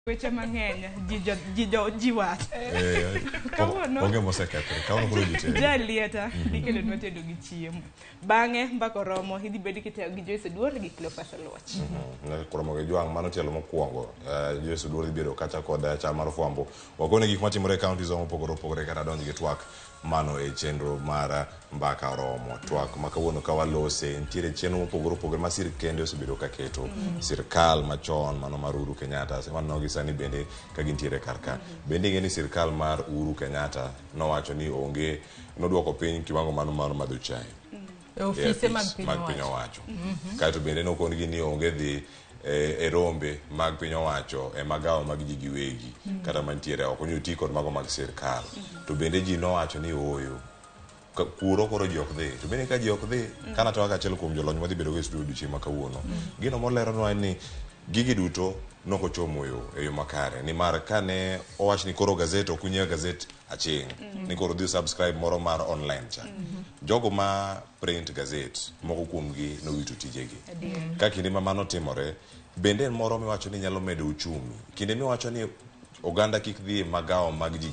weche mang'eny ji wach onge mosekethre kawuono koro ji tedo jalieta dikelo nwa tedo gi chiemo bang'e mbako romo idhi bed kiteo gi Joyce Oduor gi Cleophas Oluoch Ramogi jwang' mano tielo mokwongo Joyce Oduor dhi bedo kacha kod chal mar fwambo wakone gik matimore e counties mopogore opogore kata donj gi twak mano e chenro mar mbaka romo twak ma kawuono ka walose nitiere chenro mopogore opogore ma sirkende osebedo ka keto sirkal machon mano mar Uhuru Kenyatta semano gi sani bende ka gintiere karka bende ing'e ni sirkal mar Uhuru Kenyatta nowacho ni onge nodwoko piny kiwango mano madho chai ofise mag piny owacho kaeto bende nokon gi ni onge dhi e rombe mag piny owacho e magawa mag ji giwegi kata mantiere ok onyo ti kod mago mag sirkal to bende ji nowacho ni oyo kuro koro ji ok dhi to bende ka ji ok dhi kana to achiel kuom jolony madhi bedo go studio odiochieng' ma kawuono gino moleronwa ni gigi duto noko chomo e yo makare ni mar kane owach ni koro gazet ok unyiew gazet aching' ni koro dhi subscribe moro mar online cha jogo ma print gazet moko kuomgi nowito tijegi ka kinde ma mano timore bende en moro miwacho ni nyalo medo uchumi kinde miwacho ni oganda kik dhi magawa mag ji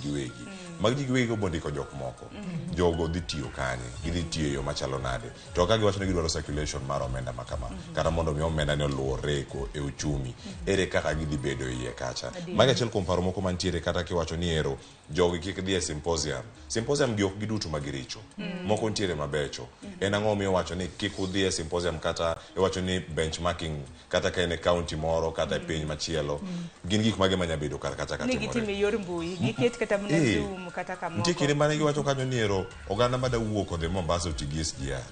giwegi obondiko jok moko jogo dhi tiyo kanye gidhi tiyo yo machalo nade to ka giwacho ni gidwaro circulation mar omenda makama kata mondo mi omenda ni oluwore e uchumi ere kaka gidhi bedo iye kacha magi achiel kuom paro moko mantiere kata kiwacho ni ero jogi kik dhi e symposium gi ok giduto magiricho moko ntiere mabecho en ang'o miyo wacho ni kik udhi e symposium kata iwacho ni benchmarking kata ka en e county moro kata e piny machielo gin gik mage manya bedo kar kacha ni gitime yor mbui giket kata mna Zoom kata kamoko ntie kinde mane giwacho kanyo ni ero oganda ma da wuok odhi Mombasa oti gi SGR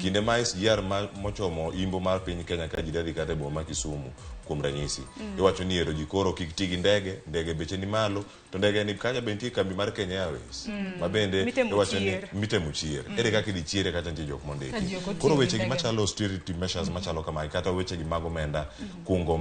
kinde ma SGR mochomo imbo mar piny Kenya ka ji dadi kata boma Kisumu kuom ranyisi iwacho ni ero ji koro kik ti gi ndege beche ni malo to ndege ni kaja be nitie kambi mar Kenya Airways ma bende iwacho ni mitemo chier ere kaka idhi chiere kata nitie jok mondiki koro weche gi machalo austerity measures machalo kamae kata weche gi mag omenda kungo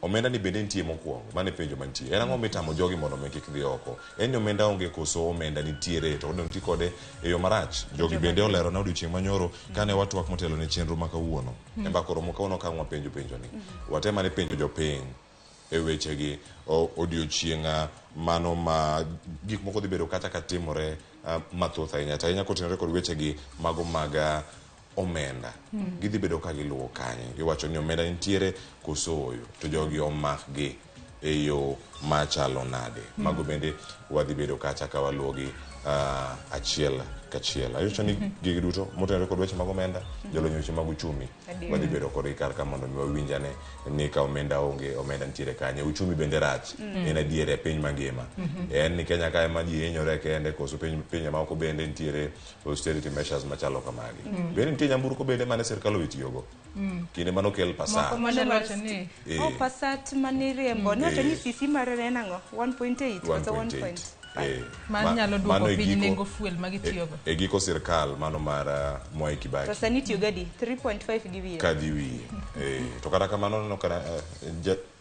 omenda ni bende nitie mokwongo mane penjo mantie en ang'o mitamo jogi mondo mi kik dhi oko en omenda onge koso omenda nitiere to odong' ti kode e yo marach jogi bende olero na odiochieng' manyoro kane watwak motelo ne chenro ma kawuono e mbako romo kawuono ka wapenjo ni watema ne penjo jopiny e weche gi odiochieng' mano ma gik moko dhi bedo kata ka timore mathoth ahinya kotenore kod weche gi mago mag omenda gidhi bedo ka giluwo kanye giwacho ni omenda nitiere koso oyo to jogi omak gi e yo machalo nade mago bende wadhi bedo kacha ka waluwo gi achiel kachiel ayocho ni gigi duto motenore kod weche mag omenda jolony weche mag uchumi wadhi bedo kod kar ka mondo mi wawinjane ni ka omenda onge omenda nitiere kanye uchumi bende rach en adiere e piny mangima en ni Kenya ka ema ji hinyore kende koso piny ma oko bende nitiere austerity measures machalo kamagi bende nitie nyamburko bende mane sirkal owitiyogo kinde manokel Passat Passat maniriembo ni wacho ni sisi mare en ang'o 1.8 kata 1.8 man nyalo duoko piny nengo fuel magitiyogo e giko sirkal mano mar Mwai Kibaki to sani tiyo gadi 3.5 gi wiye kadhi wiye to kata kamano no kana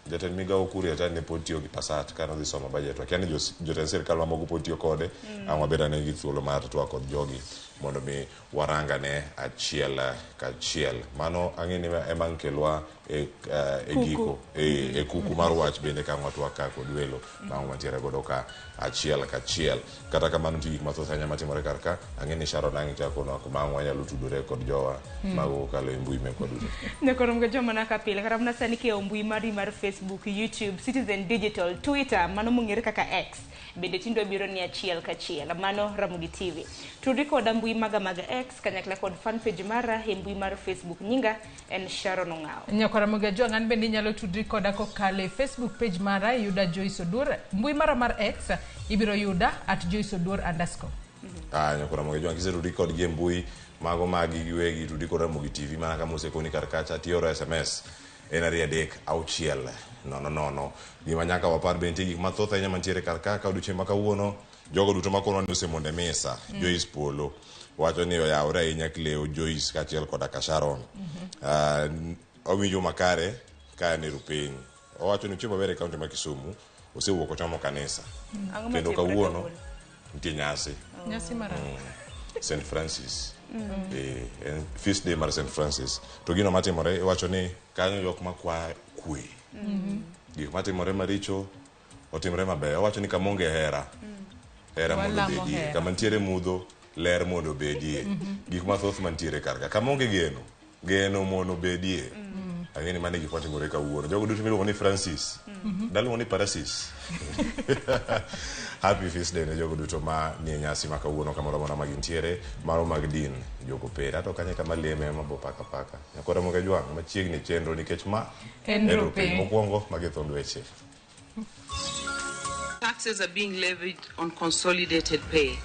jatend migawo Kuria tani ne pod tiyo gi Passat kana dhi somo budget wa kiani jotend sirkal mamoko pod tiyo kode ang' wabeda ne gi thuolo mar twak kod jogi mondo mi waranga ne achiel kachiel mano ang'e ni ema nkelwa e giko e kuku mar wach bende ka watwak ka kod welo bang' mantiere godo ka achiel kachiel kata kamano nitie gik mathoth ahinya matimore kar ka ang'e ni Sharon ang' chako no bang' wanyalo tudore kod jowa mago kalo e mbui mekwa duto ne korom ga joma naka pile kata mna sani ke mbui mari mar Facebook, YouTube, Citizen Digital, Twitter mano mong'ere kaka X bende tindo biro ni achiel kachiel mano Ramogi TV tudri kod mbui maga X kanyakla kod fan page mara e mbui mar Facebook nyinga en Sharon Ong'ao nyakora Ramogi jwang' an bende nyalo tudri koda kokale Facebook page mara yuda Joyce Oduor mbui mara mar X ibiro yuda @JoyceOduor_. nyakora Ramogi jwang' kisetudri kod gi mbui mago magi giwegi tudri kod Ramogi TV mana kama osekoni kar kacha tioro SMS en 3-6 gima nyaka wapar bende gik mathoth ahinya mantiere kar ka odiochieng' ma kawuono jogo duto makono ni osemonde mesa Joyce Polo wacho ni oyawre ahinya Cleo Joyce kachiel koda ka Sharon owinjo makare ka ne rupiny owacho ni chiemo bere kaunti ma Kisumu osewuok ochomo kanisa kendo kawuono nitie nyasi mara St. Francis feast day mar St. Francis to gino matimore iwacho ni kanyo jok makwa kwe gik matimore maricho otimore maber. Owacho ni kamonge hera mondo bedie, kama ntiere mudho ler mondo bedie, gik mathoth mantiere karka. Kamonge geno mondo bedie. Ang'eni mane gik matimore kawuono. Jogo duto miluongo ni Francis, daluongo ni Parasis. Happy Feast Day ne jogo duto ma nie nyasi ma kawuono kamoro amora ma gintiere, maro mag din, jogo pera to kanye kama leme ma bo paka. Nyakore Ramogi jwang' machiegni chenro nikech ma en piny mokwongo magethon weche. Taxes are being levied on consolidated pay,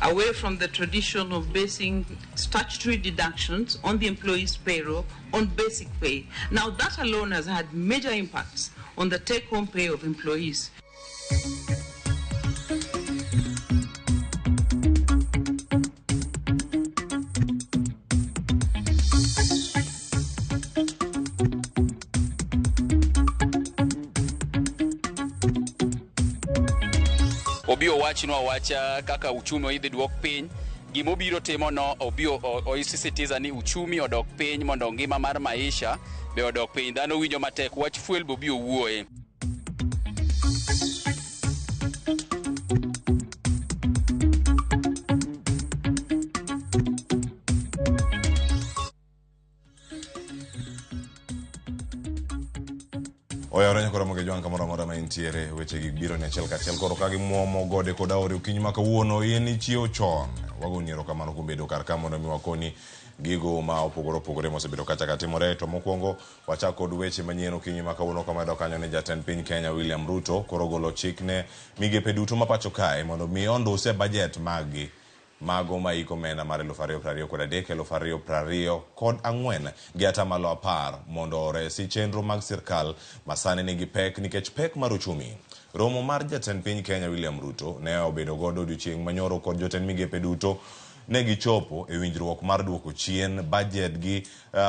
away from the tradition of basing statutory deductions on the employee's payroll on basic pay. Now that alone has had major impacts on the take-home pay of employees. Obio wachinwa wacha kaka uchumi oidhi duok piny. Gimobiro timo no obio oisisitiza ni uchumi odok piny mondo ngima mar maisha be odok piny. Dhano winjo matek, wach fuel bobio wuoye. Oyawre nyakore Ramogi jwang' kamoro amora ma intiere, weche gik biro ni achiel kachiel koro ka gimuomo gode kod aore okinyi ma kawuono in ichiewo chon. Wagoni erokamano kuom bedo kar ka mondo mi wakoni gigo ma opogore mosebedo kacha katimore. To mokwongo wachak kod weche manyien okinyi ma kawuono kamedo kanyo ni jatend piny Kenya William Ruto koro golo chik ne migepe duto ma pacho kae mondo mi onduse bajet maggi mago ma iko omenda mar 2023-2024 gi atamalo 10 mondo oresi chenro mag sirkal masani nigi pek nikech pek mar uchumi. Romo mar jatend piny Kenya William Ruto ne obedo godo odiochieng' manyoro kod jotend migepe duto ne gichopo e winjruok mar duoko chien bajet gi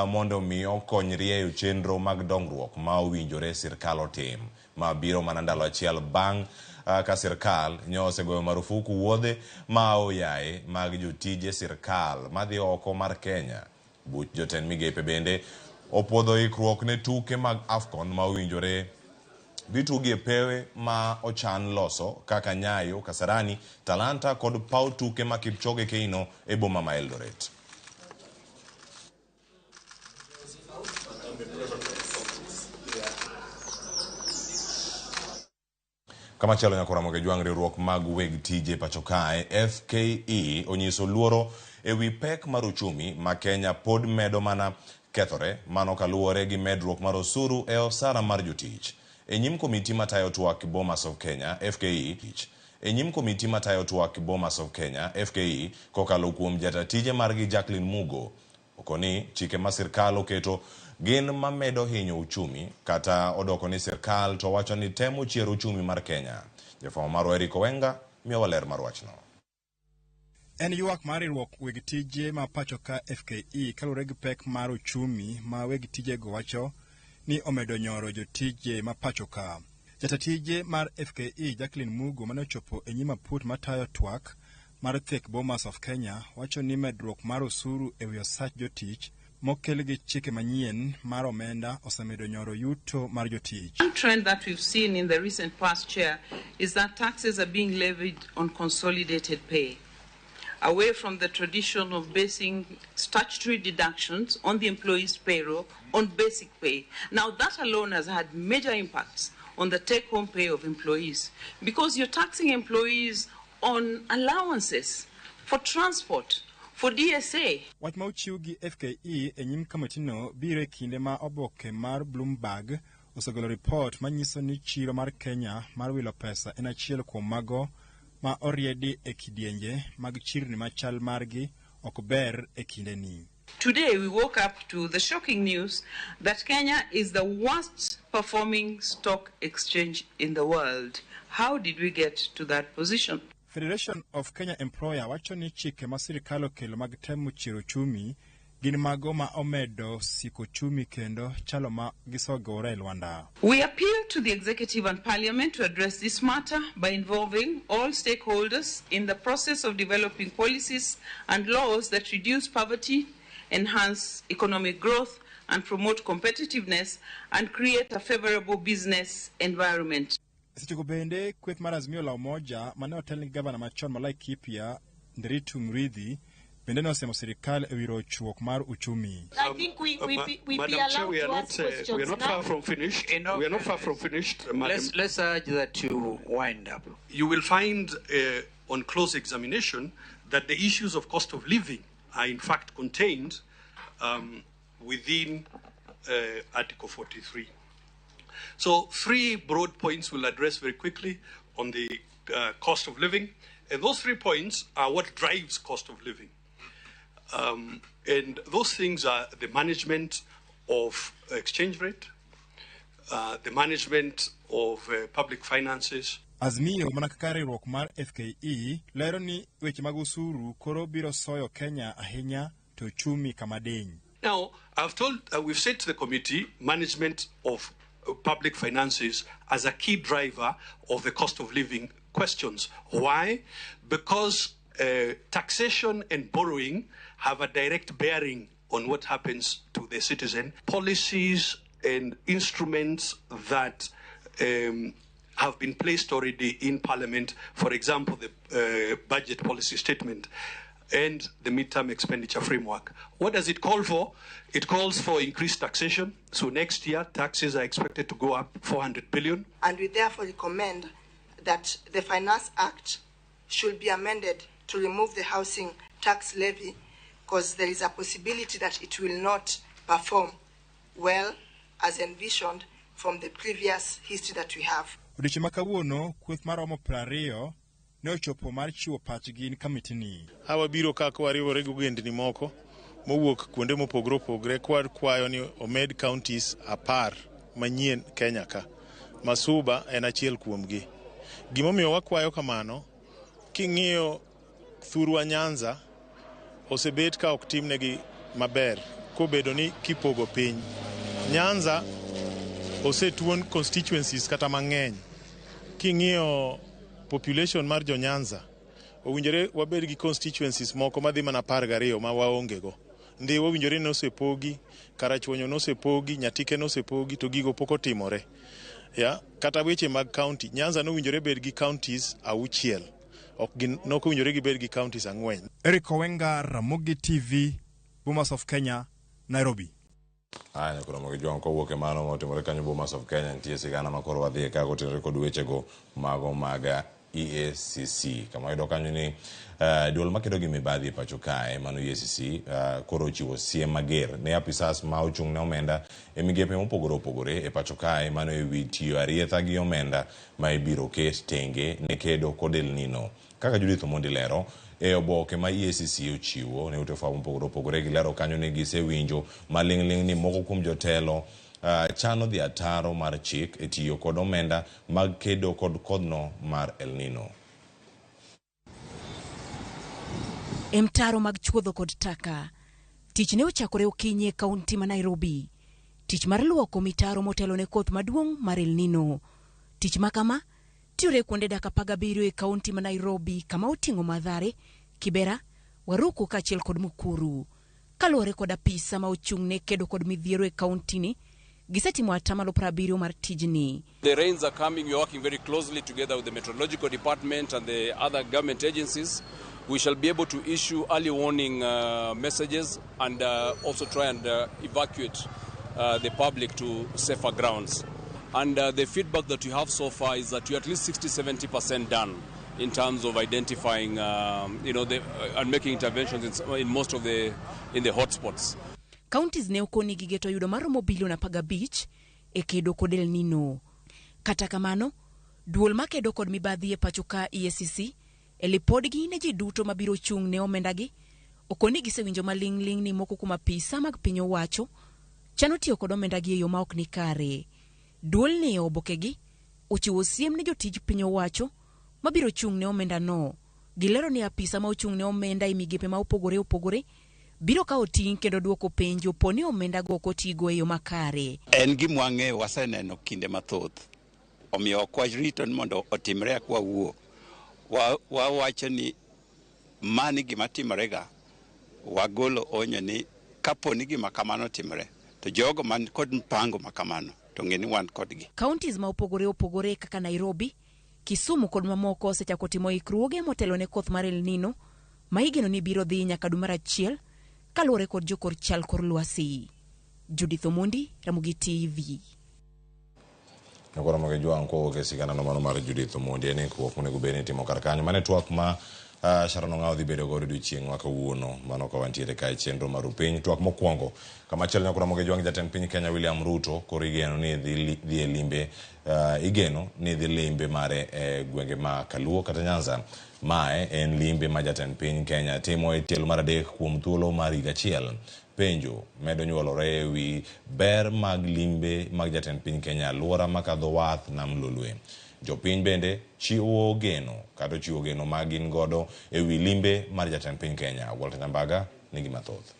mondo mi okony rieyo chenro mag dongruok ma owinjore sirkal otim ma biro mana ndalo achiel bang' ka sirkal nyose goyo marufuku wuodhe ma oyaye mag jotije sirkal madhi oko mar Kenya. Buch jotend migepe bende opwodho ikruok ne tuke mag AFCON ma owinjore bitugi e pewe ma ochan loso kaka Nyayo, Kasarani, Talanta kod paw tuke ma Kipchoge Keino e boma ma Eldoret. Kama chalo nyakore Ramogi jwang' riwruok mag weg tije pacho kae FKE onyiso luoro e wi pek mar uchumi ma Kenya pod medo mana kethore mano kaluwore gi medruok mar osuru e osara mar jotich. E nyim komiti matayo twak Bomas of Kenya FKE kokalo kuom jatatije margi Jacqueline Mugo okoni chike ma sirkal oketo gin mamedo hinyo uchumi kata odoko ni sirkal to wacho ni temo chiero uchumi mar Kenya. Jafwambo marwa Eric Owenga miyo waler mar wachno. En ywak mar riwruok weg tije ma pacho ka FKE kalure gi pek mar uchumi ma weg tije go wacho ni omedo nyoro jotije ma pacho ka. Jatatije mar FKE Jacqueline Mugo mane ochopo e nyima put matayo twak mar thek Bomas of Kenya wacho ni medruok mar osuru e wi osach jotich mokel gi chike manyien mar omenda osemedo nyoro yuto mar jotich. One trend that we've seen in the recent past, Chair, is that taxes are being levied on consolidated pay, away from the tradition of basing statutory deductions on the employee's payroll on basic pay. Now that alone has had major impacts on the take-home pay of employees because you're taxing employees on allowances for transport, for DSA. Wach ma ochiw gi FKE e nyim kamitino biro e kinde ma oboke mar Bloomberg osegolo report manyiso ni chiro mar Kenya mar wilo pesa en achiel kuom mago ma oriedi e kidienje mag chirni machal margi ok ber e kindeni. Today we woke up to the shocking news that Kenya is the worst performing stock exchange in the world. How did we get to that position? Federation of Kenya Employer wacho ni chike ma sirkal okelo mag temo chiero chumi gin mago ma omedo siko chumi kendo chalo ma gisogore Rwanda. We appeal to the executive and parliament to address this matter by involving all stakeholders in the process of developing policies and laws that reduce poverty, enhance economic growth and promote competitiveness and create a favorable business environment. Seche bende kweth mar Azimio la Umoja mane otelni gi gavana machon Malai Kipia Nderitu Mridhi bende nosemo sirikal e wiro chuok mar uchumi. I think we Madam Chair, we are not far from finished. We are not far from finished. Let's urge that you wind up. You will find on close examination that the issues of cost of living are in fact contained within Article 43. So 3 broad points we'll address very quickly on the cost of living. And those 3 points are what drives cost of living. And those things are the management of exchange rate, the management of public finances. Azimio mana kaka riwruok mar FKE lero ni weche mag usuru koro biro soyo Kenya ahinya to uchumi kama deny. Now, we've said to the committee management of public finances as a key driver of the cost of living questions. Why? Because taxation and borrowing have a direct bearing on what happens to the citizen. Policies and instruments that have been placed already in Parliament, for example, the budget policy statement and the midterm expenditure framework. What does it call for? It calls for increased taxation. So next year, taxes are expected to go up 400 billion. And we therefore recommend that the Finance Act should be amended to remove the housing tax levy, because there is a possibility that it will not perform well as envisioned from the previous history that we have. Odiochieng' ma kawuono kweth maromo 20 ne ochopo mar chiwo pachgi ni kamiti ni. Hawa biro kako wariwore gi ogendni moko mowuok kuonde mopogore opogore kwayo ni omed counties 10 manyien Kenya ka. Masuba en achiel kuomgi. Gimomiyo wakwayo kamano, king'iyo thurwa Nyanza osebet ka ok timnegi maber kobedo ni kipogo piny. Nyanza osetuon constituencies kata mang'eny. King'iyo population mar jo Nyanza owinjore wabed gi constituencies moko madhi mana 12 ma waongego. Ndiwa owinjore ni osepogi, Karachuonyo nosepogi, Nyatike nosepogi, to gigo pok otimore. Kata weche mag county, Nyanza nowinjore bed gi counties 6, nok owinjore gibed gi counties 4. Eric Owenga, Ramogi TV, Bomas of Kenya, Nairobi. Aya kuna mwagijuwa mkowuoke mano motimore kanyo Bomas of Kenya ntie sigana makoro wadhie kako tenore kod wechego mago maga EACC. Kama yudo kanyo ni duol makedo gi mibadhi e pacho kae mano EACC koro chiwo siem mager ne apisas ma ochung' ne omenda e migepe mopogore opogore e pacho kae mano e wi tiyo arietha gi omenda ma ibiro ket tenge ne kedo kod El Nino. Kaka Judith Omondi lero e oboke ma EACC ochiwo ne ute fwambo mopogore opogore gilero kanyo ni gisewinjo maling'ling' ni moko kuom jotelo chano dhi ataro mar chik e tiyo kod omenda mag kedo kod kodno mar El Nino. Mtaro mag chuodho kod taka. Tich ne ochakore okinyi e kaunti ma Nairobi. Tich mar luoko mitaro motelo ne koth maduong' mar El Nino. Tich makama tiyore kuonde dak 17 e kaunti ma Nairobi kama oting'o Mathare, Kibera, Waruku kaachiel kod Mukuru. Kaluwore kod apisa ma ochung' ne kedo kod midhiero e kaunti ni, gisetimo atamalo 70 mar tijni. The rains are coming. We are working very closely together with the Meteorological Department and the other government agencies. We shall be able to issue early warning messages and also try and evacuate the public to safer grounds. And the feedback that we have so far is that we're at least 60-70% done in terms of identifying, and making interventions in most of the hotspots. Counties ne okoni gi geto yudo maromo bilion 15 e kedo kod El Nino. Kata kamano, duol ma kedo kod mibadhi e pacho ka EACC e lipodgi ne ji duto mabiro chung' ne omenda gi okoni gisewinjo maling'ling' ni moko kuom apisa mag piny owacho chano tiyo kod omenda gi e yo ma ok ni kare. Duol ne obokegi ochiwo siem ne jotij piny owacho mabiro chung' ne omenda no. Gilero ni apisa ma ochung' ne omenda e migepe ma opogore biro ka oting' kendo duoko penjo poni omenda go kotigo e yo makare. En gima wang'eyo waseneno kinde mathoth. Omiyo kwajrito mondo otimre akwa wuo. Wawacho ni mani gima timorega. Wagolo onyo ni kaponi gima kamano timre to jogo man kod mpango makamano to ng'e ni wan kodgi. Counties ma opogore opogore kaka Nairobi, Kisumu kod mamoko osechako timo ikruoge motelo ne koth mar El Nino ma igeno ni biro dhi nyaka dwe mar 1 kaluwore kod jokor chal kor lwasi. Judith Omondi, Ramogi TV. Nakora magejwa nko ke sigana no mano mar Judith Omondi ne ko kunego bene timo karkanyo mane twak ma Sharon ng'aw dhi bedo godo chieng' ma kawuono mano ka wantiere kae chenro mar piny twak mokwongo kama chel nyakora mogejwang jatend piny Kenya William Ruto koro igeno ni dhi limbe igeno ni dhi limbe mare gwenge ma Kaluo kata Nyanza mae en limbe ma jatend piny Kenya timo e tielo mar adek kuom thuolo mar higa achiel. Penjo medo nyuolore wi ber mag limbe mag jatend piny Kenya alwora makadho wath nam Lolwe. Jopiny bende chiwo geno kata chiwo geno magin godo e wi limbe mar jatend piny Kenya. Walter Nyambaga nigi mathoth.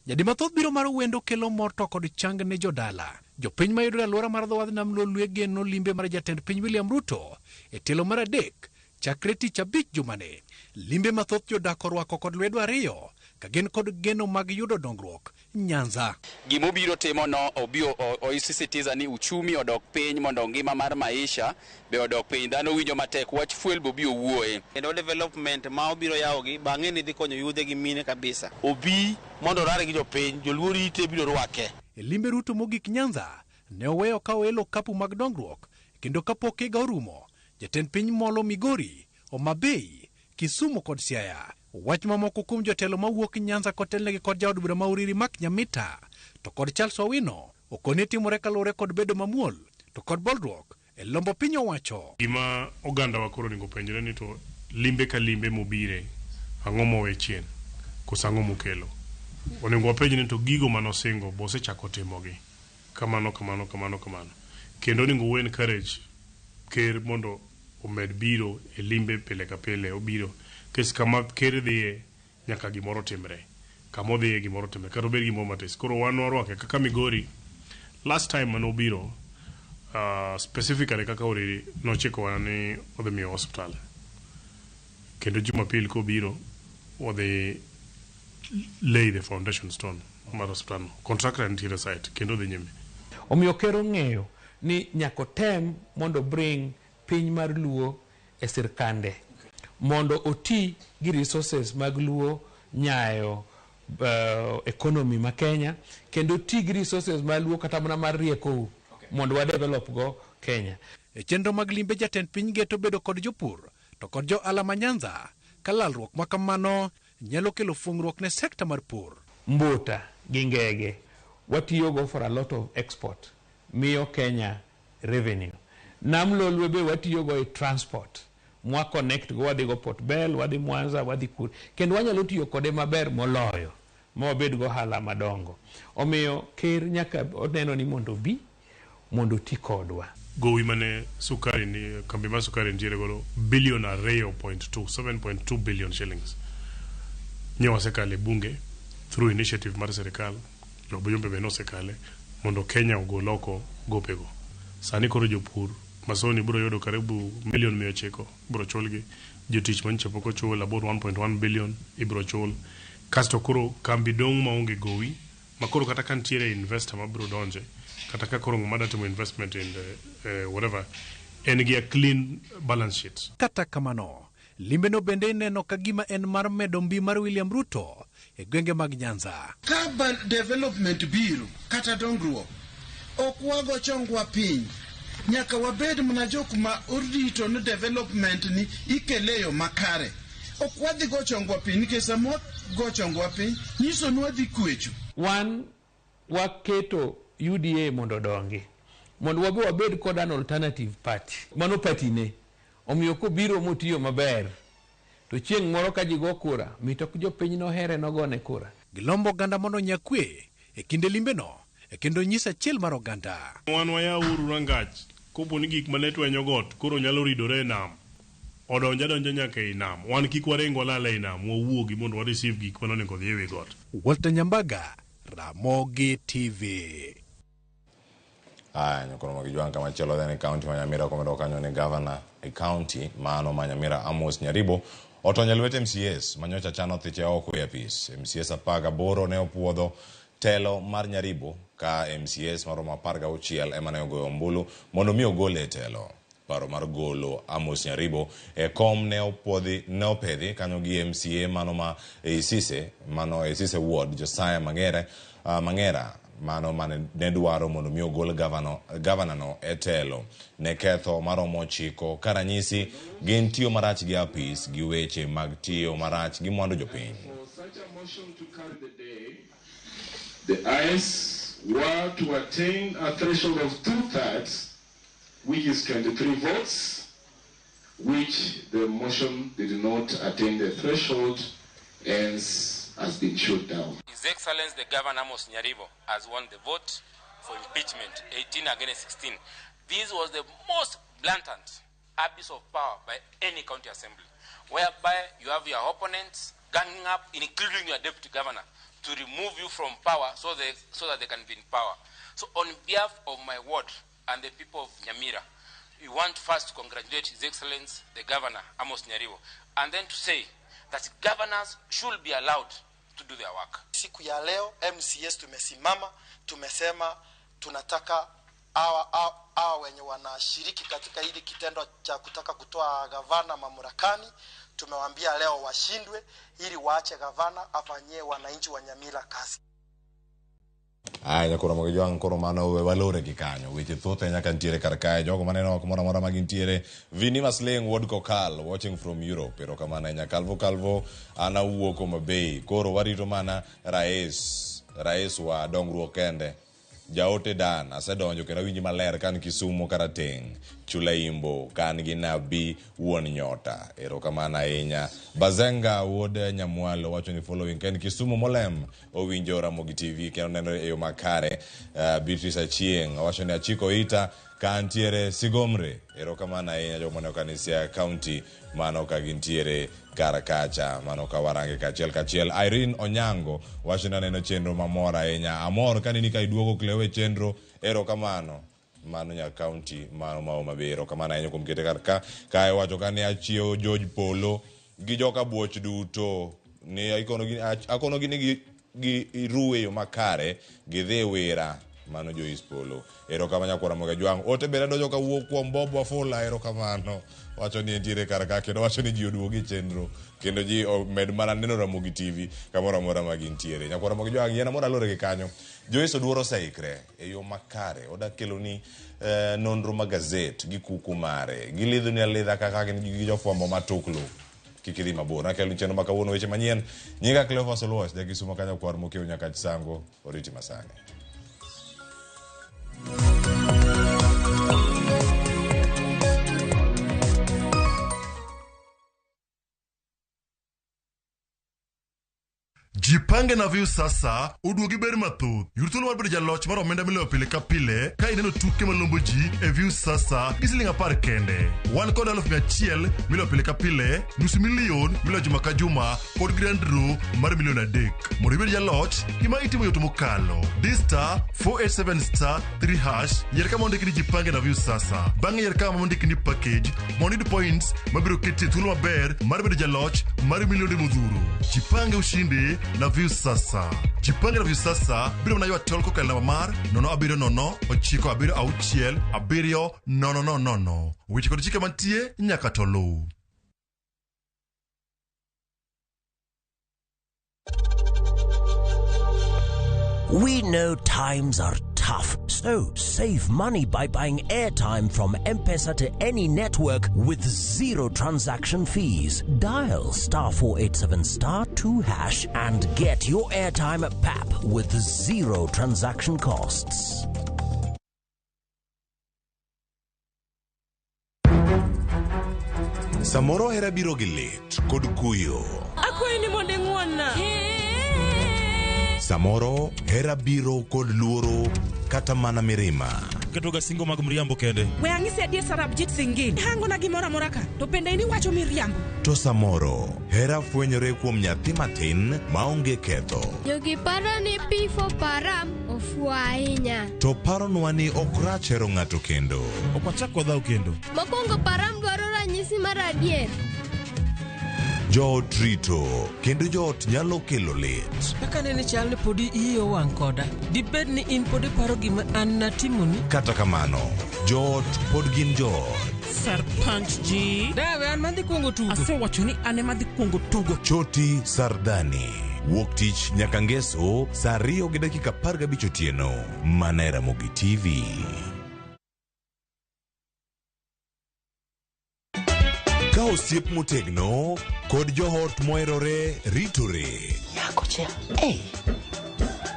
Jadi mathoth biro mar wendo kelo mor to kod chang ne jodala. Jopiny mayudore alwora mar dho wath nam Lolwe geno limbe mar jatend piny William Ruto e tielo mar adek chakre tich abich jumane. Limbe mathoth jodak orwako kod lwedo ariyo ka gin kod geno mag yudo dongruok Nyanza. Gimo biro timo no obio oisisitiza ni uchumi odok piny mondo ngima mar maisha be odok piny dhano winjo matek wach fuel bobio wuoe kendo development ma obiro yawogi bang'e ni dhi konyo yudhe gi mine kabisa obi mondo rare gi jopiny joluori ite biro rwake. E limbe Ruto mogik Nyanza ne oweyo ka oelo kapu mag dongruok kendo kapok higa orumo jatend piny molo Migori, Homabay, Kisumu kod Siaya. Wach mamoko kuom jotelo mawuok Nyanza kotelnegi kod jaod bura ma Uriri Mak Nyamita to kod Charles Owino okone timore kalure kod bedo mamuol to kod bolruok e lombo piny owacho. Gima oganda wa koro ningo penjore ni to limbe ka limbe mobire ang'o mowe chien kosango mokelo onego wapenj ni to gigo manosingo bose chako timogi kamano kendo onego we encourage ker mondo omed biro e limbe pile ka pile obiro kes kama ker dhiye nyaka gimoro timre kama dhiye gimoro timre kata obed gimoro matis koro wan warwake kaka Migori last time mano biro specifically kaka Uriri nochiko wana ni odhi miyo hospital kendo Jumapil ko biro odhi lay the foundation stone mar hospital contractor nitiere site kendo dhi nyime. Omiyo ker ong'eyo ni nyako tem mondo bring piny mar Luo e sirkande mondo oti gi resources mag Luo nyayo economy ma Kenya kendo ti gi resources mag Luo kata mana mar rieko mondo wa develop go Kenya. E chenro mag limbe jatend piny geto bedo kod jopur to kod jo alama Nyanza kalalruok makamano nyalo kelo fungruok ne sekta mar pur. Mbuta gi ngege watiyogo for a lot of export miyo Kenya revenue. Nam Lolwe be watiyogo e transport mwa connect go wadhi go Port Bell wadhi Mwanza wadhi Kuru kendo wanyalo tiyo kode maber moloyo ma wabed go hala madongo. Omiyo ker nyaka oneno ni mondo ti kodwa. Gowi mane sukari ni kambi ma sukari nitiere godo billion 7.2 billion shillings nyewa sekale bunge through initiative mar serikal jombe be nosekale mondo Kenya ogol oko gopego. Sani koro jopur masoni biro yudo karibu milion 900 biro chulgi jotich manche poko chul about 1.1 billion ibiro chul kasto koro kambi dong maonge gowi makoro kata kan tiere investor ma biro donje kata ka koro ng'ama timo investment in the, whatever en gi a clean balance sheet. Kata kamano limbe no bende neno kagima en mar medo mbi mar William Ruto e gwenge mag Nyanza. Ka development biro kata dongruok ok wago chongwa piny nyaka wabed mana jok ma orito no development ni ikeleyo makare ok wadhi go chongwa piny nikech samo go chongwa piny nyiso ni wadhi kwecho. Wan waketo UDA mondo dongi mondo wabed kod an alternative party mano party ne omiyo ko biro motiyo maber to chieng' moro ka ji go kura mitok jopiny nohere nogone kura. Gilombo ganda mondo nyakwe e kinde limbe no e kendo nyisa chiel mar oganda. Wan waya uru rangach kopo ni gik mane twenyo got koro nyalo ridore nam odonja nyaka e nam wan kik warengo lala e nam wawuogi mondo wa receive gik manonego dhi ewi got. Walter Nyambaga, Ramogi TV. Nyakoro magijwang kama chelo dhene county Manyamira komedo kanyo ne governor e county mano Manyamira Amos Nyaribo otonyo lwete MCS manyocha chano thiche oko e apis. MCS apaga boro ne opuodho telo mar Nyaribo ka MCS maromo 16 ema ne ogoyo ombulu mondo mi ogole e telo. Paro mar golo Amos Nyaribo kom ne opedhi kanyo gi MCA mano ma Isise Ward Josiah Mangera mano mane ne dwaro mondo mi ogol gavana no e telo ne ketho maromo chiko karanyisi gin tiyo marach gi apis gi weche mag tiyo marach gi mwandu jopiny. The ayes were to attain a threshold of 2/3, which is 23 votes, which the motion did not attain the threshold, hence has been shut down. His Excellency the Governor Amos Nyaribo has won the vote for impeachment, 18 against 16. This was the most blatant abuse of power by any county assembly, whereby you have your opponents ganging up, including your deputy governor, to remove you from power so that they can be in power. So on behalf of my ward and the people of Nyamira, we want first to congratulate His Excellency the Governor Amos Nyaribo, and then to say that governors should be allowed to do their work. Siku ya leo MCS tumesimama, tumesema tunataka hawa wenye wanashiriki katika hili kitendo cha kutaka kutoa gavana mamlakani, tumewaambia leo washindwe ili waache gavana afanyie wananchi wa Nyamira kazi. Nyakora mogi joang koro mano walore kikanyo weche thote nyaka ntiere karkae jogo maneno kumora magintiere Vini Masleng Ward Kokal watching from Europe pero kamana nyakalvo ana wuoko mabei koro warito mana rais wa dongruok kende Jaote Dan asedonjo kendo winji maler kan Kisumo Karateng Chulaimbo kan gi Nabi wuon nyota erokamano ahinya. Bazenga Wuod Nyamwalo wacho ni following kan Kisumo Molem owinjo Ramogi TV kendo neno e yo makare. Beatrice Achieng wacho ni achiko ita kantiere Sigomre erokamano ahinya jogo mane kanisia county mano ka gintiere karakacha mano ka warange kachiel. Irene Onyango wacho ni neno chenro mamora ahinya amor kanini ka iduogo klewe chenro erokamano mano nya county mano ma Homabay erokamano ahinya kuom kete karka kae wacho kani achiewo George Polo gi joka buoch duto ni akono gini gi ruwe yo makare gidhi wera mano Joyce Polo erokamano nyakora moga juang ote bere dojo ka wuok kuom Bob Wafula erokamano wacho ni entiere karaka kendo wacho ni ji oduogi chenro kendo ji med mana neno Ramogi TV kamoro amora magintiere nyakora moga juang yena mora lore gi kanyo Joyce Oduoro saikre e yo makare oda kelo ni nonro magazet gi kuku mare gilidho ni alidha kaka gi jofwambo matuklo kikidhi mabor nakelo chenro makawuono weche manyien nyinga Cleophas Oluoch ja Kisumo kanyo kwar mokeo nyaka Chisango oriti masane. Jipange na view sasa uduogi ber mathoth yurthuolo mar bedo jaloch mar omenda miloyo pile ka pile ka ineno tuke malombo ji e view sasa gi siling 10 kende wan kod 100,000 miloyo pile ka pile nus milion miloyo juma ka juma kod grand draw mar $1,000,000 mondo ibed jaloch gima itimo yot mokalo Star 487 *3# yier kama ondiki ni jipange na view sasa bang'e yier kama ondiki ni package mondo iyud points mabiro keti thuolo maber mar bedo jaloch mar milionde modhuro jipange ushinde na view sasa. Jipange na view sasa biro mna ywa tol kokal namba mar 07096767000. Weche kod chike mantie nyaka tolu. We know times are tough, so save money by buying airtime from M-Pesa to any network with zero transaction fees. Dial *487*2# and get your airtime PAP with zero transaction costs. Samoro hera biro gi lit kod kuyo. Akwai ni monde ng'wonna. Samoro hera biro kod luoro kata mana mirima. Ketoga singo mag mriambo kende. We ang'isi adier Sarabjit Singini. Hango na gimora moraka. To pende ini wacho miriambo. To samoro hera fwenyore kuom nyathi matin maonge ketho. Jogi paro ni pifo param ofua ahinya. To paronwa ni okrach hero ng'ato kendo. Ok wachak wadhaw kendo. Mokwongo param dwaro ranyisi mar adier. joot rito kendo joot nyalo kelo lit. Kaka nene chal ni podi iyo wang' koda, dibed ni in podi paro gima an natimoni. Kata kamano, joot pod gin joot. Sarpanch ji. Dawe an madhi kuongo tugo. Asewacho ni an ema dhi kuongo tugo. Choti Sardani. Wuok tich nyaka ngeso saa 2:15 otieno. Mana e Ramogi TV. Ka osiep motegno kod joot moherore ritore. Yako chia.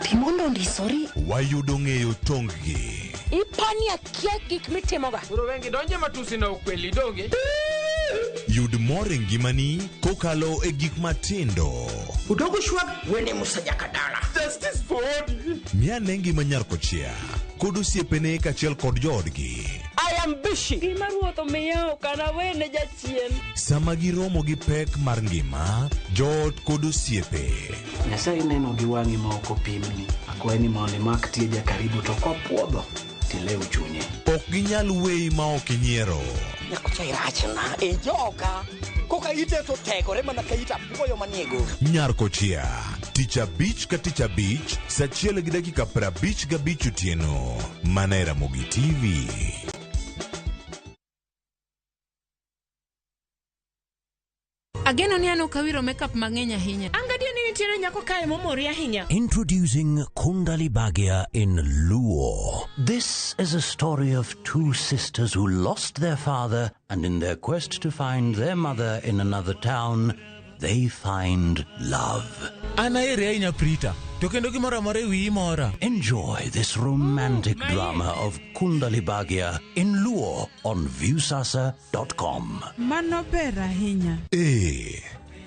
Timondo ndisori. Wayudo ng'eyo tonggi. Ipani akia gik mitimoga. Uro wengi donje matusi na ukweli donge. Yud mor e ngimani kokalo e gik matindo. Udogo shwag wene musajaka dala. Justice for all. Miane ngima Nyarkochia kod osiepene kachiel kod joodgi. I am busy. Gima ruoth omiyo kana wene jachien. Sama giromo gi pek mar ngima, joot kod osiepe. Nyasaye neno gi wang'i ma ok opimni. Akwaye ni mondo imak tieja karibu to kopuodho tilew chunye. Ok ginyal weyi ma ok inyiero. Nyakocha irachna e joka. Koka ite to tegore mana ka ita puoyo maniego. Nyarkochia, tich abich ka tich abich, saa 1:55 otieno. Mana e Ramogi TV. Ageno ni ano kawiro makeup mang'eny ahinya. Angadio ni nitiere nyako kae momori ahinya. Introducing Kundali Bhagia in Luo. This is a story of two sisters who lost their father, and in their quest to find their mother in another town, they find love. Anaere inya Prita. To kendo gimora more wi mora. Enjoy this romantic drama of Kundali Bhagia in Luo on viewsasa.com. Mano ber ahinya.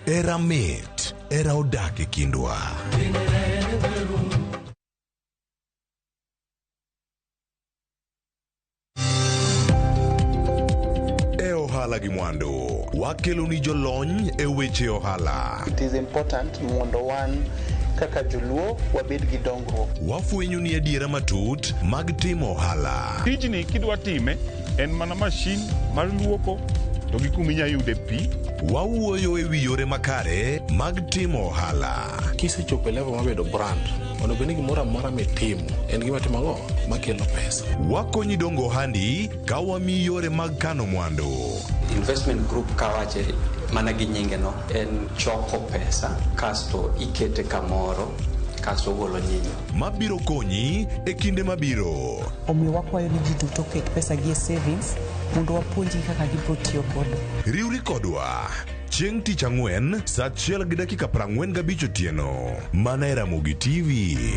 Era mit, era odake kindwa. Ohala gi mwandu wakelo ni jolony e weche ohala. It is important mondo wan kaka joluo wabed gi dongruok. Wafwenyo ni adiera matut mag timo ohala. Tijni kidwa time en mana mashin mar luoko to gi kuminya yude pi. Wawuoyo e wi yore makare mag timo ohala. Kisechopo e level mabedo brand, ono beni gimoro amora mitimo en gima timogo makelo pesa. Wakonyi dongo ohandi ka wamiyi yore mag kano mwandu. Investment group kawache mana gi nyinge no en choko pesa kasto ikete kamoro kasto golo nyinyo. Mabiro konyi e kinde mabiro. Omiyo wakwayo ni ji duto ket pesa gi e savings mondo wapuonji kaka gibiro tiyo kodo. Riwri kodwa chieng' tich ang'wen saa 1:45 otieno. Mana e Ramogi TV.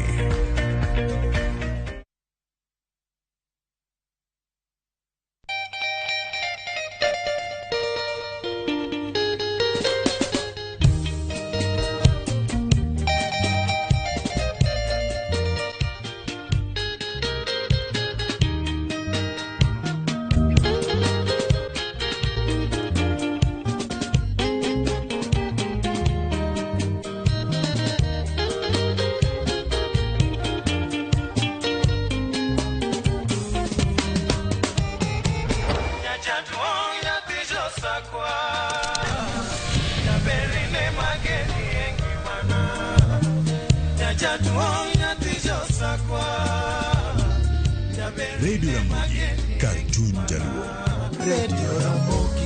Radio Ramogi, Cartoon Jaluo. Radio Ramogi.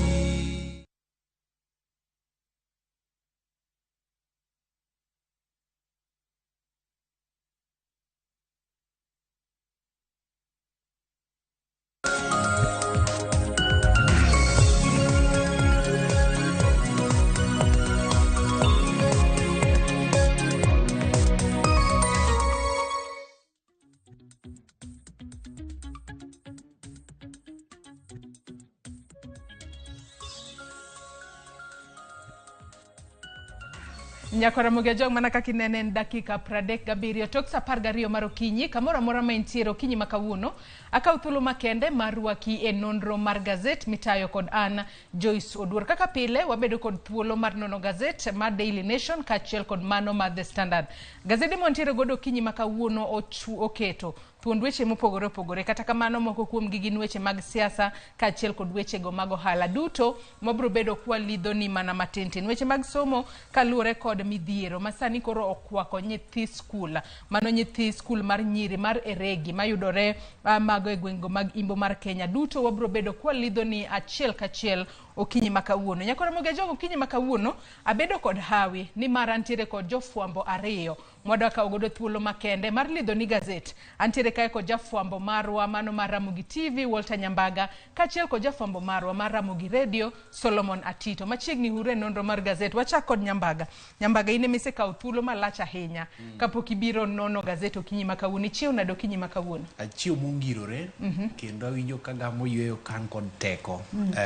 Nyako Ramogi jog mana kaka inene en dakika 37 tok saa 12 mar okinyi kamoro amora ma intiere okinyi ma kawuono akaw thuolo makende mar rwaki e nonro mar gazet mitayo kod an Joyce Oduor. Kaka pile wabedo kod thuolo mar nono gazet mar Daily Nation kachiel kod mano mar The Standard. Gazeti montiere godo okinyi ma kawuono oketo thuond weche mopogore opogore. Kata kamano moko kuom gin weche mag siasa kaachiel kod weche go mag ohala duto mabro bedo kwa lidho ni mana matintin. Weche mag somo kaluwore kod midhiero masani koro okwako nyithi skul, mano nyithi skul mar nyiri mar Eregi mayudore mago e gwengo mag Imbo mar Kenya duto wabro bedo kwa lidho ni achiel kachiel okinyi makawuono. Nyakora moge jogo okinyi makawuono abedo kod hawi ni mar antiere kod jofwambo ariyo mwadaka ogodo thuolo makende mar lidho ni gazet. Antiere kae kod jafwambo marwa mano mar Ramogi TV Walter Nyambaga kaachiel kod jafwambo marwa mar Ramogi Radio Solomon Atito. Machiegni hure nonro mar gazet. Wachak kod Nyambaga. Nyambaga ine mise kaw thuolo malach ahinya kapok ibiro nono gazet okinyi makawuono. Ichiew nade okinyi makawuono? Achiew mongirore kendo awinjo ka gamo yweyo kan kod teko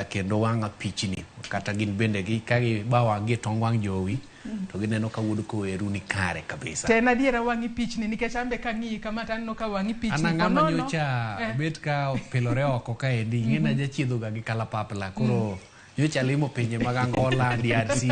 kendo wanga pichni kata gin bende gi kagi bawa gi tongwang jowi to gineno ka wuod koweru ni kare kabisa. Tena diera wangi pichni nikech ambe kangi kama tanno ka wangi pichni anangama nyocha bet ka pelore oko ka endi ngena jachiedho ga gi kalapapla koro nyocha limo pinje mag Angola, DRC,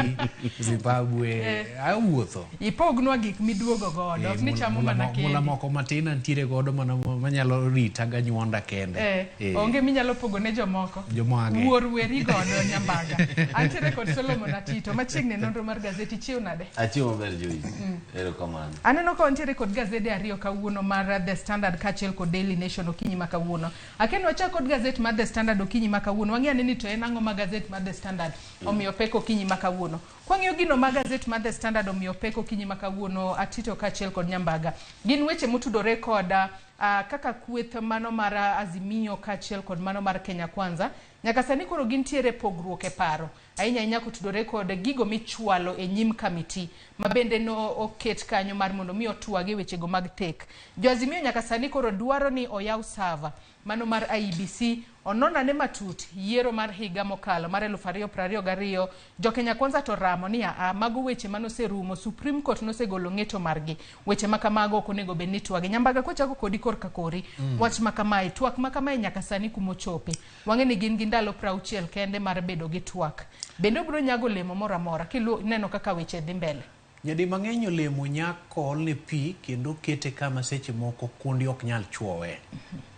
Zimbabwe, awuotho. Ipognwa gik miduogo godo, ni chamo mana kende. Mula moko matina ntiere godo mana manyalo rita ga nyuonda kende. Onge minyalo pogo ne jomoko. Jomoage. Wuor weri godo Nyambaga. Antiere kod Solomon Atito. Machiegni nonro mar gazeti chiew nade? Achiew maber Joyce. Ero kamano. Aneno ka antiere kod gazede ariyo kawuono mar The Standard kaachiel kod Daily Nation okinyi makawuono. Aken wachak kod gazet mar The Standard okinyi makawuono. Wang'e ni to en ang'o ma gazet mar The Standard omiyo peko okinyi makawuono. Kwang'iyo gino ma gazet mar The Standard omiyo peko okinyi makawuono Atito kaachiel kod Nyambaga. Gin weche motudore kod kaka kweth mano mar Azimio kaachiel kod mano mar Kenya Kwanza. Nyaka sani koro gintiere pogruok e paro. Ahinya kotudore kod gigo michwalo e nyim kamiti mabende no oket kanyo mar mondo mi otwage weche go mag tek. Jo Azimio nyaka sani koro dwaro ni oyaw server mano mar IEBC onona ne matut yiero mar higa mokalo mar 2022. Jo Kenya Kwanza to ramo ni mago weche manoserumo. Supreme Court nosegolo ng'eto margi. Weche makamago ok onego bed ni twage. Nyambaga kochako kodi korka kori wach makamae twak makamae nyaka sani kumochope. Wang'e ni gin ndalo 60 kende mar bedo gi twak. Bende bro nyago lemo mora mora kilu neno kaka weche dhi mbele. Nyadi mang'eny olemo nyako ne pi kendo kete kama seche moko kundi ok nyal chuowe.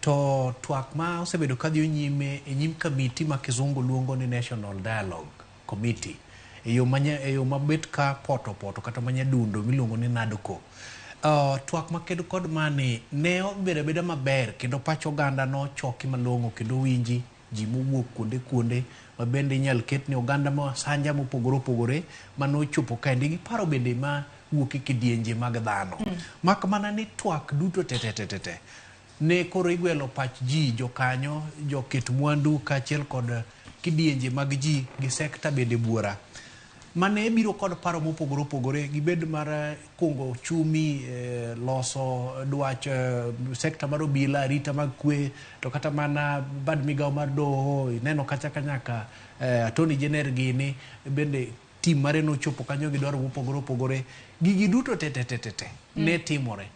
To twak ma osebedo kadhi nyime e nyim kamiti ma kizungu luongo ni National Dialogue Committee. Eyo mabet ka poto kata manya dundo miluongo ni NADCO. Twak makedo kod mane ne obedo beda maber kendo pacho oganda no choki malongo kendo winji ji mowuok kuonde mabende inyal ket ni oganda ma sanja mopogore opogore manochopo kaendi gi paro bende ma wuok e kidienje mag dhano. Mak mana ni twak duto te ne koro igwelo pach ji jokanyo joket mwandu kaachiel kod kidienje mag ji gi sekta bende buora mane biro kod paro mopogore opogore gibed mar kungo chumi loso dwach sekta mar obila arita mag kwe to kata mana bad migao mar doho neno kacha kanyaka Attorney General gini bende tim mare no chopo kanyo gi dwaro mopogore opogore gigi duto te ne timore.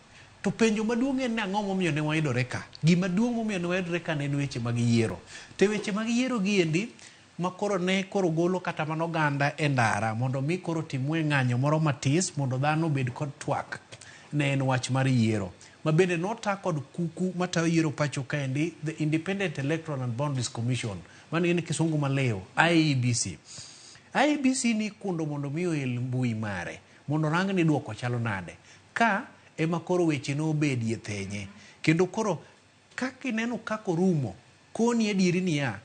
To penjo maduong' en ang'o momiyo ne wayudore ka. Gima duong' momiyo ne wayudore ka ne weche mag yiero. Te weche mag yiero gi endi makoro ne koro golo kata mano ganda e ndara mondo mi koro timwe ng'anyo moro matis mondo dhano bed kod twak ne en wach mar yiero. Ma bende nota kod kuku matayo yiero pacho kaendi the Independent Electoral and Boundaries Commission mani en kisungu maleo IEBC. IEBC ni kundo mondo mi oel mbui mare mondo rang ni duoko chalo nade. Ka ema koro weche no bedie thenye kendo koro kaka ineno kako rumo koni edieri ni ya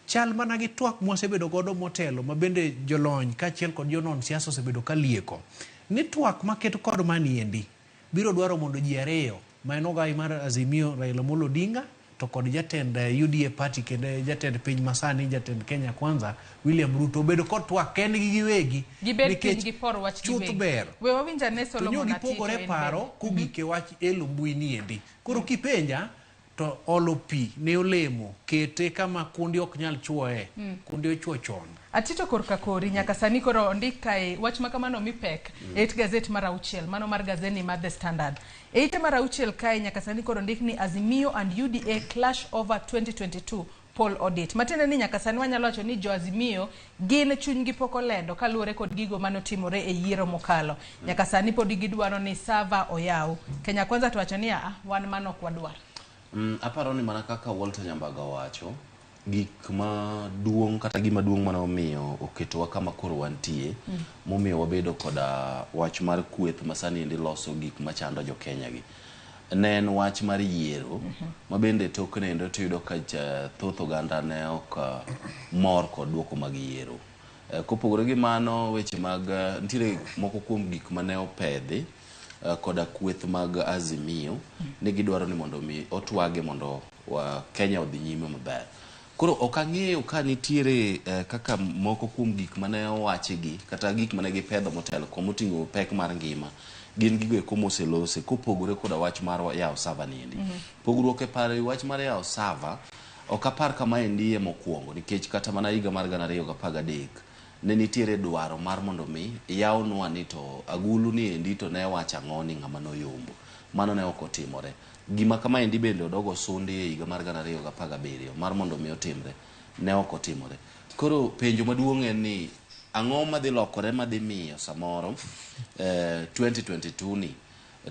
chal mana gi twak mosebedo godo motelo mabende jolony kaachiel kod jonon siasa osebedo kalieko ni twak maketo kod mani endi biro dwaro mondo ji ariyo ma en ogai mar Azimio Raila Amolo Odinga to kod jatend UDA party kendo jatend piny masani jatend Kenya Kwanza William Ruto bedo kod twak kendgi giwegi nikech gi por wach chuth ber we wawinja ne Solomon Atito pogore paro kugike wach elo mbui ni endi koro kipenja to olo pi ne olemo kete kama kundi ok nyal chuoe kundi ochuo chon. Atito korka kori nyaka sani koro ondik kae wach makamano mipek et gazet mar auchiel mano mar gazeni mar The Standard. Eite mar auchiel kae nyaka sani koro ondik ni Azimio and UDA clash over 2022 Paul Odit. Matiende ni nyaka sani wanyalo wacho ni jo Azimio gin chunygi pok olendo kaluwore kod gigo manotimore e yiero mokalo. Nyaka sani pod gidwaro ni sava oyaw. Kenya Kwanza to wacho ni wan mano ok wadwar. Aparo ni mana kaka Walter Nyambaga wacho, gik ma duong kata gima duong mana omiyo oketowa kama koro wantie, momiyo wabedo koda wach mar kweth masani ndi loso gik machando jo Kenya gi. Ne en wach mar yiero, mabende tokne endo tuyudo ka thoth oganda ne ok mor kod duoko mag yiero. Kopogore gi mano, weche mag nitiere moko kuom gik mane opedhi koda kweth mag Azimio, ne gidwaro ni mondo mi otwage mondo Kenya odhi nyime maber. Koro ok ang'eyo ka nitiere kaka moko kuom gik mane owachigi kata gik mane gipedho motelo kuom oting'o pek mar ngima gin gigo eko moselose kopogore koda wach mar yawo sava niendi. Pogruok e paro wach mar yawo sava ok apar kama endi e mokwongo, nikech kata mana higa mar 2013 ne nitiere dwaro mar mondo mi yawnwa ni to agulu ni endi to ne wacha ng'oni ng'ama noyombo. Mano ne ok otimore. Gima kama endi bende odogo sundi e higa mar 2017 mar mondo mi otimre, ne ok otimore. Koro penjo maduong' en ni ang'o madhi lokore madhi miyo samoro 2022 ni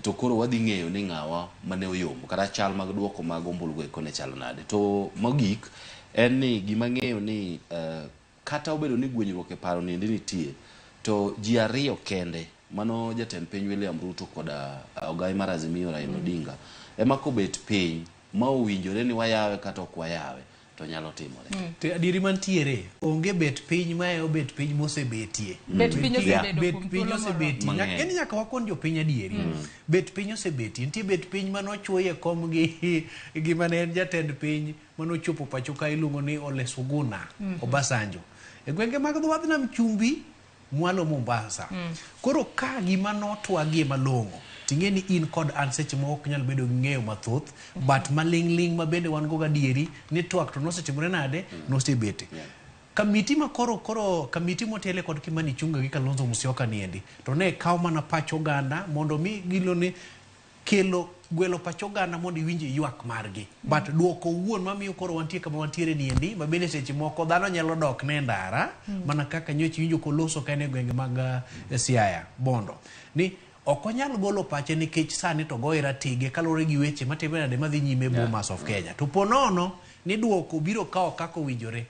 to koro wadhi ng'eyo ni ng'awa mane oyombo kata chal mag duoko mag ombulugo eko ne chalo nade. To mogik en ni gima ng'eyo ni kata obedo ni gwenyruok e paro ni nitie, to ji ariyo kende, mano jatend piny William Ruto koda ogai mar Azimio Raila Odinga, ema kobet piny ma owinjore ni wayawe kata ok wayawe to nyalo timore. Te adieri mantiere onge bet piny mae obet piny mosebetie. Bet piny osebetie. Yani nyaka wakon jo piny adieri. Bet piny osebetie. Nitie bet piny manochuoye kom gi gima ne en jatend piny manochopo pacho ka iluongo ni Ole Suguna Obasanjo. E gwenge mag dho wadh nam chumbi mwalo Mombasa. Koro ka gima notwagie malong'o ting'e ni in kod an seche ma ok nyal bedo ng'eyo mathoth, but maling' ma bende wan go gadieri ni twak to nosetimore nade, nosebete. Kamiti ma koro kamiti motele kod Kimani Ichung'wa gi Kalonzo Musyoka niendi to ne kawo mana pach oganda mondo mi gilo ni kelo gwelo pach oganda mondo iwinje ywak margi. But duoko wuon mamiyo koro wantie kama wantiere niendi ma bende seche moko dhano nyalo dok ne ndara mana kaka nyochi winjo koloso ka ne gwenge mag Siaya Bondo ni okonyal golo pache nikech sani to goira tige kalore gi weche matimore nade madhi nyime Bomas of Kenya. To ponono ni duoko biro kawo kako winjore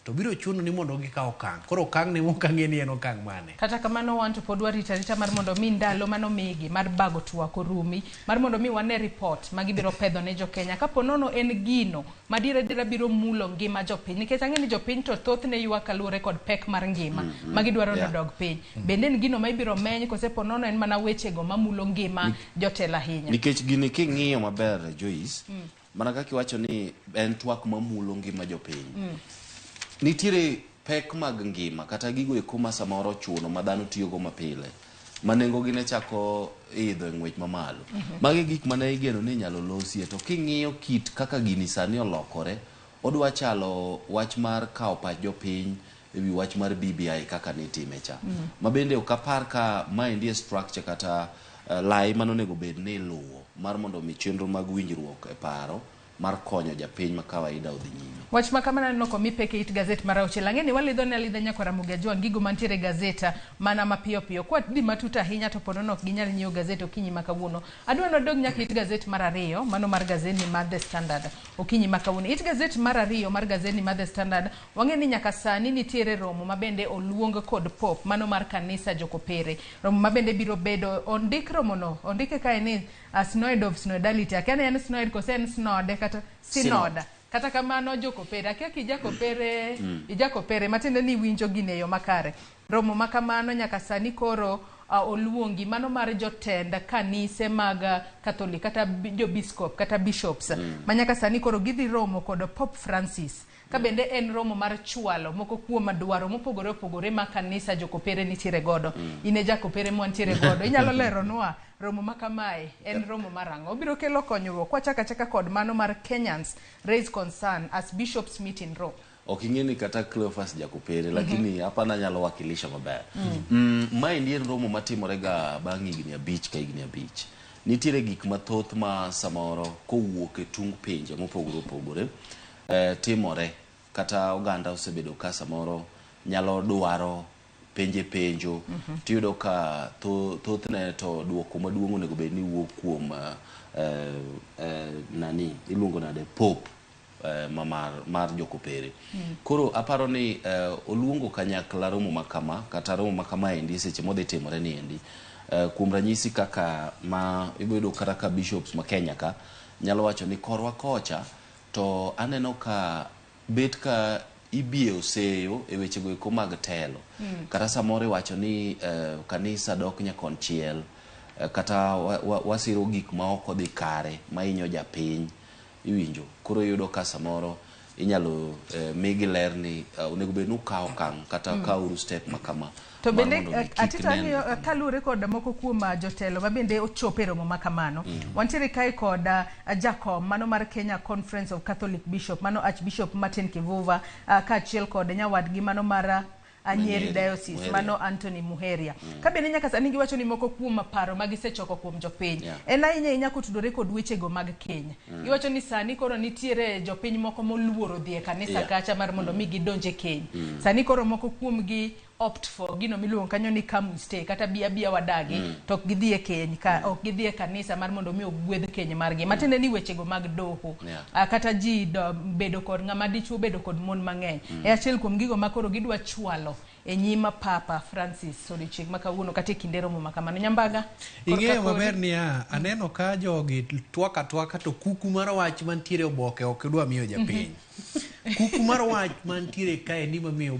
to biro chuno ni mondo gikaw okang'. Koro okang' ne mokang'e ni en okang' mane. Kata kamano wan to pod warita mar mondo mi ndalo mano migi mar bago twak orumi mar mondo mi wane report magibiro pedho ne jo Kenya kapo nono en gino madira biro mulo ngima jo piny, nikech ang'e ni jo piny to thoth ne ywak kalure kod pek mar ngima magidwaro no dog piny. Bende en gino ma ibiro meny kose po nono en mana wechego mamulo ngima jotelo ahinya. Nikech gini king'iyo maber Joyce, mana kaka iwacho ni en twak mamulo ngima jo piny. Nitiere pek mag ngima kata gigo eko ma samoro chuno ma dhano tiyogo mapile ma nengogi ne chako idho e ng'wech mamalo. Magi gik mane igeno ni nyalo losie, to king'iyo kit kaka gini sani olokore, odwa chalo wach mar kawo pach jopiny ewi wach mar BBI kaka nitime cha. Ma bende ok apar ka maendi e structure kata lai manonego bed ni luwo mar mondo mi chenro mag winjruok e paro mar konyo japiny ma kawaida odhi nyime. Wach makamana no komi peke it gazet mara ochela ngeni walidho ne alidha nyako Ramogi ajua gigo mantiere gazeta mana mapiyo piyo kwa di matuta hinya to ponono ok ginyal nyiewo gazet okinyi makawuono. Adwa no dog nyaka it gazet mara ariyo mano mar gazeti mar The Standard okinyi makawuono. It gazet mara ariyo mar gazeti mar The Standard wangeni nyaka sani nitiere romo mabende oluong kod pop mano mar kanisa Jokopere. Romo mabende biro bedo ondik romo no ondike kae ni synod of synodality. Akane en synod kose en synod kata synoda. Kata kamano Jokopere akia kijakopere ijakopere matinde ni winjo gineyo makare. Romo makamano nyaka sani koro oluongi mano mar jotend kanise mag Catholic kata jo biskop kata bishops manyaka sani koro gidhi romo kod Pope Francis. Ka bende en romo mar chwalo moko kuom dwaro mopogore opogore ma kanisa Jokopere nitiere godo. Ine Jakopere mwantiere godo inyalo lero nwa romo makamae en romo marang'o. Obiro kelo konyruok kwachaka kod mano mar Kenyans raise concern as bishops meet in Rome. Okingeni kata Cleophas Jakopere lakini hapa na nyalo wakilisha maber. Maendi en romo matimore ga bang' higni 5 ka higni 5. Nitiere gik mathoth ma samoro kowuok e tung pinje mopogore opogore timore kata oganda osebedo ka samoro nyalo dwaro penjo tiyudo ka thothne to duoko maduong' onego bed ni wuok kuom nani iluongo nade Pope mar jokopere. Koro aparo ni oluongo kanyakla romo makama kata romo makama endi seche modhi timore ni endi kuom ranyisi kaka ma ibedo kata ka bishops ma Kenya ka nyalo wacho ni korwa kocha to aneno ka bet ka ibie oseyo e weche go eko mag telo kata samore wacho ni kanisa dok nyakonchiel kata wasiro gik ma ok odhi kare ma inyo japiny iwinjo. Koro yudo ka samoro inyalo migi ler ni onego bed nu kawo okang' kata kawo step makama. To bende atitang'io kalure kod moko kuom jotelo ma bende ochopo e romo makamano. Wantiere kae kod Jakom mano mar Kenya Conference of Catholic Bishop mano Archbishop Martin Kivuva kaachiel kod nyawadgi mano mar Nyeri Diocese mano Anthony Muheria. Ka bende nyaka sani giwacho ni moko kuom paro ma gisechoko kuom jopiny. En ahinya kotudore kod wechego mag Kenya. Giwacho ni sani koro nitiere jopiny moko moluoro dhi e kanisa kacha mar mondo mi gidonje Kenya. Sani koro moko kuom gi opt for gino miluongo kanyo ni come we stay kata bia wadagi to ok gidhi e Kenya ka ok gidhi e kanisa mar mondo mi ogwedh Kenya margi. Matende ni wechego mag doho kata ji bedo kod ng'ama dichuo bedo kod mon mang'eny. E achiel kuom gigo ma koro gidwa chwalo e nyima Papa Francis odiochieng' ma kawuono kata e kinde romo makamano. Nyambaga ing'eyo maber ni aneno ka jogi twaka to kuku mar wach mantiere oboke ok idwa miyo japiny. Kuku mar wach mantiere kae ni mamiyo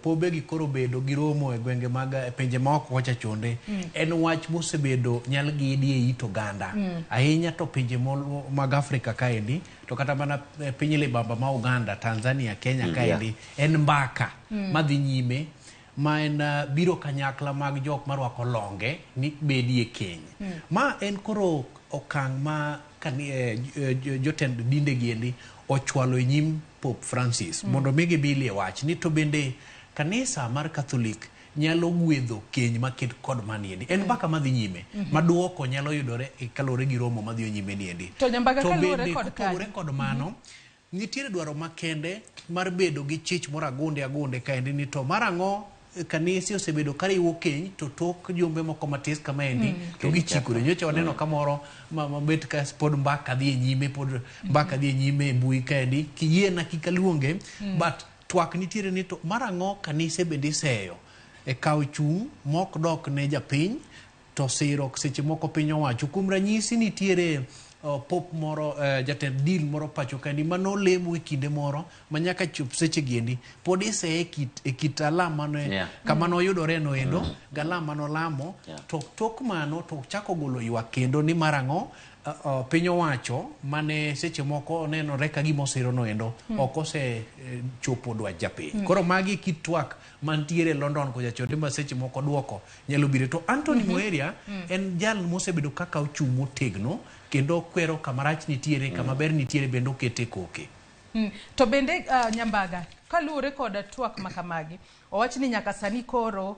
pobegi koro bedo gi romo e gwenge mag pinje ma oko kocha chonde en wach mosebedo nyal gidi e it oganda ahinya to pinje mag Afrika kaendi to kata mana piny libamba ma Uganda, Tanzania, Kenya kaendi en mbaka madhi nyime ma en biro kanyakla mag jok marwako longe ni bedi e Kenya. Ma en koro okang' ma jotend dinde giendi ochwalo e nyim Pope Francis mondo migi bilie wach ni to bende kanisa mar Catholic nyalo gwedho keny maket kod maniendi en mbaka madhi nyime maduoko nyalo yudore e kalore gi romo madhi nyime niendi. To nyambaga kalore kod mano nitiere dwaro makende mar bedo gi chich moro agunde kaendi ni to marang'o kanisi osebedo kariwo keny to tok jumbe moko matis kama endi to gichikore. Nyocha waneno kamoro mabet ka pod mbaka dhi e nyime pod mbaka dhi e nyime mbui kaendi kiyiena kikaluonge but twak nitiere ni to marang'o kanise bende iseyo e kawo chung' mok dok ne japiny to siro seche moko piny owacho. Kuom ranyisi nitiere pop moro jatend dil moro pacho kandi mano lemo e kinde moro manyaka chop seche giendi pod iseye e kit alama no kama no yudore no endo galama no lamo to tok mano to chako golo ywak kendo ni marang'o piny owacho mane seche moko nenore ka gima osiro no endo ok ose chopo dwach japiny. Koro magi kit twak mantiere London kocha chonde ma seche moko duoko nyalo bire. To Anthony Muheria en jal mosebedo kaka ochung' motegno kendo kwero kamarach nitiere kama ber nitiere bendo kete koke. To bende Nyambaga kaluwore kod twak makamagi owach ni nyaka sani koro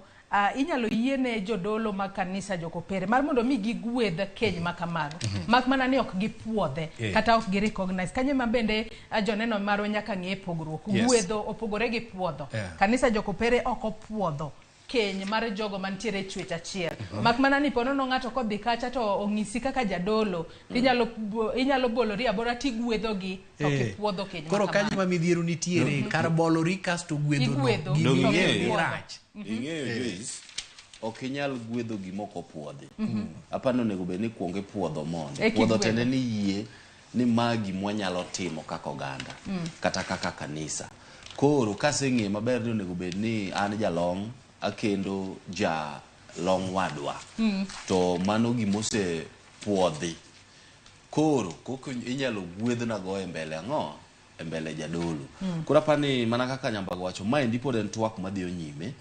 inyalo yiene jodolo mag kanisa jokopere mar mondo mi gigwedh keny makamago mak mana ni ok gipuodhe kata ok girecognize kanye ma bende joneno marwa nyaka ng'e pogruok gwedho opogore gi puodho. Kanisa jokopere ok opuodho keny mar jogo mantiere chwech achiel mak mana ni pono no ng'ato kodhi kacha to ong'isi kaka jadolo inyalo bolori abora tigwedho gi to kipuodho keny koro kanyo ma midhiero nitiere kar bolori kasto gwedho no ing'eyo Joyce ok inyal gwedho gimoko puodhi apano nego bed ni kuonge puodho mondo puodho tende ni yie ni magi mwanyalo timo kaka oganda kata kaka kanisa. Koro kaseng'e maber ni nego bed ni an jalong akendo long wadwa to mano gimose puodhi koro koko inyalo gwedhna go e mbele ang'o e mbele jadolo. Koro apani mana kaka Nyambaga wacho mae ndi pod en twak madhi nyime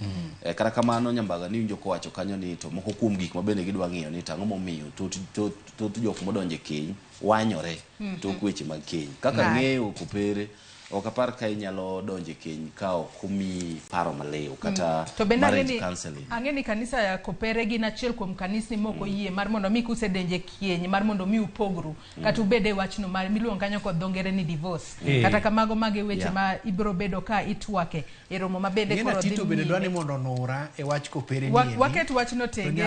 kata kamano Nyambaga ni winjo kowacho kanyo ni to moko kuom gik ma bende gidwa ng'iyo ni tang'o momiyo to jok modonje keny wanyore tok weche mag keny kaka ng'eyo kopere ok apar ka inyalo donje keny ka ok omi paro maliw kata to bende marriage counseling. Ang'eni kanisa ya Kopere gin achiel kuom kanisni moko yie mar mondo mi kusedenje kieny mar mondo mi upogru kata ubede wachno mar miluongo kanyo kod dho ngere ni divorce kata kamago mage weche ma ibiro bedo ka itwake e romo ma bende koro Tito bende dwani mondo nura e wach Kopere ni waket wachno tenge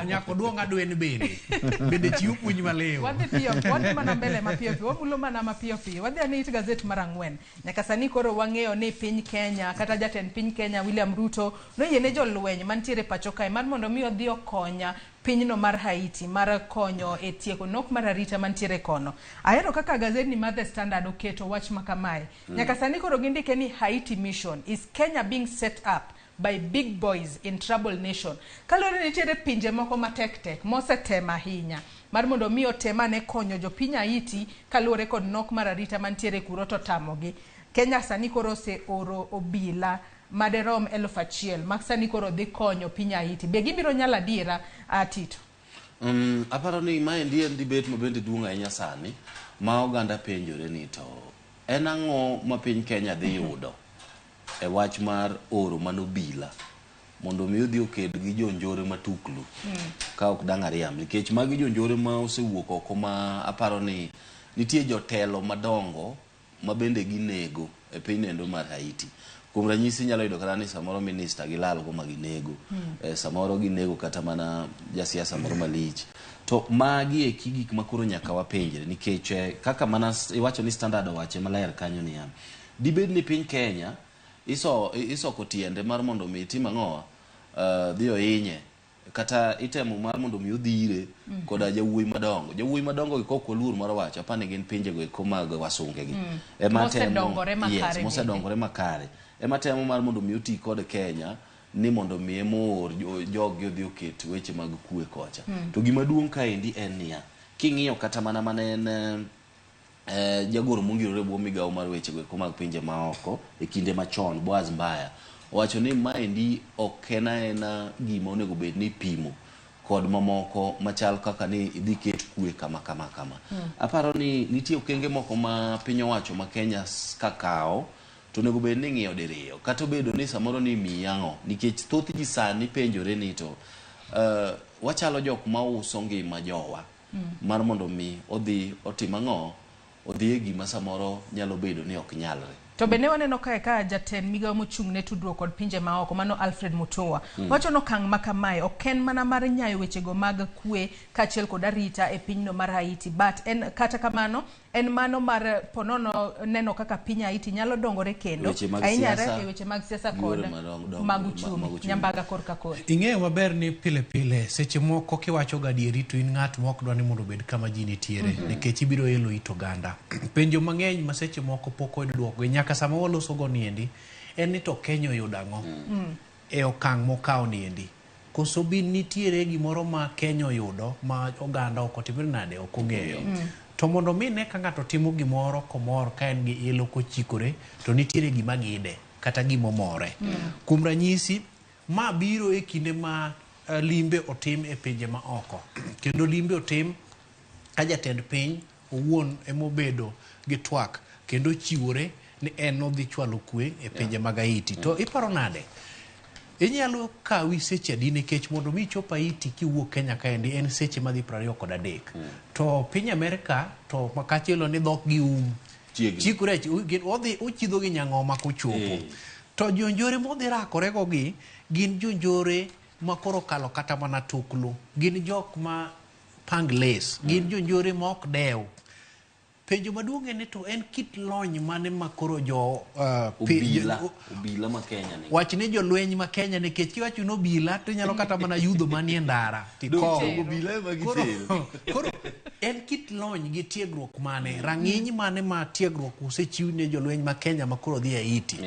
nyako duong adwen bende chiwo puonj maliw. Wadhi mana mbele mapiyo piyo, wamulo mana mapiyo piyo. Wadhi ane it gazet mar ang'wen. Nyaka sani koro wang'eyo ni piny Kenya kata jatend piny Kenya William Ruto noyiene jolweny mantiere pacho kae mar mondo mi odhi okonya pinyno mar Haiti mar konyo e tieko nok mar arita mantiere kono. Ahero kaka gazeti mar The Standard oketo wach makamae. Nyaka sani koro gindike ni Haiti mission is Kenya being set up by big boys in trouble nation. Kalore nitiere pinje moko matek mosetema ahinya mar mondo mi otema ne konyo jopiny Haiti kalore kod nok mar arita mantiere kuro to tamogi. Kenya sani koro se oro obila maderom 1,000 mak sani koro dhi konyo piny Haiti. Be gibiro nyalo adiera Tito? Aparo ni maendi en debate mabende duong' ahinya sani ma oganda penjore ni to en ang'o ma piny Kenya dhi yudo e wach mar oro manobila mondo mi odhi oked gi jonjore matuklu ka ok dang' ariamb nikech magi jonjore ma osewuok oko ma aparo ni nitie jotelo madongo ma bende ginego e piny nendo mar Haiti. Kuom ranyisi nyalo yudo kata ni samoro minister gilal go maginego samoro ginego kata mana jasiasa moro malich. To magi e gik makoro nyaka wapenjre nikech kaka mana iwacho ni Standard owache maler kanyo ni ya dibed ni piny Kenya isoko tiende mar mondo mi tim ang'o dhi ohinye kata itemo mar mondo mi odhire koda jawuoyi madongo gikok oluor mar wacho apani gin pinje go eko mag wasunge gi ema temo mosedongore makare ema temo mar mondo mi oti kod Kenya ni mondo mi emor jogi odhi oket weche mag kue kocha. To gima duong' kaendi en niya king'iyo kata mana en jagoro mongirore bwo migawo mar weche go eko mag pinje maoko e kinde machon Boaz Mbaya owacho ni maendi ok en gima onego bed ni pimo kod mamoko machal kaka ni idhi ket kue kama. Aparo ni nitie okenge moko ma piny owacho ma Kenya kakao to nego bed ni ng'iyo diriyo kata bedo ni samoro ni miyang'o nikech thoth ji sani penjore ni to wachalo jok ma uso ngima jowa mar mondo mi odhi otim ang'o odhi e gima samoro nyalo bedo ni ok nyalre. To bende waneno ka jatend migawo mochung' ne tudruok kod pinje maoko mano Alfred Mutua wacho no kang' makamae ok en mana mar nyayo wechego mag kue kaachiel kod arita e pinyno mar Haiti but en kata kamano en mano mar ponono neno kaka piny Haiti nyalo dongore kendo ahinya e weche mag siasa kod mag uchumi nyambaga korka kor. Ing'eyo maber ni pile seche moko kiwacho gadieri to in ng'at mok dwani mondo bed kama ji nitiere nikech ibiro elo it oganda. Penjo mang'eny ma seche moko pok oyudo duoko nyaka sama waloso go niendi en ni to Kenya oyudo ang'o e okang' mokao niendi koso bin nitiere gimoro ma Kenya oyudo ma oganda ok otimre nade ok ong'eyo. To mondo mi ne ka ng'ato timo gimoro komor ka en gi ilo kochikore to nitiere gima gide kata gimomore. Kuom ranyisi ma biro e kinde ma limbe otim e pinje ma oko kendo limbe otim ka jatend piny owuon emobedo gi twak kendo chiwore ni en odhi chwalo kwe e pinje mag Haiti. To iparo nade inyalo kawi seche adi nikech mondo mi chop Haiti kiwuok Kenya kaendi en seche madhi 23. To piny Amerika to makachielo ni dhok gi chikore odhi ochidho gi nyang'oma kochopo. To jonjore modhi rakore go gi gin jonjore makoro kalo kata mana tuklu gin jok ma pangles gin jonjore ma ok dew. Penjo maduong' en to en kit lony mane makoro jo obila ma Kenya ni wach ni jolweny ma Kenya nikech kiwacho no obila to nyalo kata mana yudho manie ndara koro en kit lony gi tiegruok mane rang'iny mane ma tiegruok osechiw ne jolweny ma Kenya makoro dhi Haiti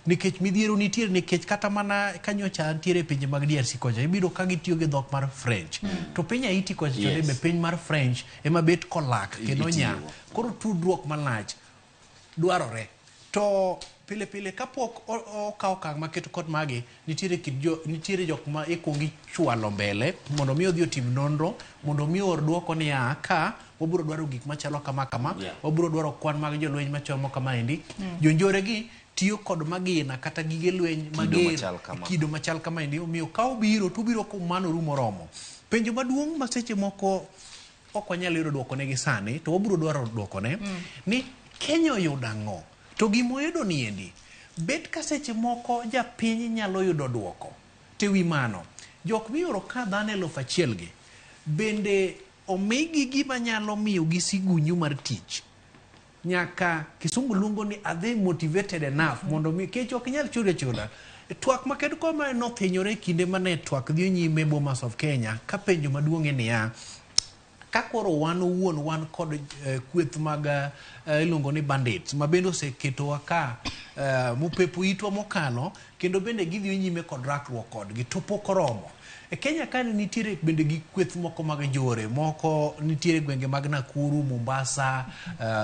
nikech midhiero nitiere nikech kata mana kanyocha nitiere pinje mag DRC kocha ibiro ka gitiyo gi dhok mar French to piny Haiti kocha be piny mar French ema bet kolak kendo nya koro tudruok malach dwarore. To pile kapok okaw kang' maketo kod magi nitiere jok ma ikwongi chwalo mbele mondo mi odhi otim nonro mondo mi or duoko ni ka wabiro dwaro gik machalo kama wabiro dwaro kwan mag jolweny machomo kama endi jonjore gi tiyo kod magina kata gige lweny mager kido machal kama endi omiyo ka obiro to biro kumanoru moromo. Penjo maduong' ma seche moko ok wanyal yudo dwoko ne gi sani to wabiro dwaro dwoko ne ni Kenya oyudo ang'o to gimoyudo ni endi bet ka seche moko japiny nyalo yudo dwoko tewi mano jok miyoro ka dhano 1,000 gi bende omigi gima nyalo miyo gi sigunyu mar tich nyaka kisungu luongo ni are they motivated enough mondo mi kech ok nyal chuda twak maked koma nothinyore kinde mane twak dhi nyime Bomas of Kenya ka penjo maduong' ni ya ka koro wan owuon wan kod kweth mag iluongo ni bandits ma bende oseketowa ka mupepo itwa mokalo kendo bende gidhi nyime kod rakruok kodgi to pok oromo. E Kenya ka nitiere bende gi kweth moko mag jore moko nitiere gwenge mag Nakuru, Mombasa,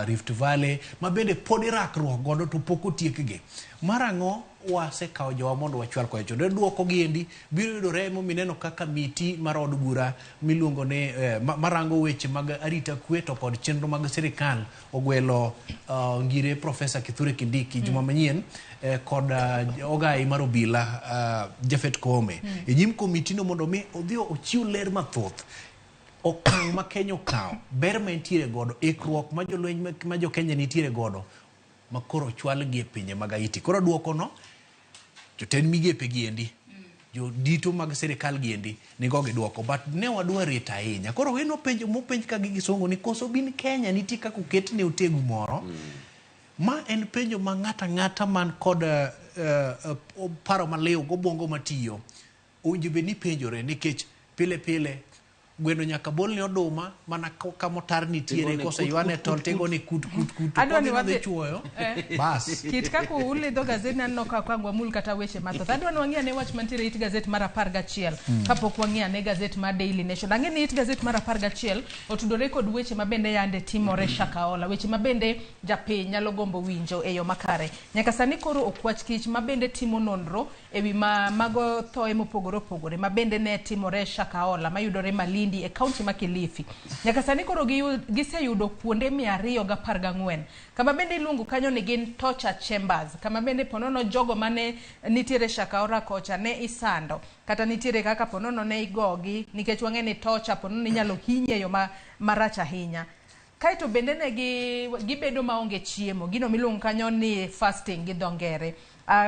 Rift Valley ma bende pod irakruok godo to pok otiekgi. Marang'o wasekawo jowa mondo wachwal koe chodo duoko gi endi biro yudore mineno kaka miti mar od bura miluongo ni marango weche mag arita kwe to kod chenro mag sirikal ogwelo ngire Profesa Kithure Kindiki juma manyien kod ogai mar obila Jafet Koome e nyim komiti no mondo mi odhi ochiw ler mathoth okang' ma Kenya okawo ber ma nitiere godo ikruok ma jolweny ma jo Kenya nitiere godo makoro chwal gi e pinje mag Haiti. Koro duoko no joten migepe gi endi jo dito mag sirikal gi endi nigo gi duoko but ne wadwa rita ahinya. Koro weno penjo mopenj ka gi songo ni koso bin Kenya nitie kaka oket ne otegu moro ma en penjo ma ng'ata man kod paro maliw gobongo matiyo owinjo be ni penjore nikech pile gweno nyaka bol ni oduma mana kamotar nitiere kosa ywane tol tego ni kut adwani wadhi chuoyo bas kit kako ulidho gazet nanno ka kwangwa mul kata weche mathoth adwani wang'ia ne wach mantiere it gazet mar 11 kapok wang'ia ne gazet mar Daily Nation. Ang'e ni it gazet mar 11 otudore kod weche mabende yande timore Shakahola, weche mabende japiny nyalo gombo winjo e yo makare. Nyaka sani koro okwach kich mabende timo nonro ewi mago thoe mopogore opogore mabende ne timore Shakahola mayudore Malindi e kaunti ma Kilifi. Nyaka sani koro giseyudo kuonde 214 kama bende iluongo kanyo ni gin torture chambers kama bende ponono jogo mane nitiere Shakahola kocha ne isando kata nitiere kaka ponono ne igogi nikech wang'e ni torture ponono inyalo hinye yo marach ahinya. Kaito bende ne gibedo maonge chiemo gino miluongo kanyo ni fasting gi dhongere.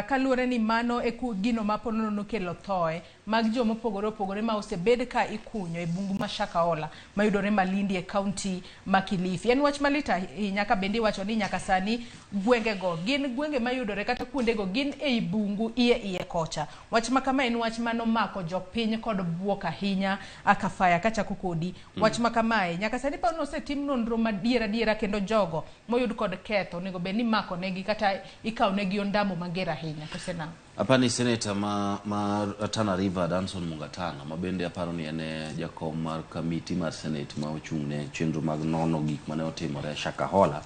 Kaluore ni mano e gino maponono nokelo thoe mag jomo opogore ma osebed ka ikunyo e bungu ma Shakahola mayudore Malindi e kaunti ma Kilifi. En wach malita nyaka bende wacho ni nyaka sani gwenge go gin gwenge mayudore kata kuonde go gin e bungu iye kocha. Wach makama en wach mano mako jopiny kod buok ahinya akafaya kachako kodi. Wach makamae nyaka sani pa osetim nonro madiera kendo jogo moyud kod ketho nego be ni mako negi kata ikaw negi ondamo magera ahinya kosena. Apani Senator ma Tana River Danson Mungatana mabende aparo ni ene jakom mar kamiti mar Senate ma ochung'ne chenro mag nono gik mane otimore Shakahola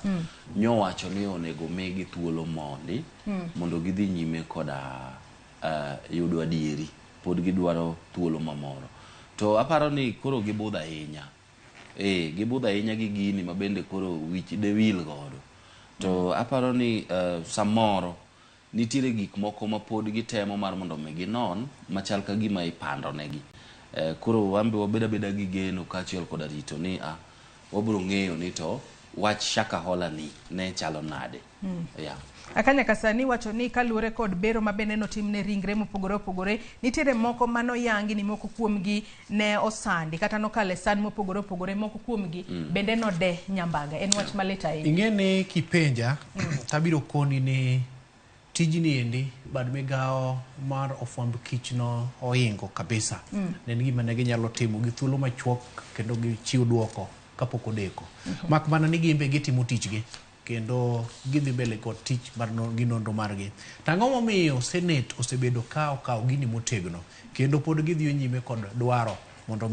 nyowacho ni onego migi thuolo mondi mondo gidhi nyime koda yudo adieri pod gidwaro thuolo mamoro to aparo ni koro gibudha ahinya gibudha ahinya gi gini mabende koro wich de wil godo to aparo ni samoro nitiere gik moko ma pod gitemo mar mondo migi non machal ka gima ipando negi koro wambe wabeda gi geno kachiel kod rito ni wabro ng'eyo ni to wach Shakahola ni ne chalo nade Akanya kasani wacho ni kaluore kod bero mabende notimne ringre mopogore opogore nitiere moko mano yangi ni moko kuomgi ne osandi kata nokale san mopogore opogore moko kuomgi bende no de nyambaga en wach maleta ing'ene kipenja tabiro koni ni tijni endi bad migao mar ofwamb kich no oingo kabisa ne gima ne ginyalo timo gi thuolo machuok kendo gi chiw duoko kapok odeko mak mana ni gimbe gitimo tichgi kendo gidhi mbele kod tich mar ginonro margi. Tang'o momiyo Senate osebedo kawo gini motegno kendo pod gidhi nyime kod dwaro mondo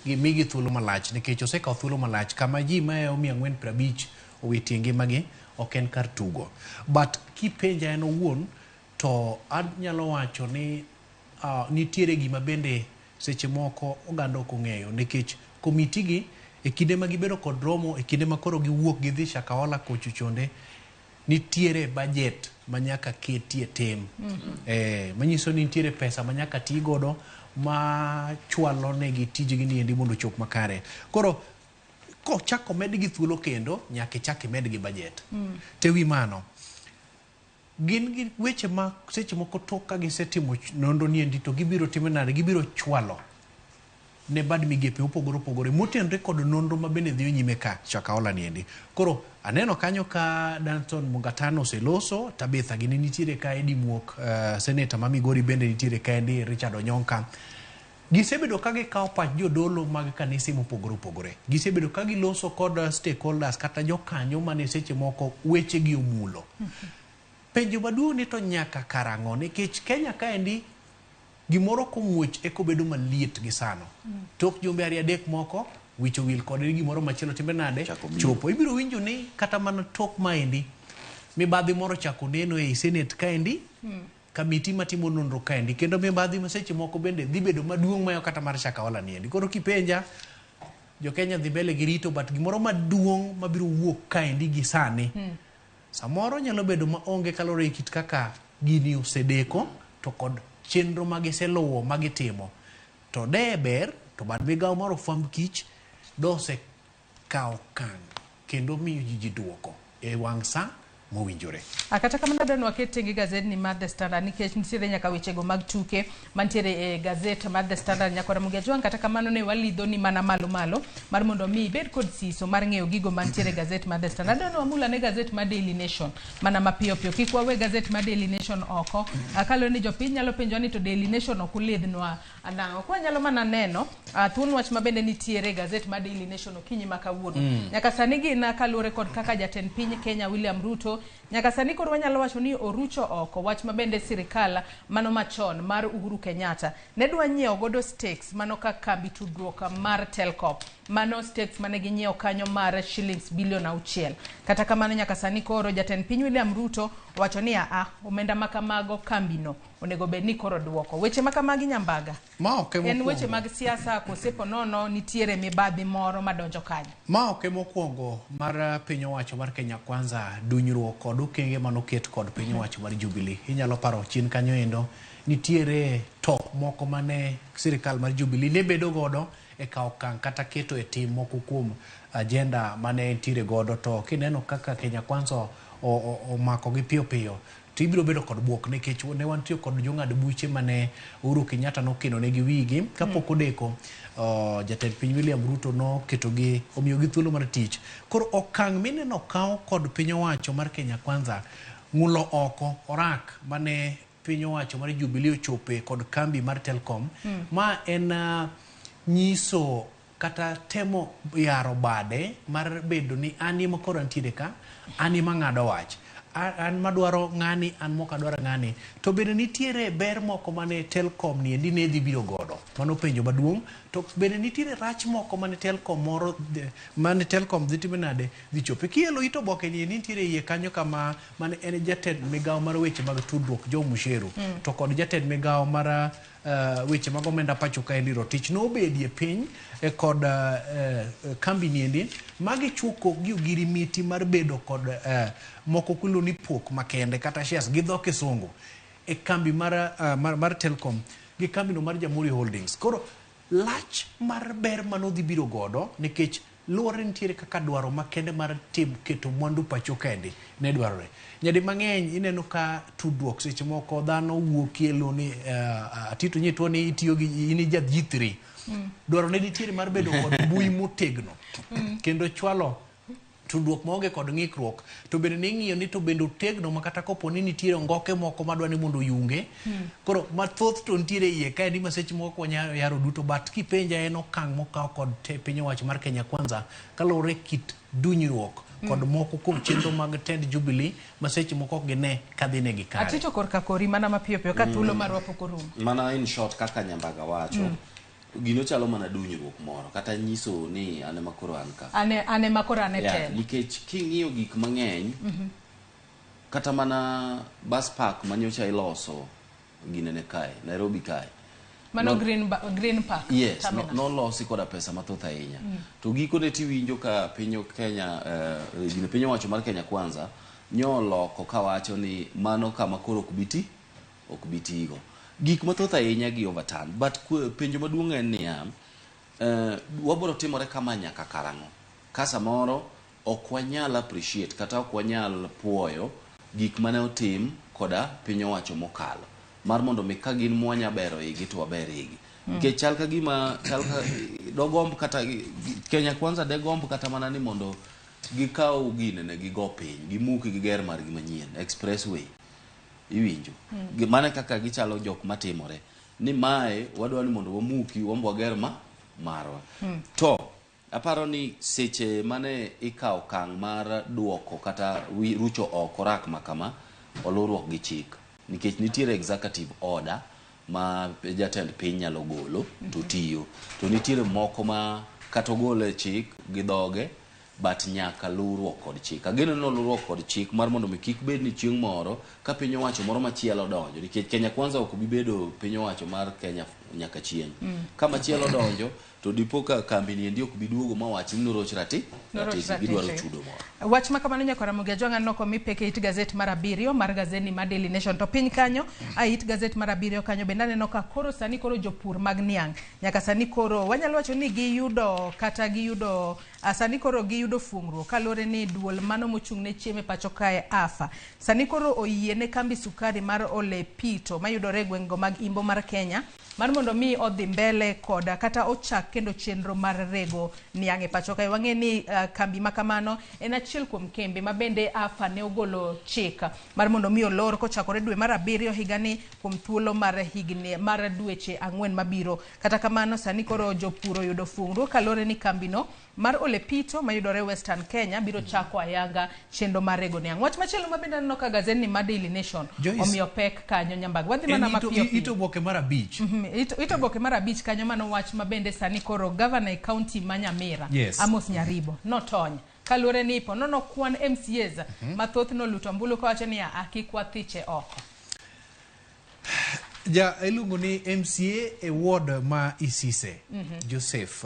gimigi thuolo malach nikech osekawo thuolo malach kama ji ma 450 owiti ngimagi ok en kar tugo. But kipenja en owuon to anyalo wacho ni nitiere gima bende seche moko oganda ok ong'eyo nikech komiti gi e kinde ma gibedo kod romo, e kinde ma koro giwuok gidhi Shakahola kocho chonde, nitiere budget manyaka ketie tem. Manyiso ni nitiere pesa manyaka ti godo ma chwalo negi tijgi niendi mondo chop makare. Koro kochako medgi thuolo kendo nyaka chak medgi budget. Tewi mano gin gi weche ma seche moko tok ka gisetimo nonro niendi to gibiro timo nade, gibiro chwalo ne bad migepe opogore opogore motenre kod nonro ma bende dhi nyime ka Shakahola niendi. Koro aneno kanyo ka Danton Mungatano oseloso, Tabitha gini nitiere ka, Eddie Muok, Senator ma Migori bende nitiere ka, Eddie Richard Onyonka. Gisebedo ka gikawo pach jodolo mag kanise mopogore opogore. Gisebedo ka giloso kod stakeholders kata jokanyo mane seche moko weche gi omulo. Penjo maduong' ni to nyaka karang'o, nikech Kenya kaendi gimoro komuoch eko bedo maliet gi sano. Tok jumbe 2 moko wicho wil kod gimoro machielo timbe nade chopo. Ibiro winjo ni kata mana tok maendi mibadhi moro chako neno e Senate kaendi, kamiti matimo nonro kaendi, kendo mibadhi ma seche moko bende dhi bedo maduong' mayo kata mar Shakahola niendi. Koro kipenja, jo Kenya dhi mbele gi rito, but gimoro maduong' mabiro wuok kaendi gi sani samoro nyalo bedo maonge kalore kit kaka gini osedeko to kod chenro magiseluwo magitimo. To deber to bad migawo mar ofwamb kich dose kao kan kendo miyo ji duoko e wang' sa mowinjore. Kata kamano adwani waket tenge gazet ni mar The Standard nikech nitiere nyaka wechego mag tuke mantiere e gazet mar The Standard nyaka Ramogi Ajwang'. Kata kamano ne walidho ni mana malo mar mondo mi ibed kod siso mar ng'eyo gigo mantiere gazet mar The Standard. Adwani wamula ne gazet mar Daily Nation mana mapiyo piyo, kik wawe gazet mar Daily Nation oko. Akalo ni jopiny nyalo penjo ni to Daily Nation ok ulidhnwa anang'o. Kwa nyalo mana neno thuon wach mabende nitiere gazet mar Daily Nation okinyi makawuono. Nyaka sani gin kaluwore kod kaka jatend piny Kenya William Ruto nyaka sani koro wanyalo wacho ni orucho oko wach mabende sirikal mano machon mar Uhuru Kenyatta ne dwa nyiewo godo stakes mano ka kambi tudruok mar Telkom, mano stakes mane ginyiewo kanyo mar shillings bilion 6. Kata kamano nyaka sani koro jatend piny William Ruto wacho ni omenda makamago kambino onego bed ni koro duoko. Weche makamagi Nyambaga en weche mag siasa kosepo nono nitiere mibadhi moro madonjo kanyo. Ma ok mokwongo mar piny owacho mar Kenya Kwanza dunyruok kod okenge manoket kod piny owacho mar Jubilee. Inyalo paro chien kanyo endo nitiere to moko mane sirikal mar Jubilee ne bedo godo e kawo okang' kata keto e tim moko kuom agenda mane nitiere godo, to kineno kaka Kenya Kwanza omako gi piyo piyo to ibiro bedo kod buok nikech ne wantiyo kod jong'ad buche mane Uhuru Kenyatta nokeno negi wigi kapok odeko. Jatend piny William Ruto noketogi, omiyogi thuolo mar tich. Koro okang' mineno kawo kod piny owacho mar Kenya Kwanza ng'ulo oko orak mane piny owacho mar Jubilee ochope kod kambi mar Telkom. Ma en nyiso kata temo yaro bade mar bedo ni ani makoro ntiere ka, ani mang'ado wach, an madwaro ng'ani, an moka dwaro ng'ani. To bende nitiere ber moko mane Telkom niendi ne dhi biro godo, mano penjo maduong'. To bende nitiere rach moko mane Telkom dhi time nade dhi chope. Kielo ito boke niendi nitiere iye kanyo kama mane en jatend migawo mar weche mag tudruok Joe Musheru to kod jatend migawo mar weche mag omenda pacho ka endi Rotich nobedie piny kod kambi niendi magichuko gi ogirimiti mar bedo kod moko kulo ni pok makende kata shares gi dho kisungu e kambi mar Telkom gi kambi no mar Jamhuri Holdings. Koro lach mar ber manodhi biro godo nikech luore nitiere kaka dwaro makende mar tim keto mwandu pacho kendi ne dwarore. Nyadi mang'eny ineno ka tudruok seche moko dhano wuokielo ni atito nyitwo ni itiyo gi ini jadhithri. Dwaro ne nitiere mar bedo kod mbui motegno kendo chwalo tudruok maonge kod ng'ikruok. To bende ning'iyo ni to bende otegno makata kopo ni nitiere ngoke moko madwa ni mondo yunge. Koro mathoth to nitiere iye kaendi ma seche moko wanyalo yaro duto, but kipenja en okang' mokaw kod piny owacho mar Kenya Kwanza kalore kit dunyruok kod moko kuom chenro mag tend Jubilee ma seche moko gine kadhi ne gikare. Atito korka kori mana mapiyo piyo ka thuolo marwa pok orumo. Mana in short kaka Nyambaga wacho. Gino chalo mana dunyruok moro kata nyiso ni ane makoro an ka. Ane makoro ane ten. Nikech king'iyo gik mang'eny kata mana bus park manyocha iloso ginene kae Nairobi kae Mano Green Park. Yes, nolosi koda pesa mathoth ahinya. To gikone tiwinjo ka piny Kenya, piny owacho mar Kenya Kwanza nyoloko kawacho ni mano kama koro ok bitigo. Gik mathoth ahinya gi overturn, but penjo maduong' en niya, wabiro timore kama nyaka karang'o. Ka samoro ok wanyal appreciate kata ok wanyal puoyo gik mane otim koda piny owacho mokalo. Mar mondo mi ka gin mwanya bero igi to waber igi. Nikech chal ka dogomb kata Kenya Kwanza degomb kata mana ni mondo gikaw gine ne gigo piny, gimuki giger margi manyien, expressway. Iwinjo. Mana kaka gichalo jok matimore. Ni mae wadwa ni mondo wamuki wager marwa. To aparo ni seche mane ikaw kang mar duoko kata rucho oko rak makama oluruok gi chik. Nikech nitiere executive order ma jatend piny nyalo golo to tiyo. To nitiere moko ma kata ogole chik gi dhoge but nyaka luruok kod chik. Ageno no luruok kod chik mar mondo mi kik bed ni chieng' moro ka piny owacho moro machielo donjo. Nikech Kenya Kwanza ok bi bedo piny owacho mar Kenya nyaka chieng'. Kama chielo donjo to dipo ka kambi ni endi ok bi duogo ma wach ni noroch rati gidwaro chudo moro. Wach makamano nyaka Ramogi Ajwang' noko mipeke it gazet mar 7 mar gazeni mar Daily Nation. To piny kanyo it gazet mar 7 kanyo bende aneno ka koro sani koro jopur mag niang' nyaka sani koro wanyalo wacho ni giyudo sani koro giyudo fungruok kalore ni duol mano mochung' ne chiemo pacho kae afa. Sani koro oyiene kambi sukari mar Ole Pito mayudore gwengo mag Imbo mar Kenya mar mondo mi odhi mbele koda kata ochak kendo chenro mar rego niang' e pacho kae. Wang'e ni kambi makamano en achiel kuom kembe ma bende afa ne ogolo chik mar mondo mi olor kochakore dwe mar 7 higani kuom thuolo mar higni mar dweche 4 mabiro. Kata kamano sani koro jopur oyudo fungruok kalore ni kambino mar Ole Pito mayudore Western Kenya biro chako ayanga chenro mar rego niang'. Wach machielo ma bende aneno ka gazeni mar Daily Nation omiyo pek kanyo nyambag. Wadhi mana mapiyo. Itoboke mar 5. Itoboke mar 5 kanyo mano wach ma bende sani koro governor county ma Nyamira Amos Nyaribo notony kalure ni ipo nono kwan MCAs mathoth no luto mbulu ko wacho ni akikwa thiche oko. Ja iluongo ni MCA e ward ma Isise Joseph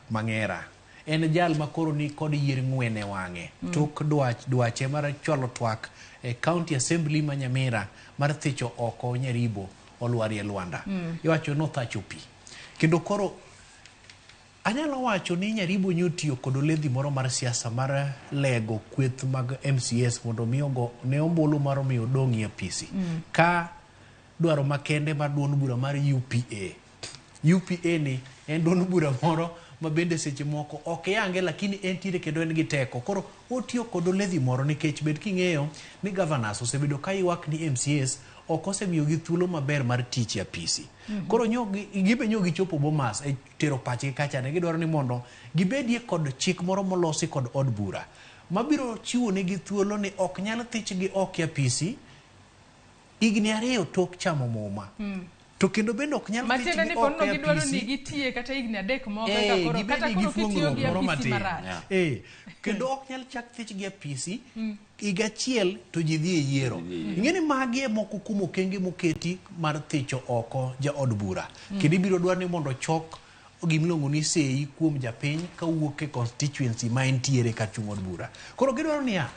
Mangera en jal makoro ni kod yier ng'wene wang'e tok dwache mar cholo twak e county assembly ma Nyamira mar thicho oko Nyaribo olwari e Luanda. Iwacho no thacho pi. Kendo koro anyalo wacho ni Nyaribo nyotiyo kod oledhi moro mar siasa mar lego kweth mag MCS mondo miyogo ne ombulu maro miyo dong'i apisi. Ka dwaro makende mar duond bura mar UPA. UPA ni en duond bura moro ma bende seche moko ok yange lakini en tire kendo en gi teko. Koro otiyo kod oledhi moro nikech bed king'eyo ni governors osebedo ka ywak ni MCS ok osemiyo gi thuolo maber mar tich e apisi. Koro gibe chopo Bomas e tero pachgi kacha ne gidwaro ni mondo gibedie kod chik moro molosi kod od bura mabiro chiwo ne gi thuolo ni ok nyal thich gi ok e apisi higni 2 tok chamo muma. To kendo bende ok nyal thich gi ok e gidwaro ni gitie kata higni 3 moko kata koro kitiyo gi apisi marach. Kendo ok nyal chak thich gi apisi higa achiel to ji dhi e yiero. Ing'eni magi e moko kuom okenge moketi mar thicho oko ja od bura. Kendo ibiro dwar ni mondo chok gimiluongo ni sei kuom japiny ka wuok e constituency ma entiere ka chung' od bura. Koro gidwaro niya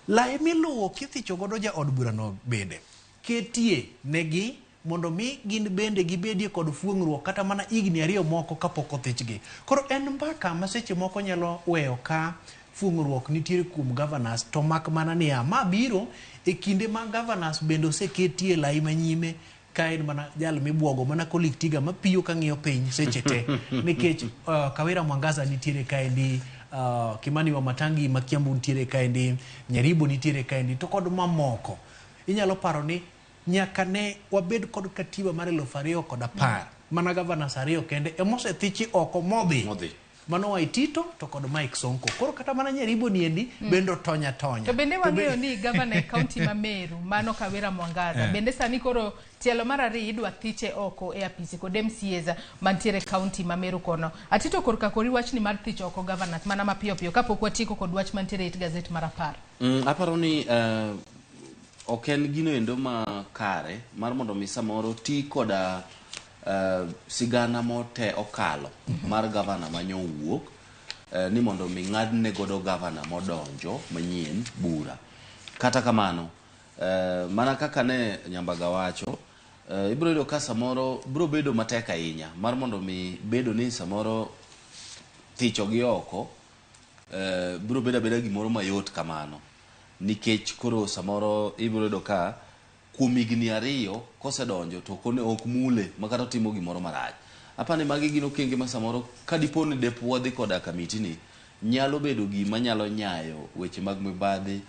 lai miluwo kithicho godo ja od bura no bende ketie negi mondo mi gin bende gibedie kod fuong'ruok kata mana higni 2 moko kapok othichgi. Koro en mbaka ma seche moko nyalo weyo ka fuong'ruok nitiere kuom governors to mak mana niya ma biro e kinde ma governors bende oseketie lai manyime ka en mana jal mibuogo mana kolik tiga mapiyo ka ng'iyo piny seche te nikech Kawira Mwangaza nitiere kaendi, Kimani Wamatangi ma Kiambu nitiere kaendi, Nyaribo nitiere kaendi to kod mamoko. Inyalo paro ni nyaka ne wabed kod katiba mar 2010 mana governors 2 kende emose thichi oko modhi. Mano Waitito to kod Mike Sonko. Koro kata mana Nyaribo niendi bendo tonya. To bende wang'eyo ni governor county ma Meru mano Kawira Mwangaza bende sani koro tielo mar 2 idwa thiche oko e apisi kod MCAs mantiere county ma Meru kono. Atito korka kori wach ni mar thicho oko governors mana mapiyo kapok watiko kod wach mantiere it gazet mar 10. Aparo ni ok en gino endo ma kare mar mondo mi samoro ti koda sigana mote okalo mar gavana manyowuok ni mondo mi ng'adne godo gavana modonjo manyien bura. Kata kamano mana kaka ne Nyambaga wacho, ibiro yudo ka samoro biro bedo matek ahinya mar mondo mi bedo ni samoro thicho gi oko biro bedo abeda gimoro mayot kamano, nikech koro samoro ibiro yudo ka kuom higni 2 kosedonjo to ok mule makata timo gimoro marach. Apani magi gin okenge ma samoro kadipo ni depuodhi koda kamiti ni nyalo bedo gima nyalo nyayo weche mag mibadhi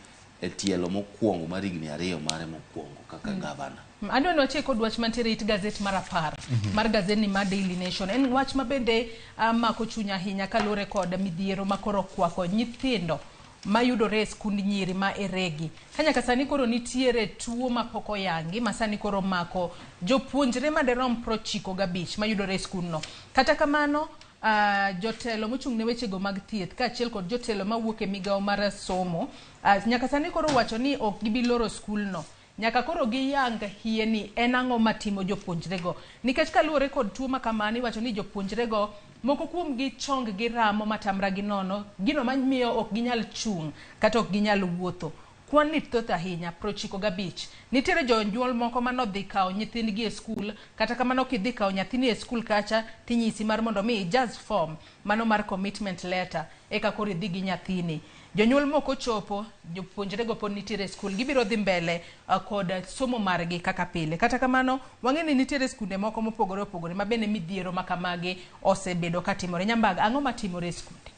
e tielo mokwongo mar higni 2 mare mokwongo kaka gavana. Adwa notieko wach mantiere it gazet mar 10 mar gazet ni mar Daily Nation. En wach mabende mako chunya ahinya kalure kod midhiero makoro kwako nyithindo mayudore e skund nyiri ma eregi. Kanyaka sani koro nitiere tuo mapoko yangi masani koro mako jopuonjre maderom 95 mayudore e skundno. Kata kamano jotelo mochung' ne wechego mag thieth kaachiel kod jotelo mawuok e migawo mar somo nyaka sani koro wacho ni ok gibiloro skulno. Nyaka koro giyang hie ni en ang'o matimo jopuonjrego, nikech kaluwore kod tuo makamani wacho ni jopuonjrego moko kuom gi chong gi ramo matamra gi nono, gino mamiyo ok ginyal chung' kata ok ginyal wuotho. Kwan ni thoth ahinya 95. Nitiere jonyuol moko manodhi kawo nyithindgi e skul, kata kamano kidhi kawo nyathini e skul kacha tinyisi mar mondo mi jazz form mano mar commitment letter eka koro idhi gi nyathini. Jonyuol moko chopo, jopuonjrego pod nitiere e skul, gibiro dhi mbele kod somo margi kaka pile. Kata kamano wang'e ni nitiere skunde moko mopogore opogore ma bende midhiero makamagi osebedo katimore. Nyambaga, ang'o matimore e skunde?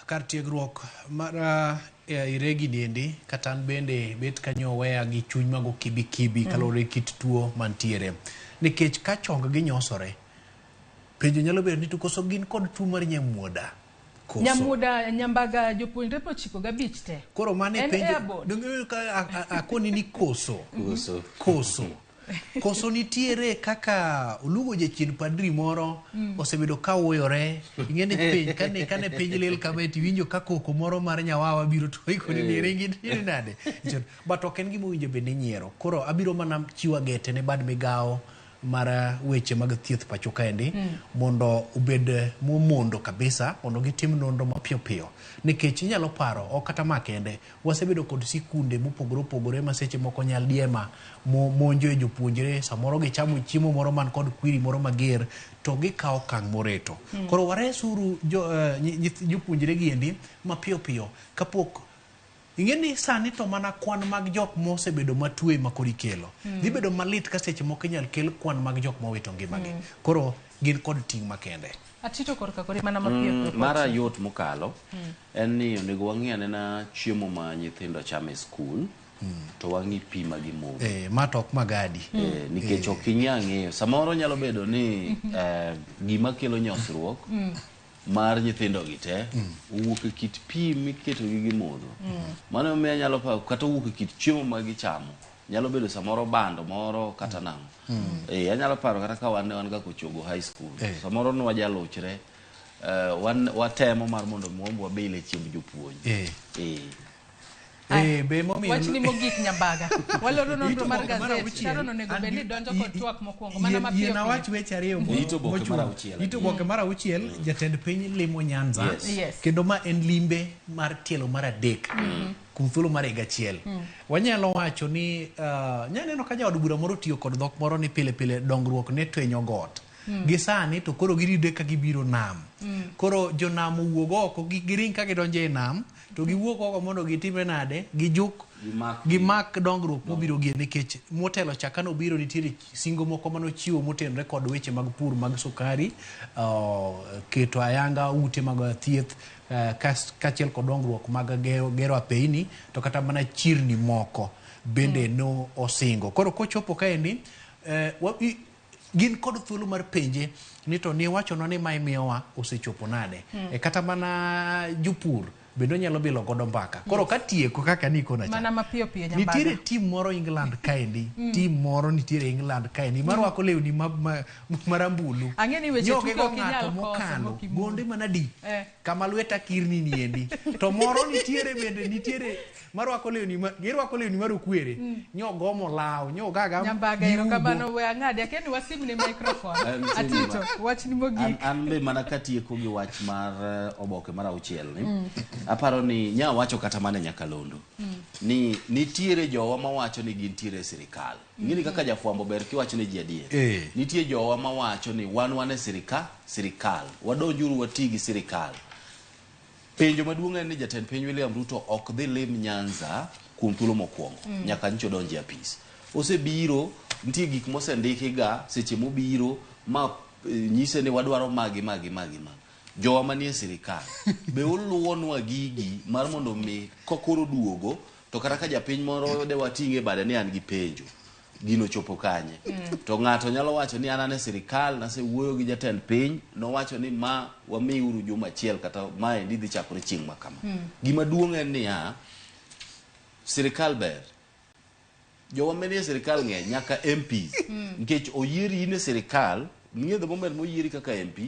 Kar tiegruok mar iregi niendi kata an bende bet kanyo weya gi chuny mago kibi kalore kit tuo mantiere, nikech ka chong gi nyosore penjo nyalo bedo ni to koso gin kod tuo mar nyamuoda. Nyamuoda Nyambaga jopuonjre 95 te. Koro mane penjo akoni ni koso nitiere kaka olugo jachien padri moro osebedo ka wuoyore, ing'ene penj kane penj lel kabeti winjo ka koko moro mar nyawawa biro to ikoni ni ringi nade. But ok en gima winjo bende nyiero. Koro abiro mana chiwa gete ne bad migawo mar weche mag thieth pacho kaendi mondo obed momondo kabisa mondo gitim nonro mapiyo nikech inyalo paro ok kata makende wasebedo kod sikunde mopogore opogore ma seche moko nyal diema monjo e jopuonjre, samoro gichamo chiemo moro man kod kwiri moro mager to gikawo kang' moreto. Koro waresuru jopuonjre giendi mapiyo kapok ing'eni sani to mana kwan mag jok mosebedo matue makori kelo. Dhi bedo malit ka seche moko inyal kel kwan mag jok mowito ngimagi. Koro gin kod ting' makende. Atito korka kore mana mapiyo. Mara yot mokalo en ni onego wang'i anena chiemo ma nyithindo chamo e skul to wang'i pi ma gimodho. Matok magadi. Nikech ok inyal ng'eyo. Samoro nyalo bedo ni gima kelo nyosruok mar nyithindo gi te wuok e kit pi miketo gi gimodho. Mano miyo nyalo pa kata wuok e kit chiemo ma gichamo. Nyalo bedo samoro bando moro kata nang'o. Anyalo paro kata ka wan ga Kochogo high school. Samoro ne wajaluchre watemo mar mondo muombo bile chiemb jopuonj. Be momiyo wachni mogik Nyambaga waloro nonro mar gazet tarono nego beni donjo kod twak mokwongo mana mapiyo. Yena wach weche ariyo Ito boke mar auchiel jatend piny limo Nyanza kendo ma en limbe mar tielo mar 3 kuom thuolo mar higa achiel. Wanyalo wacho ni nyaneno ka jaod bura moro tiyo kod dhok moro ni pile dongruok ne twenyo got. Gisani to koro giride ka gibiro nam. Koro jonam wuog oko giring ka gidonje e nam to giwuok oko mondo gitimre nade gijuk gimak dongruok mobiro gie nikech motelo chakano biro nitiere singo moko manochiwo motenre kod weche mag pur mag sukari, keto ayanga ute mag thieth kachiel kod dongruok mag gero apeini to kata mana chirni moko bende no osingo. Koro kochopo kaendi gin kod thuolo mar penje ni to ni wacho no ni mai miyowa osechopo nade. Kata mana jopur bendo nyalo bilo godo mbaka. Koro katieko kaka ni kona cha. Mana mapiyo piyo nyambaga. Nitiere tim moro England kaendi. Tim moro nitiere England kaendi. Marwako lewni marambulu. Ang'eni weche tuko ok inyal koso. Gonde manadi. Kama lweta kirni niendi. To moro nitiere bende nitiere marwako lewni marokwere. Nyogomo law. Nyogaga. Nyambaga erokamano we ang'adi. Akeni wasimne microphone. Atito. Wach ni mogik. An be mana katieko gi wach mar oboke mar auchiel ni. Aparo ni nya wacho kata mane Nyakalondo. Ni nitiere jowa mawacho ni gintiere sirikal. Ngini kaka jafwambo ber kiwacho ne ji adier. Nitie jowa mawacho ni wan e sirikal. Wadonjuru watigi sirikal. Penjo maduong' en ni jatend piny William Ruto ok dhi lim Nyanza kuom thuolo mokwongo. Nyaka ncho donji apis. Osebiro nitie gik mosendiki ga seche mobiro ma nyise ni wadwaro magi. Jowa manie sirikal be uluonwa gigi mar mondo mi kokoro duogo to kata ka japiny moro de wating'e bade ni an gi penjo gino chopo kanye. To ng'ato nyalo wacho ni an e sirikal nasewuoyo gi jatend piny nowacho ni ma wamiuru juma achiel kata mae ndi dhi chakore chieng' ma kama. Gima duong' en ni sirikal ber. Jowa manie sirikal ng'eny nyaka MPs nikech oyieri in e sirikal ng'edho moment moyieri kaka MP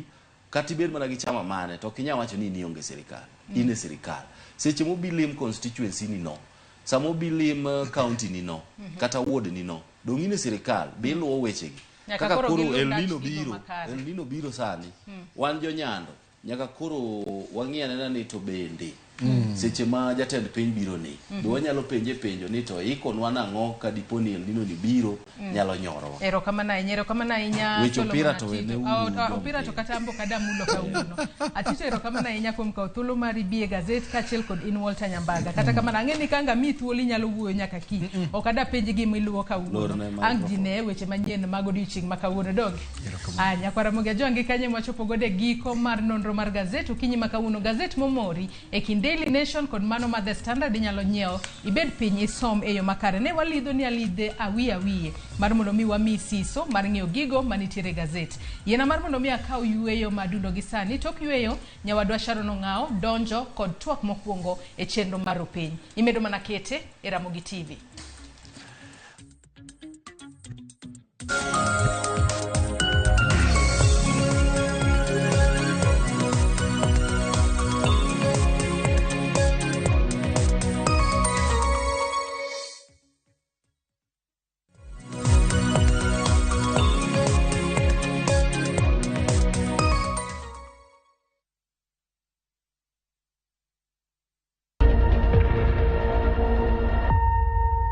kati bed mana gi chama mane to kinya wacho ni nionge sirikal. In e sirikal. Seche mobilim constituency ni no. Samo bilim county ni no. Kata ward ni no. Dong in e sirikal biluwo wechegi. Kaka koro El Nino biro sani. Wan jo Nyando nyaka koro wang'iane ni to bende seche ma jatend piny biro ni do wanyalo penjo ni to ikonwa nang'o ka diponi El Nino ni biro nyalo nyoro. Erokamano ahinya wecho opira to wene opira to kata ambo kada mulo kawuono. Atito erokamano ahinya kuom kawo thuolo mari bi e gazet kaachiel kod in Walter Nyambaga. Kata kamano ang'eni kanga mi thuolo nyalo wuoyo nyaka kiny. Ok ada penji gi miluwo kawuono. Ang' jine weche manyien mag odiochieng' ma kawuono dog. Nyakwara Ramogi Ajongi kanye mwachopo gode giko mar nonro mar gazet okinyi ma kawuono. Gazet momori e kind Daily Nation kod mano ma The Standard inyalo nyiewo ibed piny isom e yo makare. Ne walidho ni alidhe awiye mar mondo mi wami siso mar ng'eyo gigo manitiere gazet. Yena mar mondo mi akaw yueyo madundo gi sani tok yueyo nyawadwa Sharon Ong'ao donjo kod twak mokwongo e chenro mar piny. Imedo mana kete e Ramogi TV.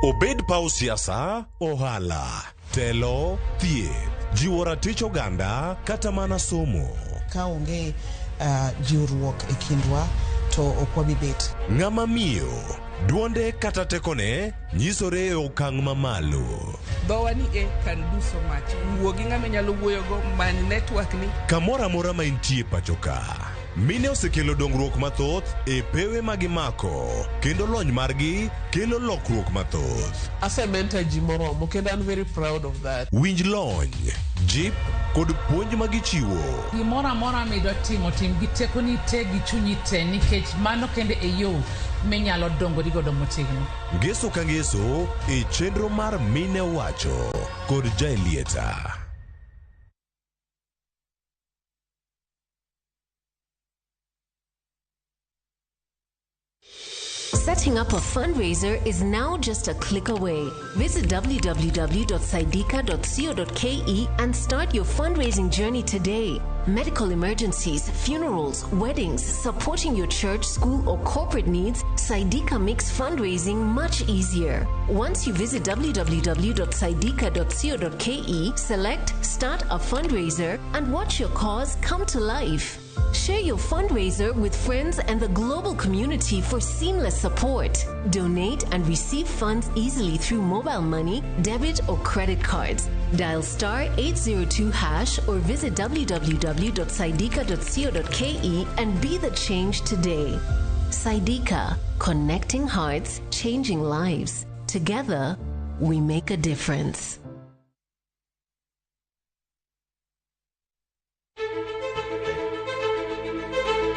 Obed paw siasa, ohala, telo, thieth, jiwo ratich oganda, kata mana somo. Ka onge jiwruok e kindwa to ok wabibet. Ng'ama miyo, duonde kata tekone nyisore e okang' mamalo. Dhowa ni can do so much. Wuo gi ng'ama nyalo wuoyogo many network ni. Kamoro amora ma intie pachoka. Mine osekelo dongruok mathoth e pewe magimako kendo lony margi kelo lokruok mathoth. Asementa ji moromo kendo I'm very proud of that. Winj lony, jip kod puonj magichiwo. Gimoro amora midwa timo tim gi tekoni te gi chunyi te nikech mano kende e yo minyalo dongori godo motegno. Ngeso ka ngeso e chenro mar Mine Wacho kod Jaelieta. Setting up a fundraiser is now just a click away. Visit www.saidika.co.ke and start your fundraising journey today. Medical emergencies, funerals, weddings, supporting your church, school, or corporate needs, Saidika makes fundraising much easier. Once you visit www.saidika.co.ke, select Start a Fundraiser and watch your cause come to life. Share your fundraiser with friends and the global community for seamless support. Donate and receive funds easily through mobile money, debit, or credit cards. Dial *802# or visit www.saidika.co.ke and be the change today. Saidika, connecting hearts, changing lives. Together, we make a difference.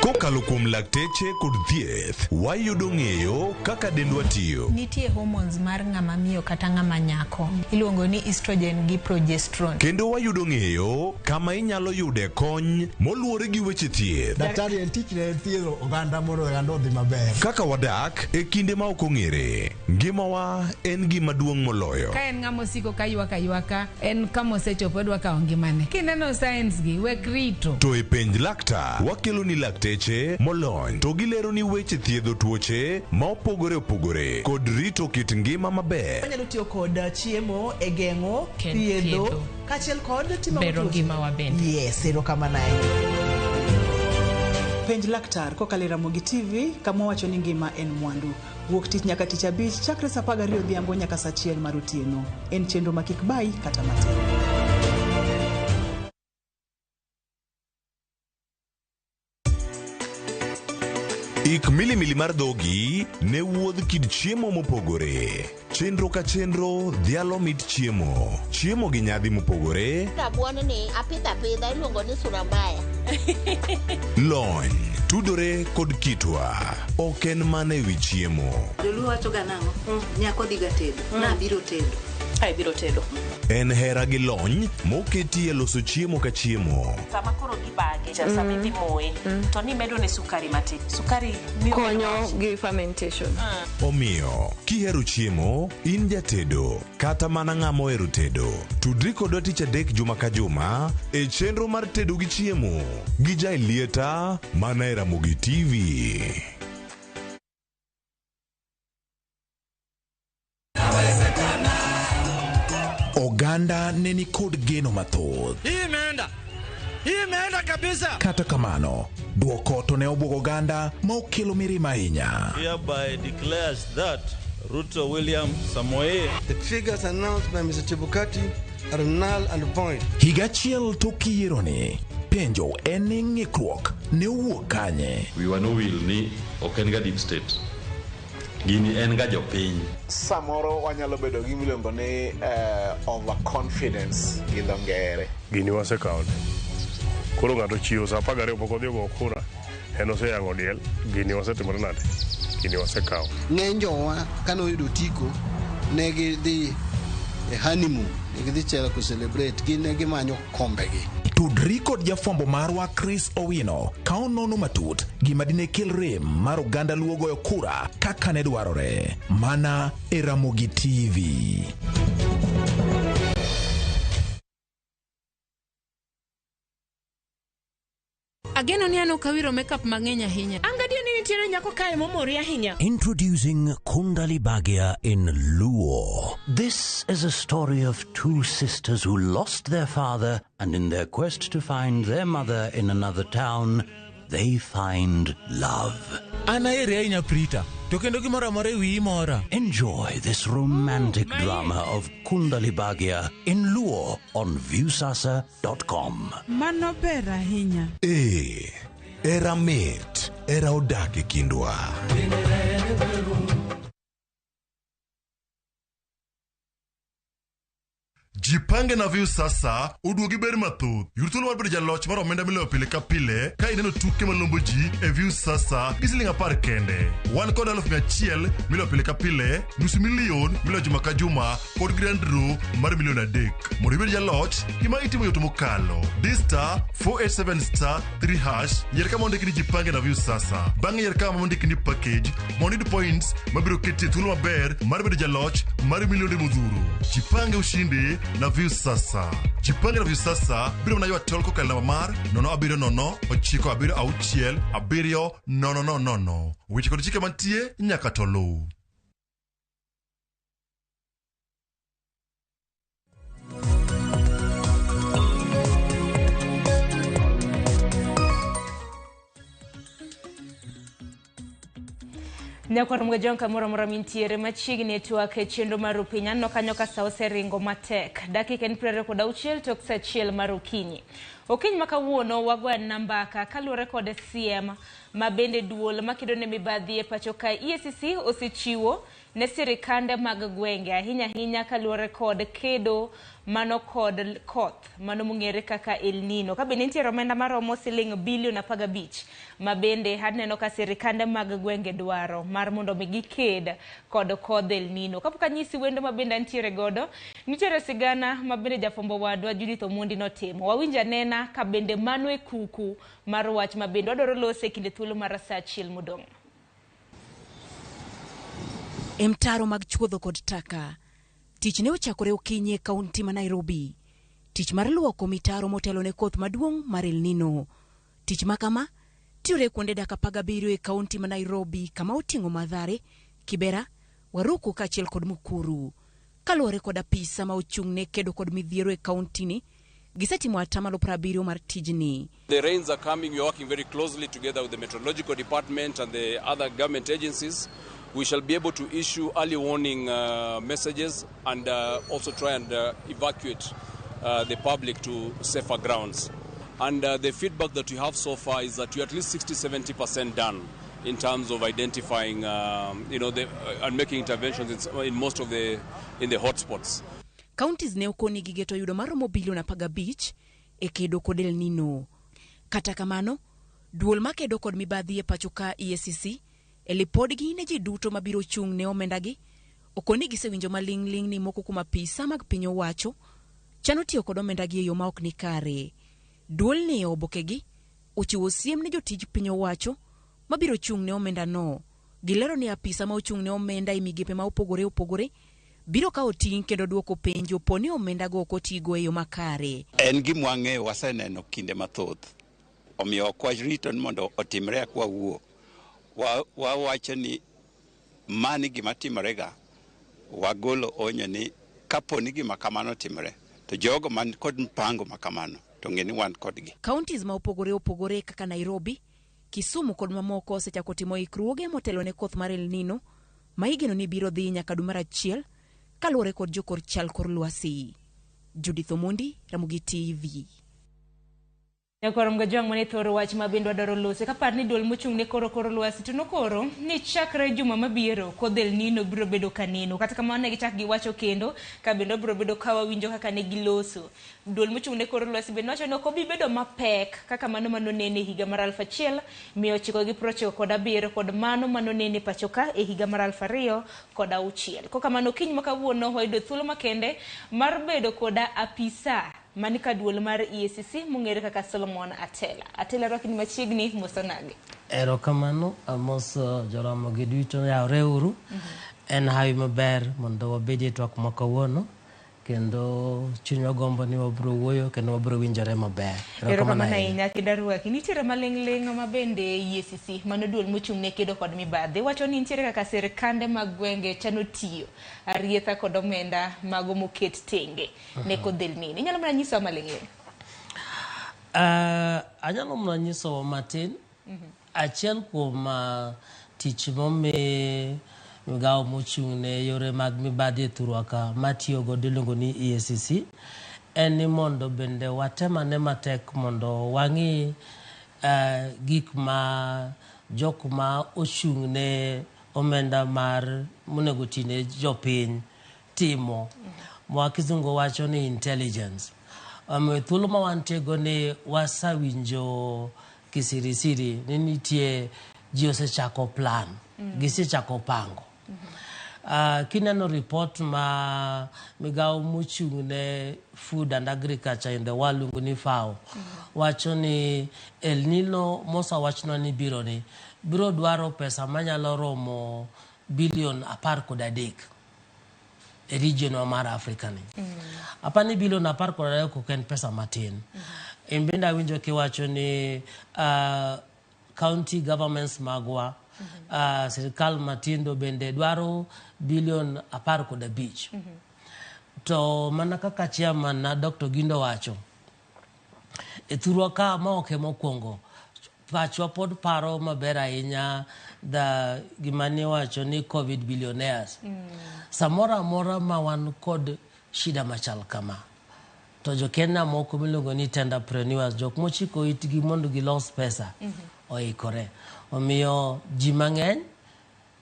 Kokalo kuom lakteche kod thieth, wayudo ng'eyo kaka dendwa tiyo. Nitie hormones mar ng'ama miyo kata ng'ama nyako. Iluongo ni estrogen gi progesterone. Kendo wayudo ng'eyo kama inyalo yude kony moluwore gi weche thieth. Daktari en tich ne thiedho oganda mondo oganda odhi maber. Kaka wadak e kinde ma ok ong'ere, ngimawa en gima duong' moloyo. Ka en ng'ama osiko ka ywaka, en kama osechopo dwa kawo ngimane. Kineno science gi, wek rito. To e penj laktar, wakelo ni lakteche molony to gilero ni weche thiedho tuoche ma opogore opogore kod rito kit ngima maber. Wanyalo tiyo kod chiemo e geng'o, thiedho, kaachiel kod timo bero ngimawa bende. Yes, erokamano. Penj laktar kokalo e Ramogi TV, kama wacho ni ngima en mwandu. Wuok tich nyaka tich abich chakre saa 12 odhiambo nyaka saa 1 mar otieno. En chenro ma kik bayi kata matin. Ik milimili mar dhogi ne wuodh kid chiemo mopogore. Chenro ka chenro dhialo mit chiemo. Chiemo gi nyadhi mopogore. Rabuon ni apidha iluongo ni surabaya. Lony tudore kod kitwa. Ok en mana ewi chiemo. Joluo wacho ga nang'o? Nyako dhiga tedo. Na biro tedo. Ai biro tedo. En hera gi lony moketi e loso chiemo ka chiemo. Sama koro gibage, sama idhi moye, to ni medo ne sukari matin. Sukari konyo gi fermentation. Omiyo, kihero chiemo, in jatedo, kata mana ng'ama ohero tedo. Tudri kodwa tich adek juma ka juma e chenro mar tedo gi chiemo gi Jailieta mana e Ramogi TV. Oganda neni kod geno mathoth. Imeenda kabisa. Kata kamano, duoko to ne obwogo oganda ma okelo mirima ahinya. Hereby declares that Ruto William Samoei. The figures announced by Mr. Chebukati are null and void. Higa achiel tok yieroni, penjo en ni ng'ikruok ne owuok kanye. Wiwa no will ni ok en ga deep state. Gini en ga jopiny. Samoro wanyalo bedo gi miluongo ni overconfidence gi dho ngere. Gini wasekawo. Koro ng'ato chiwo saa 12 pok odhi go kura, en oseyang'o diel. Gini wasetimore nade? Gini wasekawo. Ng'eny jowa kano yudo tiko ne gidhi e honeymoon, ne gidhi chela ko celebrate, gin ne gimanyo kombegi. Tudri kod jafwambo marwa Chris Owino ka onono matut gima dine kel rem mar oganda luo goyo kura kaka ne dwarore mana e Ramogi TV. Ageno ni ano kawiro makeup mang'eny ahinya. Angadio ni nitiere nyako kae momori ahinya. Introducing Kundali Bhagia in Luo. This is a story of two sisters who lost their father, and in their quest to find their mother in another town, they find love. Anaere ahinya Prita. To kendo gimoro amora ewi mora. Enjoy this romantic drama of Kundali Bhagia in Luo on viewsasa.com. Mano ber ahinya. Era mit, era odak e kindwa. Jipange na view sasa uduogi ber mathoth. Yurthuolo mar bedo jaloch mar omenda miloyo pile ka pile ka ineno tuke malombo ji e view sasa gi siling 10 kende. Wan kod 100,000 miloyo pile ka pile, $500,000 miloyo juma ka juma kod grand draw mar $3,000,000. Mondo ibed jaloch, gima itimo yot mokalo. Dista 487*3#. Yier kama ondiki ni jipange na view sasa. Bang'e yier kama ondiki ni package mondo iyud points mabiro keti e thuolo maber mar bedo jaloch mar milionde modhuro. Jipange ushindi na view sasa. Jipange na view sasa biro na ywa tol kokal namba mar 07096670000. Weche kod chike mantie nyaka tolu. Nyakor mwejonka mora mintiere machiegni tuak e chenro mar pinyano kanyo ka sa oseringo matek. Dakika en 26 tok sa 1 mar okinyi. Okiny makawuono wagwen nambaka kaluwore kod siem mabende duol makedo ne mibadhi e pacho ka EACC osechiwo ne sirikande mag gwenge ahinya kaluwore kod kedo mano kod koth mano mong'ere kaka El Nino. Ka bende nitiere omenda maromo siling bilion 15 mabende aneno ka sirikande mag gwenge dwaro mar mondo mi giked kod koth El Nino. Kapok anyisi wendo mabende nitiere godo, nitiere sigana mabende jafombo wadwa Judith Omondi notimo. Wawinja nena ka bende mano e kuku mar wach mabende wadoro lose kinde thuolo mar saa achiel modong'. Mtaro mag chuodho kod taka. Tich ne ochakore okinyi e kaunti ma Nairobi. Tich mar luoko mitaro motelo ne koth maduong' mar El Nino. Tich makama tiore kuonde dak 17 e kaunti ma Nairobi kama oting'o Mathare, Kibera, Waruku kaachiel kod Mukuru. Kaluwore kod apisa ma ochung' ne kedo kod midhiero e kaunti ni, gisetimo atamalo 70 mar tijni. The rains are coming. We are working very closely together with the meteorological department and the other government agencies. We shall be able to issue early warning messages and also try and evacuate the public to safer grounds. And the feedback that we have so far is that we're at least 60-70% done in terms of identifying, and making interventions in most of the hotspots. Counties ne okoni gi geto yudo maromo bilion 15 e kedo kod El Nino. Kata kamano, duol makedo kod mibadhi e pacho ka EACC elipodgi ne ji duto mabiro chung' ne omendagi okoni gisewinjo maling'ling ni moko kuom apisa mag piny owacho chano tiyo kod omendagi e yo ma ok ni kare. Duol ni obokegi ochiwo siem ne jotij piny owacho mabiro chung' ne omenda no. Gilero ni apisa ma ochung' ne omenda e migepe ma opogore biro ka oting' kendo duoko penjo poni omenda go okotigo e yo makare. En gima wang'eyo waseneno kinde mathoth. Omiyo ok warito mondo otimre kwa wuo. Wawacho ni mani gima timrega, wagolo onyo ni kaponi gima kamano timre to jogo man kod mpango makamano to ng'eni wan kodgi. Counties ma opogore kaka Nairobi, Kisumu kod mamoko osechako timo ikruoge motelo ne koth mar El Nino ma igeno ni biro dhi nyaka dwe mar 1 kaluwore kod jokor chal kor lwasi. Judith Omondi, Ramogi TV. Yakorom gajwang' mane thoro wach mabende wadoro lose kapar ni duol mochung' ne koro lwasi to nokoro ni chakre juma mabiro koth El Nino biro bedo kaneno. Kata kamano ne gichak giwacho kendo ka bende biro bedo ka wawinjo kaka ne giloso. Duol mochung' ne koro lwasi bende wacho ni ok obi bedo mapek kaka mano manonene e higa mar 1997 kod mano manonene pacho ka e higa mar 2006. Koka mano kiny makawuono wayudo thuolo makende mar bedo koda apisa manika duol mar EACC mong'ere kaka Solomon Atela rokni machiegni mosonage. Erokamano amos Ramogi duto yawre uru. En hawi maber mondo wabedie twak makawuono kendo chunywa gombo ni wabro wuoyo kendo wabro winjore maber. Erokamano ahinya kidarwaki. Nitiere maling'ling' mabende EACC mano duol mochung' ne kedo kod mibadhi wacho ni nitiere kaka sirikande mag gwenge chano tiyo arietha kod omenda mago moket tenge ne kod El Nino. Inyalo mana nyiso maling'ling'? Anyalo mana nyiso matin. Achiel kuom tich mome migao mochung' ne yore mag mibadhi e thurwaka matiyo go iluongo ni EACC en ni mondo bende watemane matek mondo wang'i gik ma jok ma ochung' ne omenda mar monego tine jopiny timo. Mwa kizungu wacho ni intelligence. Thuolo ma wantego ni wasawinjo kisirisiri ni nitie ji osechako plan, gisechako pango. Kineno report ma migao mochung' ne food and agriculture in the world luongo ni FAO wacho ni El Nino mosa wachno ni biro dwaro pesa manyalo romo bilion 13 e region mar Africa ni. Apani bilion 13 ok en pesa matin. Imbinda winjo kiwacho ni county governments magwa sirikal matindo bende dwaro bilion 15. To mana kaka chairman na Dr. Gindo wacho e thurwaka ma ok mokwongo pachwa pod paro maber ahinya gimani wacho ni COVID billionaires. Samora mora ma wan kod shida machal kama to jo Kenya moko miluongo ni tenderpreneurs, jok mochiko itgi mondo gilos pesa oikore. Omiyo ji mang'eny,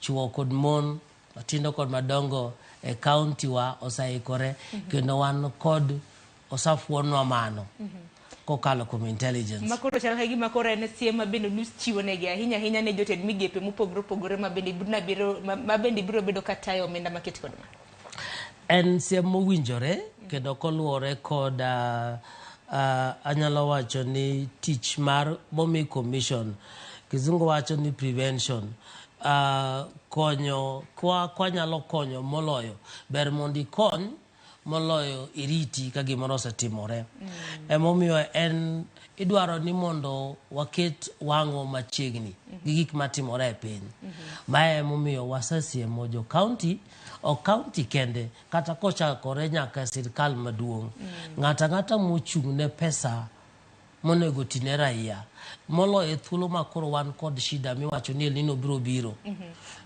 chuo kod mon, matindo kod madongo e county wa osaikore, kendo wan kod osafuonwa mano kokalo kuom intelligence. Makoro chal hagi makoro en siem mabende nus chiwo negi ahinya ne jotend migepe mopogore opogore mabende biro bedo katayo omenda maket kod ma. En siem mowinjore kendo koluwore kod anyalo wacho ni tich mar momi commission, kizungu wacho ni prevention, konyo kwanyalo konyo moloyo ber mondo ikony moloyo iriti ka gimoro osetimore. Emomiyo en idwaro ni mondo waket wang'o machiegni gi gik matimore e piny. Mae emomiyo wasesiemo jo county, ok county kende, kata kochakore nyaka sirkal maduong'. Ng'ata mochung' ne pesa monego tine raia, moloyo thuolo makoro wan kod shida miwacho ni elino biro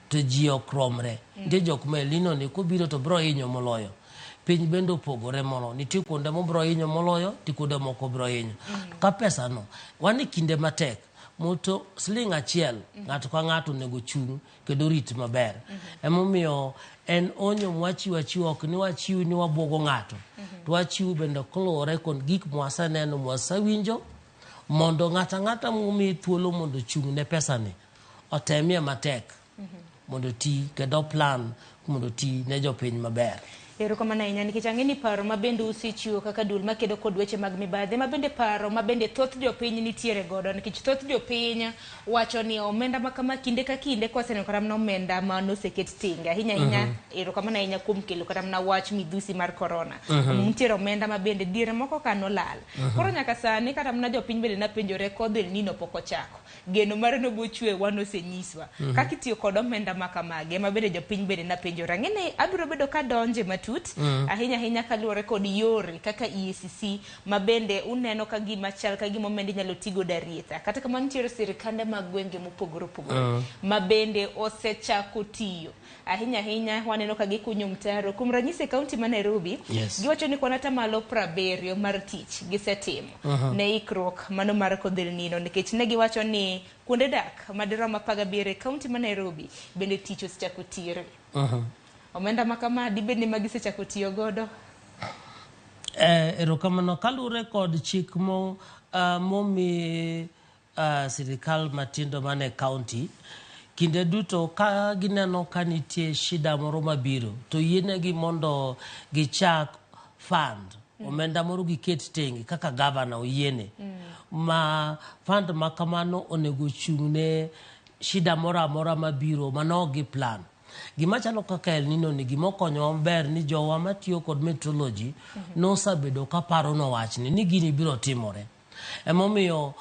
to ji ok romre. Nitie jok ma elino ni kobiro to biro hinyo moloyo. Piny bende opogore mono, nitie kuonde mobiro hinyo moloyo, nitie kuonde moko biro hinyo. Ka pesa no, wan e kinde matek, moto siling achiel ng'ato ka ng'ato onego chung' kendo rit maber. Emomiyo en onyo mwachiwo achiwa, ok ni wachiw ni wabuogo ng'ato, to wachiw bende koluwore kod gik mwaseneno mwasewinjo, mondo ng'ata momi thuolo mondo chung' ne pesa ni otemie matek mondo ti kendo plan mondo ti ne jopiny maber. Erokamano ahinya nikech ang'e ni paro mabende usechiwo kaka dul makedo kod weche mag mibadhi, mabende paro mabende thoth jopiny nitiere godo, nikech thoth jopiny wacho ni omenda makama kinde ka kinde kwaseneno kata mana omenda manoseket tenge ahinya erokamano ahinya kuom kelo kata mana wach midhusi mar corona. Nitiere omenda mabende diere moko kanolal. Koro nyaka sani kata mana jopiny bende napenjore kodhi nino pok ochako. Geno mare no bochwe wan osenyiswa. Kaka itiyo kod omenda makamage mabende jopiny bende napenjore. Ang'e ni abiro bedo ka donje ahinya kaluwore kod yore kaka EACC mabende uneno ka gima chal ka gima omenda inyalo tigo darietha. Kata kamano nitiere sirkande mag gwenge mopogore opogore mabende osechako tiyo. Ahinya waneno ka gikunyo mtaro. Kuom ranyisi kaunti ma Nairobi, giwacho ni kwana tamalo 70 mar tich gisetimo ne ikruok mano mar kodhil nino, nikech ne giwacho ni kuonde dak madirom 17 kaunti ma Nairobi bende tich osechako tire. Omenda makama dibed ni magisechako tiyo godo. Erokamano kaluwore kod chik momi sirikal matindo mane county, kinde duto ka gineno ka nitie shida moro mabiro to yienegi mondo gichak fund omenda moro giket tenge kaka governor oyiene ma fund makamano onego chung'ne shida moro amora mabiro mano gi plan. Gima chalo kaka El Nino ni gima okonyo maber ni jowa matiyo kod meteorology nosabedo ka paro no wachni ni gini biro timore. Emomiyo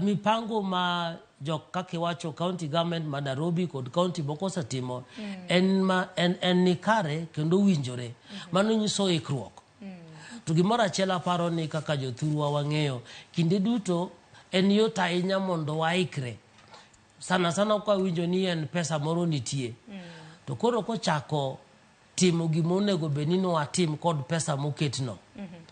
mipango ma jok kaka iwacho county government ma Nairobi kod county moko osetimo en ni kare kendo winjore. Mano nyiso ikruok. To gimoro achiel aparo ni kaka jothurwa wang'eyo kinde duto en yot ahinya mondo waikre. Sana kwa winjo ni en pesa moro nitie. To koro kochako timo gimonego benino watim kod pesa moketno.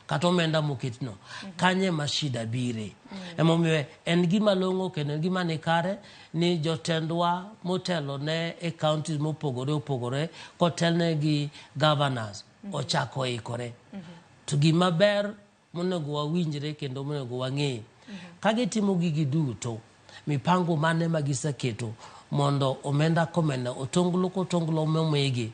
Kata omenda moketno. Kanye mashida bire. Emomiyo en gima longo kendo en gima nikare ni jotendwa motelo ne e counties mopogore opogore kotelne gi governors ochako ikore. To gima ber monego wawinjre kendo monego wang'e. Kagitimo gigi duto mipango mane magiseketo mondo omenda komenda otonglo momegi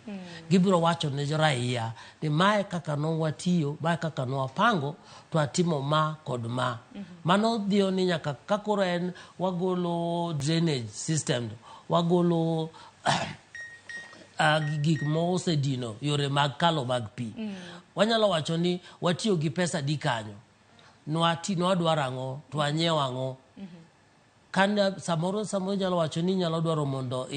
gibiro wacho ne raia ni mae kaka no watiyo, mae kaka no wapango to atimo ma kod ma. Mano dio ni nyaka kakoro en wagolo drainage system, wagolo gik mose dino yore mag kalo mag pi. Wanyalo wacho ni watiyo gi pesa di kanyo. Nwadwaro ang'o, to wanyiewo ang'o. Kan samoro nyalo wacho ni nyalo dwaro mondo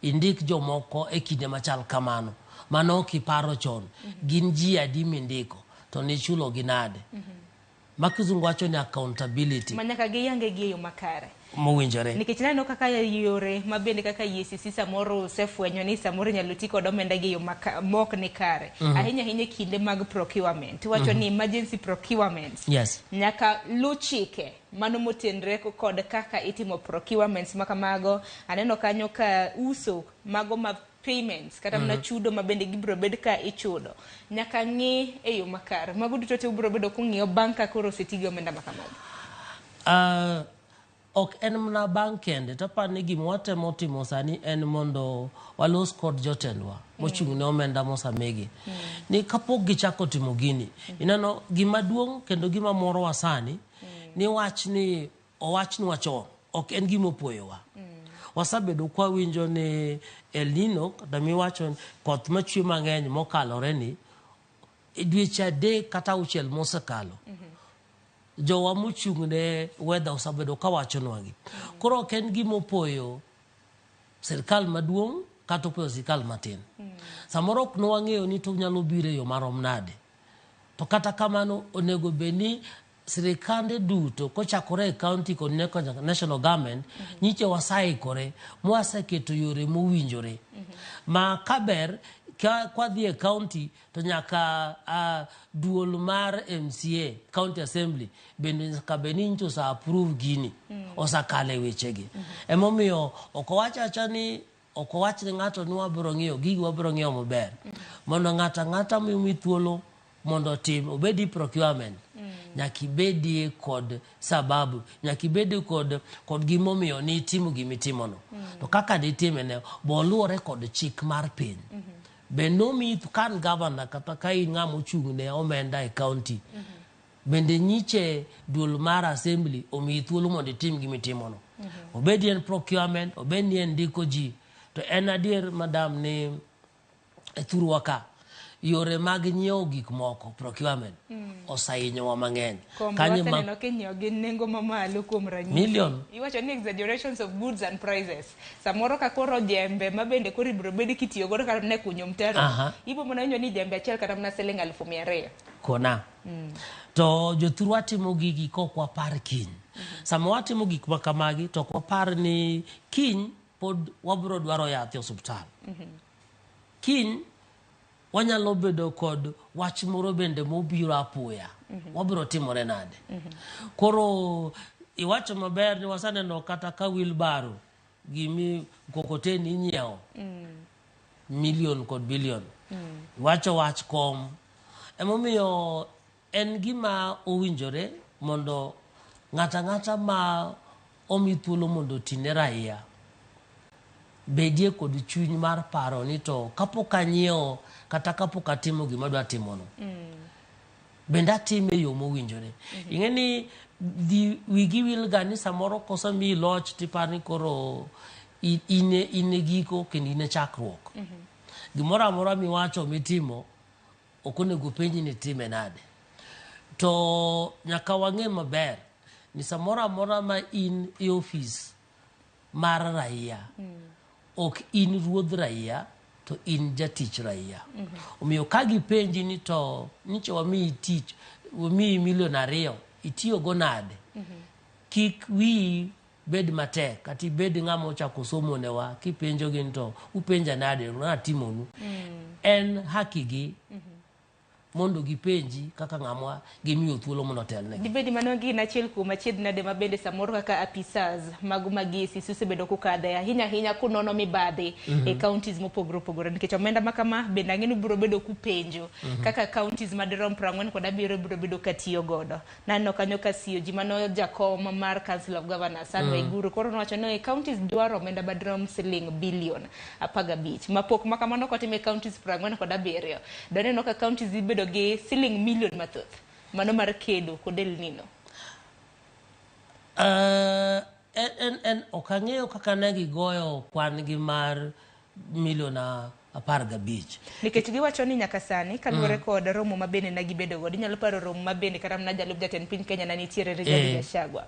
indik jomoko e kinde machal kamano. Mano kiparo chon. Gin ji adi mindiko to ni chulo gi nade. makizungu wacho ni accountability manyaka giyange gi yo makare mowinjore nikech naneno kaka yore mabende kaka EACC samoro osefwenyo ni samoro nyalo ti kod omenda gi yo mok ni kare ahinya ahinya kinde mag procurement wacho ni emergency procurements nyaka lu chike mano motenre kod kaka itimo procurements makamago aneno kanyo ka uso mago ma payments kata mna chudo mabende gibro bed ka ichudo nyaka ng'i e yo makare mago duto te ubro bedo kung'iyo banka koro setigi omenda makamago ok en mna bank kende to pani gima watemo timo sani en mondo walos kod jotendwa mochung' ne omenda mosamegi ni kapok gichako timo gini ineno gima duong' kendo gima moro wa sani ni wachni owachnwa chon ok en gima opoyowa wasabedo kwa winjo ni El Nino kata miwacho koth machwe mang'eny mokalore ni dweche 3 kata 6 mosekalo jowa mochung' ne weather osabedo kawachonwagi koro ok en gima opoyo sirkal maduong' kata opoyo sirkal matin samoro ok nwang'eyo ni to nyalo biro e yo marom nade to kata kamano onego bedni sirikande duto kochakore e county kod national government nyiche wasaikore mwaseketo yore mowinjore ma kaber kwa dhi e county to nyaka duol mar MCA county assembly bende nyaka beni nyicho sa approve gini osakale wechegi emomiyo okowachacha ni okowach ni ng'ato ni wabiro ng'iyo gigi wabiro ng'iyo maber mondo ng'ata mimi thuolo mondo tim obedi procurement nyaki bedi kod sababu nyaki bedi kod gimomiyo ni timo gimitimo no to kaka ditime ne boluore kod chik mar piny bendo mi kan governor kata kai ng'amo chung' ne omenda e county bende nyiche duol mar assembly omi thuolo mondo tim gimitimo no obedi en procurement obedi en ndiko ji to en adier madam ni thurwa ka yore mag nyiewo gik moko procurement osainyowa mang'eny kanyo ma kinyo gi nengo mamalo kuom ranyisi million iwacho ni exaggerations of goods and prices samoro ka koro jembe mabende koro ibro bedi kitiyo godo kata ne kunyo mtaro ibo mona winjo ni jembe achiel kata mna siling 200,000 kona to jothurwa timo gigi kokwa par kiny sama watimo gik makamagi to kwapar ni kiny pod wabro dwaro yath e osuptal kiny wanyalo bedo kod wach moro bende mobiro apoya wabiro timore nade koro iwacho maber ni wasaneno kata ka wheelbarrow gimi kokoteni inyiewo million kod billion iwacho wach kom emomiyo en gima owinjore mondo ng'ata ma omi thuolo mondo tine raia bedie kod chuny mar paro ni to kapok anyiewo kata kapok atimo gima dwa timono bende atime yo mowinjore ing'eni wigi wilga ni samoro koso mi loch tipani koro ine giko kendo ine chakruok gimoro amora miwacho mitimo ok onego penji ni time nade to nyaka wang'e maber ni samoro amora ma in e ofis mar raia ok in ruodh raia to in jatich raia omiyo ka gipenji ni to niche wamiyi tich wamiyi million 2 itiyogo nade kik wiyi bed matek kata ibed ng'ama ochako somo newa kipenjogi ni to upenja nade natimonu en hakigi mondo gipenji kaka ng'amwa gimiyo thuolo mondo telne dibedi mano gi nachiel kuom achiedh nade mabende samoro kaka apisas mago magisi susebedo kukadhe ahinya kunono mibadhi e counties mopogore opogore nikech omenda makama bende ang'eni biro bedo kupenjo kaka counties madirom 40 kod 7 biro bedo katiyo godo nanno kanyo ka COG mano jakom mar Council of Governors Anne Waiguru koro nowacho ni counties dwaro omenda madirom siling billion 15 mapok makamano kotime counties 40 kod 7 doneno ka counties bedo gi siling million mathoth mano mar kedo kod El Nino en okang'eyo kaka ne gigoyo kwan gi mar million 15 nikech giwacho ni nyaka sani kaluwore kod romo mabende na gibedo godo inyalo paro romo mabende kata mna jalup jatend piny Kenya na nitiere Rigathi Gachagua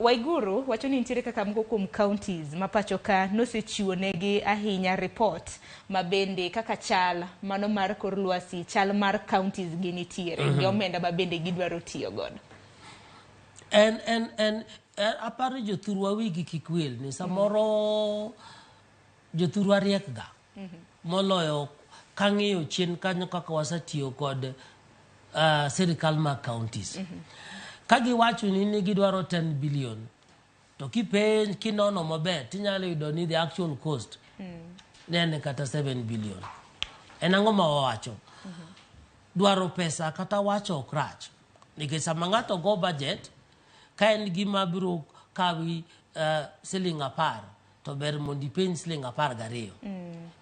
Waiguru wacho ni nitiere kaka moko kuom counties ma pacho ka nosechiwo negi ahinya report mabende kaka chal mano mar kor lwasi, chal mar counties gi nitiere gi omenda mabende gidwaro tiyo godo. Aparo jothurwa wigi kikwel ni samoro jothurwa riek ga moloyo kang'iyo chien kanyo kaka wasetiyo kod sirikal mag counties. Kagiwacho ni gidwaro 10 billion to kipenj kinono maber tinyalo yudo ni the actual cost nene kata 7 billion. En ang'o ma wawacho? Dwaro pesa kata wacho ok rach. Nikech sama ng'ato go budget ka en gima biro kawi siling 10 to ber mondo ipenj siling 12.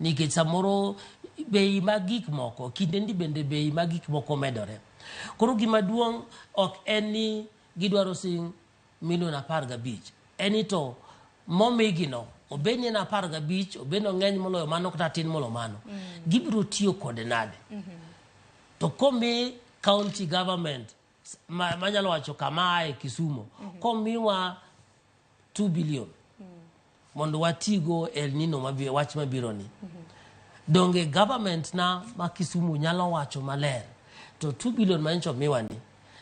Nikech samoro bei mag gik moko kinde ndi bende bei mag gik moko medore. Koro gima duong' ok en ni gidwaro sing milion 15. Eni to momigino obeni na 15 obeno ng'eny moloyo mano kata tin molo mano. Gibiro tiyo kode nade. To komi county government manyalo wacho kama e Kisumu komiwa 2 billion mondo watigo El Nino mabiro wach mabiro ni. Donge government na ma Kisumu nyalo wacho maler to 2 billion mancho miwani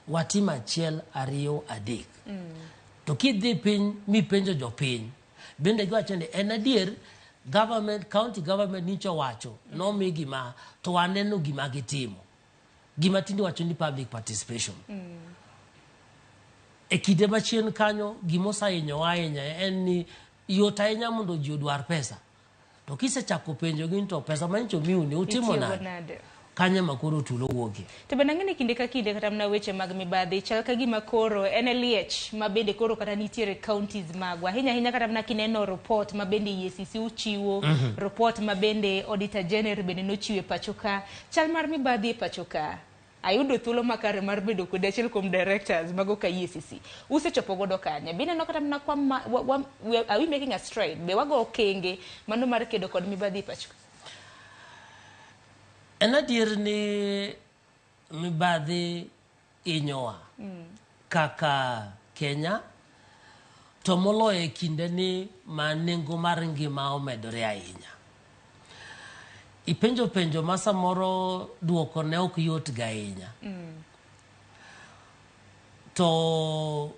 watima 1 2 3. To kidhi piny mi penjo jopiny bende giwacho ni en adier government county government nicho wacho no mi gima to waneno gima gitimo. Gima tindi wacho ni public participation. E kinde machien kanyo gimosahinyo ahinya en ni yot ahinya mondo ji odwar pesa. To kisechako penjo gin to pesa mancho miuni utimo nade? Kanye makoro tulo wuogi. To bende ng'eni kinde ka kinde kata mna weche mag mibadhi chal ka gima koro en liech ma bende koro kata nitiere counties magwa. Hinya kata mna kineno report ma bende EACC uchiwo, report ma bende Auditor General bende nochiwe pacho ka. Chal mar mibadhi pacho ka. Ayudo thuolo makare mar bedo kod achiel kuom directors mago ka EACC. Usechopo godo kanye. Bende no kata mna kwa are we making a stride? Be wago okenge mano mar kedo kod mibadhi pacho ka. En adier ni mibadhi inyowa kaka Kenya to moloyo e kinde ni ma nengo mar ngima omedore ahinya. Penjo ma samoro duoko ne ok yot ga ahinya. To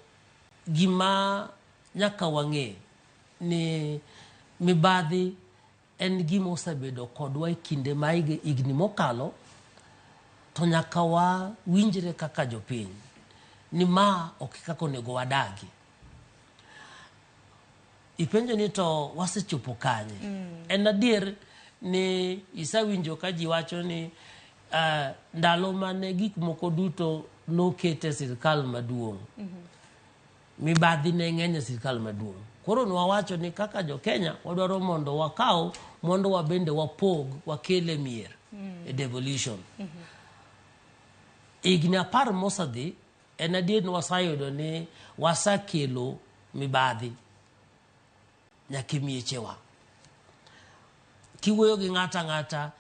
gima nyaka wang'e ni mibadhi en gima osebedo kodwa e kinde ma igni mokalo to nyaka winjre kaka jopiny ni ma ok kaka onego wadagi. Ipenjo ni to wasechopo kanye. En adier ni isawinjo ka ji wacho ni ndalo mane gik moko duto nokete sirikal maduong'. Mibadhi ne ng'eny sirikal maduong'. Koro wawacho ni kaka jo Kenya wadwaro mondo wakaw mondo wabende wapog wakele mier e devolution. Igni 10 mosadhi en adier ni wasayudo ni wasakelo mibadhi nyaka miechewa. Kiwuoyo gi ng'ata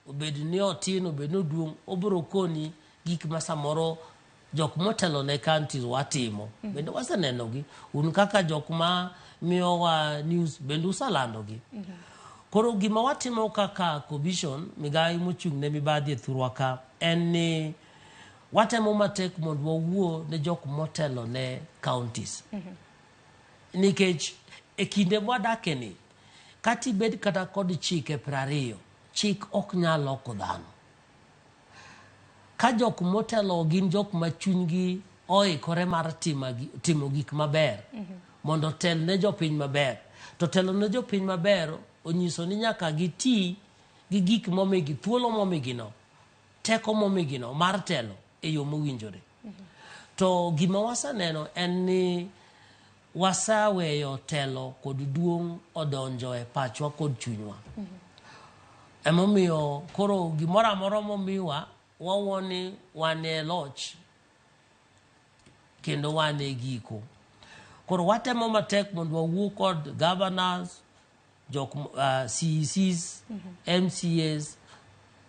obed ni otin obed ni oduong' obiro koni gik ma samoro jok motelo ne counties watimo. Bende waseneno gi un kaka jok ma miyowa news bende usalando gi. Koro gima watimo kaka commission migayi mochung' ne mibadhi e thurwa ka en ni watemo matek mondo wawuo ne jok motelo ne counties. Nikech e kinde mwadake ni kati bed kata kod chike 20 chik ok nyal loko dhano. Ka jok motelo gin jok ma chunygi oikore mar timo gik maber mondo tel ne jopiny maber. To telo ne jopiny maber onyiso ni nyaka giti gi gik momigi thuolo momigino teko momigino mar telo e yo mowinjore. To gima wasaneno en ni wasaweyo telo kod duong' odonjo e pachwa kod chunywa. Emomiyo koro gimoro amora momiwa wawoni wane loch kendo wane giko. Koro watemo matek mondo wawuo kod governors, CECs, MCAs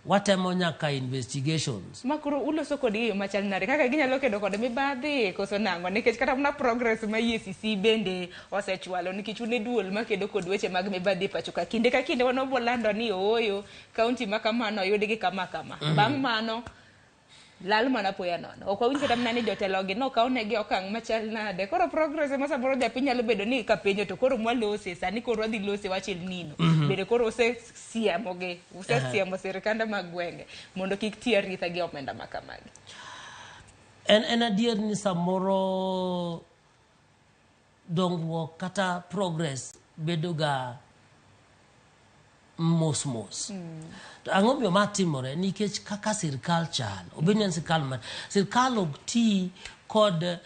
watemo nyaka investigations. Makuro uloso kod yo machal nade kaka ginyalo kedo kod mibadhi koso nango nikech kata mana progress ma EACC bende osechwalo nikech une duol makedo kod weche mag mibadhi pacho ka kinde ka kinde wanobo lando ni ooyo kaunti ma kamano oyudgi kama kama. Bang' mano lal mana poya nono. Ok wawinj kata mana ni jotelogi no kaonegi okang' machal nade. Koro progress ma samoro japiny nyalo bedo ni kapenjo to koro mwalose sani koro wadhi lose wachil nino. Bende koro usesiamogi, usesiamo sirikande mag gwenge mondo kik tii aritha gi omenda ma kamagi. En adier ni samoro dongruok kata progress bedo ga mos. Ang'o miyo ma timore nikech kaka sirkal chal obed ni sirkal ok tii kod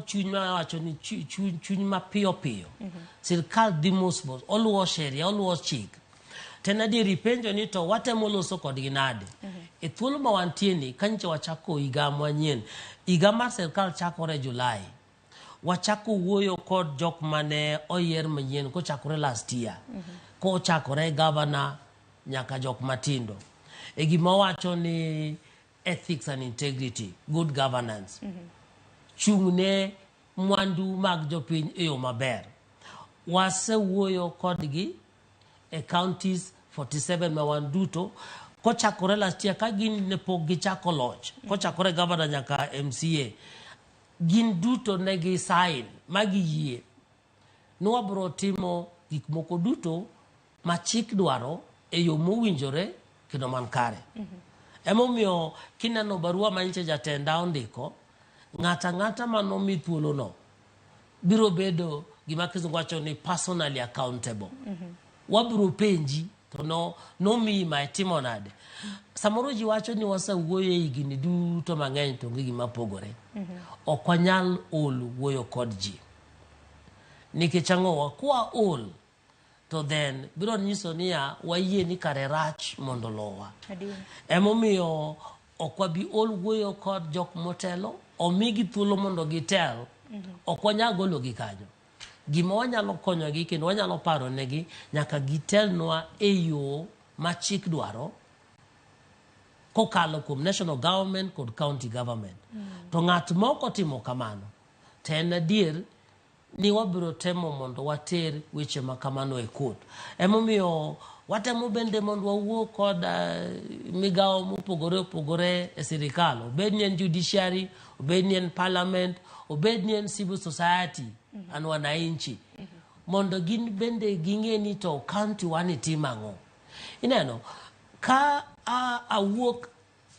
chuny ma wacho ni chuny ma piyo sirkal dhi mos oluwo sheria oluwo chik tena dieri penjo ni to watemo loso kodgi nade e thuolo ma wantie ni kanyo wachako higa manyien higa mar sirkal chakore Julai wachako wuoyo kod jok mane oyier manyien kochakore last year kochakore governor nyaka jok matindo e gima wacho ni ethics and integrity good governance chung'ne mwandu mag jopiny e yo maber wasewuoyo kodgi e counties 47 ma wan duto kochakore last year ka gin ne pok gichako loch kochakore governor nyaka MCA gin duto ne gi sign magi yie nwabro timo gik moko duto ma chik dwaro e yo mowinjore kendo man kare emomiyo kineno barua manyiche jatenda ondiko ng'ata manomi thuolo no biro bedo gima kizungu wacho ni personally accountable wabiro penji to nomi ma itimo nade samoro ji wacho ni wasawuoyo higni duto mang'eny to ngi gima pogore ok wanyal ol wuoyo kod ji nikech ang'owa kwa ol to then biro nyiso niya wayie ni kare rach mondo lowa emomiyo ok wabi ol wuoyo kod jok motelo omigi thuolo mondo gitel ok wanyal gologi kanyo gima wanyalo konyogi kendo wanyalo paro negi nyaka gitelnwa e yo ma chik dwaro kokalo kuom national government kod county government to ng'at moko timo kamano to en adier ni wabiro temo mondo water weche ma kamano e court emomiyo watemo bende mondo wawuo kod migawo mopogore opogore e sirikal obed ni en judiciary obed ni en parliament obed ni en civil society an wananchi mondo gin bende ging'e ni to county wani timang'o ineno ka awuok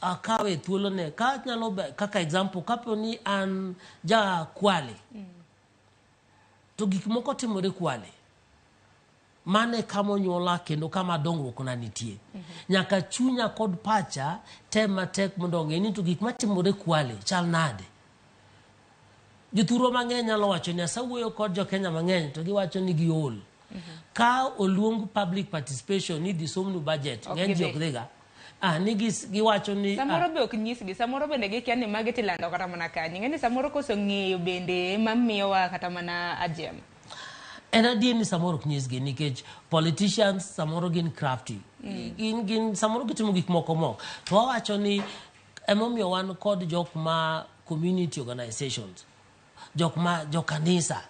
akawe thuolo ne ka nyalo kaka example kapo ni an ja Kwale to gik moko timore Kwale mane kama onyola kendo kama dongruok na nitie nyaka chunya kod pacha tema tek mondo ng'e ni to gik matimore Kwale chal nade jothuro mang'eny nyalo wacho ni asawuoyo kod jo Kenya mang'eny to giwacho ni giol ka oluong public participation ni dhi somnu budget ng'eny ji ok dhiga giwacho ni samoro be ok nyisgi samoro bende gikia ni magi tilando kata mana kanyi ng'eni samoro koso ng'eyo bende mamiyowa kata mana ajem en adier ni samoro ok nyisgi nikech politicians samoro gin crafty gin samoro gitimo gik moko to wawacho ni emomiyo wan kod jok ma community organizations jok kanisa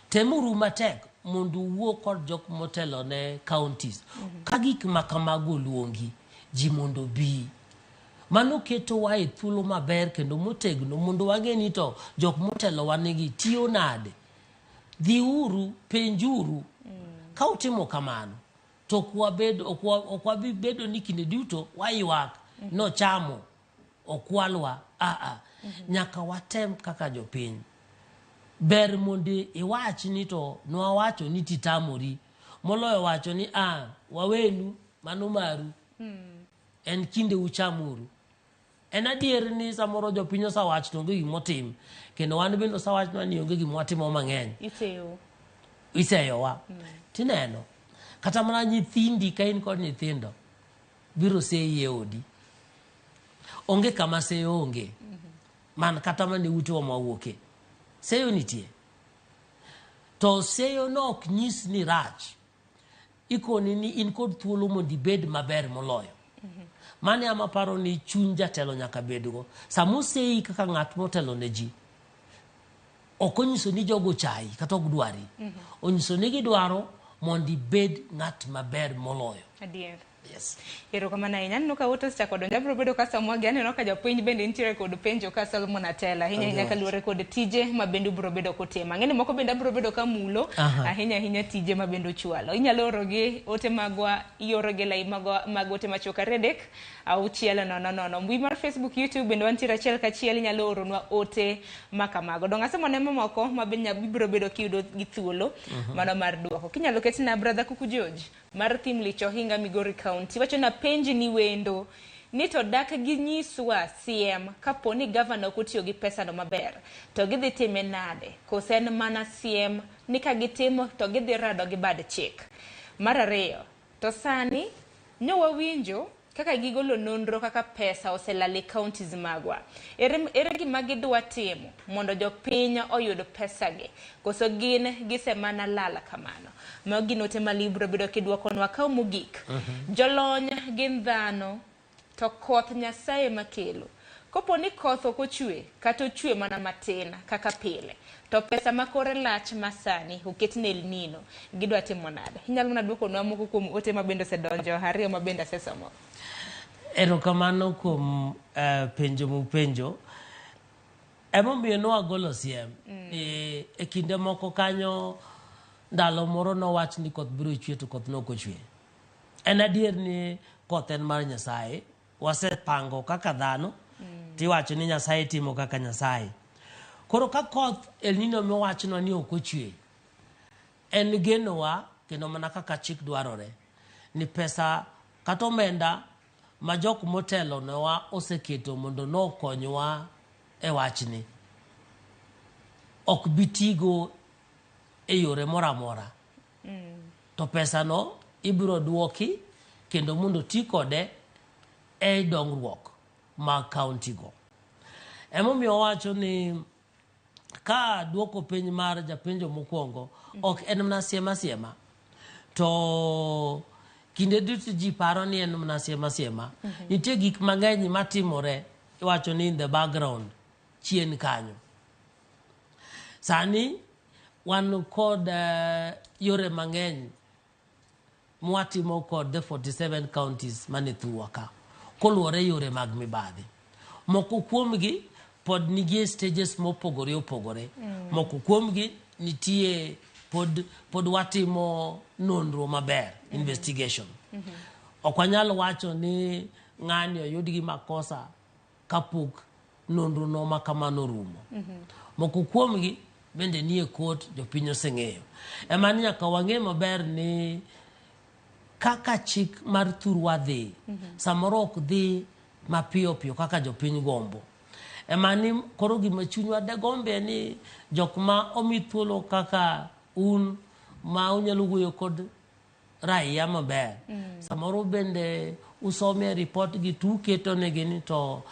temuru matek mondo wuo kod jok motelo ne counties ka gik makamago oluongi ji mondo bi mano keto wa e thuolo maber kendo motegno mondo wang'e ni to jok motelo wanigi tiyo nade dhi uru penjuru ka utimo kamano to ok wabi bedo ni kinde duto waywak nochamo okwalwa nyaka watem kaka jopiny ber mondo iwach ni to nwawacho ni titamori moloyo wacho ni wawenu mano maru en kinde uchamuru en adier ni samoro jopiny osawach to onge gimotim kendo wan bende osawachnwa ni onge gimwatimo mang'eny iseyowa tineno kata mana nyithindi ka in kod nyithindo biro seyi e odi onge kama seyo onge man kata mane utewa mwawuoke seyo nitie to seyo no ok nyis ni rach ikoni ni in kod thuolo mondo ibed maber moloyo. Mane ama paro ni chuny jatelo nyaka bedgo. Samosei kaka ng'at motelo ne ji. Ok onyiso ni jogo chai kata ok dwari. Onyiso ni gidwaro mondo ibed ng'at maber moloyo. Adier. Yes. Erokamano ahinya. Aneno ka woto chako donjo biro bedo ka Samogi, aneno ka japuonj bende nitiere kod penjo ka Solomon Atela ahinya kaluwore kod tije ma bende biro bedo kotimo. Ang'eni moko bende biro bedo ka mulo ahinya tije ma bende ochwalo. Inyalo orogi ote magwa, iorogi lai mag ote machoka redek 600. Mbui mar Facebook, YouTube bende wantiere achiel kachiel, inyalo oronwa ote makamago. Dong asemo ne moko ma bende biro bedo kiyudo gi thuolo mano mar duoko. Kinyalo ketina brother Kuku George mar Thim Licho Hinga Migori County. Wacho na penji ni wendo ni to dak gi nyiswa CM kapo ni governor kotiyo gi pesa no maber to gidhi time nade kose en mana CM ni ka gitimo to gidhi rado gi bad chik. Mar ariyo to sani nyowa winjo kaka gigolo nonro kaka pesa oselali counties magwa. Ere gima gidwa timo mondo jopiny oyud pesa gi koso gin gisemana lala kamano. Ma ginote malibro bedo kidwakonwa ka mogik. Jolony gin dhano to koth Nyasaye makelo. Kopo ni koth ok ochwe kata ochwe mana matin kaka pile to pesa makore lach masani oket ne El Nino gidwa timo nade. Inyalo mana dwokonwa moko kuom ote mabende osedonjo ariyo mabende asesomo. Erokamano kuom penjo mupenjo. Emomiyo nwagolo siem e kinde moko kanyo ndalo moro nowach ni koth biro chwe to koth nok ochwe. En adier ni koth en mar Nyasaye. Wasepango kaka dhano tiwacho ni Nyasaye timo kaka Nyasaye. Koro ka koth El Nino miwachno ni ok ochwe, en genowa kendo mana kaka chik dwarore ni pesa kata omenda ma jok motelo newa oseketo mondo nokonywa e wachni ok bitigo e yore moramora. To pesa no ibiro duoki kendo mondo ti kode e dongruok ma county go. Emomiyo wacho ni ka duoko piny mar japenjo mokwongo ok en mana siema to kinde duto ji paro ni en mana siema. Nitie gik mang'eny matimore iwacho ni in the background chien kanyo. Sani wan kod yore mang'eny mwatimo kod the 47 counties mane thurwa ka koluwore yore mag mibadhi. Moko kuomgi pod nigie stages mopogore opogore. Moko kuomgi nitie pod watimo nonro maber, investigation. Ok wanyal wacho ni ng'ani oyud gi makosa kapok nonro no makamano rumo. Moko kuomgi bende nie court jopiny oseng'eyo. Emani nyaka wang'e maber ni kaka chik mar thurwa dhi samoro ok dhi mapiyo kaka jopiny gombo. Emani koro gima chunywa de gombe ni jok ma omi thuolo kaka un ma unyalo wuoyo kod raia maber. Samoro bende usome report gi tuketo negi ni to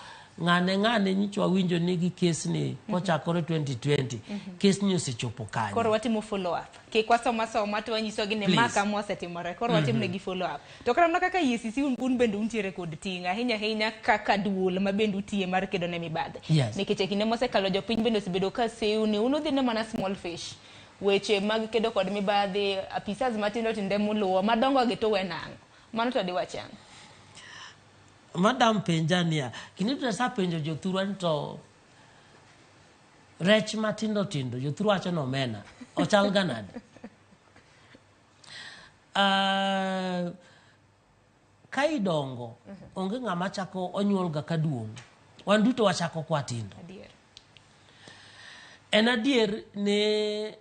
ng'ane nyichwa winjo nigi kes ni kochakore 2020 kes ni osechopo kanye. Koro watimo follow up. Kik wasoma to wanyiso gi ne maka mosetimore. Koro watimo negi follow up. To kara kaka EACC un bende untiere kod tinga ahinya kaka duol ma bende utie mar kedo ne mibadhi. Nikech kinde mosekalo jopiny bende osebedo ka sew ni uno dhi ne mana small fish. Weche mag kedo kod mibadhi apisas matindo tinde muluwo madongo gi to wenang'. Mano to diwachang. Madam Penjania, kinito sa penjo jothurwa to rech matindo jothurwa wacho no mena ochal ganade. Ka idongo onge ng'ama chako onyuol ga kaduong'. Wan duto wachako kwa tindo. En adier ne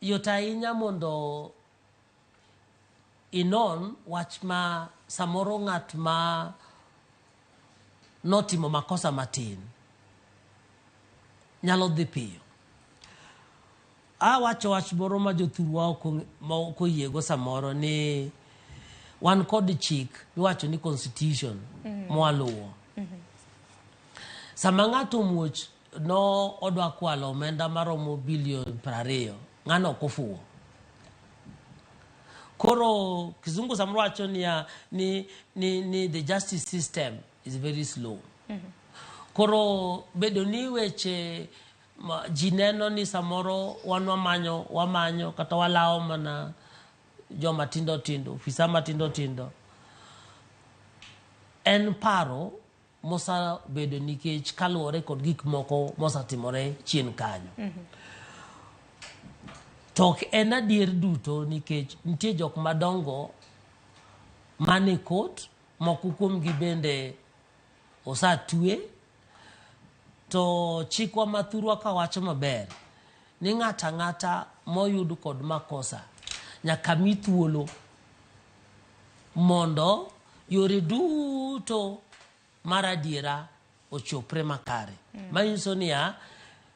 yot ahinya mondo inon wach ma samoro ng'at ma notimo makosa matin nyalo dhi piyo. Wacho wach moro ma jothurwa ok oyiego samoro ni wan kod chik miwacho ni constitution mwaluwo. Sama ng'ato muoch no odwa kwalo omenda maromo bilion 20 ng'ano ok ofuwo. Koro kizungu samro wacho ni the justice system is very slow. Koro bedo ni weche jineno ni samoro wamanyo kata walao mana joma tindo ofisa matindo en paro mosa bedo nikech kaluwore kod gik moko mosatimore chien kanyo. Tok en adier duto nikech nitie jok madongo mane kot moko kuomgi bende osatwe. To chikwa mathurwa kawacho maber ni ng'ata moyud kod makosa nyaka mi thuolo mondo yore duto mar adiera ochopre makare. Manyiso niya,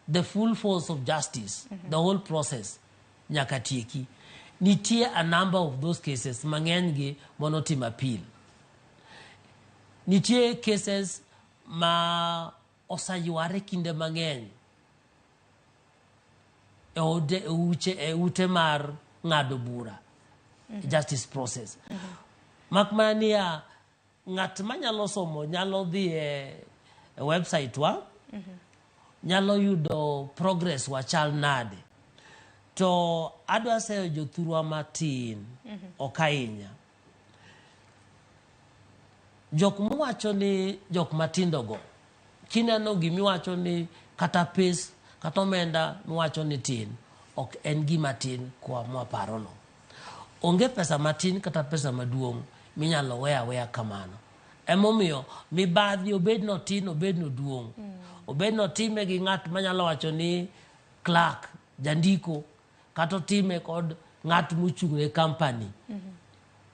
the full force of justice, the whole process nyaka tieki. Nitie a number of those cases mang'eny gi monotim appeal. Nitie cases ma osayuare kinde mang'eny e ute mar ng'ado bura, justice process. Makmania ng'at manyalo somo nyalo dhi e website wa, nyalo yudo progress wa chal nade. To adwa seyo jothurwa matin okainya. Jok mwacho ni jok matindo go kineno gimiwacho ni kata pes kata omenda mwacho ni tin ok en gima tin kwa mwaparono. Onge pesa matin kata pesa maduong' minyalo weya kamano. Emomiyo mibadhi obedno tin obedno duong'. Obedno time gi ng'at manyalo wacho ni clerk, jandiko, kata time kod ng'at mochung'ne company.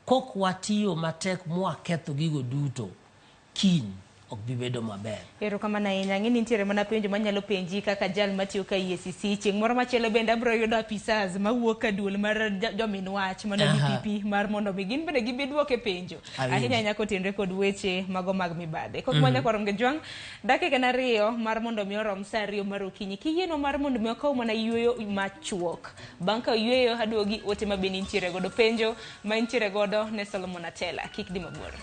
Kok watiyo matek mwaketho gigo duto kiny ok bibedo maber. Erokamano ahinya. Ng'eni nitiere mana penjo manyalo penji kaka jal matiyo ka EACC. Chieng' moro machielo bende abiro yudo apisas mawuok ka duol mar jomin wach mana DPP mar mondo mi gin bende gibi duoke penjo. Ahinya kotenre kod weche mago mag mibadhi. Kok mwanya kwarom ge jwang dakika na 2 mar mondo mi orom saa 2 mar okinyi. Kiyieno mar mondo mi okaw mana yueyo machuok. Bang' ka yueyo aduogi ote mabeni nitiere godo penjo ma nitiere godo ne Solomon Atela. Kik di mabor.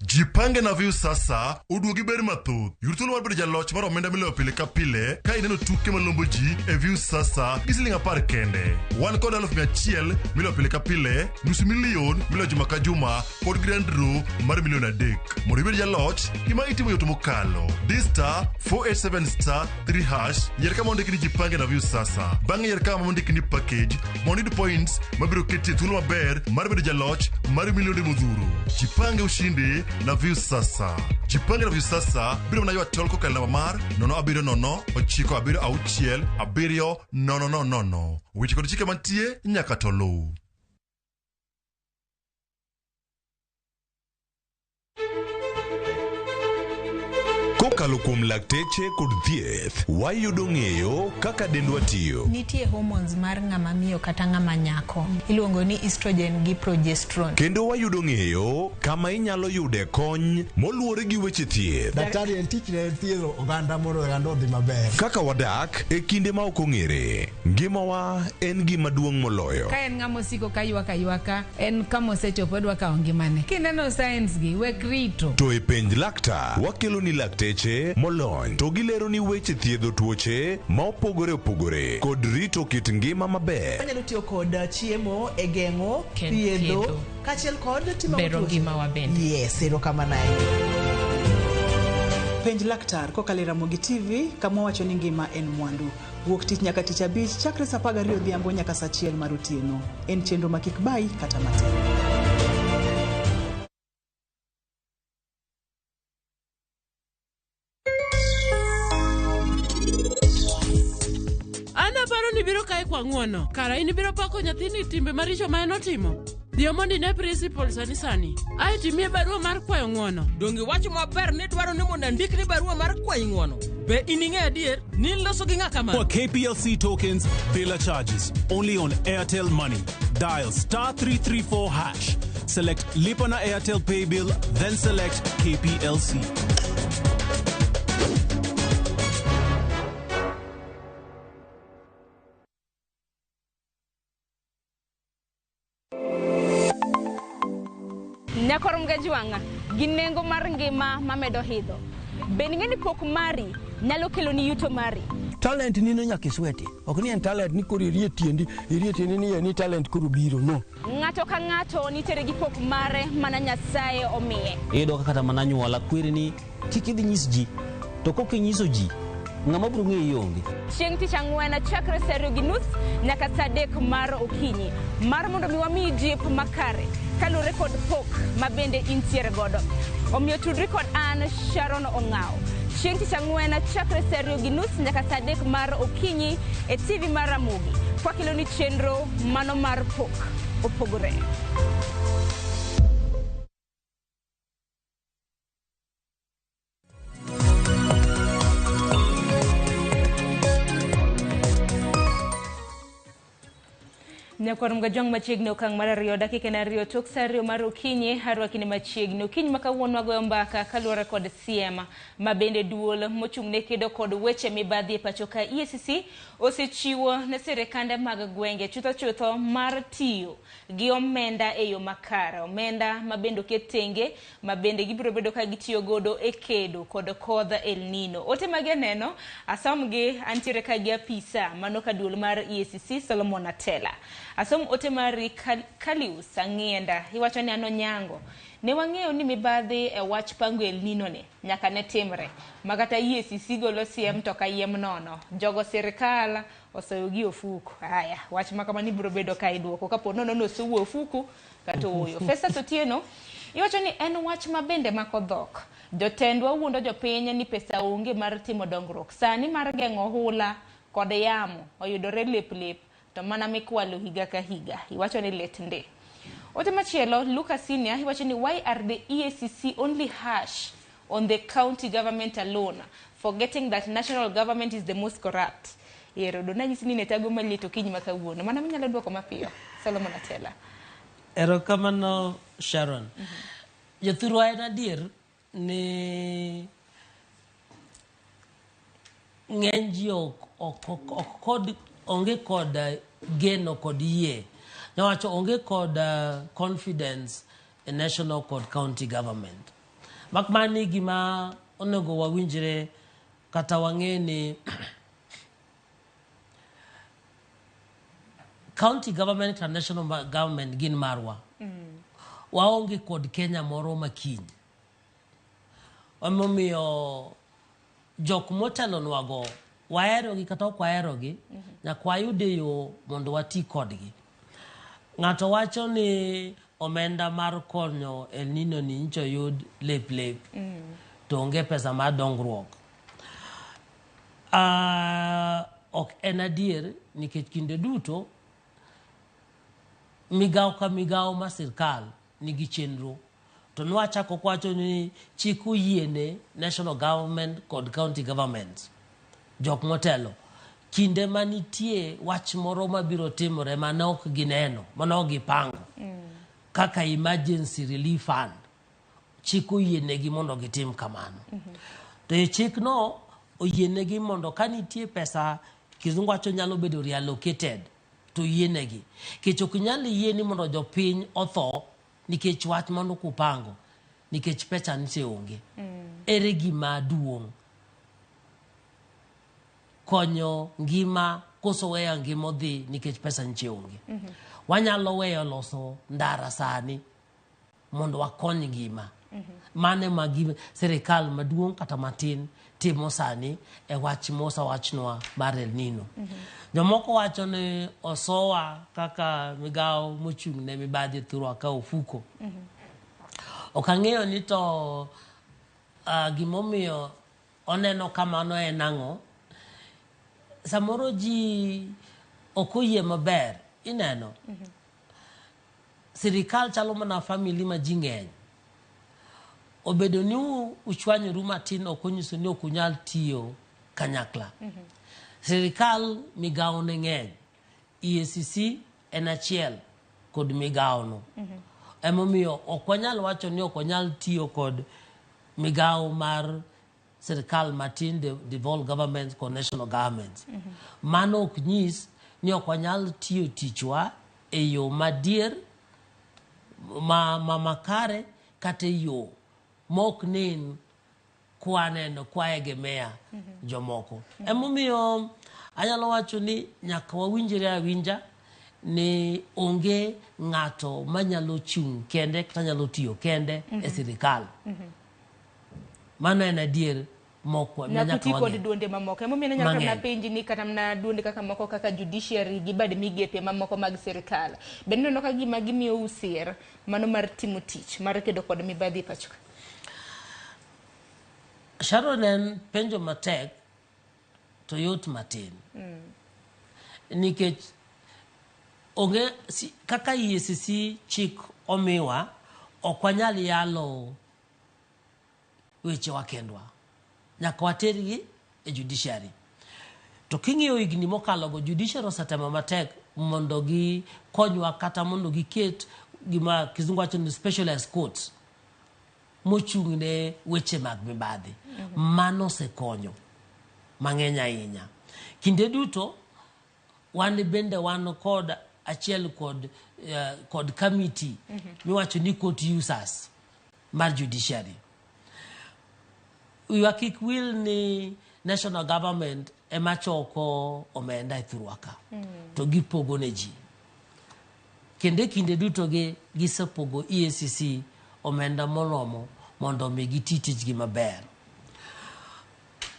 Jipange na view sasa uduogi ber mathoth. Yurthuolo mar bedo jaloch mar omenda miloyo pile ka pile ka ineno tuke malombo ji e view sasa gi siling 10 kende. Wan kod 100,000 miloyo pile ka pile, nus milion miloyo juma ka juma kod grand draw mar milion 3. Mondo ibed jaloch, gima itimo yot mokalo. Dista 487*3# yier kama ondiki ni jipange na view sasa. Bang'e yier kama ondiki ni package mondo iyud points mabiro keti e thuolo maber mar bedo jaloch mar milionde modhuro. Jipange ushindi na view sasa. Jipange na view sasa biro na ywa tol kokalo namba mar 07096670000. Weche kod chike mantie nyaka to luw. Kokalo kuom lakteche kod thieth, wayudo ng'eyo kaka dendwa tiyo. Nitie hormones mar ng'ama miyo kata ng'ama nyako. Iluongo ni estrogen gi progesterone. Kendo wayudo ng'eyo kama inyalo yude kony moluwore gi weche thieth. Daktari en tich ne thiedho oganda mondo oganda odhi maber. Kaka wadak e kinde ma ok ong'ere. Ngimawa en gima duong' moloyo. Ka en ng'ama osiko ka ywaka en kama osechopo dwa kawo ngimane. Kineno science gi wek rito. To e penj laktar wakelo ni lakteche molony to gilero ni weche thiedho tuoche ma opogore kod rito kit ngima maber. Wanyalo tiyo kod chiemo e geng'o thiedho kachiel kod timo bero ngima wa bende. Yes, erokamano. Penj laktar kokalo Ramogi TV kama wacho ni ngima en mwandu. Wuok tich nyaka tich abich chakre saa 12 odhiambo nyaka saa 1 mar otieno. En chenro ma kik bai kata matin. Biro kae kwa ng'uono. Kara in biro pako nyathini timbe maricho ma en otimo. Dio mondi ne principal sani. Ai timie barua mar kwayo ng'uono. Dongi wacho maber ni dwaro ni mondo ndikni barua mar kwayo ng'uono. Be ining'e adier ni loso gi ng'aka ma. For KPLC tokens, Billa charges only on Airtel Money. Dial *334#. select Lipa na Airtel Pay Bill, then select KPLC. Nyakorom gajuanga, ginengo mar ngima mamedo hidho. Beningeni pok mari, nyalo kelo ni yuto mari. Talent nino nyaka sweti. Ok ni en talent ni kuri irie tiendi ni talent kuru biro, no. Ng'ato ka ng'ato nitere gi pok mare mana Nyasaye omiye. Iyudo kata mana nyuola kwiri ni kik idhi nyis ji, to kok inyiso ji, ng'ama biro ng'eyi onge. Chieng' tich ang'wen chakre saa 2:30 nyaka saa 3 mar okinyi. Mar mondo mi wamiyi jip makare kalure kod pok mabende intiere godo. Omiyo tudri kod an Sharon Ong'aw. Chieng' tich ang'wen chakre saa 2:30 nyaka saa 3 mar okinyi e TV mar Ramogi. Kwa kilo ni chenro mano mar pok opogore. Nyakorom gajong machiegni okang' mar 2 dakika na 2 tok saa 2 mar okinyi harwakini machiegni okinyi makawuono wagoyo mbaka kaluwore kod siema mabende duol mochung'ne kedo kod weche mibadhi e pacho ka EACC osechiwo ne sirikande mag gwenge chutho mar tiyo gi omenda e yo makare, omenda mabende oket tenge mabende gibiro bedo ka gitiyo godo e kedo kod kodh El Nino. Ote mage neno asomgi antiere ka gi apisa mano ka duol mar EACC Solomon Atela. Asom ote mari Kalius Ang'enda iwacho ni ano nyango ne wang'eyo ni mibadhi e wach pango El Nino ne nyaka ne timre makata EACC golo siem to kayiem nono jogo sirikal oseyo gi ofuku. Haya wach makama ni biro bedo ka iduoko kapo nono nosuwo ofuku kata oyo. Festus Otieno iwacho ni en wach mabende makodhok. Jotendwa wuondo jopiny ni pesa onge mar timo dongruok. Sani mar geng'o hula kod yamo oyudore lep to mana mikwalo higa ka higa. Iwacho ni let nde. Ote machielo Lucas Senior iwacho ni why are the EACC only harsh on the county government alone, forgetting that national government is the most corrupt. Yero do nanyisi ni netago malito kinyi makawuono. Mana minyalo duoko mapiyo. Solomon Atela. Erokamano Sharon. Jothurwa en adier ni ng'eny ji onge kod geno kod yie. Nawacho onge kod confidence in national kod county government. Makmani gima onego wawinjre kata wang'e ni county government kata national government gin marwa. Waonge kod Kenya moro makiny. Omomiyo jok motelonwago waherogi kata ok waherogi nyaka wayude yo mondo wati kodgi. Ng'ato wacho ni omenda mar konyo El Nino ni ncho yud lep to onge pesa mar dongruok. Ok en adier nikech kinde duto migawo ka migawo ma sirkal nigi chenro to nwachako kwacho ni chik oyiene national government kod county government jok motelo kinde manitie wach moro mabiro timore mana ok gineno mana ok gipango kaka emergency relief fund chik oyienegi mondo gitim kamano. To e chik no oyienegi mondo kanitie pesa kizungu wacho nyalo bedo reallocated to yienegi. Kech ok nyalo yieni mondo jopiny otho nikech wach mondo kupango nikech pesa nise onge. Ere gima duong' konyo ngima koso weya ngima odhi nikech pesa nche onge. Wanyalo weyo loso ndara sani mondo wakony ngima. Mane magi sirikal maduong' kata matin timo sani e wach mosa wachnwa mar El Nino. Jomoko wacho ni osowa kaka migawo mochung'ne mibadhi thurwa ka ofuko. Ok ang'eyo ni to gimomiyo oneno kamano en ang'o. Samoro ji okoyie maber ineno. Sirikal chalo mana family ma ji ng'eny. Obedo ni uchwanyoru matin okonyiso ni okunyal tiyo kanyakla. Sirikal migawo ne ng'eny. EACC en achiel kod migawo no. Emomiyo okwanyal wacho ni okwanyal tiyo kod migao mar serikal matin, the devolved government kod national government. Mano ok nyis ni okwanyal tiyo tichwa e yo madier makare kata yo mok nin kwaneno kwaegemea jomoko. Emomiyo anyalo wacho ni nyaka wawinjre awinja ni onge ng'ato manyalo chung kende kata nyalo tiyo kende e sirikal. Mano en adier moko nyaka kod duonde mamoko. Emomiyo nyaka na penji ni kata na duonde kaka moko kaka judiciary gi bad migepe mamoko mag sirikal. Bende no ka gima gimiyo usir mano mar timo tich mar kedo kod mibadhi pacho. Sharon en penjo matek to yot matin. Nikech onge kaka EACC chik omiwa okwanyal yalo weche wakendwa. Nyaka watergi e judiciary. To king'iyo higni mokalo go judiciary osetemo matek mondo gi konywa kata mondo giket gima kizungu wacho ni specialized courts mochung'ne weche mag mibadhi. Mano sekonyo mang'eny ahinya. Kinde duto wan bende wan kod achiel kod committee miwacho ni court users mar judiciary. Wiwa kik wil ni national government ema choko omenda e thurwaka to gipogo ne ji. Kinde duto gisepogo EACC omenda moromo mondo mi giti tijgi maber.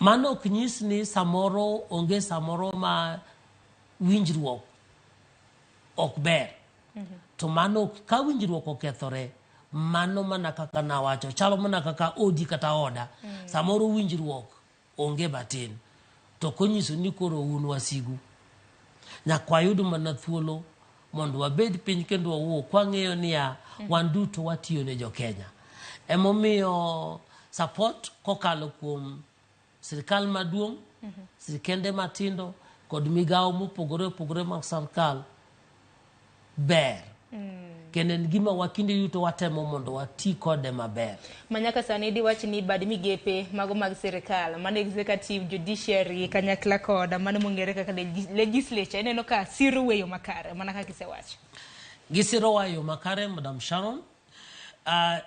Mano ok nyis ni samoro onge samoro ma winjruok ok ber. To mano ka winjruok okethore, mano mana kaka nawacho, chalo mana kaka odi kata oda. Samoro winjruok onge batin. To konyiso ni koro un wasigu. Nyaka wayud mana thuolo mondo wabed piny kendo wawuo kwang'eyo niya wan duto watiyo ne jo Kenya. Emomiyo support kokalo kuom sirikal maduong', sirikende matindo kod migao mopogore opogore mag sirikal ber. Kendo en gima wakinde yuto watemo mondo wati kode maber. Manyaka sani di wachi ni bad migepe mago mag sirikal, mano executive, judiciary, kanyakla koda, mano mongere kaka legislature, eneno ka siro weyo makare, mana kaka kisewacho. Gisiro weyo makare, Madam Sharon.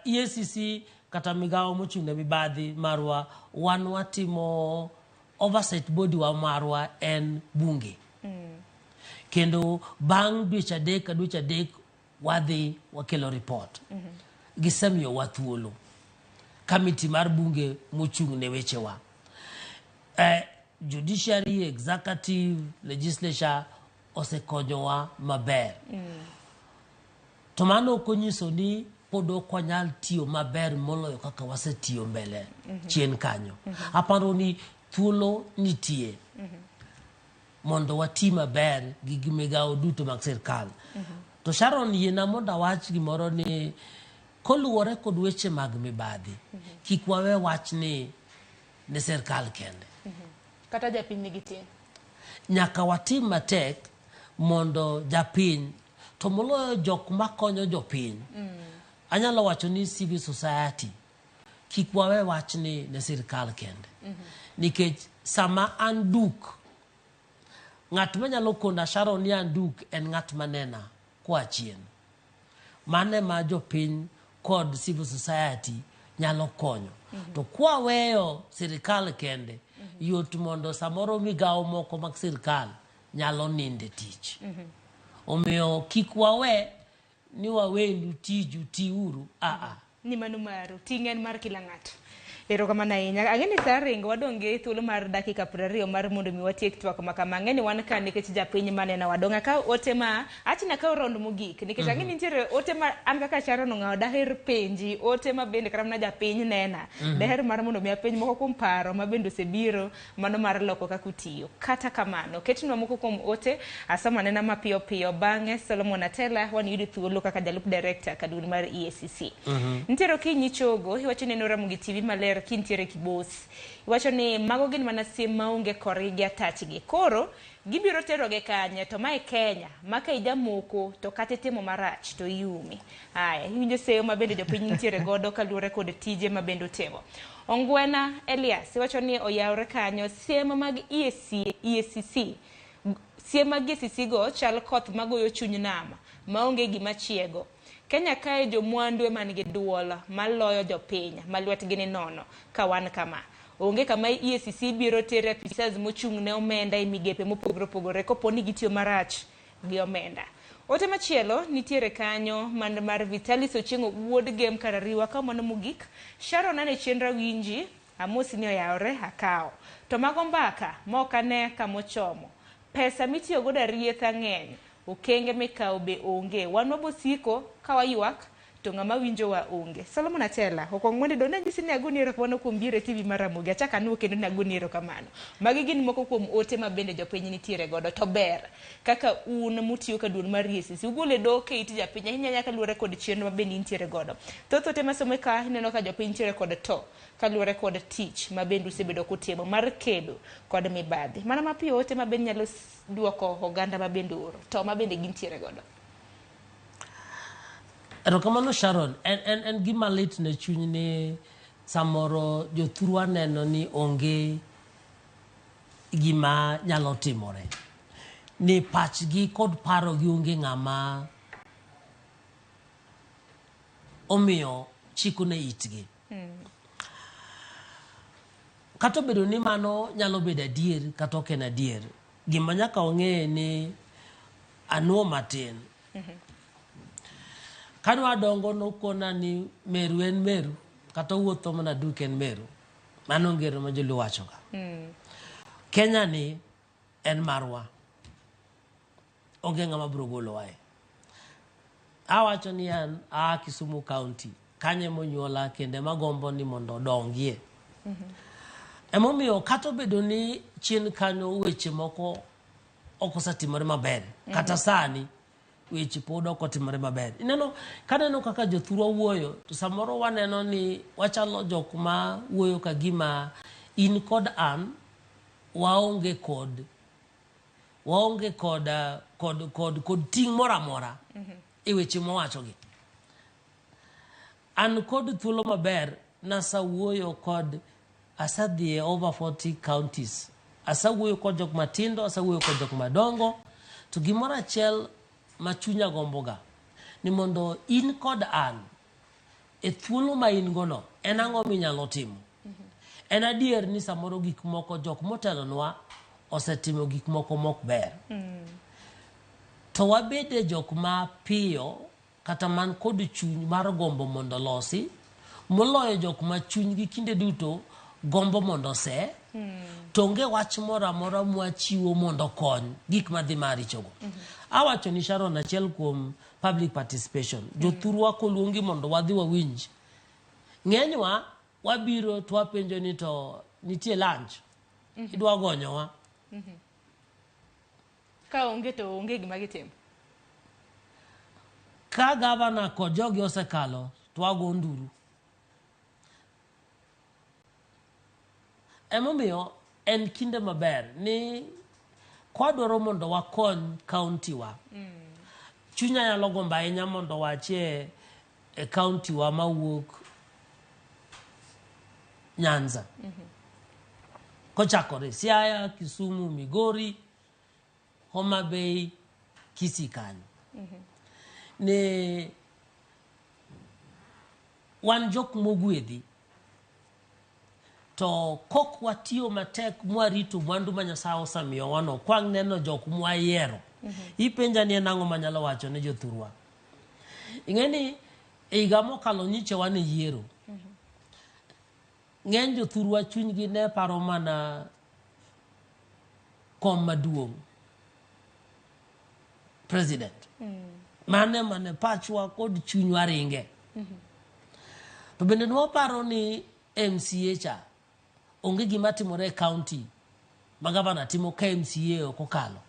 EACC kata migao mochung'ne mibadhi marwa wan watimo oversight body wa marwa en bunge. Kendo bang' dweche adek wadhi wakelo report. Gisemiyo wathuolo. Committee mar bunge mochung'ne wechewa. Judiciary, executive, legislature osekonyowa maber. To mano konyiso ni pod okwanyal tiyo maber moloyo kaka wasetiyo mbele chien kanyo. Aparo ni thuolo nitie mondo wati maber gi gimigao duto mag sirikal. To Sharon yiena mondo awach gimoro ni koluwore kod weche mag mibadhi kik wawe wach ni ne sirikal kende. Kata japiny nigi tin. Nyaka watim matek mondo japiny to moloyo jok makonyo jopiny. Anyalo wacho ni civil society kik wawe wach ni ne sirikal kende. Nikech sama an duk ng'at manyalo konda Sharon ni an duk en ng'at manena kwa chien. Mane ma jopiny kod civil society nyalo konyo. To kwa weyo sirikal kende yot mondo samoro migao moko mag sirikal nyalo ninde tich. Omiyo kik wawe ni wawendu tiju tiuru. Ni manu maru tingen mar kila ng'ato. Erokamano ahinya. Ang'eni sa ringo wadonge thuolo mar dakika 20 mar mondo mi watiek twak makama. Ang'eni wan ka nikech japiny manena wadonga ka ote ma achina ka round mogik nikech ang'eni nitiere ote ma an kaka Sharon ng'awo daher penji ote ma bende kata na japiny nena daher mar mondo mi apenj moko kuom paro ma bende osebiro mano mar loko kaka utiyo. Kata kamano ketnwa moko kuom ote asama nena mapiyo piyo bang'e Solomon Atela wan yudi thuolo kaka jalup director kadun mar EACC. Nitiere Okinyi Chogo iwacho ni Ramogi TV maler maber kintiere Kibos. Iwacho ni mago gin mana sim maonge korigi atachgi. Koro gibiro teroge kanye to mae Kenya ma ka ijamoko to kata timo marach to iumi. Aya, iwinjo seyo ma bende jopiny nitiere godo kaluwore kod tije ma bende otimo. Ongwena Elias iwacho ni oyawre kanyo sim mag EACC. Siem mag EACC go chal koth magoyo chuny nama maonge gima chiego. Kenya kae jomwandu ema nigi duol maloyo jopiny ma lwetgi ni nono ka wan kama. Onge kama EACC biro tere apisas mochung' ne omenda e migepe mopogore opogore kopo ni gitiyo marach gi omenda. Ote machielo nitiere kanyo mar Vitalis Ochengo wuod game karariwa ka mano mogik. Sharon ane chenra winji amosi ni oyawre akao. To mago mbaka mokane kamochomo. Pesa mitiyo godo arietha ng'eny. Okenge mikawo be onge. Wan wabosiko kawaywak to ng'ama winjo wa onge. Solomon Atela, okong'wende do nanjisi ni agoniero pono kuom biro TV mar Ramogi. Achaka nuo kendo ni agoniero kamano. Magi gin moko kuom ote ma bende jopiny nitiere godo. To ber kaka un mutiyo ka duol mar EACC. Ugole doke iti japiny. Ahinya nyaka luwore kod chenro ma bende nitiere godo. Thoth ote masome ka ineno ka jopiny nitiere kod to. Kaluwore kod tich ma bende usebedo kutimo mar kedo kod mibadhi. Mana mapiyo ote ma bende nyalo duoko oganda ma bende oro. To ma bende gintiere godo. Erokamano Sharon, en gima lit ne chuny ni samoro jothurwa neno ni onge gima nyalo timore. Ni pachgi kod paro gi onge ng'ama omiyo chiko ne itgi. Kato bedo ni mano nyalo bedo adier kato ok en adier. Gima nyaka ong'e ni anuo matin. Kanwa dongo nokona ni Meru en Meru kata wuotho mana duk en Meru. Mano ngero ma joluo wachoga. Kenya ni en marwa. Onge ng'ama biro golowae. Awacho ni an Kisumu County. Kanye monyuola kende magombo ni mondo dongie. Emomiyo kata bedo ni chien kanyo weche moko ok osetimore maber. Kata sani weche pod ok otimore maber. Ineno kaneno kaka jothurwa wuoyo to samoro waneno ni wachalo jok ma wuoyo ka gima in kod an waonge kod ting' moro amora e weche mowachogi. An kod thuolo maber nasawuoyo kod asadhi over 40 counties. Asawuoyo kod jok matindo, asawuoyo kod jok madongo. To gimoro achiel ma chunya gomboga ni mondo in kod an e thuolo ma in gono en ang'o minyalo timo. En adier ni samoro gik moko jok motelonwa osetimo gik moko mok ber. To wabede jok ma piyo kata man kod chuny mar gombo mondo losi moloyo jok ma chuny gi kinde duto gombo mondo se. Tonge wach moro amora mwachiwo mondo kony gik madhi marichogo. Awacho ni Sharon achiel kuom public participation. Jothurwa koluongi mondo wadhi wawinj. Ng'enywa wabiro to wapenjo ni to nitie lunch. Idwa gonyowa. Ka onge to onge gima gitimo. Ka gavana kod jogi osekalo to wago nduru. Emomiyo en kinde maber ni kwadwaro mondo wakony county wa. Chunya nyalo gombo ahinya mondo wachie e county wa mawuok Nyanza. Kochakore Siaya, Kisumu, Migori, Homa Bay, Kisii kanyo. Ne wan jok mogwedhi. To kok watiyo matek mwarito mwandu ma Nyasaye osemiyo wano kwang' neno jok mwayiero. Ipenja ni en ang'o manyalo wacho ne jothurwa. Ing'eni e higa mokalo nyiche wan e yiero. Ng'eny jothurwa chunygi ne paro mana kom maduong'. President. Mane pachwa kod chunywa ringe. To bende nwaparo ni MCA cha onge gima timore e county ma gavana timo ka MCA okokalo.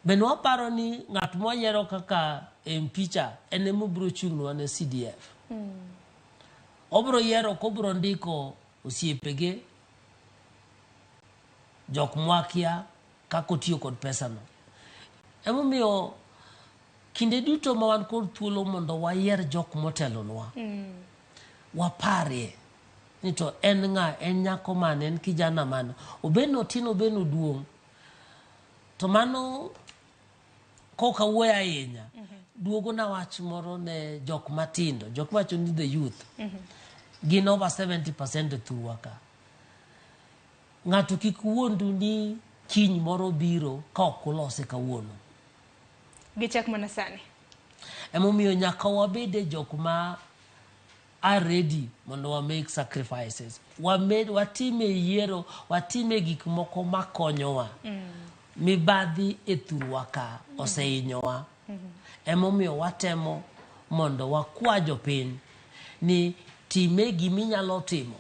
Bende waparo ni ng'at moyiero kaka MP cha en ema biro chung'nwa ne CDF. obro yiero kobro ndiko osiepege jok mwakia kako tiyo kod pesa no. Emomiyo kinde duto ma wan kod thuolo mondo wayier jok motelonwa. Waparie ni to en ng'a, en nyako mane, en kijana mane, obed otin obed oduong'. To mano koka wuoyo ahinya. Duogo na wach moro ne jok matindo, jok macho ni the youth. Gin over 70% thurwa ka. Ng'ato kik wuondu ni kiny moro biro ka ok olose kawuono. Gichak mana sani. Emomiyo nyaka wabede jok ma are ready mondo wa make sacrifices. Watime yiero, watime gik moko makonyowa. Mibadhi e thurwa ka oseinyowa. Emomiyo watemo mondo wakwa jopiny ni time giminyalo timo.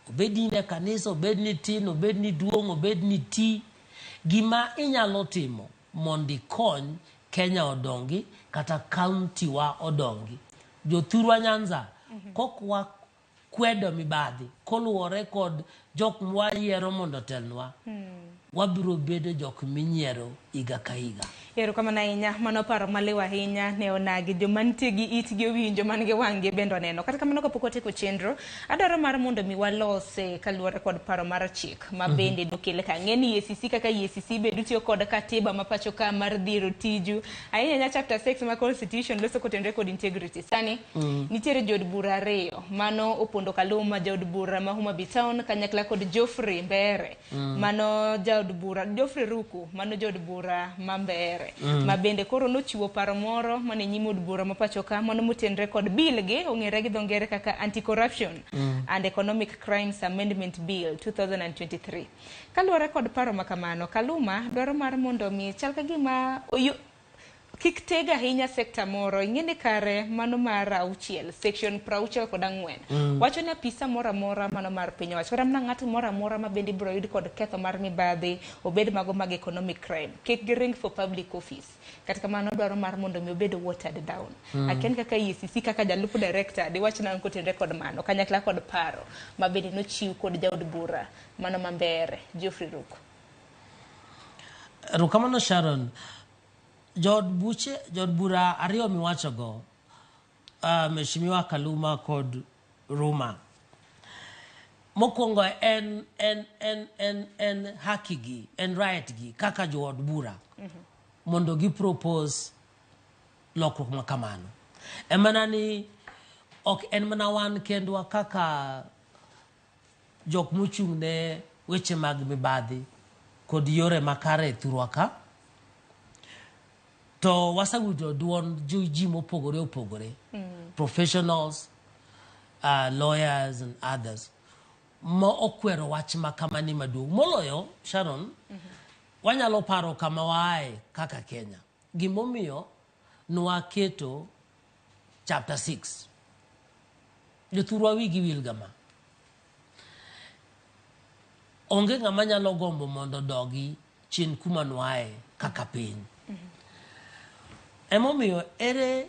Obed ni ne kanisa, obed ni tin, obed ni duong', obed ni ti. Gima inyalo timo mondo ikony Kenya odongi kata county wa odongi. Jothurwa Nyanza kok wakwedo mibadhi koluwore kod jok mwayiero mondo telnwa. Wabiro bedo jok minyiero higa ka higa. Erokamano ahinya, mano paro maliw ahinya ne onagi joma nitie gi itgi owinjo man gi wang'gi bende oneno. Kata kamano kapok watieko chenro, adwaro mar mondo mi walose kaluwore kod paro mar chik ma bende dokele ka. Ng'eni EACC kaka EACC bende tiyo kod katiba ma pacho ka mar dhiro tiju. Ahinya chapter 6 ma constitution loso kotenre kod integrity. Sani nitiere jod bura ariyo mano opondo Kaluma, jod bura ma Homa Bay Town kanyakla kod Geoffrey Mbere. Mano jod bura Geoffrey Ruku, mano jod bura ma Mbere. Ma bende koro nochiwo paro moro mane nyime od bura ma pacho ka mano motenre kod bill gi ong'ere gi dho ngere kaka Anti-Corruption and Economic Crimes Amendment Bill 2023. Kaluwore kod paro makamano, Kaluma dwaro mar mondo mi chal ka gima kik tega ahinya sekta moro. Ing'ene kare mano mar 6 section 64 wacho ni apisa moro amora mano mar piny owacho kata mana ng'at moro amora ma bende biro yud kod ketho mar mibadhi obed mago mag economic crime kik giring for public office. Kata kamano dwaro mar mondo mi obed watered down. Aken kaka EACC kaka jalup director de wach nan kotenre kod mano kanyakla kod paro ma bende nochiw kod jaod bura mano ma Mbere Geoffrey Ruku. Rukamano Sharon, jod bura ariyo miwachogo, Mheshimiwa Kaluma kod Ruma. Mokwongo en haki gi, en right gi kaka jod bura. Mondo gi propose lokruok makamano. Emana ni ok en mana wan kendwa kaka jok mochung' ne weche mag mibadhi kod yore makare e thurwa ka. To wasawuto duon ji mopogore opogore, professionals, lawyers and others, ma okwero wach makamani maduong'. Moloyo, Sharon, wanyalo paro kama wae kaka Kenya. Gimomiyo nwaketo chapter 6. Jothurwa wigi wil gama. Onge ng'ama nyalo gombo mondo dogi chien kuma nwae kaka piny. Emomiyo ere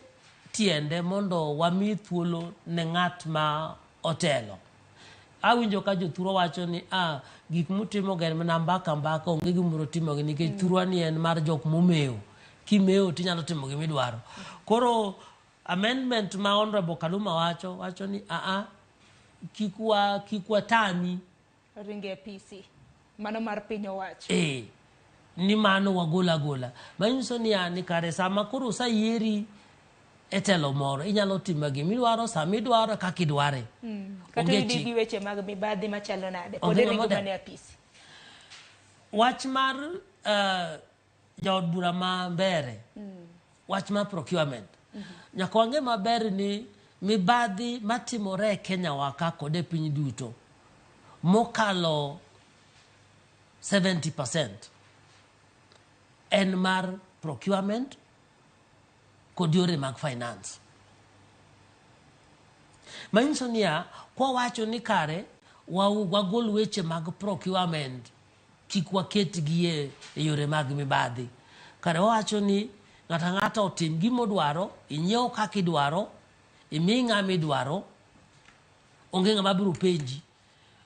tiende mondo wami thuolo ne ng'at ma otelo. Awinjo ka jothurwa wacho ni gik mutimo gen mana mbaka onge gimoro timo gi nikech thurwa ni en mar jok momewo. Kimewo tinyalo timo gimidwaro. Koro amendment ma Honorable Kaluma wacho ni kikwa tami ringe PC mano mar piny owacho. Ni mano wagola. Manyiso ni ani kare sama koro sayieri etelo moro inyalo timo gimidwaro samidwaro kaka idware. Kata yudi gi weche mag mibadhi machalo nade pod ringo mane apisi. Wach mar jaod bura ma Mbere. Wach mar procurement. Nyaka wange maber ni mibadhi matimore e Kenya waka kod e piny duto mokalo 70% en mar procurement kod yore mag finance. Manyiso niya, kwa wacho ni kare wagol weche mag procurement kik waketgi e yore mag mibadhi. Kare wacho ni ng'ata otim gimodwaro, inyiew kaka idwaro, imi ng'ama idwaro, onge ng'ama biro penji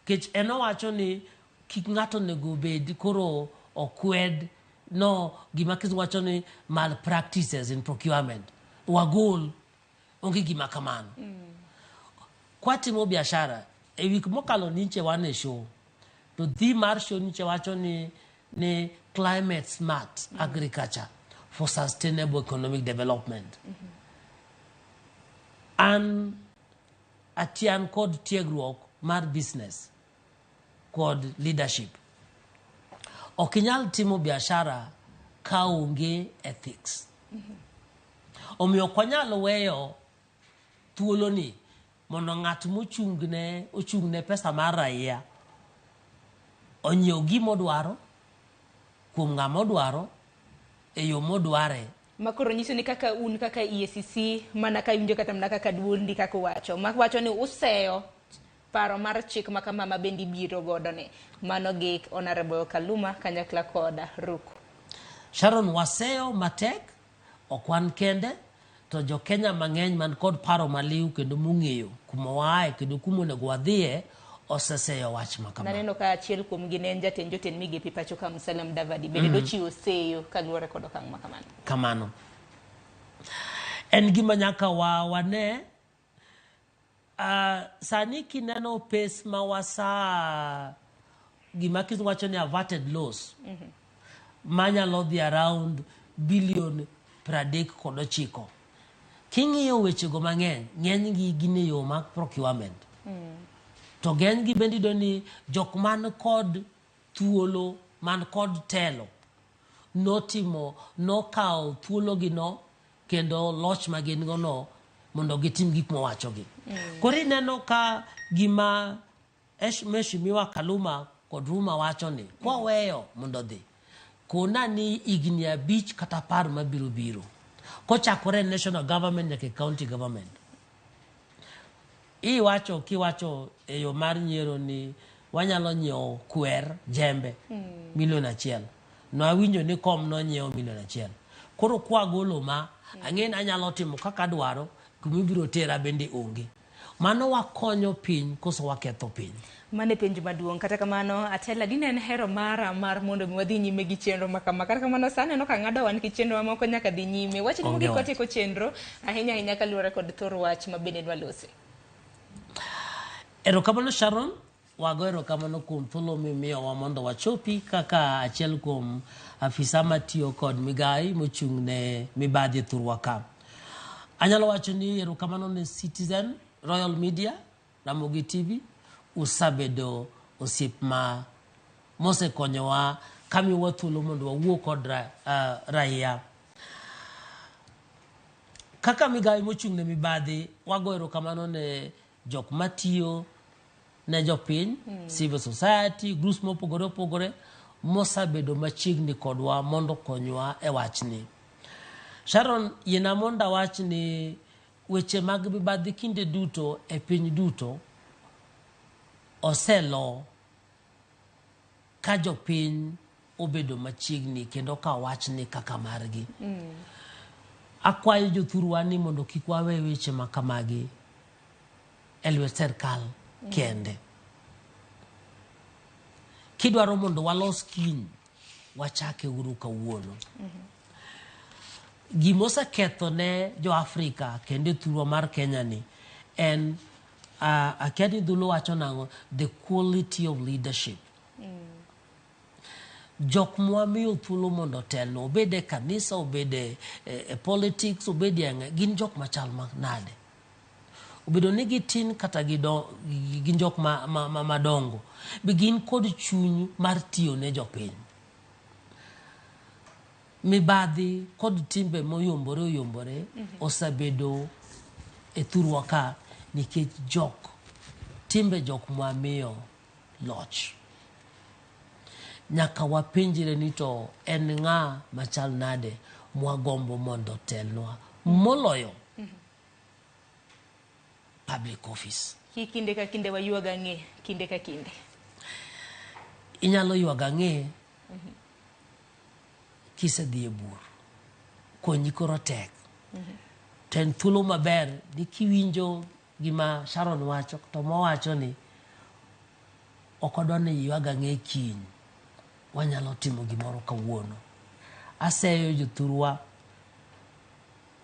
kech en owacho ni kik ng'ato nego bed koro okwed no gima wacho ni malpractices in procurement wagol onge gima kamano kwatimo biashara e wik mokalo niche wane show to dhi mar show niche wacho ni climate smart agriculture for sustainable economic development an atian kod tiegruok mar business kod leadership okinyal timo biashara kaonge ethics omiyo kwanyalo weyo thuolo ni mondo ng'at mochungne pesa mar raia onyiew gimodwaro kuom ng'ama odwaro e yo modware makoro nyiso ni kaka un kaka EACC mana ka winjo kata mana kaka duondi kaka wacho ni useyo paro mar chik makama ma bendi biro godo ne mano gi Honorable Kaluma kanyakla koda Ruku. Sharon waseyo matek okwan kende to jo Kenya mang'eny man kod paro maliw kendo mung'eyo kuma waaye kendo kuma onego wadhiye oseseyo wach makama. Naneno ka achiel kuom gi ne en jatend joten migepe pacho ka Musalia Mudavadi bende dochiwo seyo kaluwore kod okang' makamano. Kamano. En gima nyaka wane sani kineno pes ma wasa gima wacho ni averted loss manyalo dhi around billion 39 king'iyo wechego mang'eny ng'eny gi gin e yo mag procurement to ng'eny gi bende iyudo ni jok man kod thuolo man kod telo nokawo thuologino kendo loch ma gin go no mondo gitim gik mowachogi koro ineno ka gima Mheshimiwa Kaluma kod Ruma wacho ni kwaweyo mondo dhi kona ni igni 5 kata 10 mabiro biro kochakore national government nyaka county government kiwacho e yo mar nyiero ni wanyalo nyiewo kwer jembe milion 1 no awinjo ni kom no nyiewo milion 1 koro kwagolo ma ang'en anyalo timo kaka dwaro kumibiro tera bende onge mano wakonyo piny koso waketho piny mane penjo maduong' kata kamano Atela dine en hero mar mondo mi wadhi nyime gi chenro makama kata kamano sane no ka ng'ado wan ki chenro mamoko nyaka dhi nyime wach ni mogik watieko chenro ahinya kaluwore kod thor wach ma bende dwalose. Erokamano Sharon wago erokamano kuom thuolo mimiyowa mondo wachopi kaka achiel kuom afisa matiyo kod migai mochung' ne mibadhi thurwa ka. Anyalo wacho ni erokamano ne Citizen Royal Media Ramogi TV usabedo osiep ma mosekonyowa kamiwa thuolo mondo wawuo kod raia. Kaka migai mochung' ne mibadhi wago erokamano ne jok matiyo ne jopiny civil society groups mopogore opogore mosabedo machiegni kodwa mondo konywa e wachni. Sharon yena monda wach ni weche mag mibadhi kinde duto e piny duto oselo ka jopiny obedo machiegni kendo ka wachni kaka margi. Akwayo jothurwa ni mondo kik wawe weche makamagi e lwet sirkal kende. Kidwaro mondo walos kiny wachake uru kawuono. Gimoseketho ne jo Afrika kendo thurwa mar Kenya ni en akiani dhulo wacho nango the quality of leadership. Jok mwamiyo thuolo mondo telno obede kanisa obede politics obede gin jok machal nade. Obedo ni gitin kata gin jok madongo begin kod chuny mar tiyo ne jopiny. Mibadhi kod timbe moyombore osabedo e thurwa ka nikech timbe jok mwamiyo loch. Nyaka wapenjire ni to en ng'a machal nade mwagombo mondo telnwa moloyo public office. Kinde ka kinde wayuaga ng'e kinde ka kinde. Inyalo yuaga ng'e kisedhi e bur konyi koro tek. To en thuolo maber ni kiwinjo gima Sharon wacho to mowacho ni okodwa ni ywaga ng'e kiny wanyalo timo gimoro kawuono. Aseyo jothurwa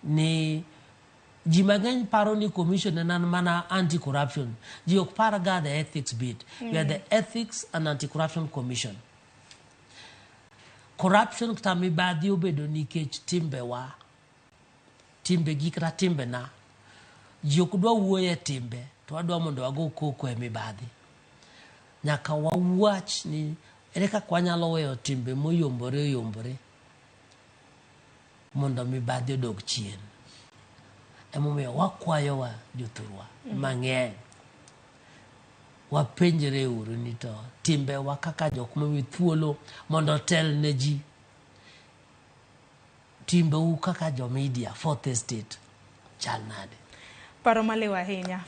ni ji mang'eny paro ni commission en mana anti-corruption. Ji ok par ga the ethics bit. We are the Ethics and Anti-Corruption Commission. Corruption kata mibadhi obedo nikech timbewa, timbegi kata timbena. Ji ok dwa wuoyo e timbe, to wadwa mondo wago koko e mibadhi. Nyaka wawach ni ere kaka wanyalo weyo timbe moyombore mondo mibadhi odog chien. Emomiyo wakwayowa jothurwa mang'eny wapenjre uru ni to timbewa kaka jok momi thuolo mondo tel ne ji, timbeu kaka jo media fourth estate chal nade. Paro malewa ahinya.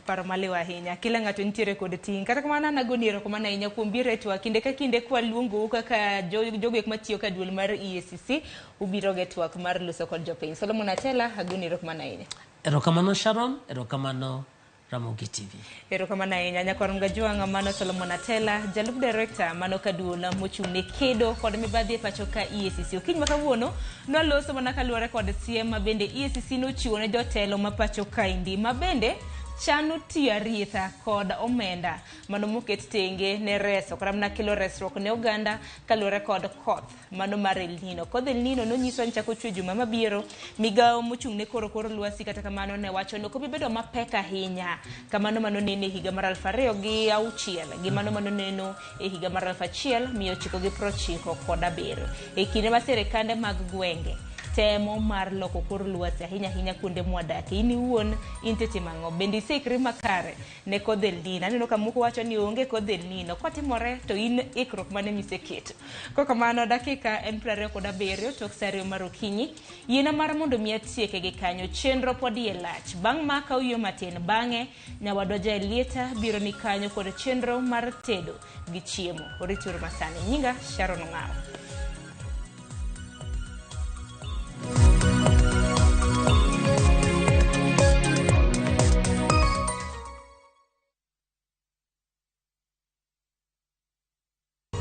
Kila ng'ato nitiere kod ting'. Kata kamano nagoni erokamano ahinya kuom biro e twak kinde ka kinde kwa luongo kaka jogo matiyo ka duol mar EACC ubiro ge twak mar loso kod jopiny. Solomon Atela, agoni erokamano ahinya. Erokamano Sharon, erokamano Ramogi TV. Erokamano ahinya nyakwar mgajwang' mano Solomon Atela, jalup director mano ka duol mochung' ne kedo kod mibadhi e pacho ka EACC. Okiny ma kawuono noloso mana kaluwore kod siem ma bende EACC nochiwo ne jotelo ma pacho ka indi ma bende chano tiyo aritha kod omenda mano moket tenge ne reso kata mana kelo resruok ne oganda kaluwore kod koth mano mar El Nino. Kodh El Nino nonyiso ni chako chwe juma mabiro. Migawo mochung' ne koro lwasi kata kamano ne wacho ni ok obi bedo mapek ahinya kamano mano neno e higa mar 2006 gi mano neno e higa mar 1997 e kinde ma sirikande mag gwenge temo mar loko kor lwasi ahinya kuonde mwadake. In iwuon intete mang'o bende isekri makare ne kodh El Nino? Aneno ka moko wacho ni onge kodh El Nino kwatimore to in ikruok mane miseketo. Kokamano dakika en 27 tok sario mar okinyi. Yiena mar mondo mi atieke gi kanyo chenro podi e lach. Bang' maka uyo matin bang'e nyawadwa Lieta biro ni kanyo kod chenro mar tedo gi chiemo. Orituru masani. Nyinga Sharon Ong'ao.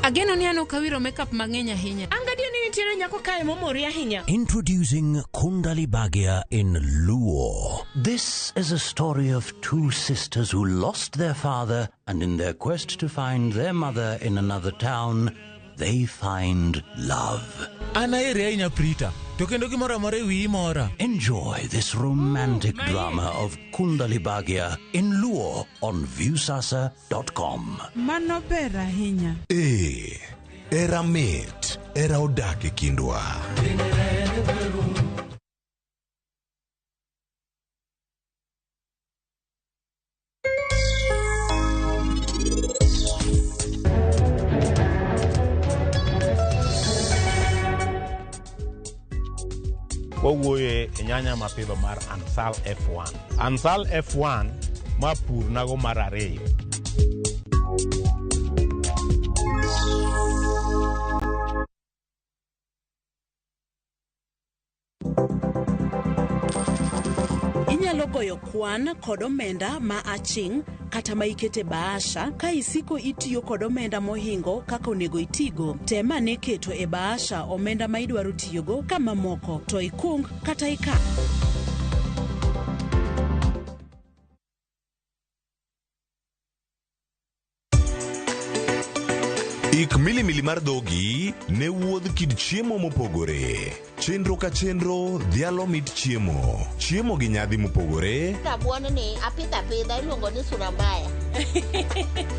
Ageno ni ano kawiro makeup mang'eny ahinya. Angadio ni nitiere nyako kae momori ahinya. Introducing Kundali Bhagia in Luo. This is a story of two sisters who lost their father, and in their quest to find their mother in another town, they find love. Anaere ahinya Prita. To kendo gimoro amora ewi mora. Enjoy this romantic drama of Kundali Bhagia in Luo on viewsasa.com. Mano ber ahinya. Era mit, era odak e kindwa. Wawuoye e nyanya mapidho mar Ansal F1. Ansal F1 ma pur nago mar ariyo. Inyalo goyo kwan kod omenda ma aching' kata ma ikete bahasha ka isiko itiyo kod omenda mohingo kaka onego itigo. Tema ne keto e bahasha omenda ma idwaro tiyogo kama moko to ikung kata ika. Ik milimili mar dhogi ne wuodh kid chiemo mopogore. Chenro ka chenro dhialo mit chiemo. Chiemo gi nyadhi mopogore. Rabuon ni apidha iluongo ni surambaya.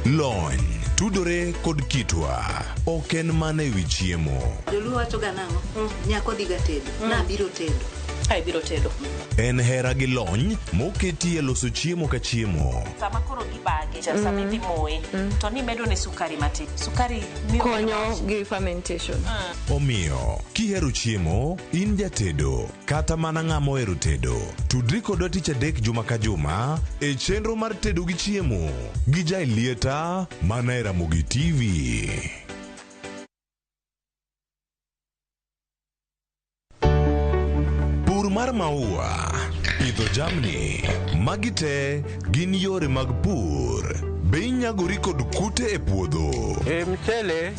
Lony tudore kod kitwa. Ok en mana ewi chiemo. Joluo wacho ga nang'o? Nyako dhiga tedo. Na biro tedo. Ai biro tedo. En hera gi lony moketi e loso chiemo ka chiemo. Sama koro gibage, sama idhi moye, to ni medo ne sukari matin. Sukari miyo konyo gi fermentation. Omiyo, kihero chiemo, in jatedo, kata mana ng'ama ohero tedo. Tudri kodwa tich adek juma ka juma e chenro mar tedo gi chiemo. Gi Lieta mana e Ramogi TV. Pur mar maua, pidho jamni. Magi te gin yore mag pur. Be inyagori kod kute e puodho? Mchele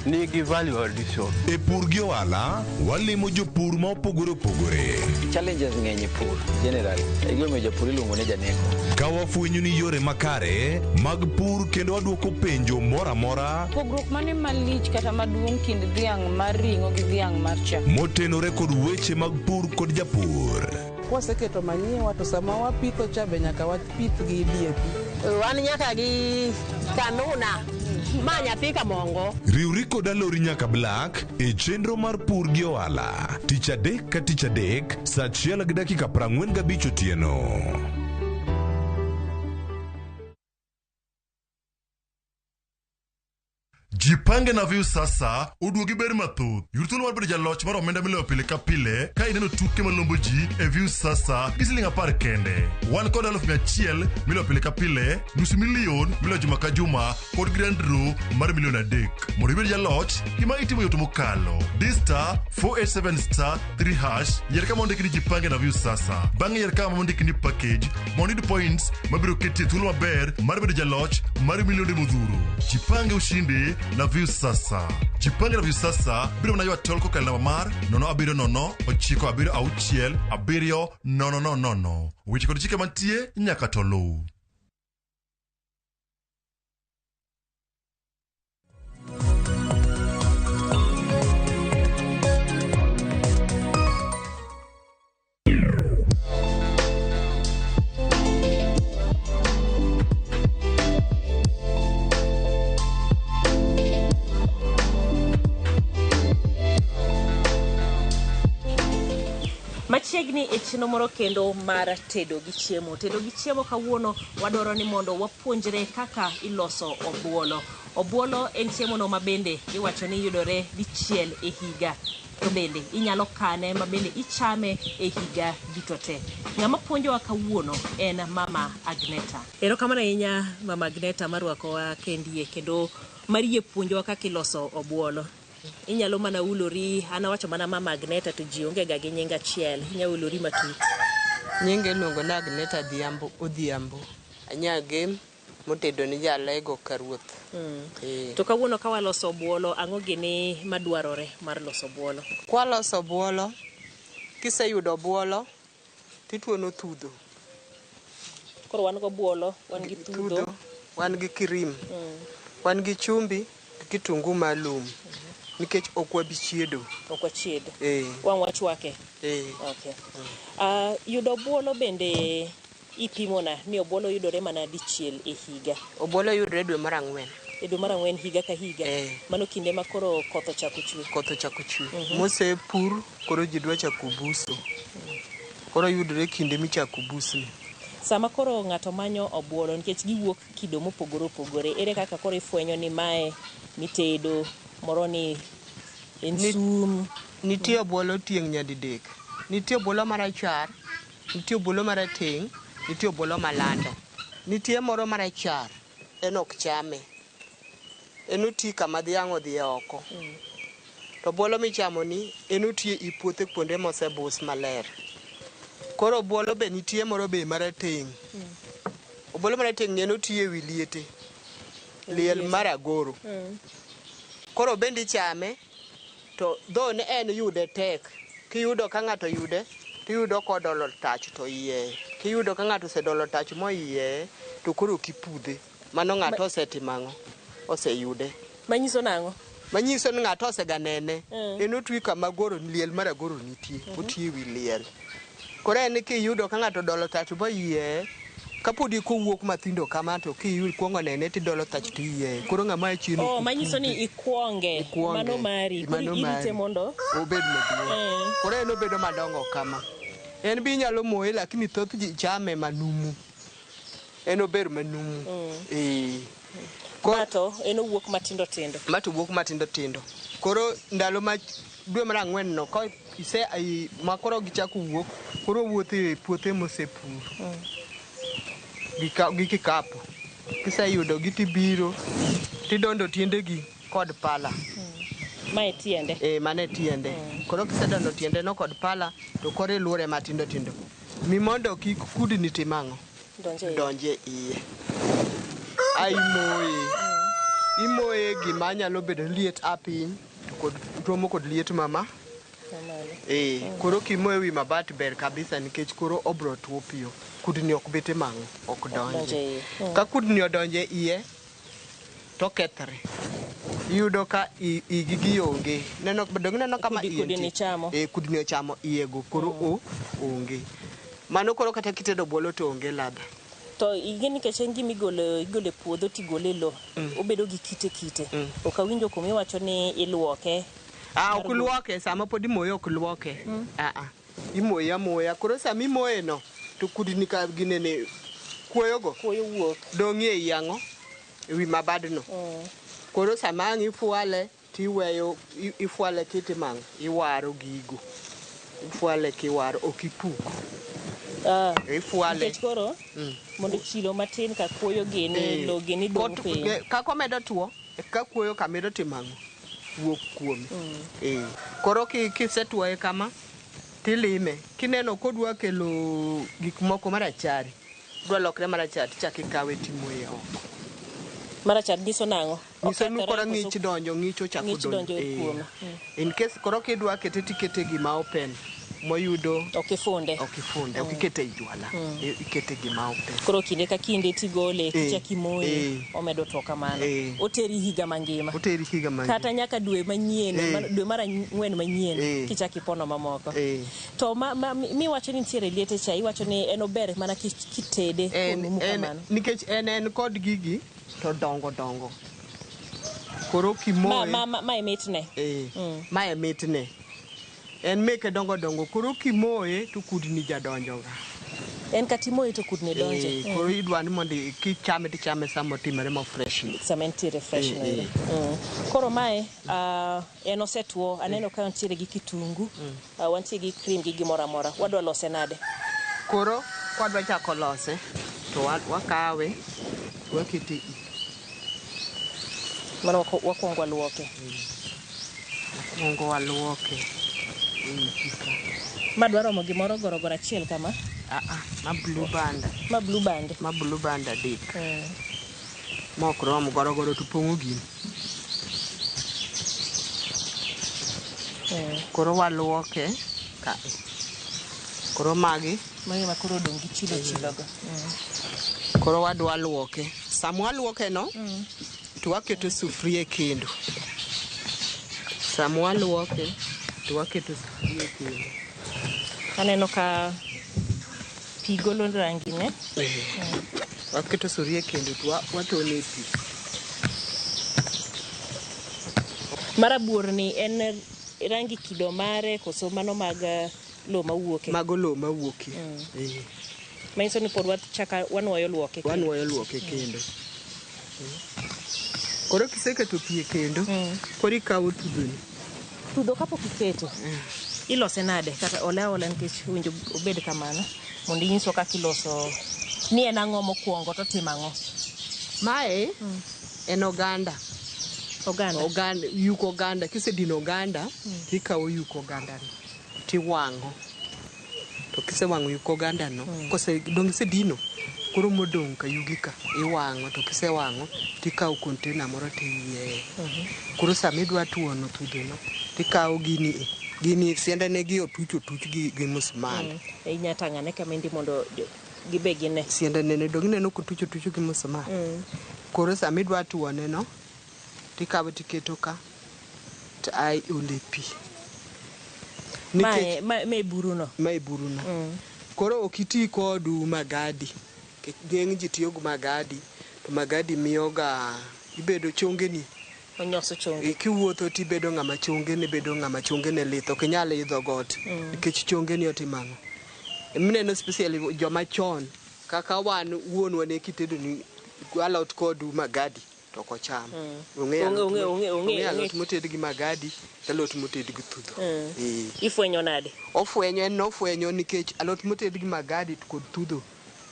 nigi value addition. E pur gi ohala, walimo jopur ma opogore opogore. Challenges ng'eny e pur generally. E gima jopur iluongo ne janeko. Ka wafwenyo ni yore makare mag pur kendo waduoko penjo mora mora. Pogruok mane malich kata maduong' kind dhiang' mar ring'o gi dhiang' mar chak. Motenore kod weche mag pur kod japur. Kwaseketo manyiwa to sama wapitho cha be nyaka wapith gi DAP. Wan nyaka gi kanuna. Ma nyathi kamongo. Riwri kod alori nyaka Black e chenro mar pur gi ohala. Tich adek ka tich adek, saa 1:45 otieno. Jipange na view sasa uduogi ber mathoth. Yurtun war bedo jaloch mar omenda miloyo pile ka pile ka ineno tuke malombo ji e view sasa gi siling 10 kende. Wan kod 100,000 miloyo pile ka pile, nusu milion miloyo juma ka juma kod grand draw mar milion 3. Mondo ibed jaloch, gima itimo yot mokalo. Dista 487*3# yier kama ondiki ni jipange na view sasa. Bang'e yier kama ondiki ni package mondo iyud points mabiro keti e thuolo maber mar bedo jaloch mar milionde modhuro. Jipange ushindi na view sasa. Jipange na view sasa biro na ywa tol kokal namba mar 07096670000. Weche kod chike mantie nyaka to luw. Machiegni e chino moro kendo mar tedo gi chiemo. Tedo gi chiemo kawuono wadwaro ni mondo wapuonjre kaka iloso obuolo. Obuolo en chiemo no mabende iwacho ni yudore dichiel e higa. To bende inyalo kane mabende ichame e higa duto te. Ng'ama puonjowa kawuono en Mama Agneta. Erokamano ahinya Mama Agneta marwakowa kendie kendo marie puonjowa kaka iloso obuolo. Inyalo mana ulori, anawacho mana Mama Agneta to ji onge ga gi nying achiel. Inyalo ulori matut. Nyinge luongo na Agneta Odhiambo. Anyage motedo ni jalego karuoth. To kawuono ka waloso obuolo, ang'o gini madwarore mar loso obuolo? Kwa loso obuolo, kiseyudo obuolo, tituono thudho. Koro wan go obuolo, wan gi thudho, wan gi kirim, wan gi chumbi, kitungu malum. Nikech okwa bichiedo. Okwa chiedo. Wang wachwake. Okay. Yudo obuolo bende ipimona ni obuolo yudore mana dichiel e higa. Obuolo yudore dwe mar 4. E dwe mar 4 higa ka higa. Mano kinde ma koro koth ochako chue. Koth ochako chue. Mose pur koro ji dwa chako buso. Koro yudore kinde michako busni. Sama koro ng'ato manyo obuolo nikech giwuok kido mopogore opogore. Ere kaka koro ifwenyo ni mae mitedo moro ni ensum? Nitie obuolo tieng' nyadidek. Nitie obuolo marachar, nitie obuolo marateng', nitie obuolo malando. Nitie moro marachar, en ok chame. En oti kama dhiang' odhiye oko. To obuolo michamo ni en oti i puothe kuonde mosebus maler. Koro obuolo be nitie moro be marateng'. Obuolo marateng' ni en oti e wi liete. Liel maragoro. Koro bendi chame to dho ne en yude tek. Kiyudo ka ng'ato yude, tiyudo kodolo tach to iye. Kiyudo ka ng'ato osedolo tach mo iye, to koro kipudhe. Mano ng'ato osetimang'o, oseyude. Manyiso nang'o? Manyiso ni ng'ato oseganene. En otwi kama goro liel maragoro nitie. Oti e wi liel. Koro en kiyudo ka ng'ato dolo tach mo iye, kapodi kowuok mathindo kama to kiyud kuongo nene tidolo tach to iye. Koro ng'ama chino. Manyiso ni ikwonge. Mano mari. Koro irite mondo obed maduong'. Koro en obedo madongo kama. En bi nyalo moye lakini thoth ji chame manumu. En ober manumu. Mato en owuok matindo tindo. Mato wuok matindo tindo. Koro ndalo ma dwe mar 4 no ka ise makoro gichako wuok, koro wuotho e puothe mosepur. Gi kikapu. Kiseyudo gi tibiro tidondo tiendegi kod pala. Mae tiende. Mane tiende. Koro kisedondo tiende no kod pala to koro ilure matindo tindo. Mimondo kik kudni timango donje iye. Ai moye. Imoye gima nyalo bedo liet apiny kod romo kod liet mama. Koro kimoye wi mabat ber kabisa nikech koro obro tuo piyo. Kudni ok bete mango, ok donje. Ka kudni odonje iye to kethre. Yudo ka igigi onge. Neno kama kudni chamo. Kudni ochamo iye go koro onge. Mano koro kata kitedo bolo to onge ladha. To igeni nikech en gima igole puodho tigole lo. Obedo gi kite. Ok awinjo kuma iwacho ni iluoke. Ok luoke, sama pod imoye ok luoke. Imoye amoya. Koro sama imoye no to kudni ka ginene kuoyo wuok. Dong' e yango ewi mabadno. Koro sama ifwale tiweyo ifwale kitimango iwaro gigo. Ifwale kiwaro ok ipuko. Ifwale. Nikech koro mondo chilo matin ka kuoyo geni lo geni dong piny. Ka komedo tuo ka kuoyo kamedo timango wuok kuome. Koro kisetuoye kama tilime. Kineno kodwa kelo gik moko marachari. Dwa lokre marachari tichaki kawe timoye oko. Marachar nyiso nang'o? Nyiso ni koro ng'ich donjo, ng'ich ochako donjo. In case koro kidwa kete tikete gima open moyudo ok ifunde. Ok ikete jwala. Ikete gima open. Koro kinde ka kinde tigole tichaki moye omedo to kamano. Oteri higa mangima. Kata nyaka dwe manyien, dwe mar 4 manyien kichaki pono mamoko. To miwacho ni nitiere liete cha iwacho ni en ober mana kitede konumu kamano. Nikech en kod gigi to dongo. Koro kimoye ma mitne. Ma mitne. En meke dongo. Koro kimoye to kudni jadonjoga. En katimoye to kudni donje. Koro idwa ni mondo kichame tichame sama otimore ma fresh. Sama entiere fresh. Koro mae en osetuo. Aneno ka ntiere gi kitungu. Wantie gi cream gi gimoro amora. Wadwa lose nade? Koro kwadwa chako lose to wakawe wakete mano wakuongo luoke. Madwa romo gimoro gorogoro achiel kama? Ma blue band. Ma blue band adek. Mok rom gorogoro to pongo gini. Koro waluoke ka. Koro magi ma koro dong gi chilo go. Koro wadwa luoke. Sama waluoke no to waketo sufria e kendo. Sama waluoke to waketo sufria e kendo. Aneno ka pi golo rangi ne. Waketo sufria e kendo to watone pi. Marabuor ni en rangi kido mare koso mano mag lo mawuoke. Mago lo mawuoke. Mainso ni pod wanwayo luoke. Wanwayo luoke kendo. Koro kiseketo pi e kendo, koro ikawo tudoni. Tudo kapok iketo. Ilose nade kata ole nikech winjo obed kamano. Mondo inyiso kaka iloso ni en ang'o mokuongo to timo ang'o. Mae en oganda. Yuk oganda. Kisedino oganda, tikawo yuk oganda ni tiwang'o. To kisewang'o yuk oganda no, dong isedino, koro modong' ka yugi ka iwang'o. To kisewang'o tikawo container moro tiyieye. Koro sama idwa tuono tudhono tikawo gini siendene gi otuch gi musmal. Inyatang'ane kamendi mondo gibe gine. Siendene ne dong ineno kotuch gi musmal. Koro sama idwa tuone no tikawo tiketo ka to ai ole pi. Mae buruno. Koro ok iti kod magadi. Geng' ji tiyo gi magadi. To magadi miyoga ibedo chongeni. Onyoso chonge. Kiwuotho tibedo ng'ama chongene lith. Ok inyal idho got. Nikech chongeni otimang'o. Mineno especially joma chon. Kaka wuonwa ne kitedo ni alot kod magadi. To ok ocham. Ong'e alot moted gi magadi, alot moted gi thudho. Ifwenyo nade? Ofwenyo nikech alot moted gi magadi kod thudho.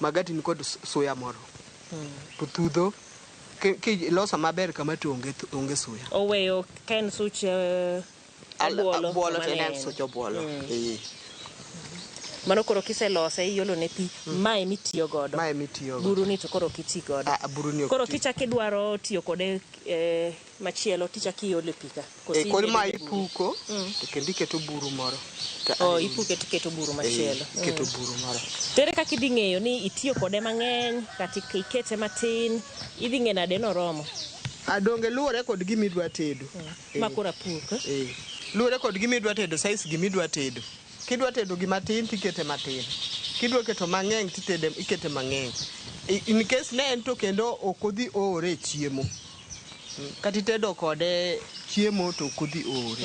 Magadi ni kod soya moro. To thudho kiloso maber kama to onge soya. Oweyo kaen such obuolo. Obuolo to en such obuolo. Mano koro kiselose iolo ne pi, mae mitiyo godo. Mae mitiyo godo. Buru ni to koro kiti godo. Buru ni koro kichaki dwaro tiyo kode machielo tichaki iole pi ka. Koro ma ipuko, to kendo iketo buru moro. Ipuke tiketo buru machielo. Iketo buru moro. Tere kaka idhi ng'eyo ni itiyo kode mang'eny, kata ikete matin, idhi ng'e nade noromo. Donge luwore kod gimidwa tedo. Ma koro apuk. Luwore kod gimidwa tedo, size gimidwa tedo. Kidwa tedo gimatin tikete matin. Kidwa keto mang'eny ikete mang'eny. In case ne en to kendo ok odhi ore chiemo. Kata itedo kode chiemo to ok odhi ore.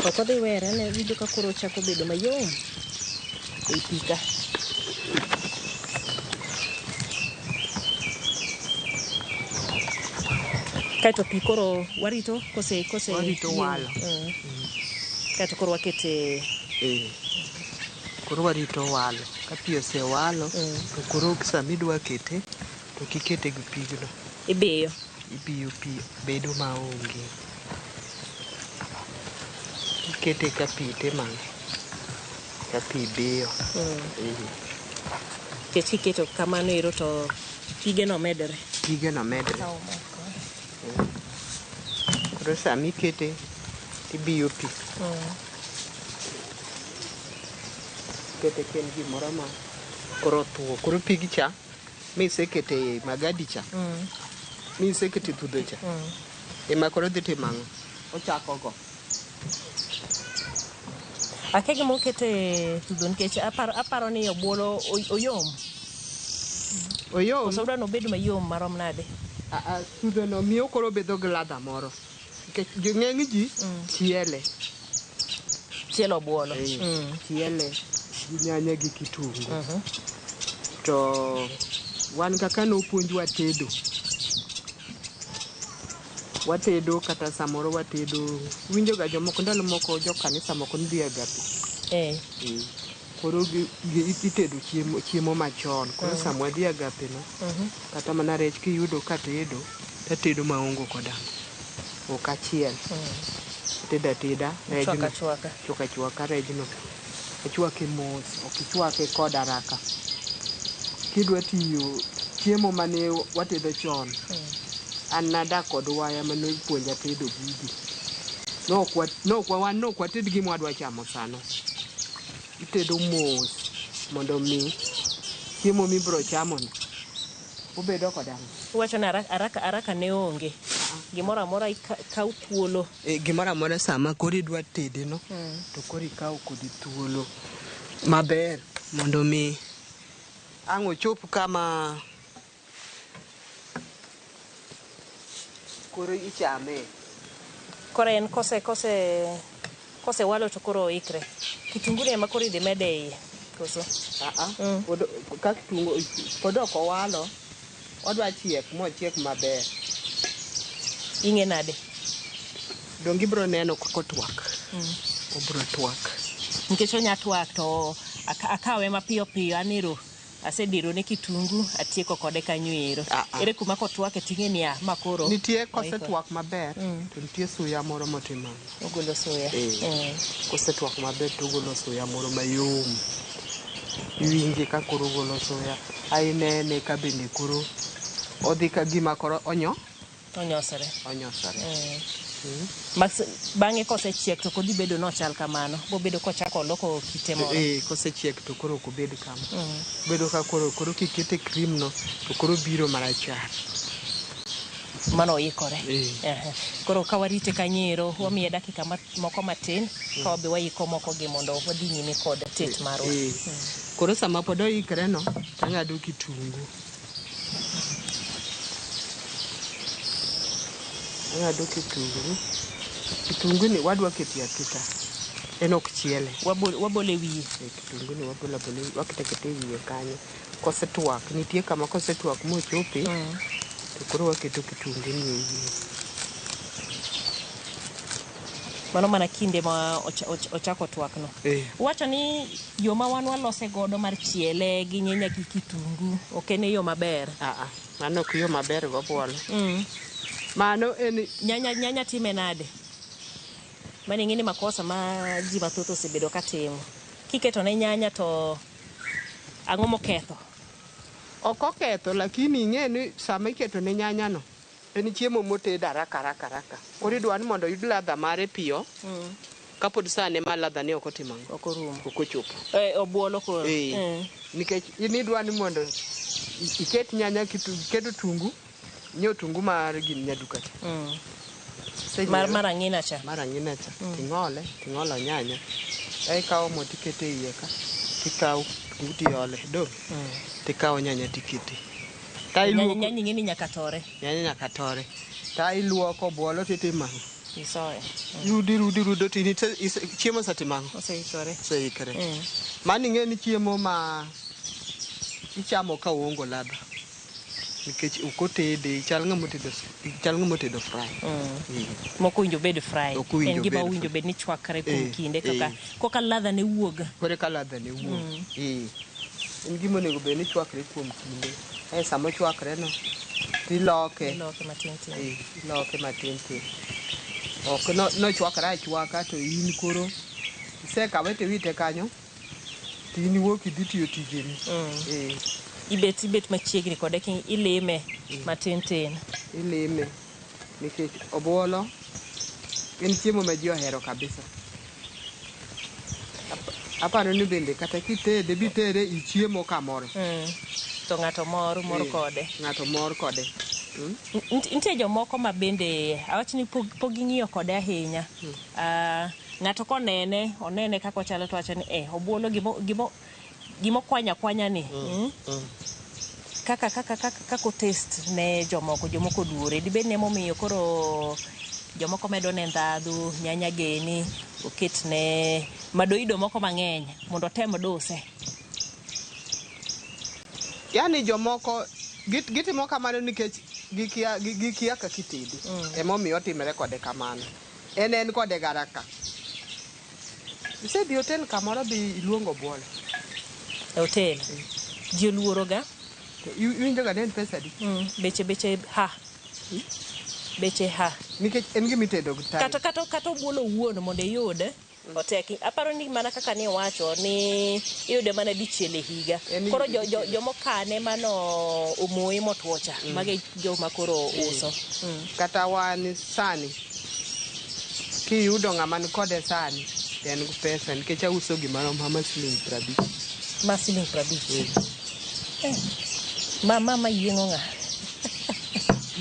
Ok odhi were, ne winjo ka koro chako bedo mayom e pi ka. Kaito pi koro warito kose warito walo. Kaito koro wakete koro warito walo. Ka pi osewalo to koro sama idwa kete to kikete gi pigno. Ibiyo pi bedo maonge. Ikete ka pi temang'. Ka pi biyo. Kiketo kamano ero to pigeno medre. Koro sama ikete ibiyo pi. Kete ken gimoro ma koro tuo. Koro pigi cha misekete magadi cha. Misekete thudho cha. Ema koro dhi timang'o. Ochako go. Ake gima okete thudho nikech aparo ni obuolo oyom. Koso udwa nobed mayom marom nade? Thudho no miyo koro bedo gi ladha moro. Nikech ng'eny ji chiele. Chielo obuolo. Chiele gi nyanya gi kitungu. To wan kaka nopuonjwa tedo. Watedo kata samoro watedo. Winjo ga jomoko ndalo moko jo kanisa moko ndhi agape. Koro itedo chiemo machon. Koro sama wadhi agape no. Kata mana rech kiyudo katedo. Tatedo maongo koda. Ok achiel. Ateda. Chwaka rejno. Ichwake mos. Ok ichwake kod haraka. Kidwa tiyo chiemo mane watedo chon. An nadak kod waya mane ipuonja tedo gigi. Nok wated gima wadwa chamo sano. Itedo mos mondo mi chiemo mibro chamo no obedo koda. Wacho ni haraka ne onge. Gimoro amora ikaw thuolo. Gimoro amora sama koro idwa tede no to koro ikaw kodi thuolo maber mondo mi ang' ochop kama koro ichame. Koro en kose walo to koro oikre. Kitungu ema koro idhi mede iye. Koso? Ka kitungu pod ok owalo, odwa chiek mochiek maber. Ing'e nade? Dongi bro neno kako twak. Obro twak. Nikech onya twak to akawe mapiyo piyo aniro. Asediro ne kitungu atieko kode kanyo ero. Ere kuma kotwake ting'e niya makoro. Nitie kosetwak maber to nitie suya moro motimo. Ogolo suya. Kosetwak maber to ogolo suya moro mayom. Iwinje ka koro ogolo suya. Ainene ka bende koro odhi ka gima koro onyosore. Bang'e kosechiek to kodhi bedo nochal kamano. Bobedo kochako loko kite moro. Kosechiek to koro ok obed kama. Bedo ka koro kikete cream no to koro biro marachar. Mano oikore. Koro ka warite kanyero wamiye dakika moko matin ka wabe waiko moko gi mondo wadhi nyime kod tet marwa. Koro sama pod oikre no tang'ado kitungu. Ang'ado kitungu. Kitungu ni wadwa kete aketa. En ok chiele. Wabole wiye. Kitungu ni wabole wakete wiye kanyo. Kosetwak nitie kama kosetwak mochope. To koro waketo kitungu ni wiye. Mano mana kinde ma ochako twak no. Wacho ni yo ma wan walose godo mar chiele gi nyanya gi kitungu ok en yo maber. Mano ok yo maber gobuolo. Mano en nyanya time nade? Mani ngini makosa ma ji mathoth osebedo katimo. Kiketo ne nyanya to ang'o moketho? Ok oketho, lakini ing'e ni sama iketo ne nyanya no, en chiemo moted haraka. Koro idwa ni mondo yud ladha mare piyo. Kapod sane ma ladha ne ok otimo ang'o. Ok orumo. Ok ochopo. Obuolo koro. Nikech idwa ni mondo iket nyanya keto tungu, nyiew tungu mar gin nyaduka cha. Marang'ina cha. Marang'ina cha. Ting'olo nyanya. Ikawo mo tikete iye ka. Tikawo tungu tiole do. Tikawo nyanya tikete. Nyanya ng'ini nyaka tore. Nyanya nyaka tore. Ta iluoko obuolo titimang'o. Isoye. Rudo tini chiemo satimang'o. Oseikore. Oseikore. Mani ng'e ni chiemo ma ichamo ka uongo ladha. Nikech ukotede chal ng'amo tedo fry. Moko winjo bed fry. En gima winjo bed ni chwakre kuom kinde koka ladha ne wuoga. Kore ka ladha ne wuoga. En gima onego bed ni chwakre kuom kinde. Sama chwakre no tiloke. Iloke matin. Iloke matin. Ok no chwakre achwaka to in koro isekawe tiwite kanyo. Tini wuok idhi tiyo tijeni. Ibet machiegni kode ilime matin. Ilime nikech obuolo en chiemo ma ji ohero kabisa. Aparo ni bende kata kitede bitere ichiemo kamoro. To ng'ato mor kode. Ng'ato mor kode. Nitie jomoko ma bende awach ni pog ing'iyo kode ahinya. Ng'ato konene kaka ochalo to wacho ni obuolo gimo kwanya ni. Kaka taste ne jomoko duore. Dibed ne momiyo koro jomoko medo ne ndhadhu, nyanya geni, oket ne madoido moko mang'eny mondo tem duse. Yani jomoko gitimo kamano nikech gikia kaka itede. Emomiyo otimre kode kamano. En kode garaka. Isedhi hotel kamoro bi iluongo buolo. E hotel. Ji oluoro ga. Iwinjo ga en pesa di. Beche ha. Beche ha. Nikech en gima itedo gi tayo. Kata obuolo wuon mondo iyude. Oteki. Aparo ni mana kaka ni wacho ni iyude mana dichiel e higa. Koro jomokane mano omoye motwocha. Mage joma koro uso. Kata wan sani kiyudo ng'ama ni kode sani en gi pesa nikech auso gimaro ma siling 50. Ma siling 50. Mama yieng'o ng'a.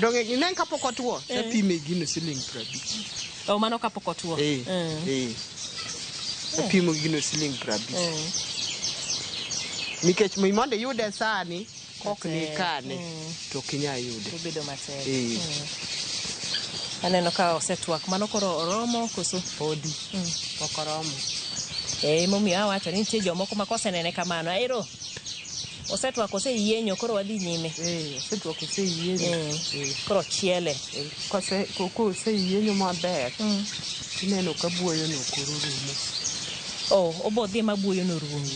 Donge inen kapok otwo epime gino siling 50. Mano kapok otwo. Epimo gino siling 50. Nikech mondo yude sani kok ni kane to kinya yude. Obedo matek. Aneno ka osetwak mano koro oromo koso podi. Ok oromo. Momiyo awacho ni nitie jomoko ma kosenene kamano. Aero osetwak oseyienyo koro wadhi nyime. Osetwak oseyienyo. Koro chiele. Koko oseyienyo maber. Ineno ka buoyo no koro rumo. Obodhi ma buoyo no rumo.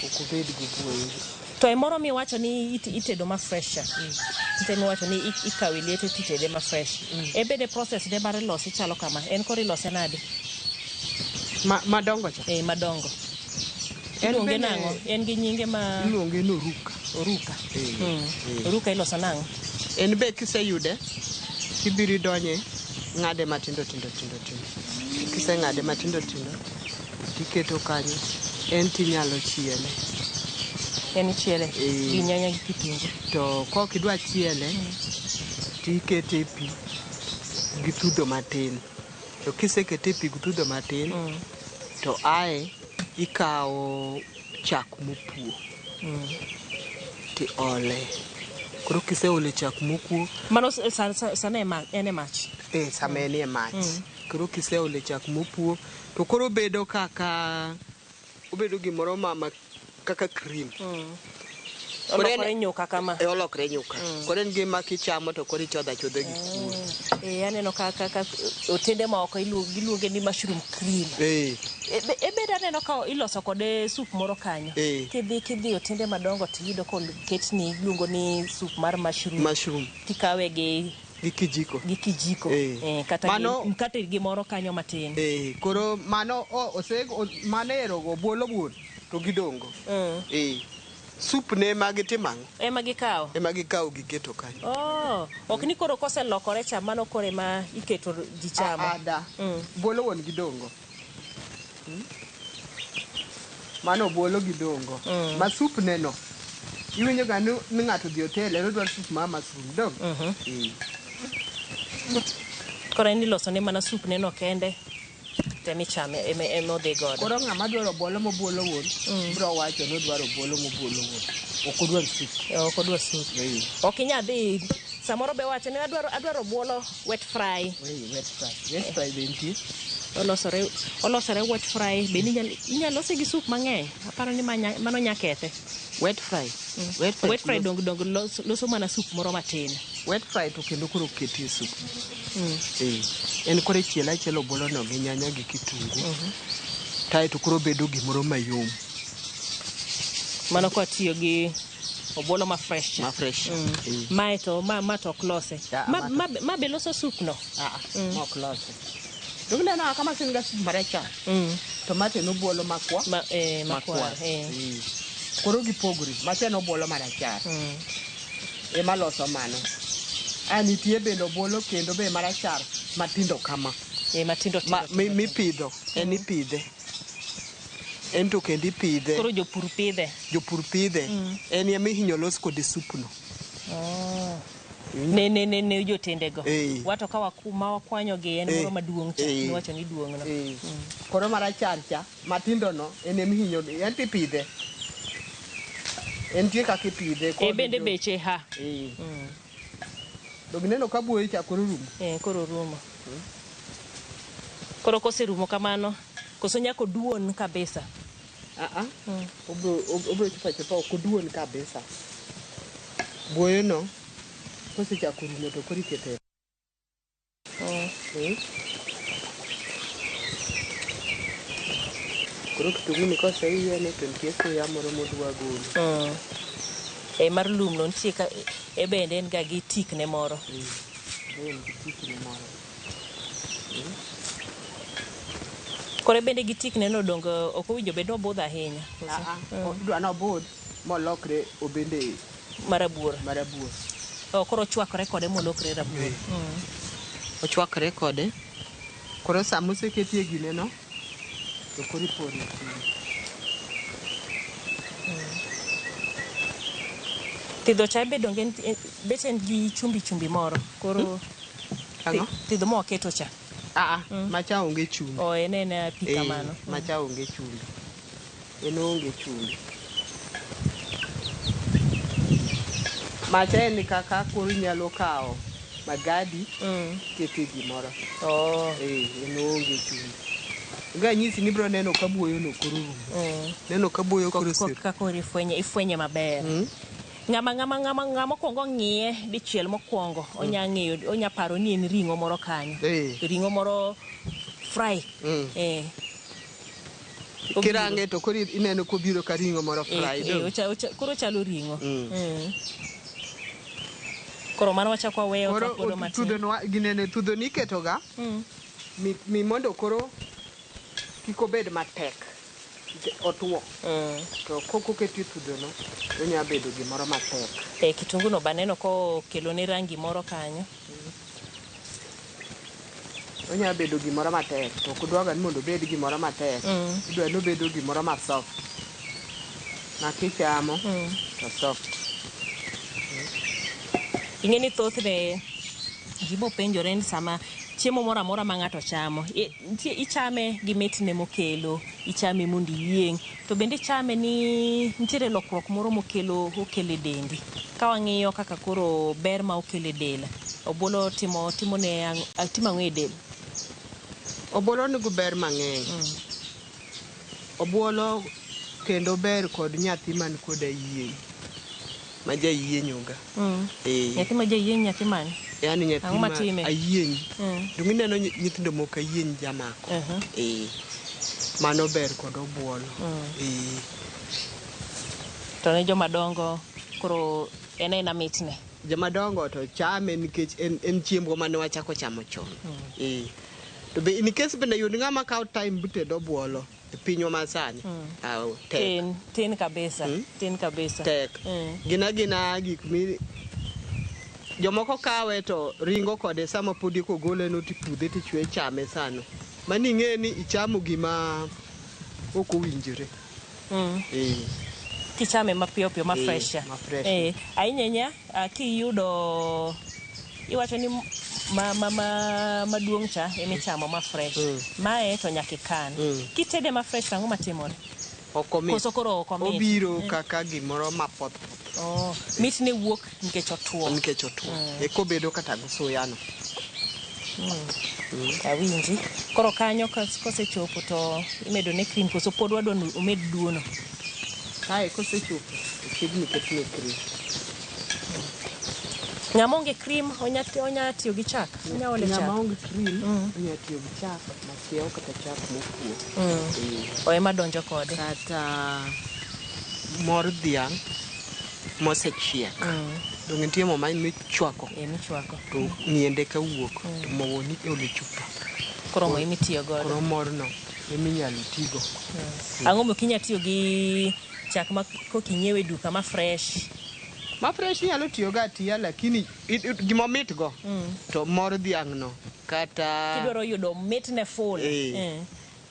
Ok obed gi buoyo. To moro mi wacho ni itedo ma fresh. Nitie mi wacho ni ikawi liete titede ma fresh. Bede process de mar losi chalo kama. En koro ilose nade? Madongo cha. Madongo. Iluonge nang'o? En gi nyinge ma iluonge no oruka. Oruka iloso nang'o? En be kiseyude kibiri donye ng'ade matindo. Kise ng'ade matindo tiketo kanyo. En tinyalo chiele. En chiele gi nyanya gi kitungu. To kok idwa chiele tikete pi gi tudho matin. To kisekete pi gi tudho matin to ae ikawo chak mopuo. Ti ole. Koro kiseole chak mopuo. Mano sana en e mach. Sama en e mach. Koro kiseole chak mopuo to koro bedo obedo gimoro kaka cream. Olokre nyuka kama. Olokre nyuka. Koro en gima kichamo to koro ichodho gi kuon. Aneno kaka otende moko giluonge ni mushroom cream. Bede aneno ka iloso kode sup moro kanyo. Kidhi otende madongo tiyudo koketni iluongo ni sup mar mushroom. Tikawe gi gi kijiko kata mkate gimoro kanyo matin koro mano mano erogo obuolo buon to gidongo sup ne magitimang ema gikawo giketo kanyo ok ni koro koselokore cha mano kore ma iketo ji chamo buolo wuon gidongo mano buolo gidongo ma sup neno iwinjo ga ni ng'ato dhi hotel ero dwaro sup ma masrum dong koro en iloso ne mana sup neno kende temichame emodhi godo koro ng'ama dwaro obuolo mobuolo wuon bro wacho ni odwaro obuolo mobuolo wuon ok odwar sup ok inya dhi samoro be wacho ni adwaro obuolo wet fry be nitie olosore wet fry be inyalo lose gi sup mang'eny aparo ni mano nya kethe wet fry dong loso mana sup moro matin wet fry to kendo koro ketie sup en koro chielo obuolo no gi nyanya gi kitungu to koro bedo gimoro mayom mano kwa tiyo gi obuolo ma fresh mae to ma to ok lose ma be loso sup no ok lose dong neno kama sin ga sup marachar tomate no obuolo makwar koro gipogri macheno obuolo marachar ema loso mano nitie bende obuolo kendo be marachar matindo kama mipidho en ipidhe en to kendo ipidhe koro jopur pidhe en ema ihinyo los kode supno ne jotendego wato ka wakwanyogi en moro maduong' cha niwacho ni duong' no koro marachar cha matindo no en ema ihinyo en tipidhe en tie kaka ipidhe bende beche dog neno ka buoyi cha koro rumo koro rumo koro koserumo kamano koso nyako duon kabisa obro chupa ok oduon kabisa buoyo no kosechako rumo to koro ikete koro kitungu ni koseyiene to nitie suya moro modwa golo mar lum no nitie bende en ga gi tikne moro kore bende gi tikne no dongo ok owinjo bed nobudh ahinya idwa nobudh molokre obende marabuor koro ochwakore kode molokre rabuor ochwakre kode koro sama oseketie gine no to koro ipore thidho cha be donge bet en gi chumbi moro koro thidho ma waketo cha macha onge chumbi en pi kamano macha onge chumbi en onge chumbi macha en kaka koro inyalo kawo magadi kete gimoro en onge chumbi ga nyisi ni bro neno ka buoyo no koro rumo neno ka buoyo koro kaka ifwenye maber ng'ama kwongo ng'iye dichiel mokwongo onya paro ni en ring'o moro kanyo ring'o moro fry kirange to koro ineno kobiro ka ring'o moro fry koro chalo ring'o koro mano wachako waweyo kakodo matin tudho ni iketo ga mi mondo koro kik obed matek otuo to koketie tudho no onya bedo gimoro matek kitungu no baneno kokelo ne rangi moro kanyo onya bedo gimoro matek to ok dwaga ni mondo obed gimoro matek idwa ni obedo gimoro ma soft ma kichamo to soft ing'e ni thothne ji bopenjore ni sama chiemo moro amora ma ng'ato chamo ichame gi mitne mokelo ichame mondo iyieng' to bende ichame ni nitiere lokruok moro okelo e dendi ka wang'iyo kaka koro ber ma okelo e del obuolo timo ang'o e del obuolo nigo ber mang'eny obuolo kendo ber kod nyathi man koda yieng' ma jayienyoga nyathi ma jayieny nyathi mane yani nyathi ma ayieny dong ineno nyithindo moko ayieny jamako mano ber kod obuolo to ne joma dongo koro en mitne jomadongo to chame nikech en chiemo mane wachako chamo chon. To be nikech bende yud ng'ama kawo time butedo obuolo e pinywa masani. Tin kabisa. Tin kabisa. Tek. Gina gik mi jomoko kawe to ringo kode sama podi kogole no tipudhe tichwe chame sano. Mani ng'e ni ichamo gima ok owinjore. Kichame mapiyo ma fresh. Ahinya kiyudo iwacho ni maduong' cha emichamo ma fresh. Mae to nyaka ikan. Kitede ma fresh ang'o matimore? Okomit. Koso koro okomit. Obiro kaka gimoro mapoth. Mit ne wuok nikech otuo. Kobedo kata suya no. Awinji. Koro kanyo kosechopo to imedo ne cream koso pod wadwa omed duono. Kae kosechopo chiegni ketne cream. Ng'ama onge cream onya tiyo gi chak. Onya ole chak. Ng'ama onge cream onya tiyo gi chak masiewo kata chak mopuo. Ema donjo kode. Kata mor dhiang' mosechiek. Dong nitie mo ma michwako. Michwako. To ng'iende ka wuok. To mo ni ole chupa. Koro mo imitiyo godo. Koro morno eminyalo tigo. Ang'o mo kinya tiyo gi chak ma kokinyiewe duka ma fresh. Ma fresh nyalo tiyo ga tiya lakini gima mit go. To mor dhiang' no kata kidwaro yudo mit ne full.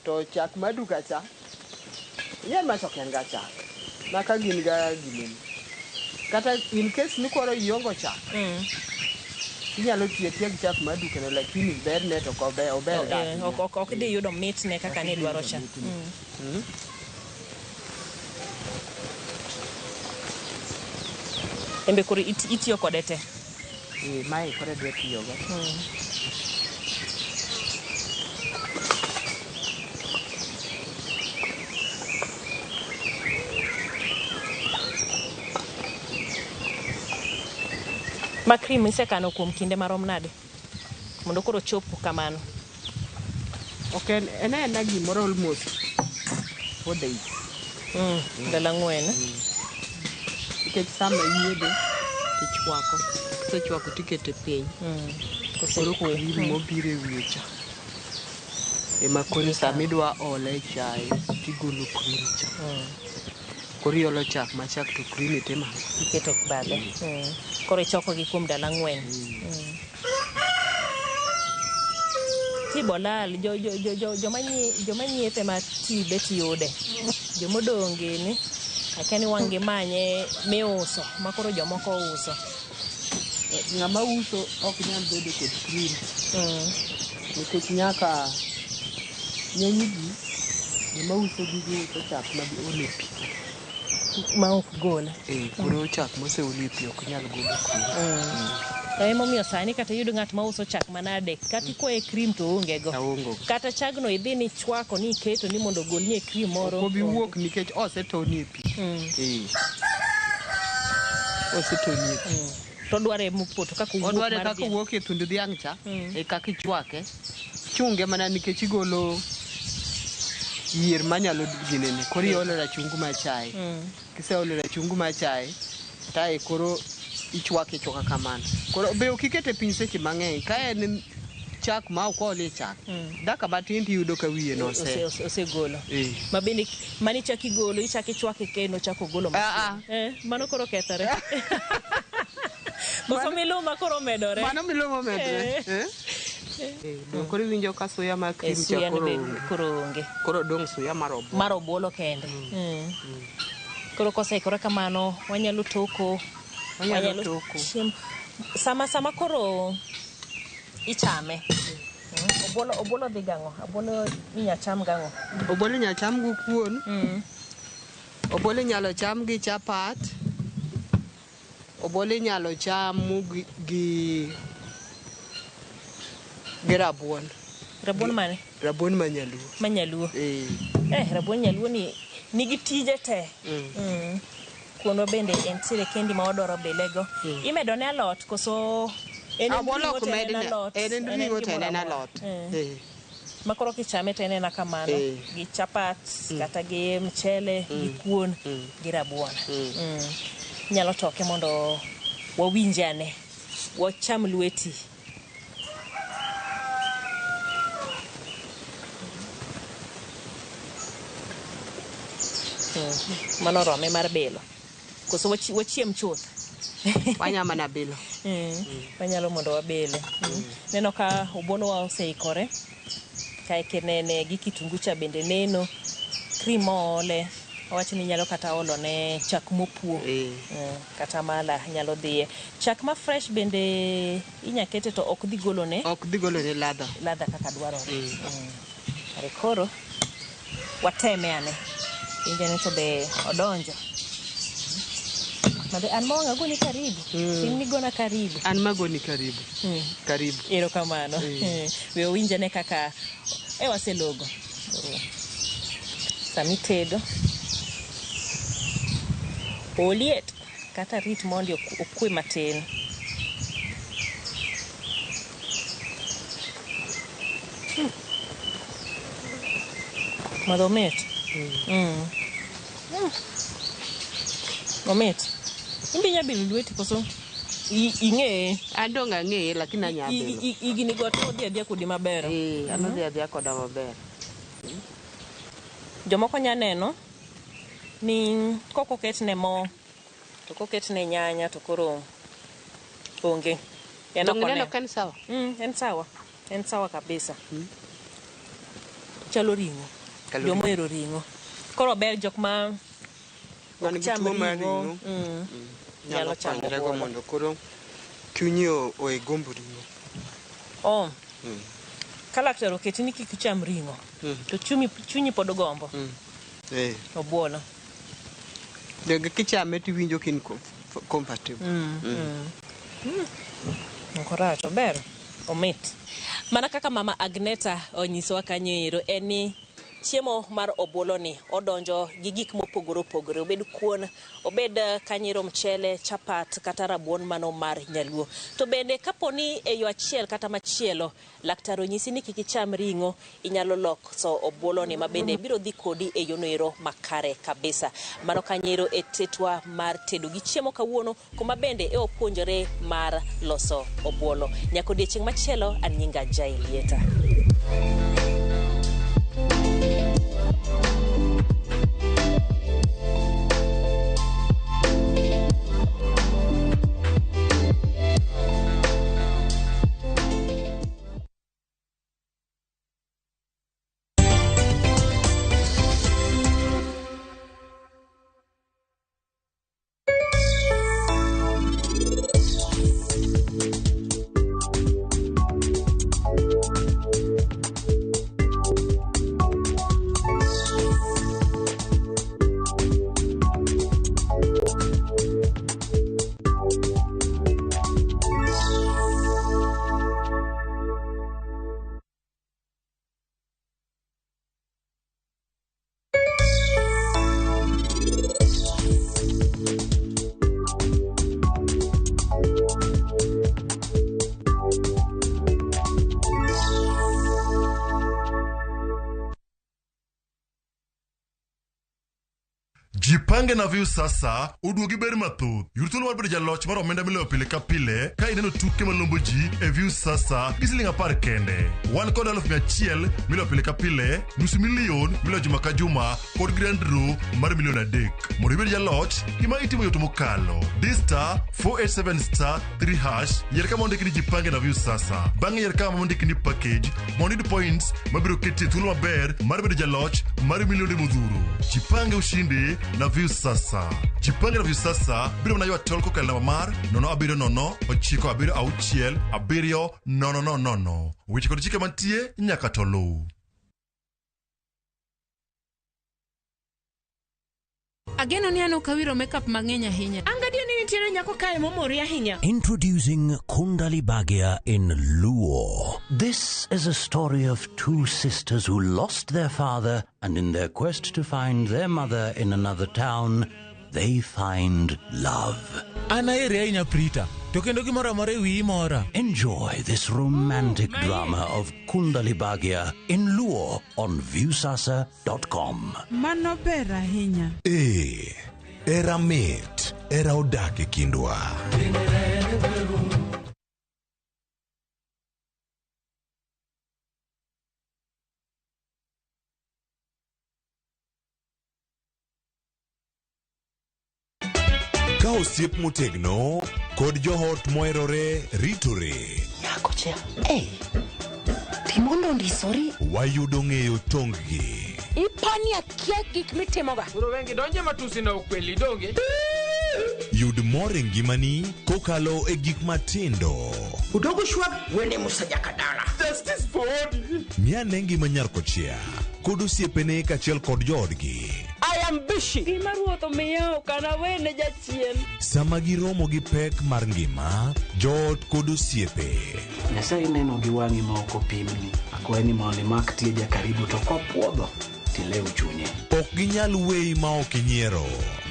To chak maduka cha. Yan ma choken ga chak. Maka gin ga gimini. Kata in case ni koro iongo chak. Inyalo tiyo gi chak maduka no lakini ber ne to ko ober ga. Ok di yudo mit ne kaka ne dwaro cha. Embe kuri itiyo kode te. Mai kore dwe tiyo go. Ma cream isekano kuom kinde marom nade mondo koro chopo kamano? Okay, ena gimoro almost 4 days. Ndala ng'wen. Nikech sama yiedhe tichwako. Kisechwako tikete piny. Koro cream mobiro e wiye cha. Ema koro sama idwa ole chai tigolo cream cha. Koro iolo chak machak to cream itema. Iketo bade. Koro ichoko gi kuom ndala ng'wen. Tibolal joma nyiepe ma tibe tiyude. Jomodonge ni akeni wange manye miuso makoro jomoko uso. Ng'ama uso ok nyal bedo kod cream. Nikech nyaka ng'eny ji joma uso uso chak ma giole pi. Ma ok gol. Koro chak moseole pi ok nyal golo cream. Emomiyo sani kata yudo ng'at ma uso chak manade kata ikoe cream to onge go. Kata chagno idhi ni chwako ni iketo ni mondo golnie cream moro. Ko bi wuok nikech osetonie pi. Osetonie pi. To dware mupoto kaka wuok mar odware kaka wuok e thund dhiang' cha e kaka ichwake. Chunge mana nikech igolo yier manyalo ginene. Koro iolo rachungu ma chai. Kiseolo rachungu ma chai tae koro ichwake choka kamano. Koro be okikete piny seche mang'eny. Ka en chak ma ok ole chak. Daka matin tiyudo ka wiye no osegolo. Ma bende mani chaki golo ichaki ichwake kendo chako golo mano koro kethore. Moko miluma koro medore. Mano miluma medore. Koro winjo ka suya ma cream cha koro onge. Koro dong suya marobolo kende. Koro koseikore kamano wanyalo toko. Sama koro ichame. Obolo dhi gang'o? Obolo inya cham gang'o? Obolo inya cham go kuon. Obolo inyalo cham gi chapat. Obolo inyalo cham gi rabuon. Rabuon mane? Rabuon manyaluo. Manyaluo. Rabuon nyaluo ni nigi tije te. Kuno bende entiere kendi ma odoro belego. Imedo ne alot koso abolo kumedne en ringo tene na lot. Makoro kichame tene na kamano gi chapat kata gi mchele gi kuon gi rabuon. Nyalo toke mondo wawinjane, wacham lweti. Mano rome mar belo. Koso wachiem chuth. Wanyama na belo. Wanyalo mondo wabele. Neno ka obuolo wa oseikore. Kae kenene gi kitungu cha bende neno. Cream ole. Wacho ni nyalo kata olo ne chak mopuo. Kata mala nyalo dhiye. Chak ma fresh bende inyakete to ok dhi golo ne. Ok dhi golo ne ladha. Ladha kaka dwarore. Koro wateme ane. Injani to be odonjo. Mabe an mawanga goni karibu. Ni gona karibu. An magoni karibu. Karibu. Ero kamano. We winjane kaka waselogo. Sami tedo. Oliet kata rit mondi okwe matin. Madomet. Moment. Imbinya bilu lweti koso ing'e adonga ng'e lakini anya belo. Igini go to dia kudi maber. Ano dia koda maber. Jomoko nya neno ni koko ketne mo to koketne nyanya to koro onge. Neno kan sawa. En sawa. En sawa kabisa. Chalo ringo. Jomo ero ringo. Koro ber jok ma man gi tuo mar ringo. Nyalo chamo mondo koro chunyi o gombo ringo. Kalaktaro ketini kik cham ringo. To chunyi pod gombo. Obuolo. Dege kichame to winjo kin compatible. Nkoracho ber. Omit. Mana kaka mama Agneta onyisowa kanyo ero eni chiemo mar obuolo ni odonjo gi gik mopogore opogore, obed kuon, obed kanyero mchele, chapat kata rabuon mano mar nyaluo. To bende kaponi e yo achiel kata machielo laktaro nyisi ni kik icham ringo, inyalo loso obuolo ni mabende biro dhi kodi e yono ero makare kabisa. Mano kanyero e tetwa mar tedo gi chiemo kawuono kuma bende e opuonjore mar loso obuolo. Nyako odiechieng' machielo an nyinga Jailieta. Jipange na view sasa uduogi ber mathoth. Yurtuno mar bedo jaloch mar omenda miloyo pile ka pile ka ineno tuke malombo ji e view sasa gi siling 10 kende. Wan kod 100,000 miloyo pile ka pile, nusu milion miloyo juma ka juma kod grand draw mar milion 3. Mondo ibed jaloch, gima itimo yot mokalo. Dista 487*3# yier kama ondiki ni jipange na view sasa. Bang'e yier kama ondiki ni package mondo iyud points mabiro keti thuolo maber mar bedo jaloch mar milionde modhuro. Jipange ushinde na view sasa. Jipange na view sasa biro na ywa tol kokal namba mar 07096767000. Weche kod chike mantie nyaka to luw. Ageno ni ano kawiro makeup mang'eny ahinya. Angadio ni nitiere nyako kae momori ahinya. Introducing Kundali Bhagia in Luo. This is a story of two sisters who lost their father, and in their quest to find their mother in another town, they find love. Enjoy this romantic drama of Kundali Bhagia in Luo on viewsasa.com. Mano ber ahinya. Era mit. era odak e kindwa. Ka osiep motegno kod johot moherore ritore. Nyako chia, timondo ndisori. Wayudo ng'eyo tonggi. Ipani akia gik mitimoga. Uro wengi donje matusi na ukweli donge. Yud mor e ngimani kokalo e gik matindo. Udogo shwag wene musajakadala. Justice for all. Miane ngima nyarko chia kod osiepene kachiel kod joodgi. I am busy. Gima ruoth omiyo kana wene jachien. Sama giromo gi pek mar ngima, joot kod osiepe. Nyasaye neno gi wang'i ma ok opimni. Akwaye ni mondo imak tieja karibu to kopuodho tilew chunye. Ok ginyal weyi ma ok inyiero.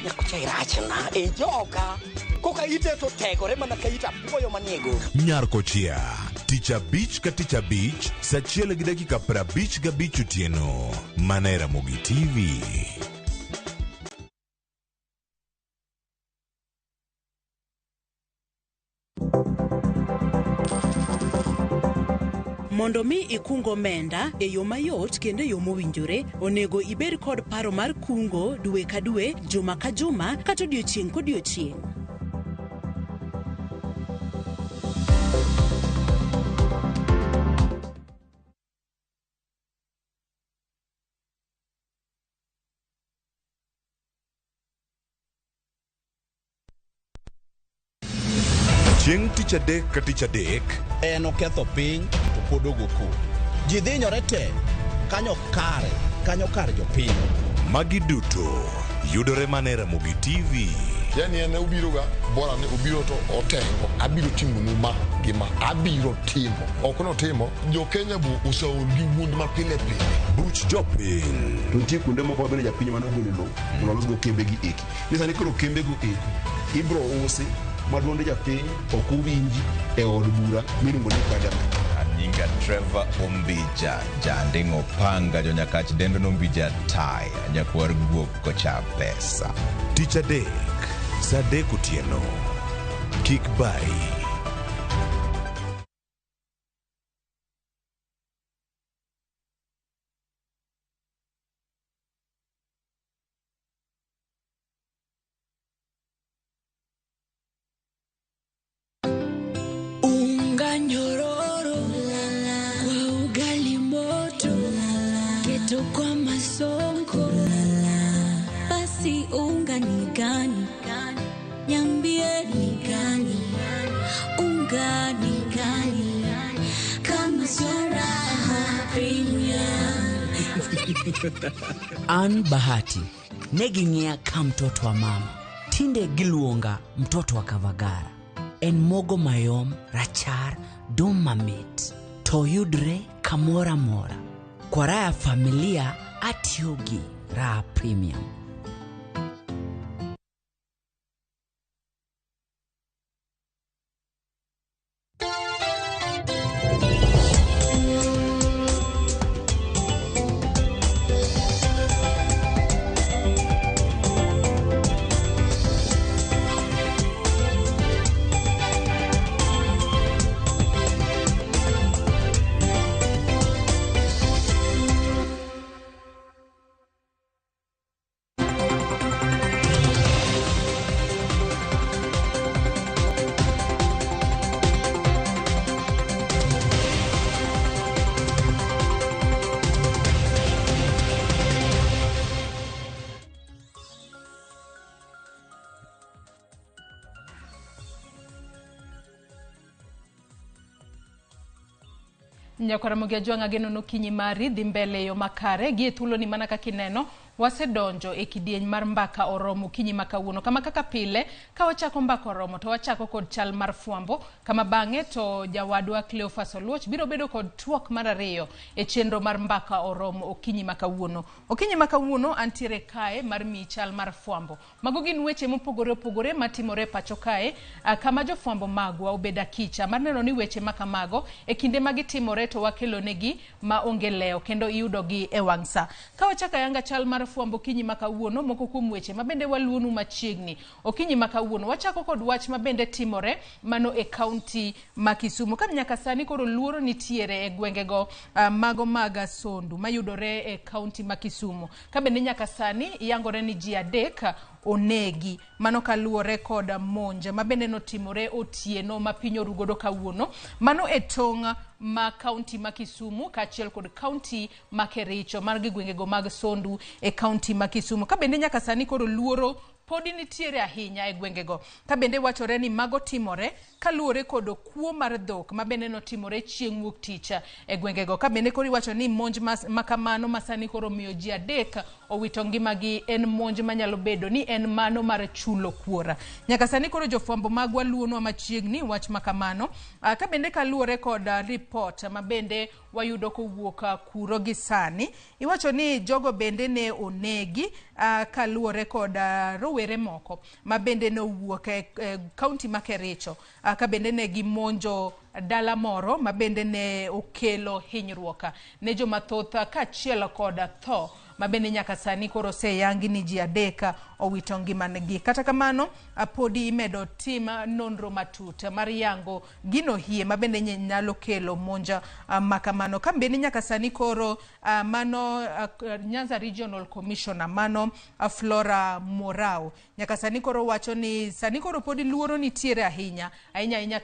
Nyako chia irachna e joka. Koka ite to tegore mana ka ita puoyo maniego. Nyarko chia. Tich abich ka tich abich, saa 1:55 otieno. Mana e Ramogi TV. Mondo mi ikungo omenda e yo mayot kendo yo mowinjore, onego ibed kod paro mar kungo dwe ka dwe, juma ka juma, kata odiochieng' kodiochieng'. Chieng' tich adek ka tich adek en oketho piny to pod ogo ko. Ji dhinyore te kanyo kar jopiny. Magi duto yudore mana e Ramogi TV. Yani ene ubiroga bora ne ubiro to otengo abiro timonu ma gima abiro timo ok no timo jo Kenya bu usaol gi wuond ma pile pile buch jopiny. To nitie kuonde moko bende japiny mano ogolo mondo los go kembe gi eki. Nisa ni koro kembe go eki ibro usi maduonde japiny ok uwinji e od bura miluongo ni Parliament. Nyinga Trevor Ombija jandingo panga jo nyakach dendo nombija tai nyakwar guok kocha pesa. Tich adek saa 3 otieno. Kik bai. Kwa masongo basi unga ni gani, nyambie ni gani, unga ni gani, kama swara premium. An Bahati neging'ia ka mtoto wa mama, tinde giluonga mtoto wa Kavagara. En mogo mayom rachar dum mamit to yudre kamora mora. Kwa raha familia atiogi raha premium. Nyakwara Ramogi Ajwang' ageno nokinyi mari dhi mbele yo makare gi thuolo ni mana kakineno wasedonjo e kidieny mar mbaka oromo kinyi makawuono kama kaka pile ka wachako mbaka oromo to wachako kod chal mar fuambo kama bang'e to jawadwa Cleophas Oluoch biro bedo kod twak mar ariyo e chenro mar mbaka oromo okinyi makawuono antiere kae mar mi chal mar fuambo. Mago gin weche mopogore opogore matimore pacho kae kama jo fuambo magwa obeda kicha mar neno ni weche makamago e kinde magitimore to wakelo negi ma onge leo kendo iyudo gi e wang'sa. Ka wachaka yanga chal mar fuambo kinyi makawuono moko kuom weche mabende waluonu machiegni. Okinyi makawuono wachako kod wach mabende timore mano e kaunti ma Kisumu. Ka nyaka sani koro luoro nitiere e gwengego mago mag Sondu mayudore e kaunti ma Kisumu. Ka bende nyaka sani yangore ni ji adek onegi mano kaluore kod monj mabende notimore otieno ma piny orugodo kawuono mano e tong' ma kaunti ma Kisumu kaachiel kod kaunti ma Kericho mar gwengego mag Sondu e kaunti ma Kisumu. Ka bende nyaka sani koro luoro podi nitiere ahinya e gwengego. Ka bende wachore ni mago timore kaluore kod kuo mar dhok mabende notimore chieng' wuok tich e gwengego. Ka bende koro iwacho ni monj makamano masani koro miyo ji adek owito ngimagi en monj manyalo bedo ni en mano mar chulo kuora. Nyaka sani koro jofuambo magwa luonwa machiegni wach makamano. Ka bende kaluore kod report mabende wayudo kowuok kuro gi sani, iwacho ni jogo bende ne onegi kaluore kod rowere moko mabende nowuok e kaunti ma Kericho. Ka bende ne gimonjo dala moro mabende ne okelo hinyruok ne joma thoth kaachiel kod tho mabende nyaka sani koro seyangi ni ji adek owito ngimanegi. Kata kamano podi imedo tim nonro matut mar yango gino hie mabende nyalo kelo monja makamano. Ka bende nyaka sani koro mano Nyanza Regional Commissioner mano Flora Morao nyaka sani koro wacho ni sani koro podi luoro nitiere ahinya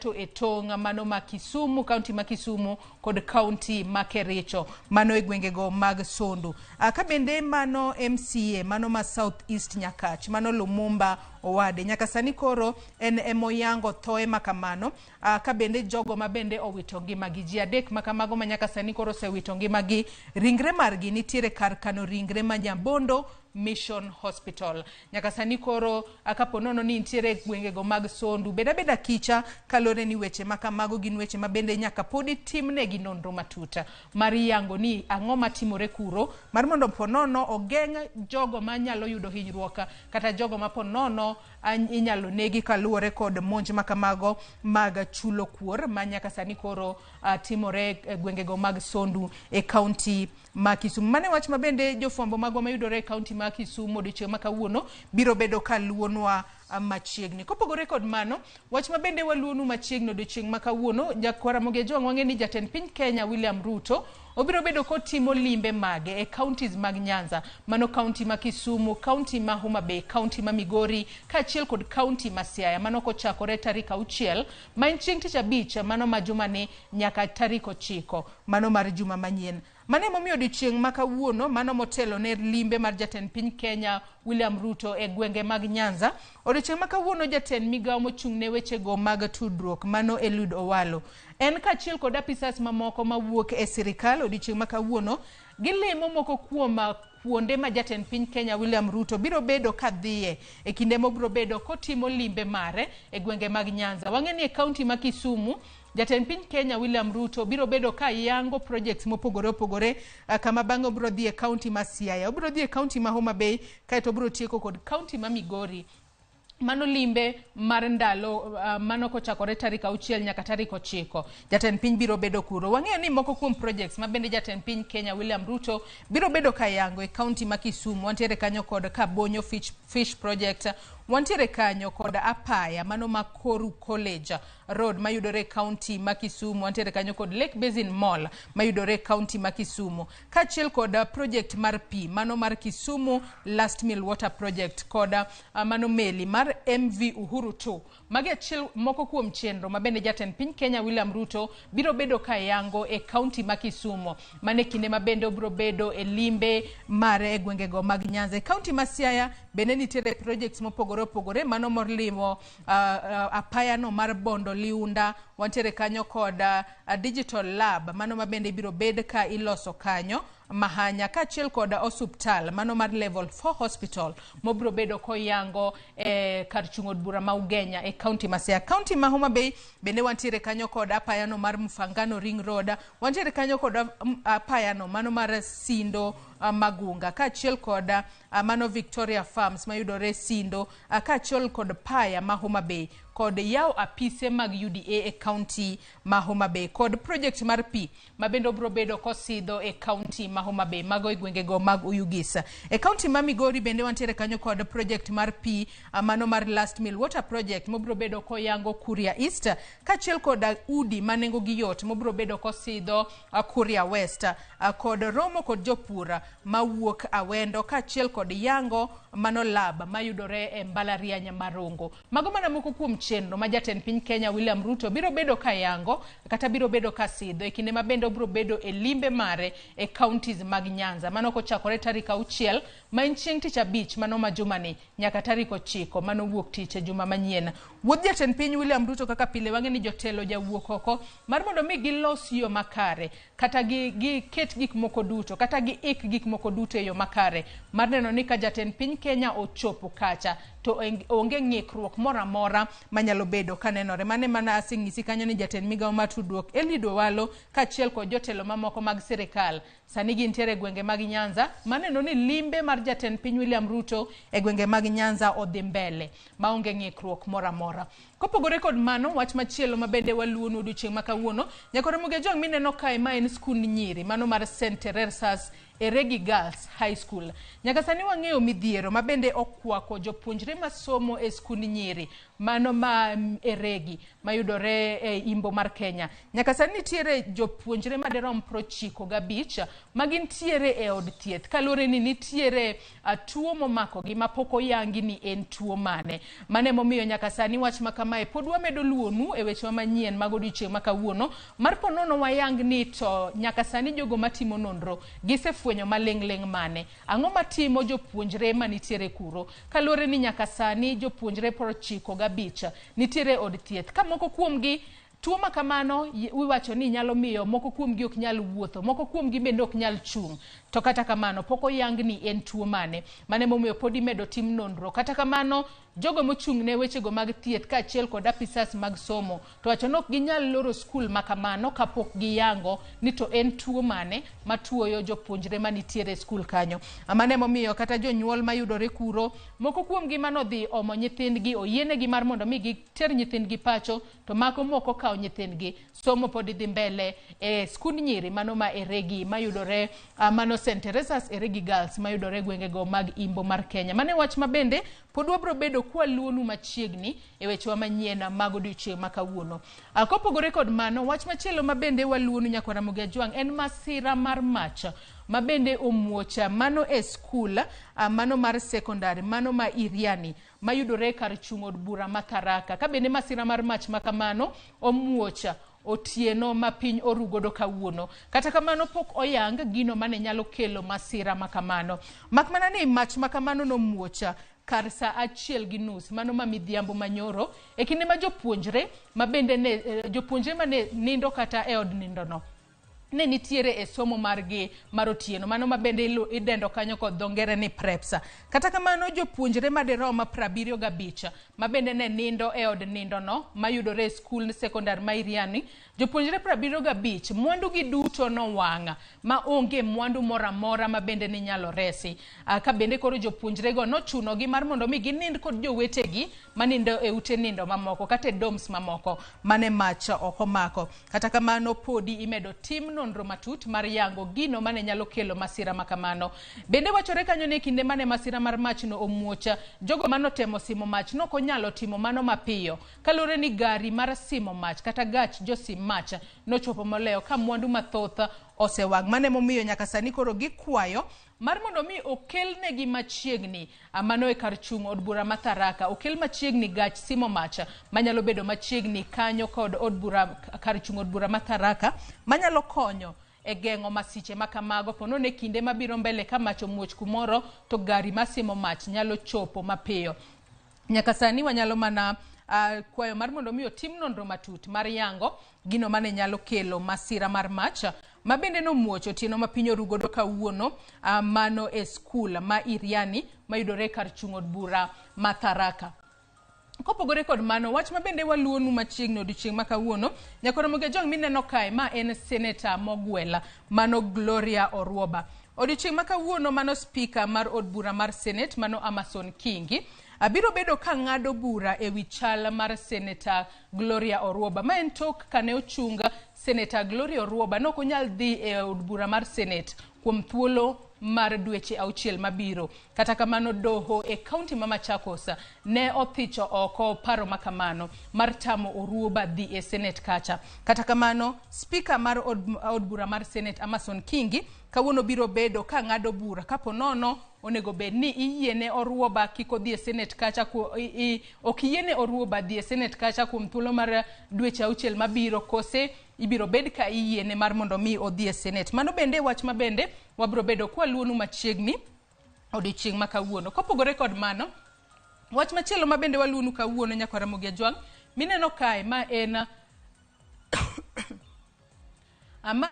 to e tong' mano ma Kisumu, kaunti ma Kisumu kod kaunti ma Kericho mano e gwengego mag Sondu. Ka bende mano MCA mano ma South East Nyakach mano Lumumba Owade nyaka sani koro en emoyango thoe makamano. Ka bende jogo mabende owito ngimagi ji adek makamago ma nyaka sani koro sewito ngimagi, ringre margi nitiere kar kano ringre ma Nyabondo Mission Hospital. Nyaka sani koro akaponono ni nitiere gwengego mag Sondu beda kicha kalore ni weche makamago gin weche mabende nyaka podi timnegi nonro matuta mar yango ni ang'o matimore kuro mar mondo ponono ogeng' jogo manyalo yudo hinyruok kata jogo ma ponono inyalo negi kaluore kod monj makamago mag chulo kuor ma nyaka sani koro timore e gwengego mag Sondu e kaunti ma Kisumu. Mane wach mabende jofuambo magwa mayudore e kaunti ma Kisumu odiochieng' ma kawuono biro bedo kaluonwa machiegni. Kopogore kod mano, wach mabende waluonu machiegni odiochieng' ma kawuono, Ramogi wang'e ni jatend piny Kenya William Ruto obiro bedo kotimo limbe mage e counties mag Nyanza, mano kaunti ma Kisumu, kaunti ma Homa Bay, kaunti ma Migori, kaachiel kod kaunti ma Siaya, mano kochakore tarik 6 ma en chieng' tich abich mano ma jumani nyaka tarik 9 mano mar juma manyien. Mane momiyo odiochieng' ma kawuono mano motelo ne limbe mar jatend piny Kenya William Ruto e gwenge mag Nyanza. Odiochieng' ma kawuono jatend migawo mochung' ne wechego mag tudruok mano Eliud Owalo en kaachiel kod apisas mamoko mawuok e sirikal odiochieng' ma kawuono gilimo moko kuom kuonde ma jatend piny Kenya William Ruto biro bedo kadhiye e kinde mobiro bedo kotimo limbe mare e gwenge mag Nyanza. Wang'e ni e kaunti ma Kisumu jatend piny Kenya William Ruto biro bedo ka yango projects mopogore opogore kama bang'e biro dhi e kaunti ma Siaya, biro dhi e kaunti ma Homa Bay kaeto biro tieko kod kaunti ma Migori. Mano limbe mar ndalo mano kochakore tarik 6 nyaka tarik 9 jatend piny biro bedo kuro. Wang'eyo ni moko kuom projects mabende jatend piny Kenya William Ruto biro bedo kayango e kaunti ma Kisumu. Wantiere kanyo kod Kabonyo Fish Project, wantiere kanyo kod apaya mano ma Koru College Road mayudore kaunti ma Kisumu, wantiere kanyo kod Lake Basin Mall mayudore kaunti ma Kisumu, kaachiel kod project mar pi mano mar Kisumu Last Mill Water Project kod mano meli mar MV Uhuru 2. Magi achiel moko kuom chenro mabende jatend piny Kenya William Ruto biro bedo kayango e kaunti ma Kisumu, mane kinde mabende obiro bedo e limbe mare e gwengego mag Nyanza. E kaunti ma Siaya bende nitiere projects mopogore opogore mano morlimo apayano mar Bondo Liunda, wantiere kanyo kod Digital Lab mano mabende biro bed ka iloso kanyo Mahanya, kaachiel kod osuptal mano mar Level 4 Hospital mobiro bedo koyango kar chung'o od bura ma Ugenya e kaunti ma Siaya. Kaunti ma Homa Bay bende wantiere kanyo kod apayano mar Mfangano Ring Road, wantiere kanyo kod apayano mano mar Sindo Magunga, kaachiel kod mano Victoria Farms mayudore Sindo, kaachiel kod paya ma Homa Bay kod yaw apise mag UDA e county ma Homa Bay kod project mar pi mabendo bro bedo kosidho e county ma Homa Bay mago gwenge go mag Uyugisa. E county ma Migori bende wantiere kanyo kod project mar pi mano mar Last Mill Water Project mobro bedo koyango Kuria East kachiel kod udi manengo gi yot mobro bedo kosidho Kuria West kod romo kod jopura mawuok Awendo kachiel kod yango mano lab mayudore e mbalariany Marongo. Mago mana moko kuom chenro ma jatend piny Kenya William Ruto biro bedo kayango kata biro bedo kasidho e kinde mabende biro bedo e limbe mare e counties mag Nyanza mano kochakore tarik 6 ma en chieng' tich abich mano ma jumani nyaka tarik 9 mano wuok tich e juma manyien. Wuodh jatend piny William Ruto kaka pile wang'e ni jotelo jawuok oko mar mondo mi gilos yo makare kata gi ket gik moko duto kata gi gik moko duto e yo makare mar neno ni ka jatend piny Kenya ochopo kacha to onge ng'ikruok moro amora manyalo bedo kanenore. Mane mana asing'isi kanyo ni jatend migawo mar tudruok Eliud Owalo kachiel kod jotelo mamoko mag sirikal sani gintiere gwenge mag Nyanza maneno ni limbe mar jatend piny William Ruto e gwenge mag Nyanza odhi mbele maonge ng'ikruok moro amora. Kopogore kod mano, wach machielo mabende waluonu odiochieng' ma kawuono nyaka Ramogi jong mineno kae ma en skund nyiri mano mar St. Teresa's Eregi Girls High School. Nyaka sani wang'eyo midhiero mabende okwako jopuonjre masomo e skund nyiri mano ma Eregi mayudore e Imbo mar Kenya. Nyaka sani nitiere jopuonjre maderom 95 magintiere e od thieth kalure ni nitiere tuo momako gi mapok oyangi ni en tuo mane. Mane momiyo nyaka sani wach makamae pod wamedo luonu e weche manyien mag odiochieng' ma kawuono mar ponono wayang ni to nyaka sani jogo matimo nonro gisefwenyo maleng' mane. Ang'o matimo jopuonjre manitiere kuro kalure ni nyaka sani jopuonjre 95 nitiere od thieth ka moko kuomgi tuo makamano iwacho ni nyalo miyo moko kuomgi ok nyal wuotho, moko kuomgi bende ok nyal chung'. To kata kamano pok oyang ni en tuo mane momiyo pod imedo tim nonro. Kata kamano jogo mochung' ne weche go mag thieth kachiel kod apisas mag somo to wacho nok ginyal loro skul makamano kapok giyango ni to en tuo mane matuoyo jopuonjre manitiere skul kanyo. Mane momiyo kata jonyuol mayudore kuro moko kuomgi manodhi omo nyithindgi oyienegi mar mondo mi giter nyithindgi pacho to moko kawo nyithindgi somo pod dhi mbele e skund nyiri mano ma Eregi mayudore mano St. Teresa's Eregi Girls mayudore gwenge go mag Imbo mar Kenya. Mane wach mabende pod wabro bedo kwa luonu machiegni e weche manyien mag odiochieng' ma kawuono. Kopogore kod mano wach machielo mabende waluonu nyaka Ramogi Ajwang' en masira mar mach mabende omuocha mano e skul mano mar secondary mano ma Iriani mayudore kar chung' od bura ma Tharaka. Ka bende masira mar mach makamano omuocha otieno ma piny orugodo kawuono. Kata kamano pok oyang gino mane nyalo kelo masira makamano. Makmana ni mach makamano nomuocha kar sa 1:30 mano ma midhiambo manyoro e kinde ma jopuonjre mabende jopuonjre mane nindo kata e od nindono ne nitiere e somo margi marotieno mano mabende idendo kanyo kod dhongere ni preps. Kata kamano jopuonjre maderoma 75 mabende ne nindo e od nindono mayudore e skul sekondar ma Iriani. Jopuonjre 75 mwandu gi duto no wanga ma onge mwandu mora mora mabende ni nyalo resi. Ka bende koro jopuonjre go nochuno gi mar mondo mi ginind kod jowetegi manindo e ute nindo mamoko kata doms mamoko mane mach okomako. Kata kamano podi imedo tim nonro matut mar yango gino mane nyalo kelo masira makamano. Bende wachore kanyo ne kinde mane masira mar mach no omuocha jogo manotemo simo mach no konyalo timo mano mapiyo kalure ni gari mar simo mach kata gach josim mach nochopo moleo ka mwandu mathoth osewang. Mane momiyo nyaka sani koro gikwayo mar mondo mi okelnegi machiegni mano e kar chung' od bura ma Tharaka okel machiegni gach simo mach manyalo bedo machiegni kanyo kod od bura kar chung' od bura ma Tharaka manyalo konyo e geng'o masiche makamago pono ne kinde mabiro mbele ka mach omuoch kumoro to gari masimo mach nyalo chopo mapiyo. Nyaka sani wanyalo mana kwayo mar mondo mi otim nonro matut mar yango gino mane nyalo kelo masira mar mach mabende nomuocho tieno ma piny orugodo kawuono mano e skul ma Iriani mayudore kar chung' od bura ma Tharaka. Kopogore kod mano wach mabende waluonu machiegni odiochieng' ma kawuono nyaka Ramogi Ajwang' mineno kae ma en Senator Mogwela mano Gloria Orwoba. Odiochieng' ma kawuono mano speaker mar od bura mar Senate mano Amason Kingi biro bedo ka ng'ado bura e wi chal mar Senator Gloria Orwoba. Ma en tok kane ochunga Senator Gloria Orwoba nok onyal dhi e od bura mar Senate kuom thuolo mar dweche 6 mabiro. Kata kamano doho e kaunti ma Machakos ne othicho oko paro makamano mar tamo Orwoba dhi e Senate kacha. Kata kamano speaker mar od bura mar Senate Amason Kingi kawuono biro bedo ka ng'ado bura kapo nono onego bed ni iyiene Orwoba kiko dhi e Senate kacha ok yiene Orwoba dhi e Senate kacha kuom thuolo mar dweche 6 mabiro kose ibiro bed ka iyiene mar mondo mi odhi e Senate. Mano bende wach ma bende wabro bedo kwa luonu machiegni odiochieng' ma kawuono. Kopogore kod mano, wach machielo ma bende waluonu kawuono nyaka Ramogi Ajwang' mineno kae ma en ama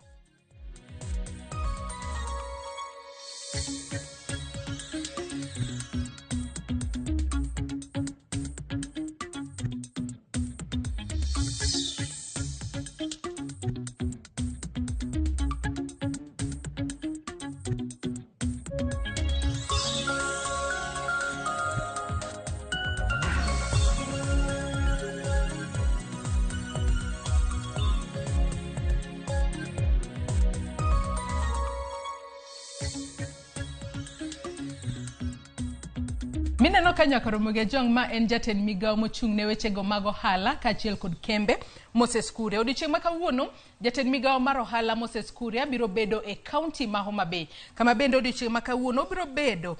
mineno ka nyaka Ramogi Ajwang' ma en jatend migawo mochung' ne wechego mag ohala kaachiel kod kembe Moses Kuria. Odiochieng' ma kawuono jatend migawo mar ohala Moses Kuria biro bedo e kaunti ma Homa Bay. Kama bende odiochieng' ma kawuono biro bedo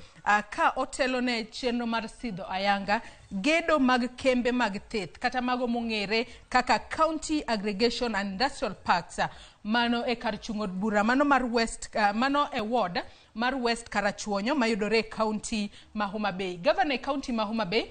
ka otelo ne chenro mar sidho ayanga gedo mag kembe mag theth kata mago mong'ere kaka County Aggregation and Industrial Parks. Mano e kar chung'o bura mano mar West mano e ward mar West Karachuonyo mayudore e kaunti ma Homa Bay. Governor e kaunti ma Homa Bay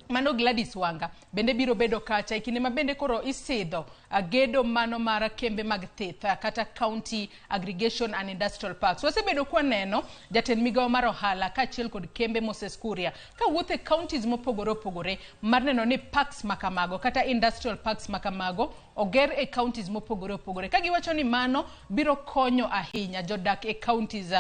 mano Gladys Wanga bende biro bedo kacha e kinde ma bende koro isidho gedo mano mar kembe mag theth kata County Aggregation and Industrial Parks. Wasebedo kwa neno jatend migawo mar ohala kaachiel kod kembe Moses Kuria ka wuotho e counties mopogore opogore mar neno ni parks makamago kata industrial parks makamago oger e counties mopogore opogore. Ka giwacho ni mano biro konyo ahinya jodak e counties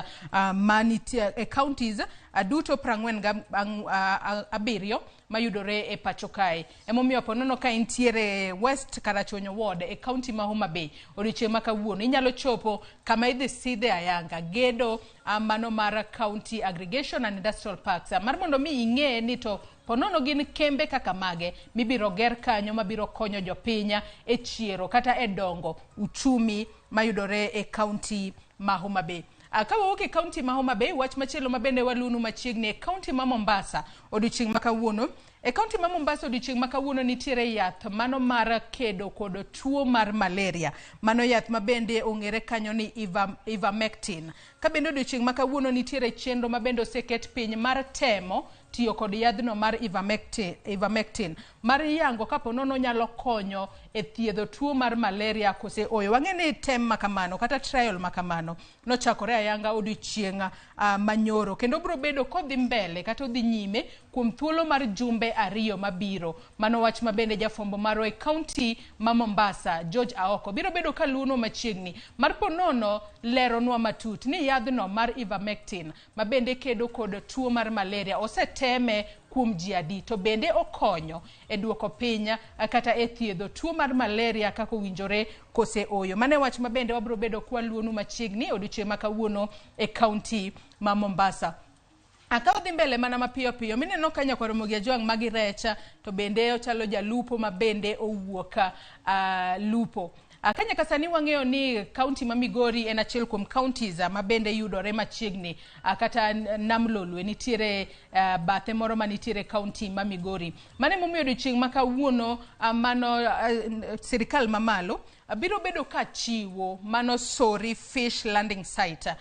manitie e counties duto 47 mayudore e pacho kae. Emomiyo ponono ka intiere West Karachuonyo ward e county ma Homa Bay odiochieng' ma kawuono inyalo chopo kama idhi sidhe ayanga gedo mano mar County Aggregation and Industrial Parks mar mondo mi ing'e ni to ponono gin kembe kaka mage mibiro ger kanyo mabiro konyo jopinya e chiero kata e dongo uchumi mayudore e county ma Homa Bay. Kawawuok e kaunti ma Homa Bay, wach machielo ma bende waluonu machiegni e kaunti ma Mombasa odiochieng' ma kawuono. E kaunti ma Mombasa odiochieng' ma kawuono nitiere yath mano mar kedo kod tuo mar malaria. Mano yath ma bende ong'ere kanyo ni ivermectin. Ka bende odiochieng' ma kawuono nitiere chenro ma bende oseket piny mar temo tiyo kod yadhno mar ivermectin mar yango kapo nono nyalo konyo e thiedho tuo mar malaria kose oyo. Wang'e ni tem makamano kata trial makamano nochakore ayanga odiochieng' manyoro kendo biro bedo kodhi mbele kata odhi nyime kuom thuolo mar jumbe 2 mabiro. Mano wach ma bende jafombo maro e kaunti ma Mombasa George Aoko biro bedo ka luono machiegni mar ponono leronwa matut ni yadhno mar ivermectin ma bende kedo kod tuo mar malaria oseteme kuom ji adi to bende okonyo e duoko piny kata e thiedho tuo mar malaria kako winjore kose oyo. Mane wach ma bende wabro bedo kwa luonu machiegni odiochieng' ma kawuono e kaunti ma Mombasa. Akaw dhi mbele mana mapiyo piyo mineno ka nyaka Ramogi Ajwang' magi recha to bende ochalo jalupo ma bende owuok lupo. Kanya kasani wang'eyo ni county ma Migori en achiel kuom counties ma bende yudore machiegni kata nam lolwe nitiere bathe moro ma nitiere county ma Migori. Mane momiyo odiochieng' ma kawuono mano sirikal mamalo biro bedo ka chiwo mano Sori Fish Landing Site.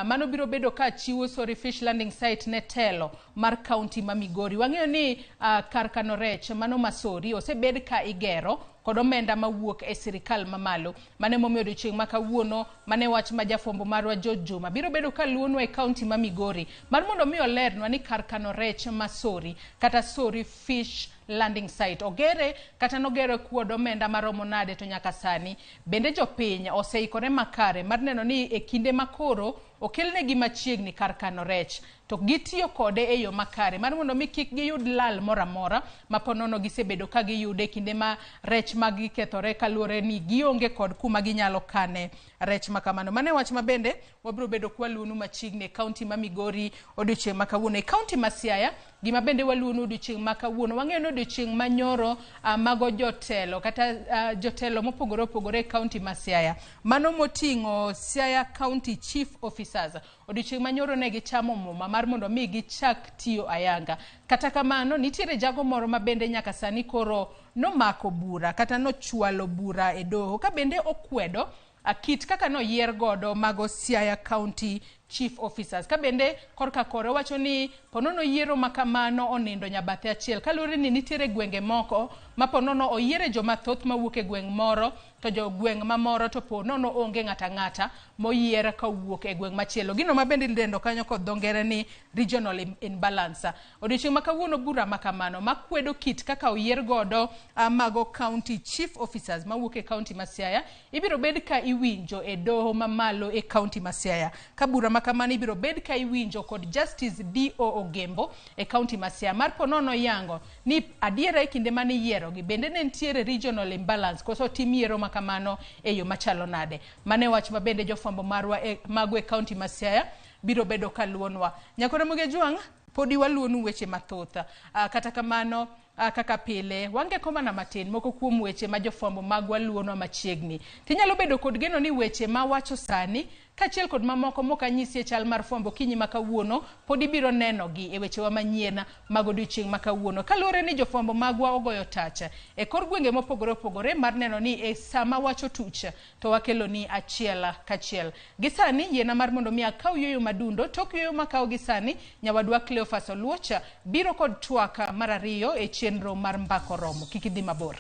Mano biro bedo ka chiwo Sori Fish Landing Site ne telo mar county ma Migori. Wang'eyo ni kar kano rech mano Masori osebed ka igero kod omenda mawuok e sirikal mamalo. Mane momiyo odiochieng' ma kawuono mane wach ma jafombo marwa George Juma biro bedo ka luonwa e county ma Migori mar mondo mi olernwa ni kar kano rech Masori kata Sori Fish landing site. Ogere kata nogere kuod omenda maromo nade to nyaka sani. Bende jopiny oseikore makare mar neno ni e kinde makoro okelnegi machiegni kar kano rech. To gitiyo kode e yo makare mar mondo mi kik giyud lal moramora maponono gisebedo ka giyude kinde ma rech magi kethore kaluore ni gionge kod kuma ginyalo kane rech makamano. Mane wach mabende wabro bedo kwaluonu machiegni e kaunti ma Migori odiochieng' makawuono. E kaunti ma Siaya gima bende waluonu odiochieng' makawuono wang'eyo ni odiochieng' manyoro mago jotelo kata jotelo mopogore opogore e kaunti ma Siaya. Mano moting'o Siaya County Chief Officers. Odiochieng' manyoro ne gichamo muma mar mondo mi gichak tiyo ayanga. Kata kamano nitiere jago moro ma bende nyaka sani koro nomako bura kata nochwalo bura e doho ka bende okwedo akit kaka no yier godo mago Siaya County Chief Officers. Ka bende korka kore wacho ni ponono yiero makamano onindo nyabathe achiel. Kalure ni nitiere gwenge moko ma ponono oyiere joma thoth mawuok e gweng' moro to jo gweng' mamoro to ponono onge ng'ata ng'ata moyier ka wuok e gweng' machielo. Gino ma bende dendo kanyo kod dongere ni regional imbalance. Odiochieng' makawuono bura makamano makwedo kit kaka oyier godo mago County Chief Officers mawuok e County ma Siaya ibiro bed ka iwinjo e doho mamalo e County ma Siaya. Ka bura makamano ibiro bed ka iwinjo kod Justice D.O. Ogembo e County ma Siaya mar ponono yango ni adiera e kinde mane yiero gi bende ne ntiere regional imbalance koso tim yiero makamano e yo machalo nade. Mane wach mabende jofwambo marwa mago e County ma Siaya biro bedo kaluonwa. Nyakore Muge Juang podi waluonu weche mathoth. Kata kamano kaka pile wange koma na matin moko kuom weche ma jofwambo magwa luonwa machiegni. Tinyalo bedo kod geno ni weche ma wacho sani kachiel kod mamoko mokanyisi e chal mar fwambo kinyi makawuono podi biro neno gi e weche wa manyiena mag odiochieng' makawuono. Kaluore ni jofwambo magwa ogoyo tacha e kor gwenge mopogore opogore mar neno ni e sama wacho tuch to wakelo ni achiel kachiel. Gisani yiena mar mondo mi akaw yoyo madundo tok yoyo makaw gisani nyawadwa Cleophas Oluocha biro kod twaka mar ariyo e chenro mar mbako romo. Kikidhi mabor.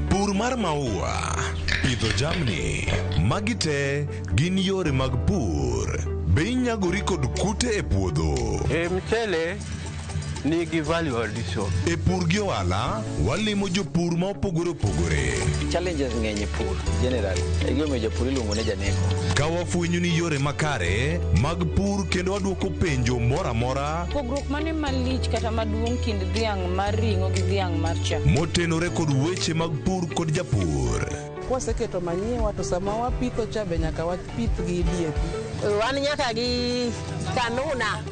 Pur mar maua, pidho jamni, magi te gin yore mag pur. Be inyagori kod kute e puodho? Mchele nigi value addition. E pur gi ohala, walimo jopur ma opogore opogore. Challenges ng'eny e pur generally. E gima jopur iluongo ne janeko. Ka wafwenyo ni yore makare mag pur kendo waduoko penjo mora mora. Pogruok mane malich kata maduong' kind dhiang' mar ring'o gi dhiang' mar chak. Motenore kod weche mag pur kod japur. Kwaseketo manyiwa to sama wapitho cha be nyaka wapith gi DAP. Wan nyaka gi kanuna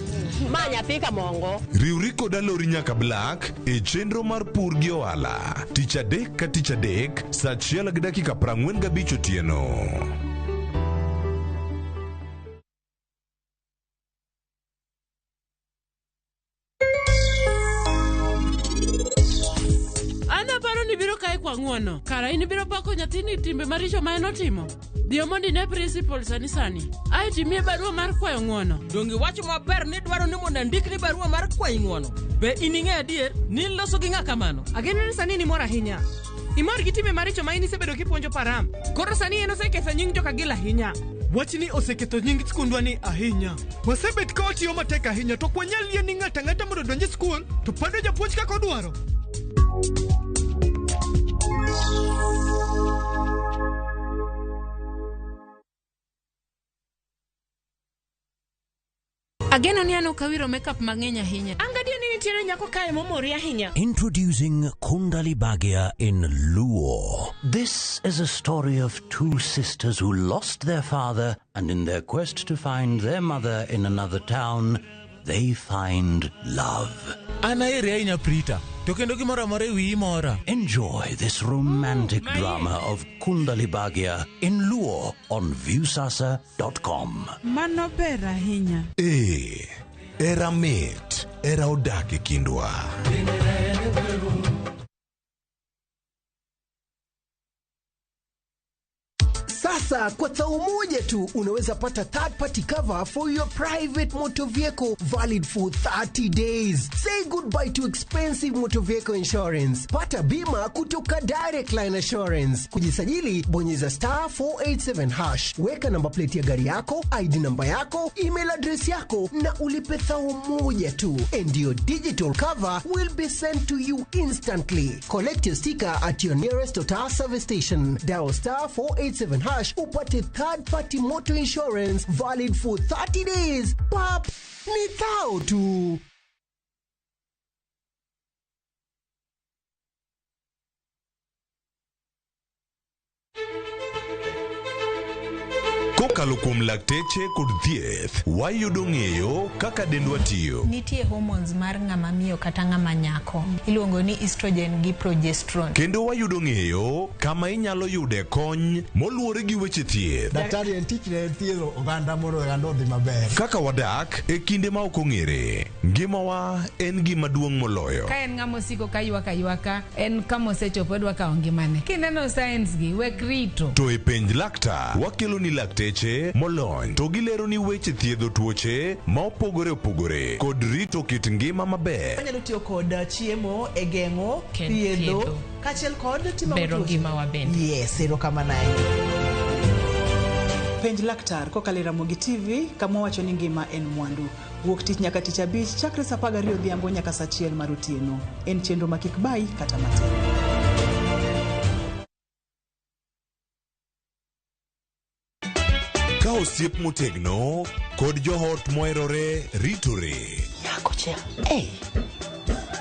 ma nyathi kamongo. Riwri kod alori nyaka Black e chenro mar pur gi ohala. Tich adek ka tich adek, saa 1:45 otieno. Biro kai kwa ng'uono kara in biro pako nyathini timbe maricho ma enotimo dio mondi ne principal sani ai timie barua mar kwayo ng'uono. Dongi wacho maber ni dwaro ni mondo ndik ni barua mar kwayo ng'uono. Be ining'e adier ni loso gi ng'a kamano? Ageno ni sani ni mor ahinya imor gi timbe maricho ma inisebedo kipuonjo param koro sani en oseketho nying joka gila ahinya. Wachni oseketho nying skundwa ni ahinya. Wasebet ka otiyo matek ahinya to kwanyal yie ni ng'ata ng'ata mondo donji skul to pado japuonj kaka odwaro. Ageno ni ano kawiro makeup mang'eny ahinya. Angadio ni nitiere nyako kae momori ahinya. Introducing Kundali Bhagia in Luo. This is a story of two sisters who lost their father, and in their quest to find their mother in another town, they find love. Anaere ahinya Prita. To kendo gimoro amora ewi mora. Enjoy this romantic drama of Kundali Bhagia in Luo on viewsasa.com. Mano ber ahinya. Era mit, era odak e kindwa. Sasa kwa thao moja tu unaweza pata third party cover for your private motor vehicle valid for 30 days. Say goodbye to expensive motor vehicle insurance. Pata bima kutoka Direct Line Assurance. Kujisajili bonyeza *487#. Weka namba plate ya gari yako, ID namba yako, email address yako na ulipe thao moja tu. And your digital cover will be sent to you instantly. Collect your sticker at your nearest Total service station. Dial *487# upate third party motor insurance valid for 30 days. Pap, ni thao tu. Kokalo kuom lakteche kod thieth, wayudo ng'eyo kaka dendwa tiyo. Nitie hormones mar ng'ama miyo kata ng'ama nyako. Iluongo ni estrogen gi progesterone. Kendo wayudo ng'eyo kama inyalo yude kony moluwore gi weche thieth. Daktari en tich ne thiedho oganda mondo oganda odhi maber. Kaka wadak e kinde ma ok ong'ere, ngimawa en gima duong' moloyo. Ka en ng'ama osiko ka ywaka, en kama osechopo dwa kawo ngimane. Kineno science gi wek rito. To e penj laktar, wakelo ni lakteche molony to gilero ni weche thiedho tuoche ma opogore opogore kod rito kit ngima maber. Wanyalo tiyo kod chiemo e geng'o thiedho kachiel kod timo bero ngima wa bende. Yes, erokamano. Penj laktar kokalo Ramogi TV kama wacho ni ngima en mwandu. Wuok tich nyaka tich abich chakre saa 12 odhiambo nyaka saa 1 mar otieno. En chenro ma kik bai kata matin. Ka osiep motegno kod johot moherore ritore. Yako chia.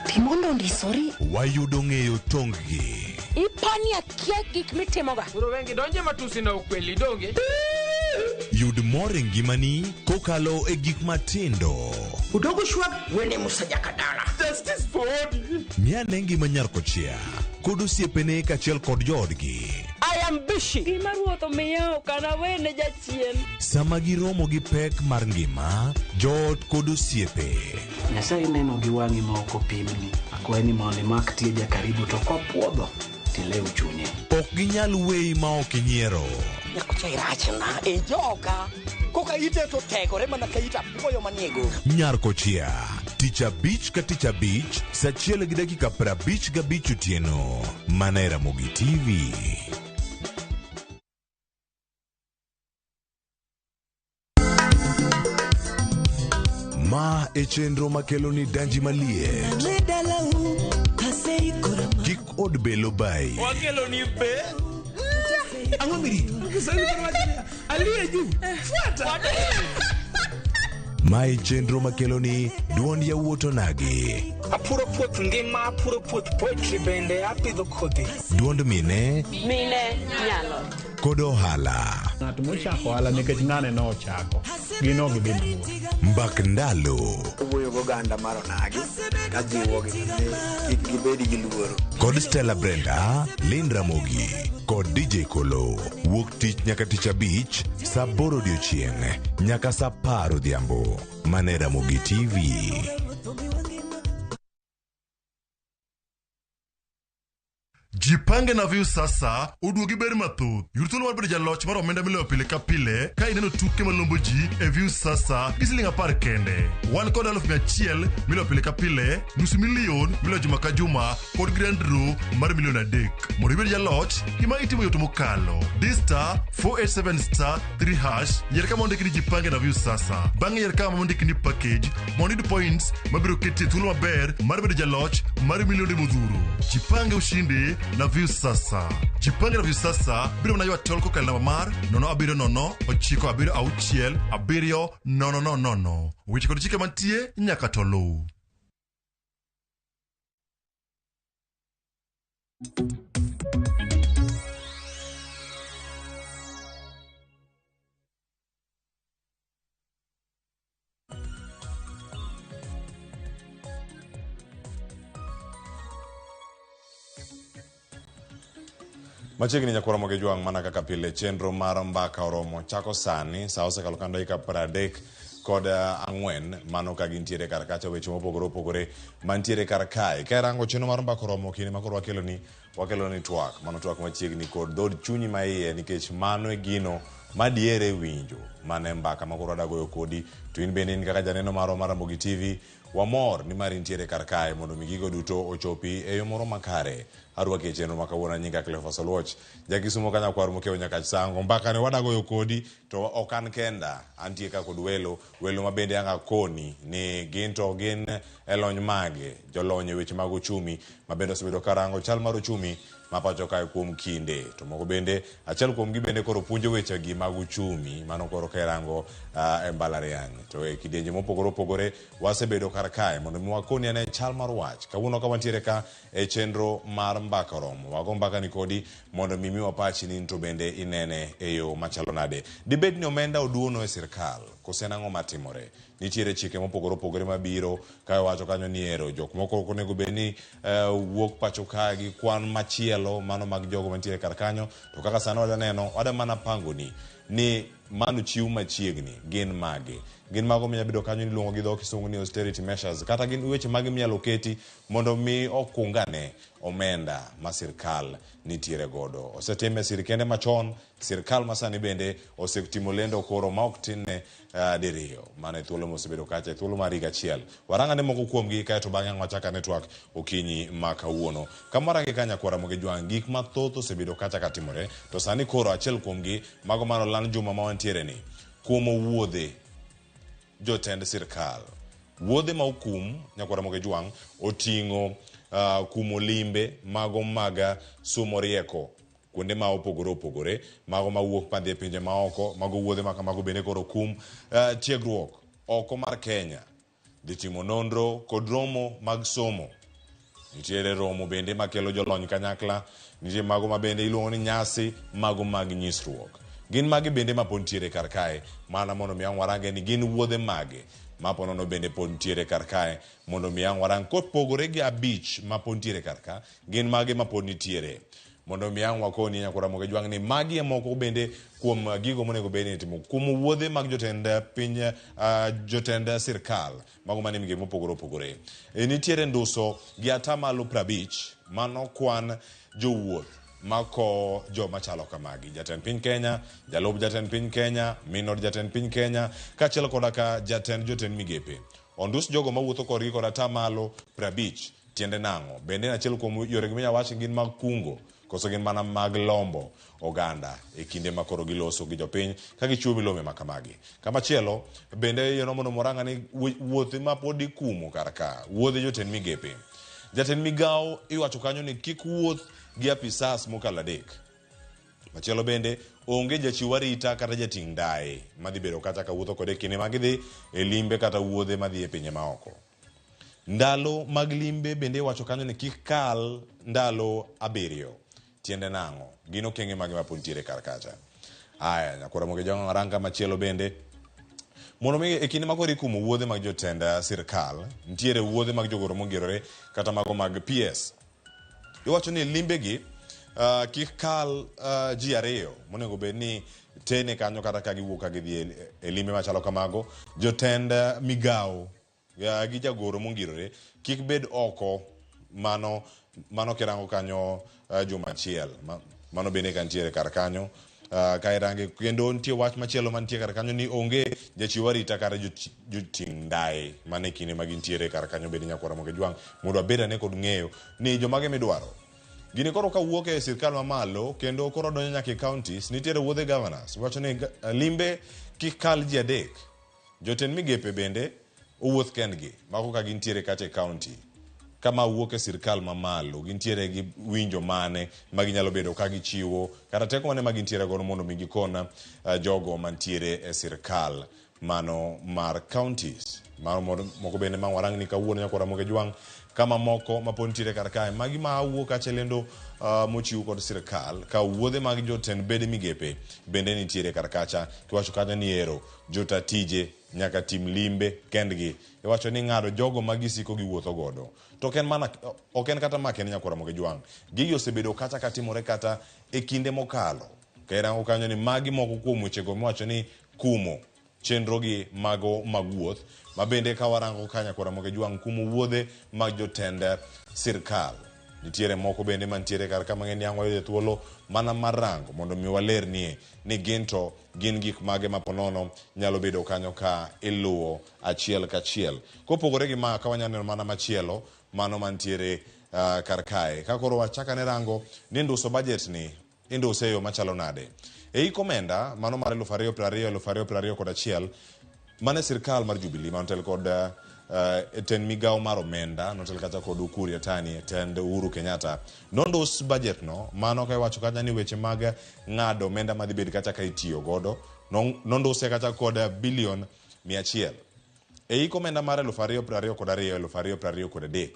Timondo ndisori. Wayudo ng'eyo tonggi. Ipani akia gik mitimoga. Uro wengi donje matusi na ukweli donge. Yud mor e ngimani kokalo e gik matindo. Udogo shwag wene musajakadala. Justice for all. Miane ngima nyarko chia kod osiepene kachiel kod joodgi. I am busy. Gima ruotho miyo kana wene jachien. Sama giromo gi pek mar ngima, joot kod osiepe. Nyasaye neno gi wang'i ma ok opimni. Akwaye ni mondo imak tie jakaribu to kopuodho tilew chunye. Ok ginyal weyi ma ok inyiero. Nyakucha irachna e joka. Koka ite to tegore mana ka ita puoyo maniego. Nyarko chia. Tich abich ka tich abich, saa 1:55 otieno. Mana e Ramogi TV. Ma e chenro makelo ni danji malie. Kik od belo bai. Wakelo ni be. Ang'o mirito? Aliye juu. Fuata. Ma e chenro makelo ni duond yawuoto nagi. Apuro puoth ngima, apuro puoth poetry bende, apidho kodhi. Duond mine nyalo. kod ohala. Ng'at mochako ohala nikech ng'ane no ochako. Gino gi bende. Mbak ndalo. Wuoyo go ganda mar onagi. Kajiwo gi gibedi gi luoro. Kod Stella Brenda, Lynn Ramogi, kod DJ Kolo. Wuok tich nyaka tich abich, saa 8 odiochieng' nyaka saa 10 odhiambo. Mana Ramogi TV. Jipange na view sasa uduogi ber mathoth. Yur thuolo mar bedo jaloch mar omenda miloyo pile ka pile ka ineno tuke malombo ji e view sasa gi siling' 10 kende. Wan kod 100,000 miloyo pile ka pile, $500,000 miloyo juma ka juma kod grand draw mar $1,300,000. Mondo ibed jaloch, gima itimo yot mokalo. *487*3# yier kama ondiki ni jipange na view sasa. Bang'e yier kama ondiki ni package mondo iyud points mabiro keti thuolo maber mar bedo jaloch mar milionde modhuro. Jipange ushindi na view sasa. Jipange na view sasa biro mana ywa tol kokalo namba mar 070966700. Weche kod chike mantie nyaka to luw. Machiegni nyakwara moge juang' mana kaka pile chenro mar mbaka oromo chako sani saa osekalo kando dakika 30 kod ang'wen mano ka gintiere kar kacha weche mopogore opogore mantiere kar kae ka rango chenro mar mbako romo kinde ma koro wakeloni twak mano twak machiegni kod dhod chunyi ma iye nikech mano e gino madiere winjo mane mbaka ma koro adagoyo kodi to in bende in kaka janeno maro mar Ramogi TV wamor ni mari ntiere kar kae mondo mi gigo duto ochopi e yo moro makare arwake chenro makawuono nyinga Cleophas Oluoch jakisumo kanya kwar mokewo nyaka sango mbaka ne wadagoyo kodi to okan kenda antie ka kod welo mabende anga koni ni gin elony mage jolony weche mag uchumi mabende osebedo karango chal mar uchumi mapacho kae kuom kinde to moko bende achiel kuom gi bende koro puonjo weche gi mag uchumi mano koro kairango e mbalariany to e kidienje mopogore opogore wasebedo kar kae mondo mi wakoni ane chal mar wach kawuono ka wantiere ka e chenro mar mbaka romo wago mbaka ni kodi mondo mi miwa pachi ni to bende inene e yo machalo nade dibed ni omenda oduono e sirkal kose nang'o matimore nitiere chike mopogore opogore mabiro ka wacho kanyo ni ero jok moko onego bed ni wuok pacho ka gi kwan machielo mano mag jogo mantiere kar kanyo to kaka sano wada mana pango ni manu chiw machiegni gin mago minya bedo kanyo ni luongo gi dho kisungu ni austerity measures kata gin weche mag minyalo keti mondo mi okungane omenda ma sirkal nitiere godo osetime sirkende machon sirkal masani bende osetimo lendo koro ma ok tinne diriyo mane thuolo mosebedo kacha thuolo mar higa achiel waranga ne moko kuom gi kae to bang'e wachaka network okinyi ma kawuono kamara gi kanya kwa Ramogi jwang gik mathoth osebedo kacha katimore to sani koro achiel kuom gi mago mano lan juma ma wantiere ni kuom wuodhe jotend sirkal wuodhe ma okum nyakwa Ramogi jwang oting'o kumo limbe mago maga somo rieko kuonde ma opogore opogore mago mawuok pandhi e pinje maoko mago wuodhe mago bende koro kum tiegruok oko mar Kenya dhi timo nonro kod romo mag somo nitiere romo bende makelo jolony kanyakla nitie mago ma bende iluongo ni nyasi mago mag nyisruok gin magi bende ma pod ntiere kar kae mana mondo mi warange ni gin wuodhe mage ma ponono bende pod ntiere kar kae mondo mi warang kopogore gi abich ma pod ntiere kar ka gin mage ma pod nitiere mondo mi wakoni nyakwa Ramogi jwang ni magi e moko bende kuom gigo monego bed ni timo kuom wuodhe mag jotend piny jotend sirkal mago mane mige mopogore opogore nitiere nduso gi atamalo 50 mano kwan jowuoth mako joma chalo kamagi jatend piny Kenya jalob jatend piny Kenya minod jatend piny Kenya kachiel koda ka jatend migepe ondus jogo mawuotho korgi kod atamalo 50 tiende nang'o bende achiel kuom yore gi minya wachi gin mag kungo koso gin mana mag lombo oganda e kinde ma koro giloso gi jopiny ka gichiwo milome makamagi kamachielo bende yono mondo moranga ni wuothe ma pod ikumo kar ka wuodhe jotend migepe jatend migao iwacho kanyo ni kik wuoth gi apisas mokalo 3 machielo bende onge jachiw arita kata jating' ndaye madhi bedo kata ka wuotho kode kinde mag dhi e limbe kata wuodhe madhi e pinje maoko ndalo mag limbe bende wacho kanyo ni kik kal ndalo 7 tiende nang'o gino kenge mage mapod ntiere kar kacha aya nyakwa Ramogi jwang ranga machielo bende mondo mi e kinde makoro ikumo wuodhe mag jotend sirkal ntiere wuodhe mag jogoro mogirore kata mago mag PS iwacho ni limbe gi kik kal ji 2 monego bed ni tene kanyo kata ka giwuok ka gidhi e limbe machalo kamago jotend migao gi jagoro mongirore kik bed oko mano kirango kanyo juma achiel mano bende kantiere kar kanyo ka irange kendo nitie wach machielo mantie kar kanyo ni onge jachiw arita kata joting' ndaye mane kinde magintiere kar kanyo bende nyakwa Ramogi jwang mondo abed ane kod ng'eyo ni jomage midwaro gini koro kawuok e sirkal mamalo kendo koro donjo nyaka e counties nitiere wuodhe governors wacho ni limbe kik kal ji 3 jotend migepe bende owuoth kendgi mago ka gintiere kata e county kama wuok e sirkal mamalo gintiere gi winjo mane maginyalo bedo ka gichiwo kata teko mane magintiere godo mondo mi gikona jogo mantiere e sirkal mano mar counties moko bende ma warang ni kawuono nyakwa Ramogi jwang kama moko mapod ntiere kar kae magi ma wuok ache lendo mochiw kod sirkal ka wuodhe mag jotend bede migepe bende nitiere kar kacha kiwacho kanyo ni ero jotatije nyaka tim limbe kendgi iwacho ni ng'ado jogo magisiko giwuotho godo to ok en kata makene nyakwa Ramogi jwang gigi osebedo kata katimore kata e kinde mokalo kairango kanyo ni magi moko kuom wechego miwacho ni kumo chenrogi mago magwuoth mabende kawarango kanya kwa Ramogi Jwang kumo wuodhe mag jotend sirkal. Nitiere moko bende mantiere kar kama ng'eni ang'o yude thuolo mana marango mondo mi waler ni ginto gin gik mage maponono nyalo bedo kanyo ka iluwo achiel kachiel. Kopogore gi ma kawanyano mana machielo mano mantiere kar kae. Kakoro wachaka ne rango ni nduso budget ni induse yo machalo nade. Ei komenda mano mar 2020 mane sirkal mar Jubilee mantel kod ten migao mar omenda notel kata kod Ukur Yatani tend Uhuru Kenyatta nondus budget no mano ka wacho kata ni weche mag ng'ado omenda madhi bed kata ka itiyo godo nonduse kata kod bilion 100 ei komenda mar 2022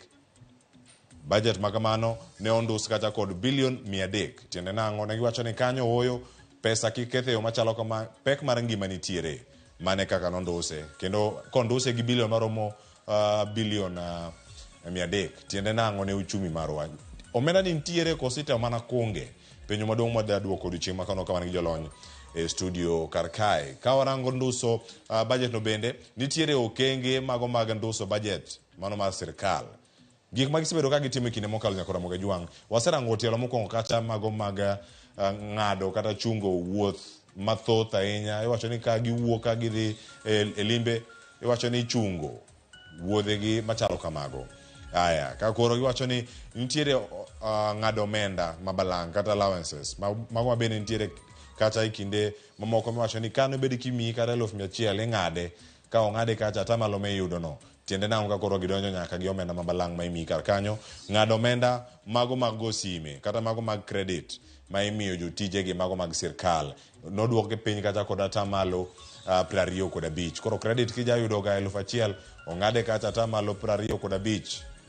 budget makamano ne ondus kata kod bilion 300 tiende nang'o ne giwacho ni kanyo oyo pesa kikethe yo machalo kama pek mar ngima nitiere mane kaka nonduse kendo konduse gi bilion maromo bilion 300 tiende nang'o ne uchumi marwa omenda ni nitiere kosita mana kunge penyo maduong' madwa duoko odiochieng' makano ka wan gi jolony e studio karkae ka warango nduso budget no bende nitiere okenge mago mag nduso budget mano mar sirkal gik magisebedo ka gitimo kinde mokalo nyaka Ramogi Jwang waserango tielo mokwongo kata mago mag ng'ado kata chungo wuoth mathoth ahinya iwacho ni ka giwuok ka gidhi e limbe iwacho ni chungo wuodhegi machalo kamago aya ka koro iwacho ni nitiere ng'ado omenda mabalang' kata allowances mago mabende nitiere kata ikinde mamoko miwacho ni kano bedi kimi kata 100,000 ing'ade ka ong'ade kata tamalo me yudo no tiende nang'o ka koro gidonjo nyaka gi omenda mabalang' ma imi kar kanyo ng'ado omenda mago mag go sime kata mago mag credit ma imiyo jotije gi mago mag sirkal noduok piny kata kod atamalo 25 koro credit kija yudo ga 1,000 ong'ade kata atamalo 25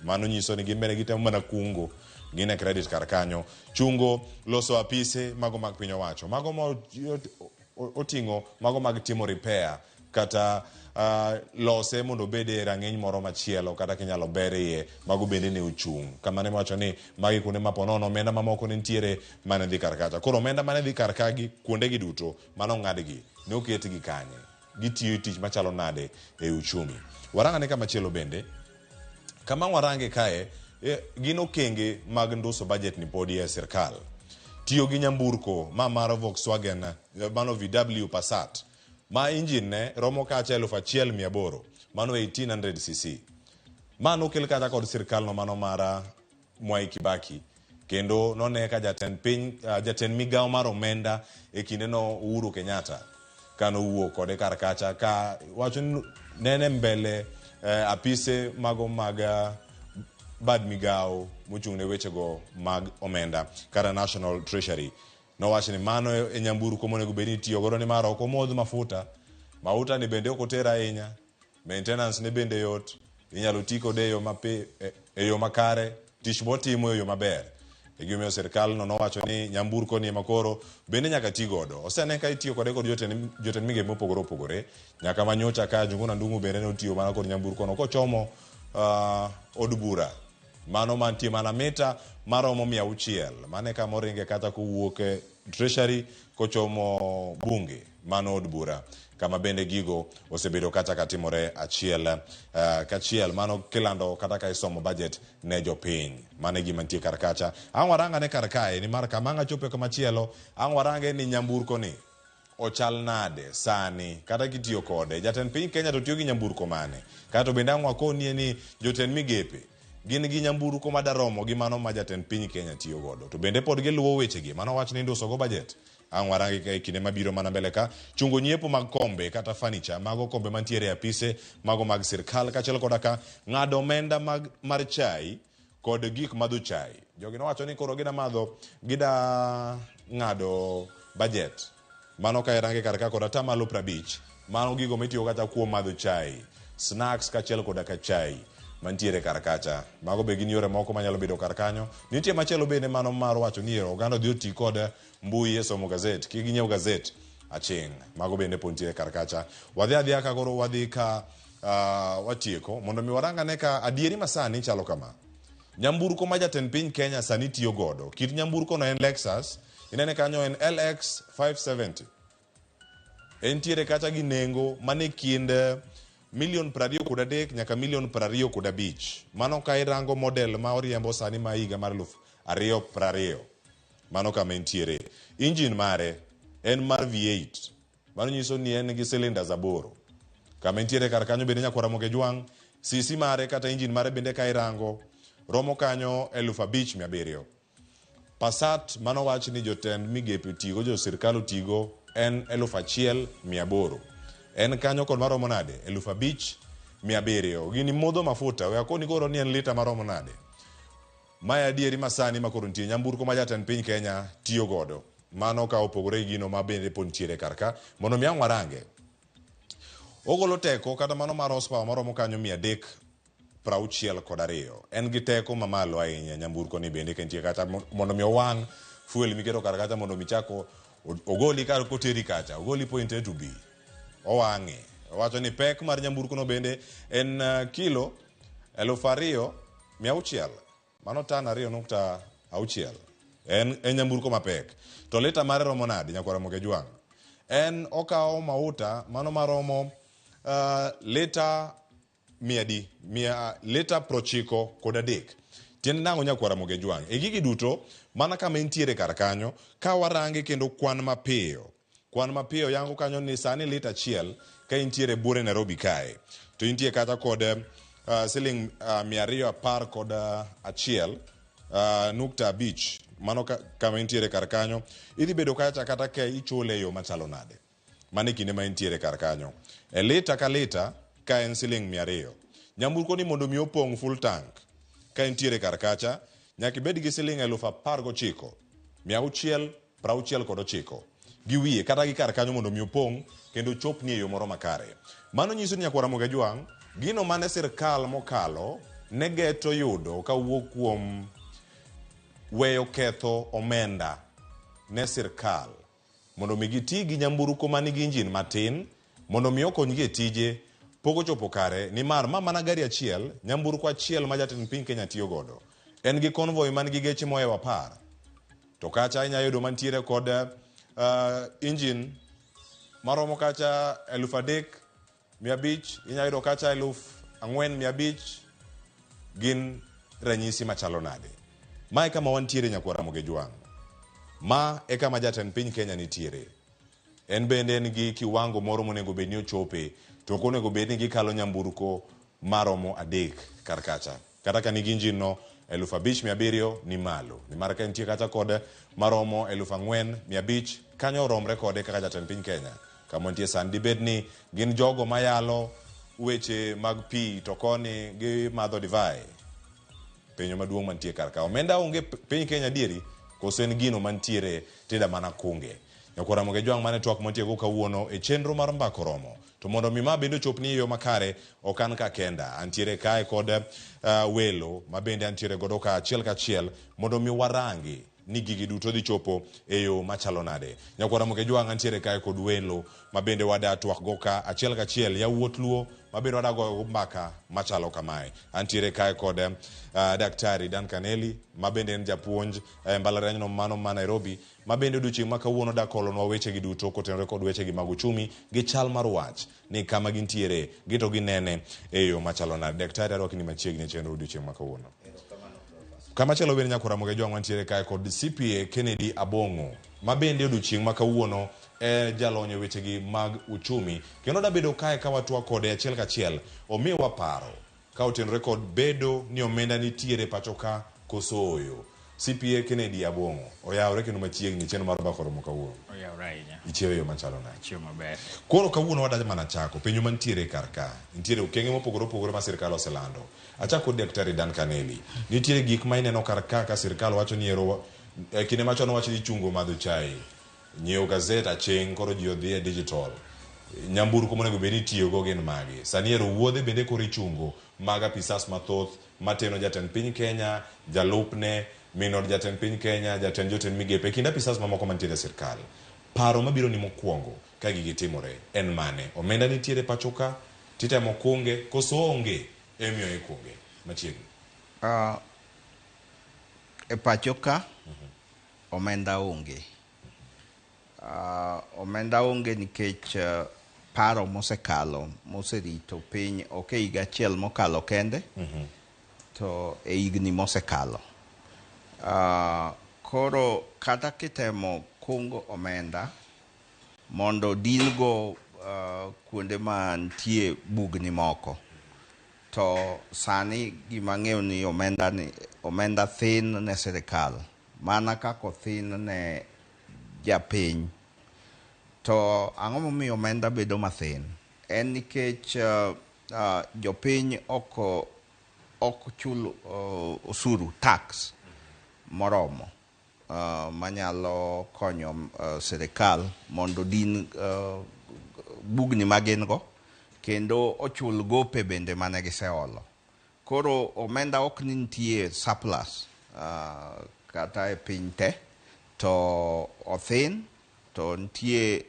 mano nyiso ni gin bende gitemo mana kungo gine credit kar kanyo chungo loso apise mago mag piny owacho mago ma oting'o mago mag timo repair kata lose mondo bede rang'eny moro machielo kata kinyalo berie mago bende ne uchung' kama ne wacho ni magi kuonde maponono omenda mamoko ne nitiere mane dhi kar kacha koro omenda mane dhi kar kagi kuonde gi duto mano ng'adgi ne oketgi kanye gitiyo tich machalo nade e uchumi warangane kama chielo bende kama warange kae gin okenge mag nduso budget ni podi e sirkal tiyo gi nyamburko mar Volkswagen mano VW Passat ma engine ne romo kacha 1,800 mano 1800cc mano kel kata kod sirkal no mano mara Mwai Kibaki kendo none ka jatend migao mar omenda e kinde no Uhuru Kenyatta kano wuok kode kar kacha ka wacho nene mbele apise mago mag bad migao mochung' ne wechego mag omenda kata National Treasury nowacho ni mano e nyamburko monego bed ni tiyo godo ni mar ok omodh mafuta ni bende ok oter ahinya maintenance ne bende yot inyalo ti kode e yo makare tich motimo e yo maber e gimomiyo sirkal no nowacho ni nyamburko ni makoro bende nyaka ti godo osene ka itiyo kode kod jotend migepe mopogore opogore nyaka manyocha ka Njuguna Ndung'u bende notiyo mana kod nyamburko no kochomo od bura mano mantie mana mita maromo 600 mane kama oringe kata kowuok e treasury kochomo bunge mano od bura kama bende gigo osebedo kata katimore achiel kachiel mano kilando kata ka isomo budget ne jopiny mane gima nitie kar kacha ang'waranga ne kar kae ni mar kama ng'achope kama chielo ang'warange ni nyamburko ni ochal nade sani kata kitiyo kode jatend piny Kenya to tiyo gi nyamburko mane kata bende ang'wakonie ni jotend migepe gin gi nyamburko madaromo gi mano ma jatend piny Kenya tiyo godo to bende pod giluwo wechegi mano wach ni nduso go budget ang'warangi ka kinde mabiro mana mbele ka chungo nyiepo mag kombe kata furniture mago kombe mantiere e apise mago mag sirkal kaachiel koda ka ng'ado omenda mar chai kod gik madho chai jogi nowacho ni koro gida ng'ado budget mano ka irange kar ka kod atamalo 50 mano gigo mitiyo kata kuom madho chai snacks kaachiel koda ka chai mantiere kar kacha mago be gin yore moko manyalo bedo kar kanyo nitie machielo bende mano mar wacho ni oganda dhi oti kod mbui e somo gazet kiginyiew gazet aching mago bende pontiere kar kacha wadhi adhiya ka koro wadhi ka watieko mondo mi waranga ne ka adieri masani chalo kama nyamburko ma jatend piny Kenya sani tiyo godo kit nyamburko no en Lexus inene kanyo en LX 570 entiere kacha gi nengo mane kind $1,20,000 nyaka $1,20,000. Mano ka irango model ma oriembo sani ma higa mar 2020. Mano kama entiere. Engine mare en mar V8. Mano nyiso ni en gi cylinders 8. Kama entiere kar kanyo bende nyakwara Ramogi Jwang'. CC mare kata engine mare bende ka irango romo kanyo 5,700. Passat mano wach ni jotend migepe tigo, jo sirkal tigo en 1,800. En kanyo kod maromo nade 5,700. Gini modho mafuta we akoni koro ni en lita maromo nade. Maya adieri masani makoro nitie nyamburko ma jatend piny Kenya tiyo godo. Mano ka opogore gino ma bende pontiere karka mondo mi ang'warange. Ogolo teko kata mano mar horsepower maromo kanyo 362. En gi teko mamalo ahinya nyamburko ni bende kentie kata mondo mi owang' fuel miketo kar kacha mondo mi chako ogoli kar koteri kacha ogoli point A to B. Owang'e. Wacho ni pek mar nyamburko no bende en kilo 2,600. Mano tan 2.6. En nyamburko mapek. To lita mare romo nade nyakwara Ramogi Jwang'? En okawo mauta mano maromo lita 93. Tiende nango nyakwara Ramogi Jwang'. E gigi duto mana kama entiere kar kanyo ka warange kendo kwan mapiyo. Kwan mapiyo yango kanyo ni sani lita achiel ka entiere bure Nairobi kae. To intie kata kod siling 211.5 mano kama entiere kar kanyo. Idhi bedo kacha kata ke ichule yo machalo nade. Mane kinde ma entiere kar kanyo. E lita ka lita ka en siling 200. Nyamburko ni mondo mi opong' full tank ka entiere kar kacha nyaka ibed gi siling 19,669 gi wiye kata gi kar kanyo mondo mi opong' kendo chopni e yo moro makare. Mano nyiso ni nyakwara Ramogi Jwang' gino mane sirkal mokalo ne geto yudo ka wuok kuom weyo ketho omenda ne sirkal mondo mi giti gi nyamburko manigi engine matin mondo mi okonygi e tije pogo chopo kare ni mar mana gari achiel nyamburko achiel ma jatend piny Kenya tiyo godo en gi convoy manigi geche mohewa 10. To kacha inya yudo mantiere kod engine maromo kacha 3,500, inya yudo kacha 4,500. Gin ranyisi machalo nade. Ma e kama wantiere nyakwara Ramogi Jwang'. Ma e kama jatend piny Kenya nitiere. En bende en gi kiwango moro monego bedni ochope to konego bedni gikalo nyamburko maromo 3 kar kacha. Kata ka nigi engine no 5,700 ni malo. Ni mar ka nitie kata kod maromo 4,500 kanyo romre kode kaka jatend piny Kenya. Kama nitie sandi bedni gin jogo mayalo weche mag pi to koni gi madho divai. Penyo maduong' mantie kar ka. Omenda onge piny Kenya dieri koso en gino mantiere teda mana kunge. Nyakwara Ramogi Jwang' mane twak mantie go kawuono e chenro mar mbako romo. To mondo mi ma bende chopni e yo makare okan ka kenda. Antiere kae kod welo ma bende antiere godo ka achiel ka achiel mondo mi warangi ni gigi duto dhi chopo e yo machalo nade. Nyakwara Ramogi Jwang' antiere kae kod welo ma bende wada twak go ka achiel ka achiel yawuot luo ma bende wada go mbaka machalo kamae. Antiere kae kod Daktari Dan Kaneli ma bende en japuonj mbalariany no mano ma Nairobi ma bende odiochieng' ma kawuono da kolonwa weche gi duto kotenore kod weche gi mag uchumi gi chal mar wach ni kama gintiere gito ginene e yo machalo nade. Daktari arwaki ni machiegni chenro odiochieng' ma kawuono. Kama chelo bende nyakwara Ramogi Jwang' wantiere kae kod CPA Kennedy Abong'o ma bende odiochieng' ma kawuono e jalonyo weche gi mag uchumi kendo da bedo kae ka watwa kode achiel ka achiel omiwa paro ka otenore kod bedo ni omenda nitiere pacho ka koso oyo. CPA Kennedy Abong'o oyawre kendo machiegni chenro mar mbako romo kawuono. Oyawre nya. Ichiewo yo machalo nade. Ichiewo maber. Koro kawuono wada mana chako penjo mantiere kar ka. Nitiere okenge mopogore opogore ma sirkal oselando. Achako Daktari Dan Kaneli. Nitiere gik ma ineno kar ka sirkal wacho ni ero kinde machon wacho ni chungo madho chai. Nyiewo gazeta cheng' koro ji odhi e digital. Nyamburko monego bedni tiyo go gin magi. Sani ero wuodhe bende koro ichungo mag apisas mathoth mateno jatend piny Kenya, jalupne, minod jatend piny Kenya, jatend jotend migepe kendo apisas mamoko mantiere sirkal. Paro mabiro ni mokwongo ka gigi timore en mane. Omenda nitiere pacho ka titemo kunge koso onge emiyo ikunge machiegni. E pacho ka omenda onge. Omenda onge nikech paro mosekalo moserito piny ok e higa achiel mokalo kende to e higni mosekalo. Koro kata kitemo kungo omenda mondo dilgo kuonde ma nitie bugni moko, to sani gima ng'eyo ni omenda thin ne sirikal mana kako thin ne japiny. To ang'o momiyo omenda bedo mathin? En nikech jopiny ok chul osuru tax moromo manyalo konyo sirikal mondo din bugni magin go kendo ochul gope bende mane giseolo. Koro omenda ok nitie surplus kata e piny te, to othin, to nitie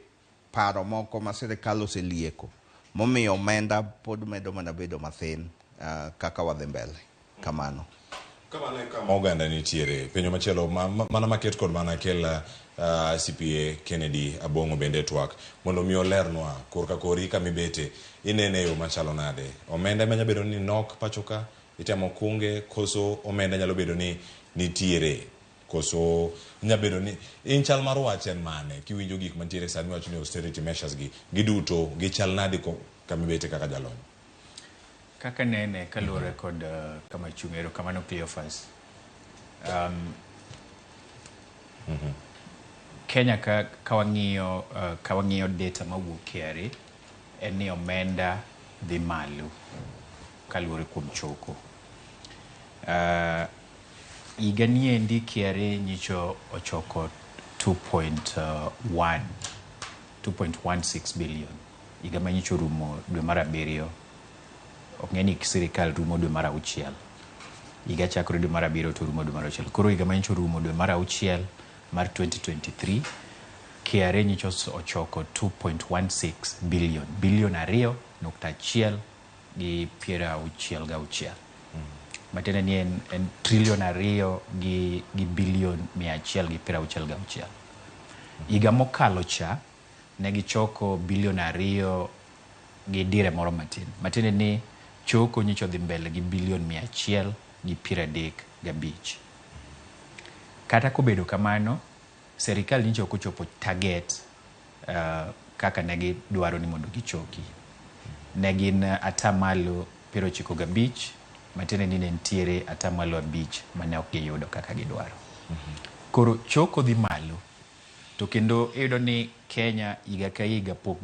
paro moko ma sirikal oselieko momiyo omenda pod medo mana bedo mathin kaka wadhi mbele kamano. Kamano e kama oganda nitiere penjo machielo mana maket kod mana kel CPA Kennedy Abongo bende twak mondo mi olernwa korka kori kamibete inene yo machalo nade. Omenda manya bedo ni nok pachoka itemo kunge, koso omenda nyalo bedo ni nitiere, koso nya bedo ni in chal mar wach en mane kiwinjo gik mantiere sani wacho ni austerity measures gi duto gi chal nade kamibete kaka jalony? Kaka nene kaluwore kod kama chung'ero kamano Cleophas. Kenya ka wang'iyo data mawuok KRA en ni omenda dhi malo kaluwore kuom choko. Higa niendi KRA nyicho ochoko 2.16 billion. Higa manyicho rumo dwe mar 7. Ok ng'eni sirikal rumo dwe mar 6. Higa chakore dwe mar 7 to rumo dwe mar 6. Koro higa manyicho rumo dwe mar 6 mar 2023 KRA nyicho ochoko 2.16 billion. Billion 2.1 gi 66. Matiende ni en trillion 2 gi billion 166. Higa mokalo cha ne gichoko billion 2 gi dire moro matin. Matiende ni choko nyicho dhi mbele gi billion 135. Kata kobedo kamano, serikal nyicho kochopo target kaka negi dwaro ni mondo gichoki. Negin atamalo 95, matiende ni nentiere atamalo 5 mane ok giyudo kaka gidwaro. Koro choko dhi malo, to kendo iyudo ni Kenya higa ka higa pok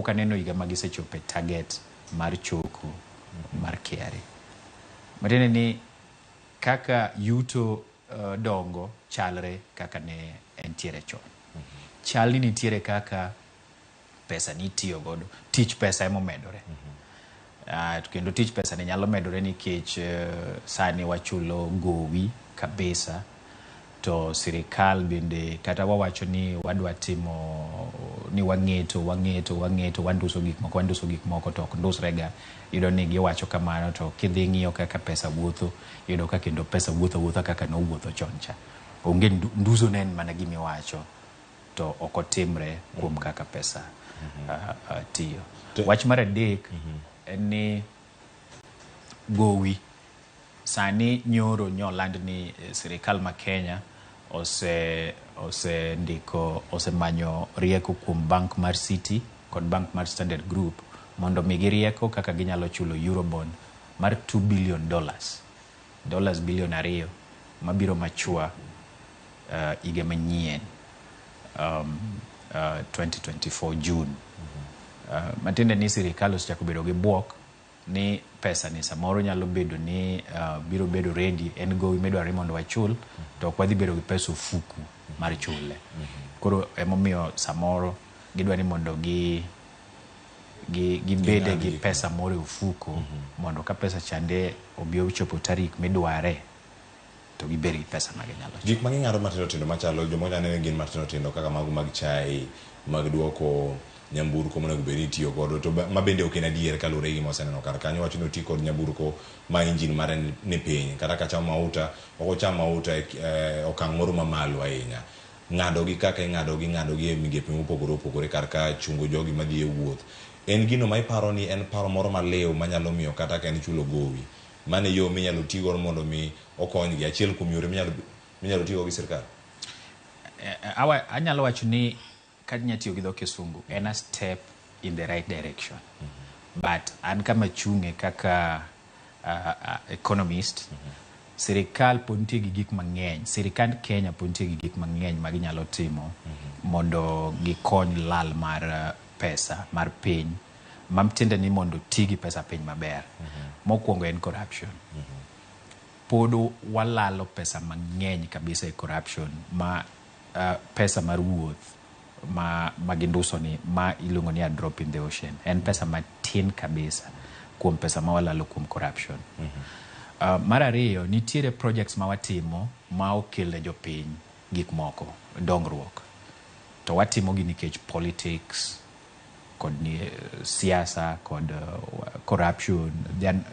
aneno higa magisechope target mar choko mar KRA. Matiende ni kaka yuto dongo chalre kaka ne entiere chon. Chal ni nitiere kaka pesa nitiyo godo, tich pesa emo medore. Kendo tich pesa ne nyalo medore nikech sani wachulo gowi kabisa, to sirikal bende kata wawacho ni wadwa timo ni wang'eto wanduso gik moko to ok ndusrega. Yudo ni giwacho kamano, to kidhi ng'iyo kaka pesa wuotho, yudo ka kendo pesa wuotho kaka no wuotho choncha. Onge nduso nen mana gimiwacho to ok otimre kuom kaka pesa tiyo. Wach mar adek en ni gowi sani nyoro nyoland ni sirikal ma Kenya osemanyo rieko kuom bank mar City kod bank mar Standard Group mondo migi rieko kaka ginyalo chulo Eurobond mar $2 billion, dollars billion 2 mabiro machua higa manyien 2024 June. Matiende ni sirikal osechako bedo gi buok ni pesa ni samoro nyalo bedo ni biro bedo ready, en gowi medwaro mondo wachul, to ok wadhi bedo gi pesa ofuku mar chule. Koro emomiyo samoro gidwa ni mondo gibede gi pesa moro ofuko mondo ka pesa chande obi ochopo tarik midware to gibedi gi pesa maginyalo. Gik mang'eng'aro matindo tindo machalo jomoko nene gin matindo tindo kaka mago mag chai, mag duoko nyamburko monego bed ni tiyo godo, to mabende ok en adier kaluwore gi moseneno kar kanyo. Wacho ni oti kod nyamburko ma injin mare ni piny, kata ka chamo mauta ok ocham mauta okang' moro mamalo ahinya. ng'ado gi kaka ing'ado gi e migepe mopogore opogore karka chungo jogi madhi e wuoth. En gino ma iparo ni en paro moro maliw manyalo miyo kata ka en chulo gowi. Mane yo minyalo tigo mondo mi okonygi, achiel kuom yore minyalo tigo gi sirkal. Anyalo wacho ni ka inya tiyo gi dho Kisungu en a step in the right direction. But an kama chunge kaka economist, sirikal pod nitie gi gik mang'eny, sirikand Kenya pod nitie gi gik mang'eny ma ginyalo timo mondo gikony lal mar pesa mar piny, mamtiende ni mondo ti gi pesa piny maber. Mokwongo en corruption. Pod walalo pesa mang'eny kabisa e corruption, ma pesa mar wuoth ma ginduso ni ma iluongo ni a drop in the ocean. En pesa matin kabisa kuom pesa ma walalo kuom corruption. Mar ariyo, nitiere projects ma watimo ma okele jopiny gik moko, dongruok. To watimo gi nikech politics, kod siasa, kod corruption, then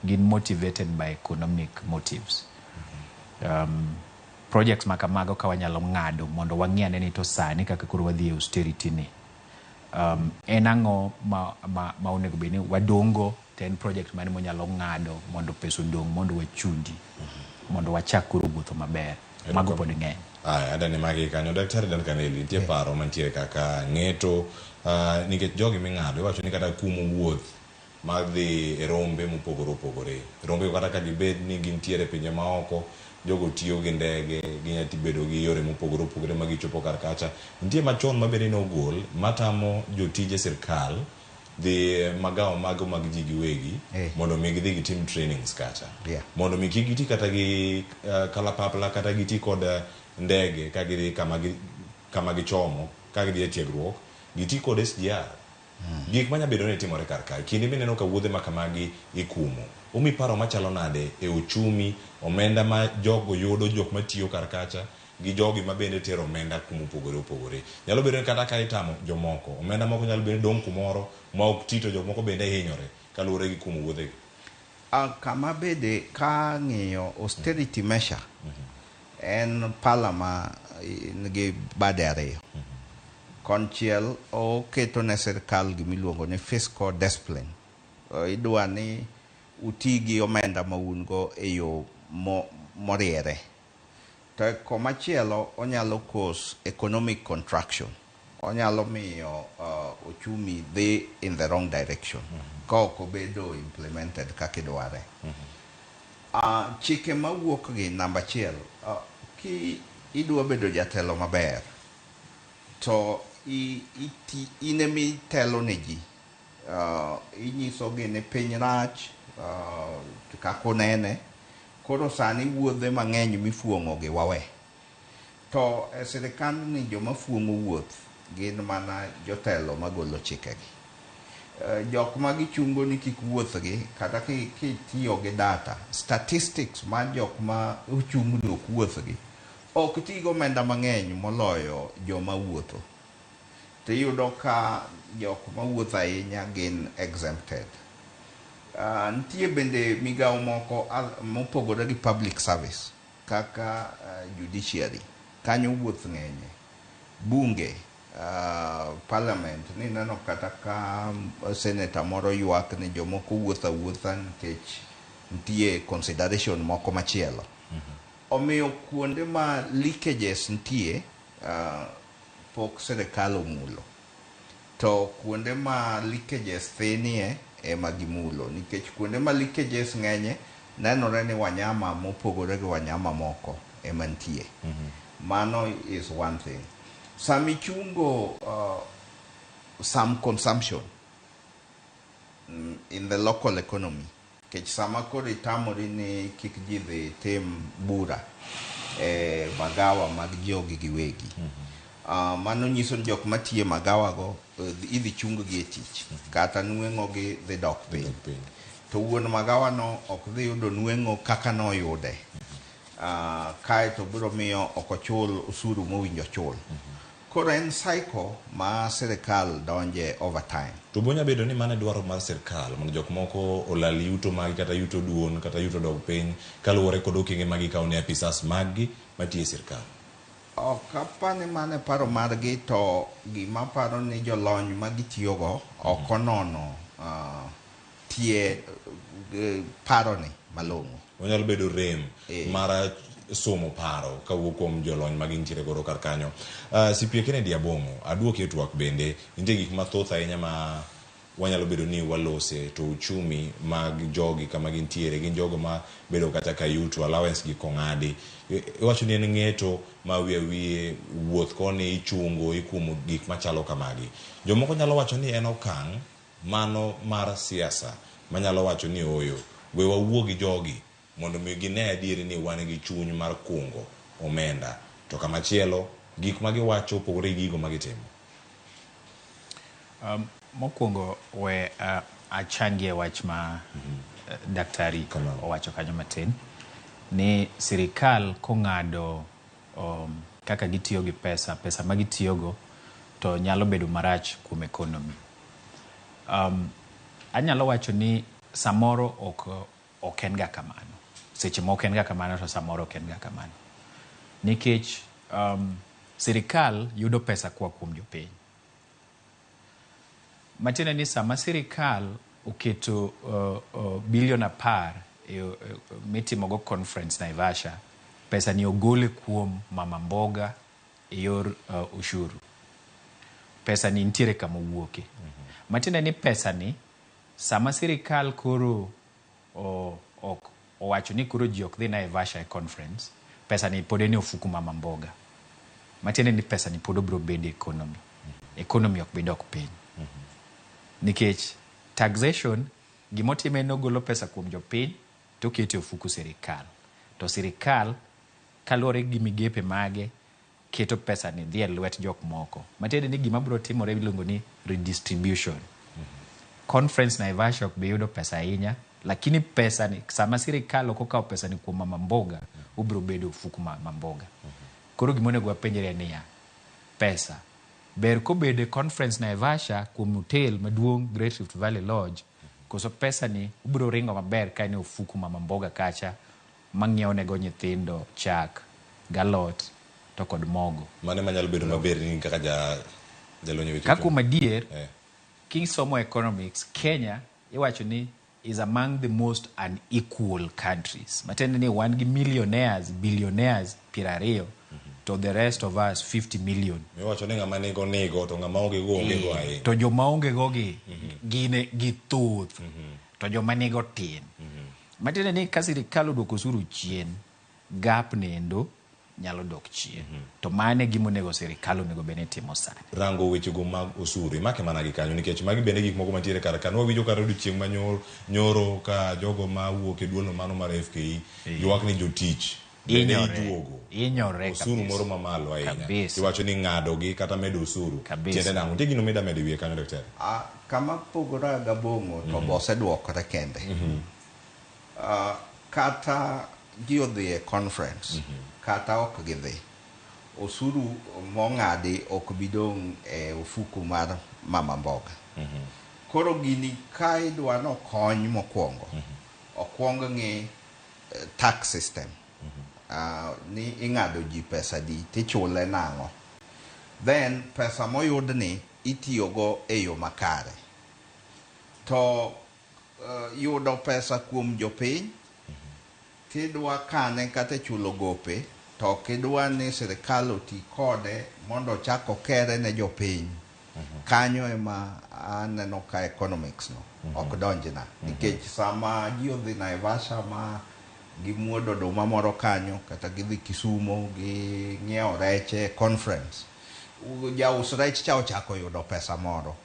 gin motivated by economic motives. Projects makamago ka wanyalo ng'ado mondo wang'iyane ni to sani kaka koro wadhi e austerity ni. En ang'o ma onego bed ni wadongo, to en project mane monyalo ng'ado mondo pesa odong mondo wachudi, mondo wachak koro wuotho maber. Mago pod ng'eny. Adani magi kanyo Daktari Dan Kaneli, nitie paro mantiere kaka ng'eto nikech jogi ming'ado iwacho ni kata kumo wuoth madhi e rombe mopogore opogore. Rombe kata ka dibed ni gintiere pinje maoko, jogo tiyo gi ndege, ginyati bedo gi yore mopogore opogore ma gichopo kar kacha. Nitie machon mabede no gol matamo jotije sirkal dhi magawa mago mag ji giwegi mondo mi gidhi gitim trainings kacha. Mondo mi kik giti kata gi kalapapla kata giti kod ndege ka gidhi kama gichomo, ka gidhi e tiegruok, giti kod SGR. Gik manya bedo ni timore kar kae. Kinde mineno ka wuodhe makamagi ikumo. Umi paro machalo nade e uchumi, omenda ma jogo yudo, jok matiyo kar kacha, gi jogi ma bende tero omenda kuma opogore opogore. Nyalo bedo kata ka itamo jomoko, omenda moko nyalo bedo dong kumoro ma ok tito, jok moko bende hinyore kaluwore gi kumo wuodhe. Kama bede ka ng'iyo austerity measure en pala ma nigi bade ariyo. Konchiel oketo ne sirkal gimiluongo ni fiscal discipline. Idwa ni uti gi omenda ma un go e yo moriere. To komachielo onyalo cause economic contraction. Onyalo miyo uchumi dhi in the wrong direction. Ka ok obedo implemented kaka idware. Chike mawuok gi namba achiel, ki idwa bedo jatelo maber, to inemi telo ne ji. Inyiso gi ni piny rach, kako nene, koro sani wuodhe mang'eny mifuong'o gi wawe. To e sirikand ni joma fuong'o wuoth gin mana jotelo magolo chikegi. Jok ma gichungo ni kik wuoth gi, kata kitiyo gi data, statistics ma jok ma ochung ni ok wuoth gi, ok tigo omenda mang'eny moloyo joma wuotho. To iyudo ka jok ma wuotho ahinya gin exempted. Nitie bende migawo moko mopogore gi public service kaka judiciary, kanyo wuoth ng'enye. Bunge, parliament, ni neno kata ka senator moro ywak ni jomoko wuotho awuotha nikech nitie consideration moko machielo. Omiyo kuonde ma leakages nitie, pok sirkal omulo. To kuonde ma leakages thinie ema gimulo, nikech kuonde ma leakages ng'enye nenore ni wanyama mopogore gi wanyama moko ema nitie. Mano is one thing. Sami chungo some consumption in the local economy. Kech sama koro itamori ni kik ji dhi tim bura e magawa mag jogi giwegi. Mano nyiso ni jok matiye magawa go idhi chung gi e tich, kata nueng'o gi dhi dok piny. To wuon magawa no ok dhi yudo nueng'o kaka no yude. Kae to biro miyo ok ochul usuru mowinjo chul. Koro en cycle ma sirkal donje over time. To bonya bedo ni mane dwaro mar sirkal mondo jok moko olal yuto magi kata yuto duon kata yuto dog piny kaluwore kod okenge magi kawo ne apisas magi matiye sirkal. Kapani mane paro margi to gima paro ni jolony magitiyogo okonono tie paro ni malong'o. Onyalo bedo rem mara somo paro kawuok kuom jolony magintiere godo kar kanyo. CPA Kennedy Abong'o, aduoki e twak bende, nitie gik mathoth ahinya ma wanyalo bedo ni walose to uchumi mag jogi kama gintiere gin jogo ma bedo kata kayuto allowance gi kong'adi. Iwacho ni en ng'eto ma wiye wuoth koni ichungo ikumo gik machalo kamagi. Jomoko nyalo wacho ni en okang' mano mar siasa manyalo wacho ni oyo we wawuo gi jogi mondo mi gine adieri ni wan gi chuny mar kungo omenda to kamachielo gik ma giwacho opogore gi gigo ma gitimo. Mokwongo we achangie wach ma daktari owacho kanyo matin ni sirikal kong'ado kaka gitiyo gi pesa ma gitiyogo to nyalo bedo marach kuom economy. Anyalo wacho ni samoro ok en ga kamano. Seche moko en ga kamano to samoro ok en ga kamano. Nikech sirikal yudo pesa kuwa kuom jopiny. Matiende ni sama sirikal oketo bilion 10 mitimogo conference Naivasha, pesa ni ogole kuom mama mboga e yor ushuru. Pesa ni ntiere kama owuoke. Matiende ni pesa ni sama sirikal koro owacho ni koro ji ok dhi Naivasha e conference, pesa ni pod ni ofuku mama mboga. Matiende ni pesa ni pod obiro bedo economy. Economy ok bidok piny. Nikech taxation gimotime no golo pesa kuom jopiny to kete ofuku sirikal. To sirikal kaluwore gi migepe mage keto pesa ni dhi e lwet jok moko. Matiende ni gima biro timore iluongo ni redistribution. Conference Naivasha ok bi yudo pesa ahinya, lakini pesa ni sama sirikal ok okawo pesa ni kuom mama mboga ubiro bedo ofuku mama mboga. Koro gimonego wapenjre ni ya pesa ber kobede conference Naivasha kuom hotel maduong' Great Rift Valley Lodge, koso pesa ni ubiro ringo maber ka ni ofuku mama mboga kacha mang'iew nego nyithindo chak, galot to kod mogo. Mane manyalo bedo maber ni kaka jalonyo weche. Ka kuom adier, kisomo economics, Kenya iwacho ni is among the most unequal countries. Matiende ni wan gi millionaires, billionaires 20 to the rest of us 50 million. Iwacho ni ng'ama nego to ng'ama onge go onge go ahinya. To joma onge go gi gine githoth. To joma nego tin. Matiende ni ka sirikal odwoko osuru chien, gap nendo nyalo dok chien. To mane gimonego sirikal onego bene timo sani. Rango weche go mag osuru make mana gi kanyo nikech magi bende gik moko mantiere kar kanwa winjo kar odiochieng' ma nyoro ka jogo ma wuok e duolno mano mar FKI ywak ni jotich inyore osuru moro mamalo ahinya. Iwacho ni ng'ado gi kata medo osuru. Tiende nang'o? Nitie gino mida medo wiye kanyo daktari? Kama pogore gabong'o to bosedwokore kende. Kata ji odhi e conference kata ok gidhi, osuru mong'adi ok bidong' e ofuku mar mama mboga. Koro gini ka idwa no kony mokwongo, okwong ng'i tax system. Ni ing'ado ji pesa di tichule nang'o. Then pesa moyudni itiyogo e yo makare. To yudo pesa kuom jopiny tidwa kane kata chulo gope to kidwa ni sirikal oti kode mondo chako kere ne jopiny. Kanyo ema aneno ka economics no ok donjna. Nikech sama ji odhi Naivasha ma gimuodo oduma moro kanyo kata gidhi Kisumo gi ng'iewo reche conference, jaus rech cha ochako yudo pesa moro.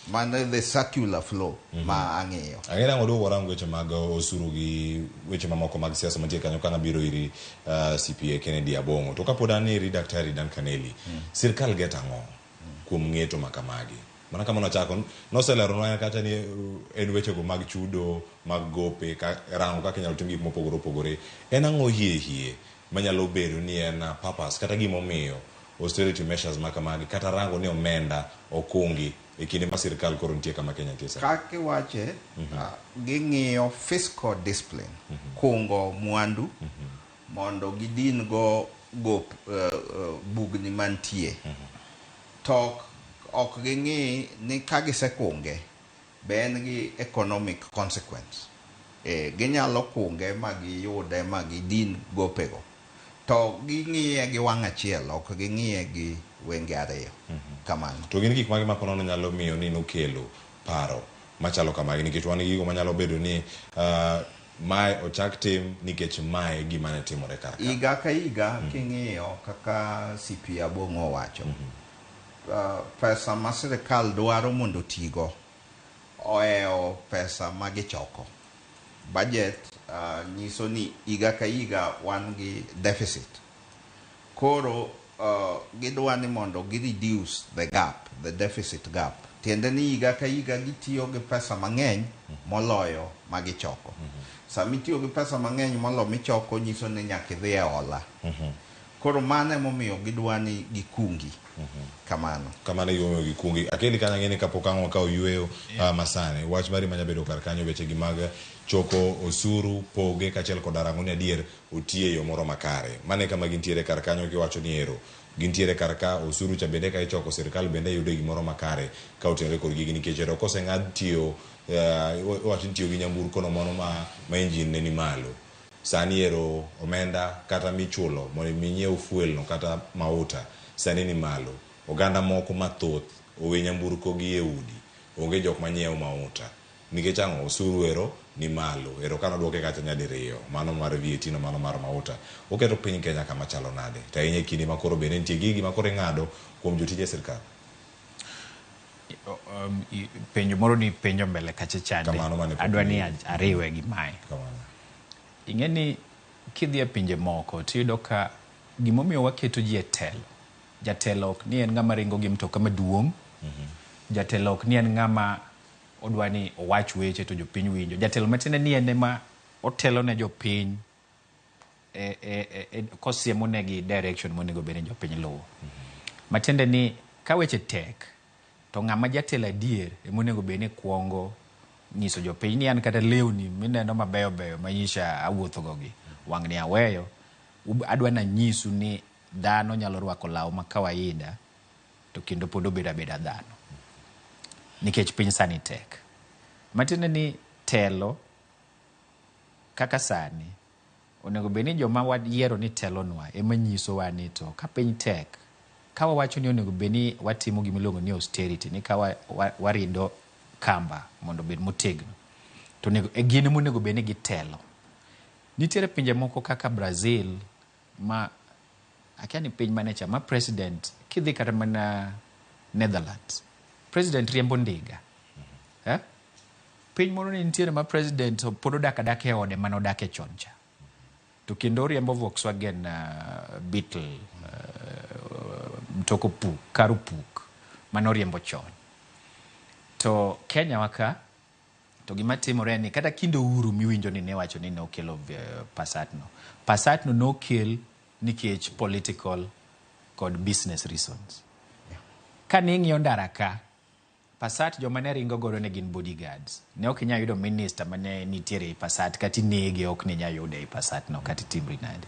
Man the circular flow ma ang'eyo. Ang'eyo nang'o duogo warango weche mag osuru gi weche mamoko mag siasa mantie kanyo kana biro iri CPA Kennedy Abong'o. To kapod an iri Daktari Dan Kaneli, sirikal get ang'o kuom ng'eto makamagi? Mana kama nochako noseleronwa kata ni en weche go mag chudo mag gope rango kaka inyalo tim gik mopogore opogore. En ang'o hie manyalo bedo ni en purpose kata gimomiyo austerity measures makamagi kata rango ni omenda okungi e kinde ma sirikal koro nitie kama Kenya nitie. Kaki wache ging'iyo fiscal discipline, kungo mwandu mondo gidin go gop bugni mantie to ok ging'i ni ka gisekunge be en gi economic consequence ginyalo kunge ma giyude ma gidin gopego to ging'iye gi wang' achiel ok ging'iye gi wenge ariyo kamano. To gin gik mage ma konono nyalo miyo ni nokelo paro machalo kamagi nikech wan gigo manyalo bedo ni mae ochak tim nikech mae gima ne timore kar ka. Higa ka higa king'iyo kaka CP Abong'o wacho pesa ma sirikal dwaro mondo tigo oeo pesa ma gichoko. Budget nyiso ni higa ka higa wan gi deficit. Koro gidwa ni mondo gi reduce the gap, the deficit gap. Tiende ni higa ka higa gitiyo gi pesa mang'eny moloyo ma gichoko. Sami tiyo gi pesa mang'eny moloyo michoko nyiso ni nyaka idhi e hola. Koro mano emomiyo gidwa ni gikungi. Kamano yo gikungi akeli kanya ngene kapok ang'o ka oyueyo masane wach mari manya bedo kar kanyo weche gi mag choko osuru poge kachiel kod arang'oni adier otie yo moro makare mane kama gintiere kar kanyo kiwacho ni ero gintiere kar ka osuru cha bende ka ichoko sirikal bende yudo gimoro makare ka otenore kod gigi nikech ero koseng'ad tiyo wacho ni tiyo gi nyamburko no mono ma engine ne ni malo sani ero omenda kata michulo mondo minyiew fuel no kata mauta sani ni malo oganda moko mathoth owe nyamburko gi e udi onge jok manyiew mauta nikech ang'o osuru ero ni malo ero kano duoke kacha nyadiriyo mano mar VAT no mano mar mauta oketo piny Kenya kama chalo nade to ahinya kinde makoro bende nitie gigi makoro ing'ado kuom jotije sirikal. Penjo moro ni penjo mbele kacha chande adwa ni ariwe gi mae ing'e ni kidhi e pinje moko tiyudo ka gimomiyo waketo ji e telo jatelo ok ni en ng'ama ringo gi mtoka maduong' jatelo ok ni en ng'ama odwa ni owach weche to jopiny winjo jatelo matiende ni en ema otelo ne jopiny kosiemo negi direction monego bed ni jopiny luwo matiende ni ka weche tek to ng'ama jatelo adier emonego bed ni kuongo nyiso jopiny ni an kata lewni mineno mabeyo beyo manyisha awuotho gogi wang' ni aweyo adwa na nyisu ni dhano nyalo rwako law ma kawaida to kendo pod obeda beda dhano nikech piny sani tek matiende ni telo kaka sani onego bed ni joma wayiero ni telonwa ema nyisowa ni to ka piny tek ka wawacho ni onego bed ni watimo gimiluongo ni austerity ni ka warido kamba mondo bed motegno to gin monego bed ni gitelo. Nitiere pinje moko kaka Brazil ma akia ni piny manecha ma president kidhi kata mana Netherlands president riembo ndiga piny moro ni nitiere ma president pod odak adaka e ode manodake chon cha to kendo riembo Volkswagen Beetle mtoko puk karu puk manoriembo chon to Kenya waka to gima timore ni kata kinde Uhuru miwinjo ni ne wacho ni ne okelo Passat no nokel nikech political kod business reasons. Ka ning'iyo ndara ka Passat joma ne ringo godo ne gin bodyguards ne ok inyalo yudo minister mane nitiere i Passat kati nege ok ni nyalo yude i Passat no kati timri nade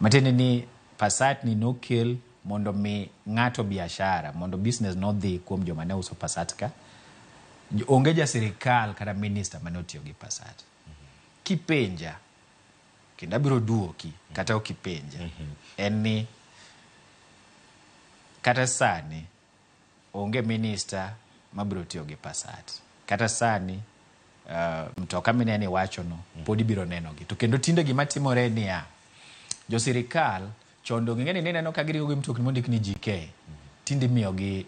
matiende ni Passat ni nokel mondo mi ng'ato biashara mondo business no dhi kuom joma ne uso Passat ka onge ja sirikal kata minister mane otiyo gi Passat kipenja kendo abiro duoki kata okipenja en ni kata sani onge minister mabiro tiyo gi Passat kata sani mtoka mineni wacho no pod ibiro neno gi to kendo tinde gima timore ni jo sirikal chondo ng'eni neno ka giriwo gi mtokni mondik ni GK tinde miyo gi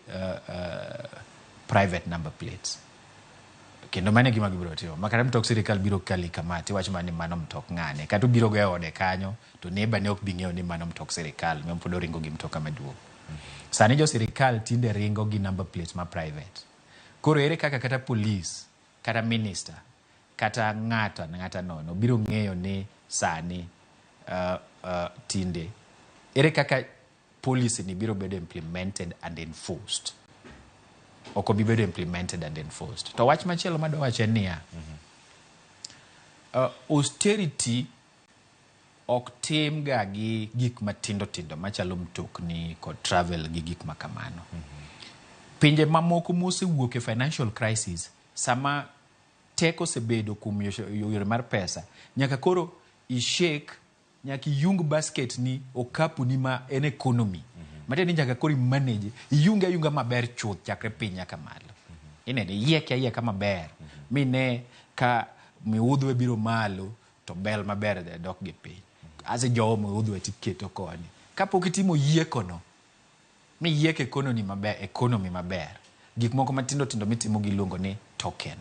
private number plates kendo mane gima gibiro tiyo makata mtok sirikal biro kali kamati wach mani mano mtok ng'ane kata biro go ode kanyo to neba ne ok bing'eyo ni mano mtok sirikal mem pod ringo gi mtoka maduong' sani jo sirikal tinde ringo gi number plates ma private koro ere kaka kata police kata minister kata ng'ata nono biro ng'eyo ni sani tinde ere kaka policy ni biro bedo implemented and enforced oko bibedo implemented and enforced to wach machielo madwa wacho niya austerity ok tim ga gi gik matindo tindo machalo mtokni kod travel gi gik makamano. Pinje mamoko mosewuok e financial crisis sama teko osebedo kuom yore mar pesa nyaka koro ishake nyaka iyung basket ni okapu ni ma en economy matiende ni nyaka koro manage iyunga yunga maber chuth chakre piny nyaka malo. Inene yieka maber mine ka miudhwe biro malo to bel maber dok gi piny ase jowo miudhwe tiketo koni kapok itimo yiekono mi yiek economy maber gik moko matindo tindo mitimo giluongo ni token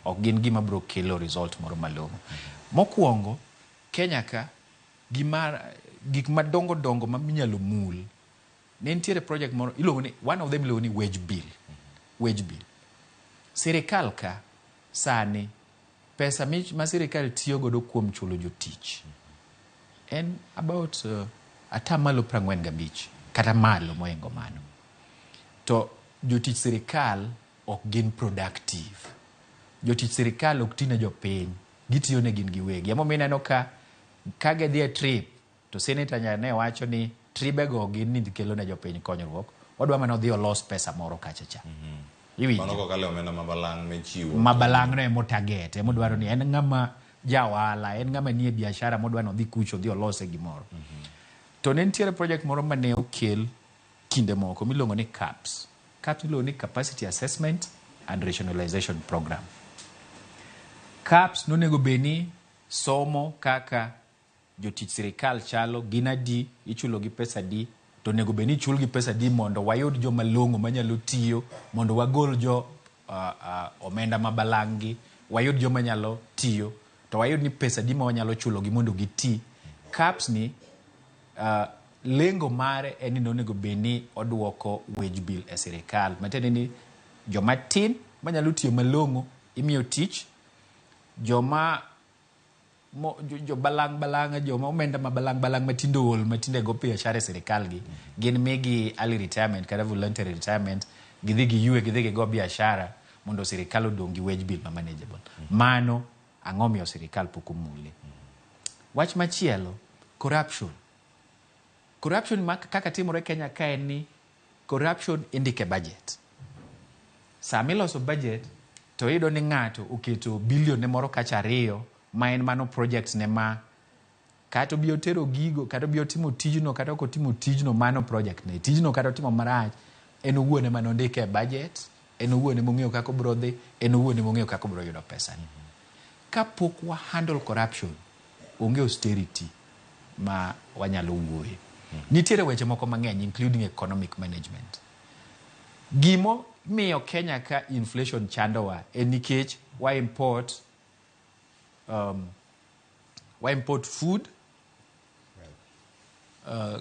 ok gin gima bro kelo result moro malong'o. Mokwongo Kenya ka gik madongo dongo ma minyalo mul ne nitiere project moro iluongo ni one of them iluongo ni wage bill. Sirikal ka sani pesa ma sirikal tiyo godo kuom chulo jotich en about atamalo 45 kata malo moingo mano. To jotich sirikal ok gin productive. Jotich sirikal ok tine jopiny, gitiyo ne gin giwegi. Emo mineno ka gidhi e trip to senator ne wacho ni tribego gin ni kelo ne jopiny konyruok. Odwa mana odhi olos pesa moro kachacha. Mano ko kale omenda mabalang' mechiwo. Mabalang' ne motarget, modwaro ni en ng'ama jawala, en ng'ama nie biashara modwa no dhi kucho dhi olose gimoro. To ne nitiere project moro mane okel kinde moko miluongo ni CAPS. CAPS iluongo ni Capacity Assessment and Rationalization Program. CAPS nonego beni somo kaka jotich sirikal chalo gina di ichulo gi pesa di to nego beni ichul gi pesa di mondo wayud jo malongo manyalo tiyo mondo wagol jo omenda mabalangi wayud jo manyalo tiyo to wayud ni pesa di ma wanyalo chulo gi mondo giti. CAPS ni lengo mare en ni onego beni oduoko wage bill e sirikal matiende ni joma tin manyalo tiyo malongo imiyo tich joma jo balang joma omenda mabalang matindo ol matinde go biashara sirikal gi gin migi early retirement kata voluntary retirement gidhi gi yue gidhi go biashara mondo sirikal odongi wage bill ma manageable. Mano ang'omiyo sirikal pok omule. Wach machielo corruption kaka timore Kenya ka en ni corruption indike budget. Sama iloso budget to iyudo ni ng'ato oketo bilion moro kacha ariyo ma en mano project ne ma kata obiyo tero gigo kata obiyo timo tijno kata ok otimo tijno mano project ne tijno kata otimo marach en owuon ema nondike e budget en owuon ema ong'eyo kaka obro dhi en owuon ema ong'eyo kaka obro yudo pesa ni. Kapok wa handle corruption onge austerity ma wanyalo wuoye. Nitiere weche moko mang'eny including economic management. Gimo miyo Kenya ka inflation chandowa en nikech wa import food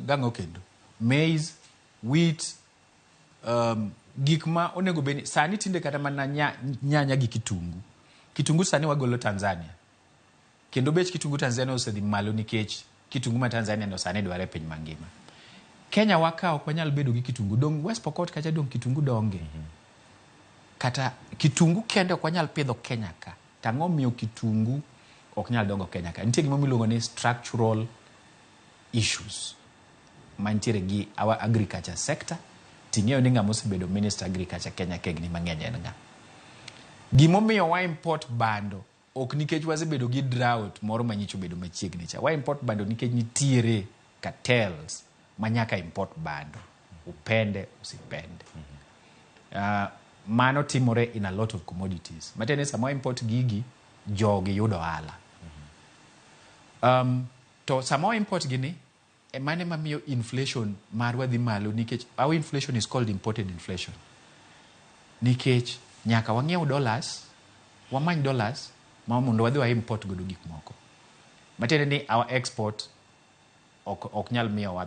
gang'o kendo maize wheat gik ma onego beni sani tinde kata mana nyanya gi kitungu sani wagolo Tanzania kendo bech kitungu Tanzania osedhi malo nikech kitungu ma Tanzania no sani dware piny mangima. Kenya waka ok wanyal bedo gi kitungu dong West Pokot kacha dong kitungu donge kata kitungu kende ok wanyal pidho Kenya ka tang'o miyo kitungu ok nyal dongo Kenya ka. Nitie gima miluongo ni structural issues mantiere gi our agriculture sector. Ting'eyo ni ng'ama osebedo minister agriculture Kenya kegni mang'eny en ng'a. Gimomiyo wa import bando ok nikech wasebedo gi drought moro manyicho bedo machiegni cha. Wa import bando nikech nitiere cartels manyaka import bando upende usipende. Mano timore in a lot of commodities. Matene sama import gigi jogi yudo ala. To sama import gini mane mamiyo inflation marwa dhi malo nikech our inflation is called imported inflation. Nikech nyaka wang'iew dollars, wamany dollars ma mondo wadhi wa import godo gik moko. Matene ni our export ok nyal miyo wa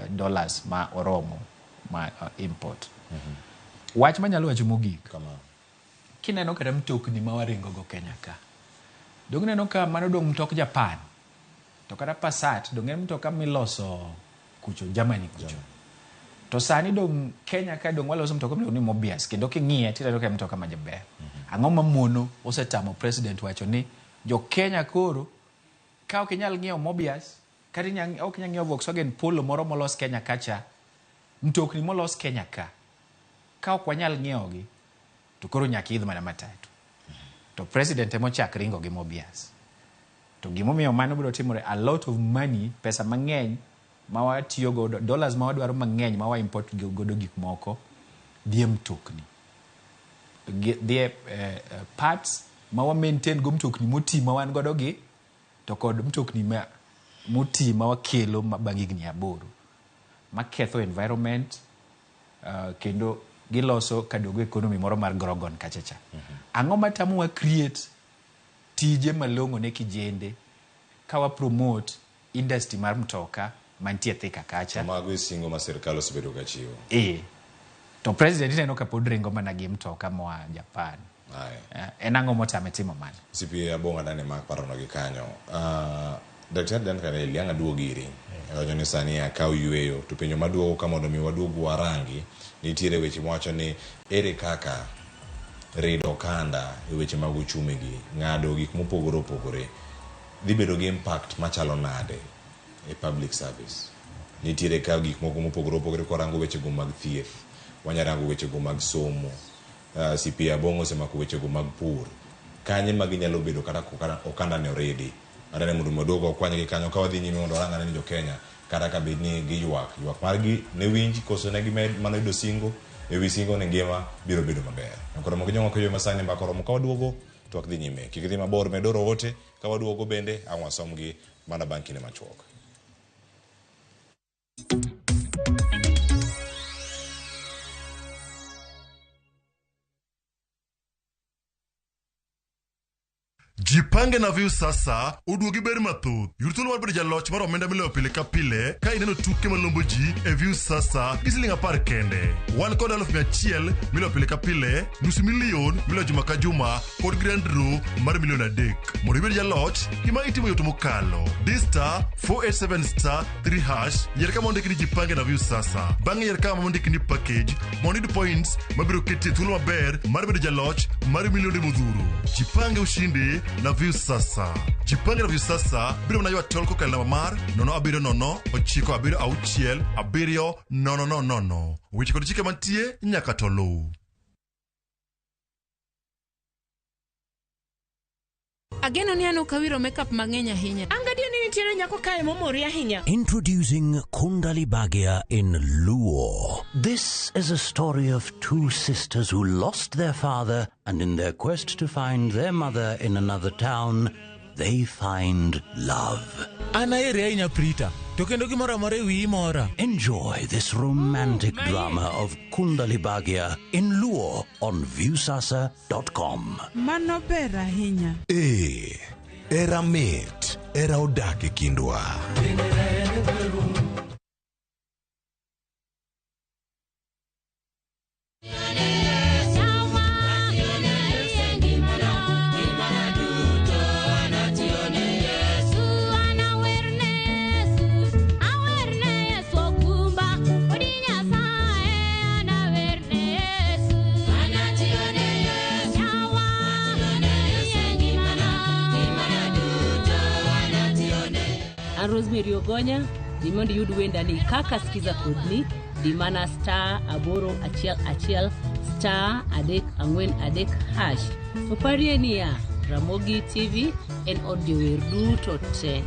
dollars ma oromo ma import. Wach manyalo wacho mogik. Kineno kata mtokni ma waringo go Kenya ka. Dong neno ka mano dong mtok Japan. To kata Passat dong en mtoka miloso kucho Germany kucho. To sani dong Kenya ka dong waloso mtoka miluongo ni Mobius kendo king'iye tineno ka mtoka ma jaber. Ang'o mamono osetamo president wacho ni jo Kenya koro ka ok inyal ng'iewo Mobius, kata ok inyal ng'iewo Volkswagen Polo moro molos Kenya kacha, mtokni molos Kenya ka ok wanyal ng'iewogi, to koro nyaka idh mana matatu. To president emo chak ringo gi Mobius. To gimomiyo mano biro timore, a lot of money, pesa mang'eny ma watiyo godo, dollars ma wadwaro mang'eny ma wa import godo gik moko, dhie mtokni. Dhie parts ma wa maintain go mtokni moti ma wan godo gi, to kod mtokni moti ma wakelo bang' higni 8 ma ketho environment, kendo giloso kadogo economy moro mar Grogon kachacha. Ang'o matamo wa create tije malong'o ne kijende ka wa promote industry mar mtoka mantie thika kacha. Mago isingo ma sirkal osebedo ka chiwo. To president ineno ka pod ringo mana gi mtoka moa Japan. En ang'o motame timo mano? Sipi abonga dane mak parono gi kanyo. Dr. Dan kare lianga duogiri. Wacho ni sani akaw yueyo to penjo maduogo ka mondo mi waduogo warangi nitiere weche mwacho ni ere kaka rido kanda e weche mag uchumi gi ng'ado gik mopogore opogore dhi bedo gi impact machalo nade e public service. Nitiere ka gik moko mopogore opogore korango weche go mag thieth, wanyarango weche go mag somo, CP Abongo semako weche go mag pur. Kanye magi nyalo bedo kata okanda ne already. Adane mundu madogo kwanye gi kanyo ka wadhi nyime mondo oranga ne jo Kenya kata ka bedni gi ywak margi ne winji koso ne gi mano yudo singo e wi singo ne ngima biro bedo maber. Koro mo ginyo ko yo masani mbaka romo ka waduogo to ak dhi nyime. Kik dhi mabor medoro ote ka waduogo bende anwasom gi mana banki ne machuok. Jipange na view sasa uduogi ber mathoth. Yurthuolo mar bedo jaloch mar omenda miloyo pile ka pile ka ineno tuke malombo ji e view sasa gi siling 10 kende. Wan kod 100,000 miloyo pile ka pile, $500,000 miloyo juma ka juma kod grand draw mar $1,300,000. Mondo ibed jaloch, gima itimo yot mokalo. Dista 487*3# yier kama ondikni jipange na view sasa. Bang'e yier kama ondikni package mondo iyud points mabiro keti thuolo maber mar bedo jaloch mar milionde modhuro. Jipange ushindi na view sasa. Jipange na view sasa biro mana ywa tol kokal namba mar 070966700. Weche kod chike mantie nyaka to luw. Ageno ni ano kawiro makeup mang'eny ahinya. Angadio ni nitiere nyako kae momori ahinya. Introducing Kundali Bhagia in Luo. This is a story of two sisters who lost their father, and in their quest to find their mother in another town, they find love. Enjoy this romantic drama of Kundali Bhagia in Luo on viewsasa.com. Mano ber ahinya. Era mit, era odak e kindwa. Rosemary Ogonya, dimondi yud wenda ni kaka sikiza kodni, dimana *811 *343#. Oparie ni ya Ramogi TV en audio werdu tote.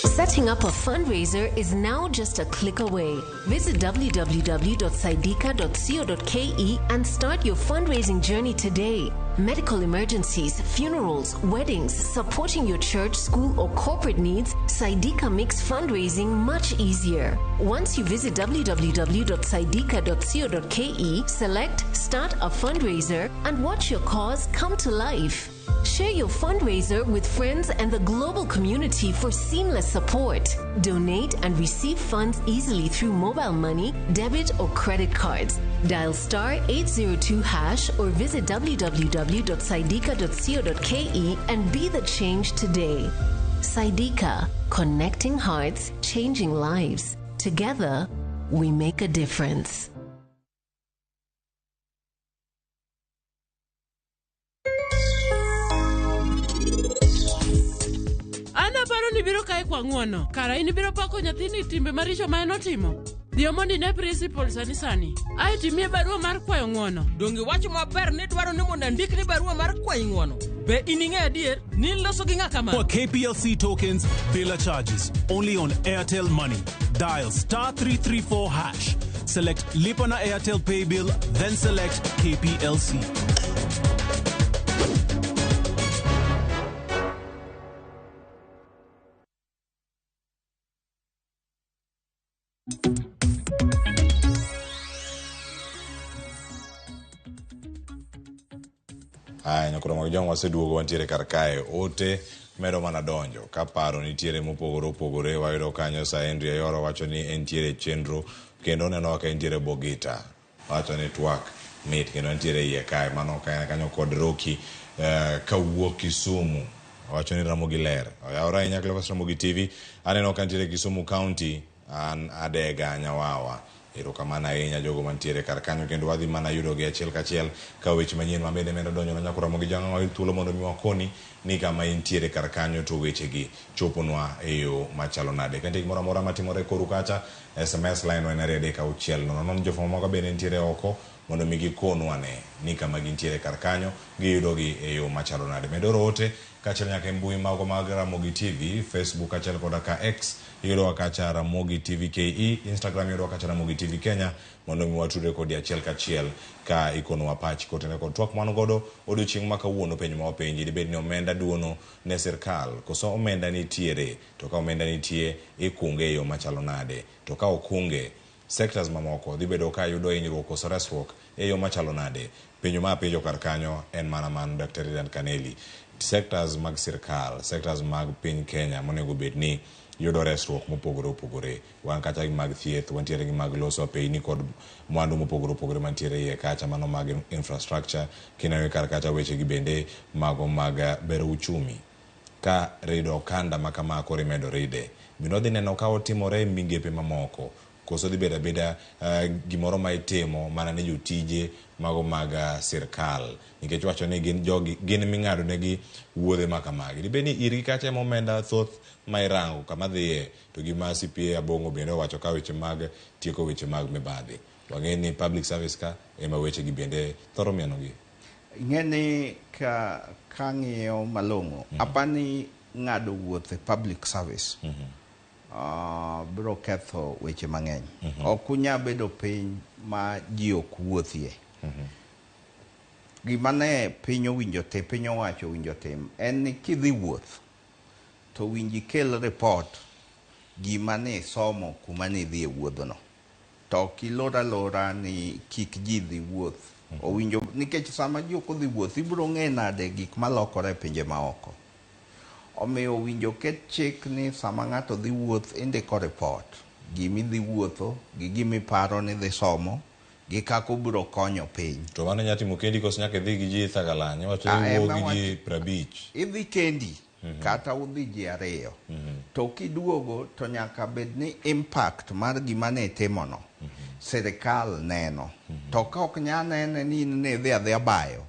Setting up a fundraiser is now just a click away. Visit www.saidika.co.ke and start your fundraising journey today. Medical emergencies, funerals, weddings, supporting your church, school, or corporate needs, Saidika makes fundraising much easier. Once you visit www.saidika.co.ke, select Start a Fundraiser and watch your cause come to life. Share your fundraiser with friends and the global community for seamless support. Donate and receive funds easily through mobile money, debit, or credit cards. Dial *802# or visit www.saidika.co.ke and be the change today. Saidika, connecting hearts, changing lives. Together, we make a difference. ibiro kae kwa ng'uono. Kara in ibiro pako nyathini timbe maricho ma en otimo. Dhiyo mondo ine principal sani. Ae timie barua mar kwayo ng'uono. Donge wach maber ni dwaro ni mondo ndik ni barua mar kwayo ng'uono. Be ining'e adier ni loso gi ng'aka ma. For KPLC tokens, Billa charges. Only on Airtel Money. Dial *334#. Select Lipa na Airtel Pay Bill, then select KPLC. Nyakura mag jong waseduogo wantiere kar kae ote medo mana donjo ka paro nitiere mopogore opogore wayudo kanyo sa Henry Ayoro wacho ni entiere chenro kendo neno ka entiere Bogita wacho ni twak mit kendo entiere iye kae mano kanyo kod Roki kawuok Kisumu wacho ni Ramogi ler oyawra ahinya kaka Ramogi TV aneno ka entiere Kisumu County an adega nyawawa erokamano ahinya jogo mantiere kar kanyo kendo wadhi mana yudo gi achiel kachiel ka weche manyien mabende medo donjo na Nyakura Ramogi jang'o wa thuolo mondo mi wakoni ni kama intiere kar kanyo to weche gi choponwa e yo machalo nade kende gimoro amora matimore koru kacha SMS line wa nare deka uchiel non jofamo moko bende ntiere oko mondo mi gikonwa ne ni kama gintiere kar kanyo giyudo gi e yo machalo nade medo rote kachiel nyaka e mbui mago mag Ramogi TV Facebook achiel koda ka X yudo wakacha Ramogi TV KE Instagram yudo wakacha Ramogi TV Kenya mondo mi watude kodi achiel kachiel ka ikono wapach kotene kod twak mano godo odiochieng' ma kawuono penjo ma wapenji dibed ni omenda duono ne sirkal koso omenda nitiere to ka omenda nitie ikunge e yo machalo nade to ka okunge sectors mamoko dhibedo ka yudo hinyruok koso resruok e yo machalo nade penjo ma penjo kar kanyo en mana man Dr. Dan Kaneli sectors mag sirkal sectors mag piny Kenya monego bed ni yudo resruok mopogore opogore wan kacha gi mag thieth wantiere gi mag loso apeyni kod mwandu mopogore opogore mantiere iye kacha mano mag infrastructure kinawe kar kacha weche gi bende mago mag bero uchumi ka rido kanda makama kore medo ride bino dhi neno ka otimore migepe mamoko koso dhi beda beda gimoro ma itimo mana ne jotije mago mag sirkal nikech wacho ni gin jogi gin ming'ado negi wuodhe makamagi dibeni iri kacha momenda thoth ma irango kama dhiye to gima CPA Abongo bende wacho ka weche mag tieko weche mag mibadhi wang'e ni public service ka ema weche gi bende thoro miano gi ing'eni ka ng'iyo malong'o apani ng'ado wuothe public service biro ketho weche mang'eny ok unya bedo piny ma ji ok wuothie gima ne piny owinjo te piny owacho owinjo tim en ni kidhi wuoth to winji kel report gima ne somo kuma ne dhi e wuodhno to kilora lora ni kik ji dhi wuoth owinjo nikech sama ji ok odhi wuoth ibiro ng'e nade gik malokore pinje maoko omiyo owinjo ket chik ni sama ng'ato dhi wuoth indiko report gimidhi wuotho gi gimiparo ni dhi somo gi kako biro konyo piny to mano nyatimo kendi koso nyaka dhi gi ji thagalanye wacho wuoth gi ji 50 idhi kendi kata udhi ji ariyo to kiduogo to nyaka bed ni impact mar gima ne timono sirikal neno to ka ok nya nene ni ne dhi adhi bayo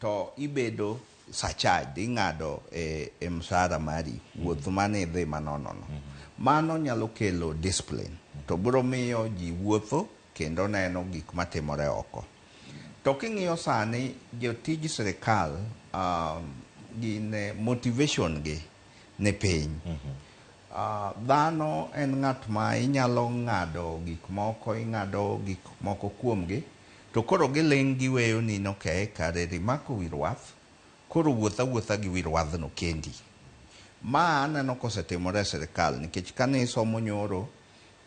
to ibedo sachad ing'ado e msara mari wuoth mane dhi manonono mano nyalo kelo discipline to biro miyo ji wuotho kendo neno gik matimore oko to king'iyo sani jotij sirikal gin motivation gi ne piny dhano en ng'at ma inyalo ng'ado gik moko kuomgi to koro giling giweyo ni noke kare rimako wi rwath koro wuotha gi wi rwadhno kendi ma aneno kosetimore sirikal nikech kane isomo nyoro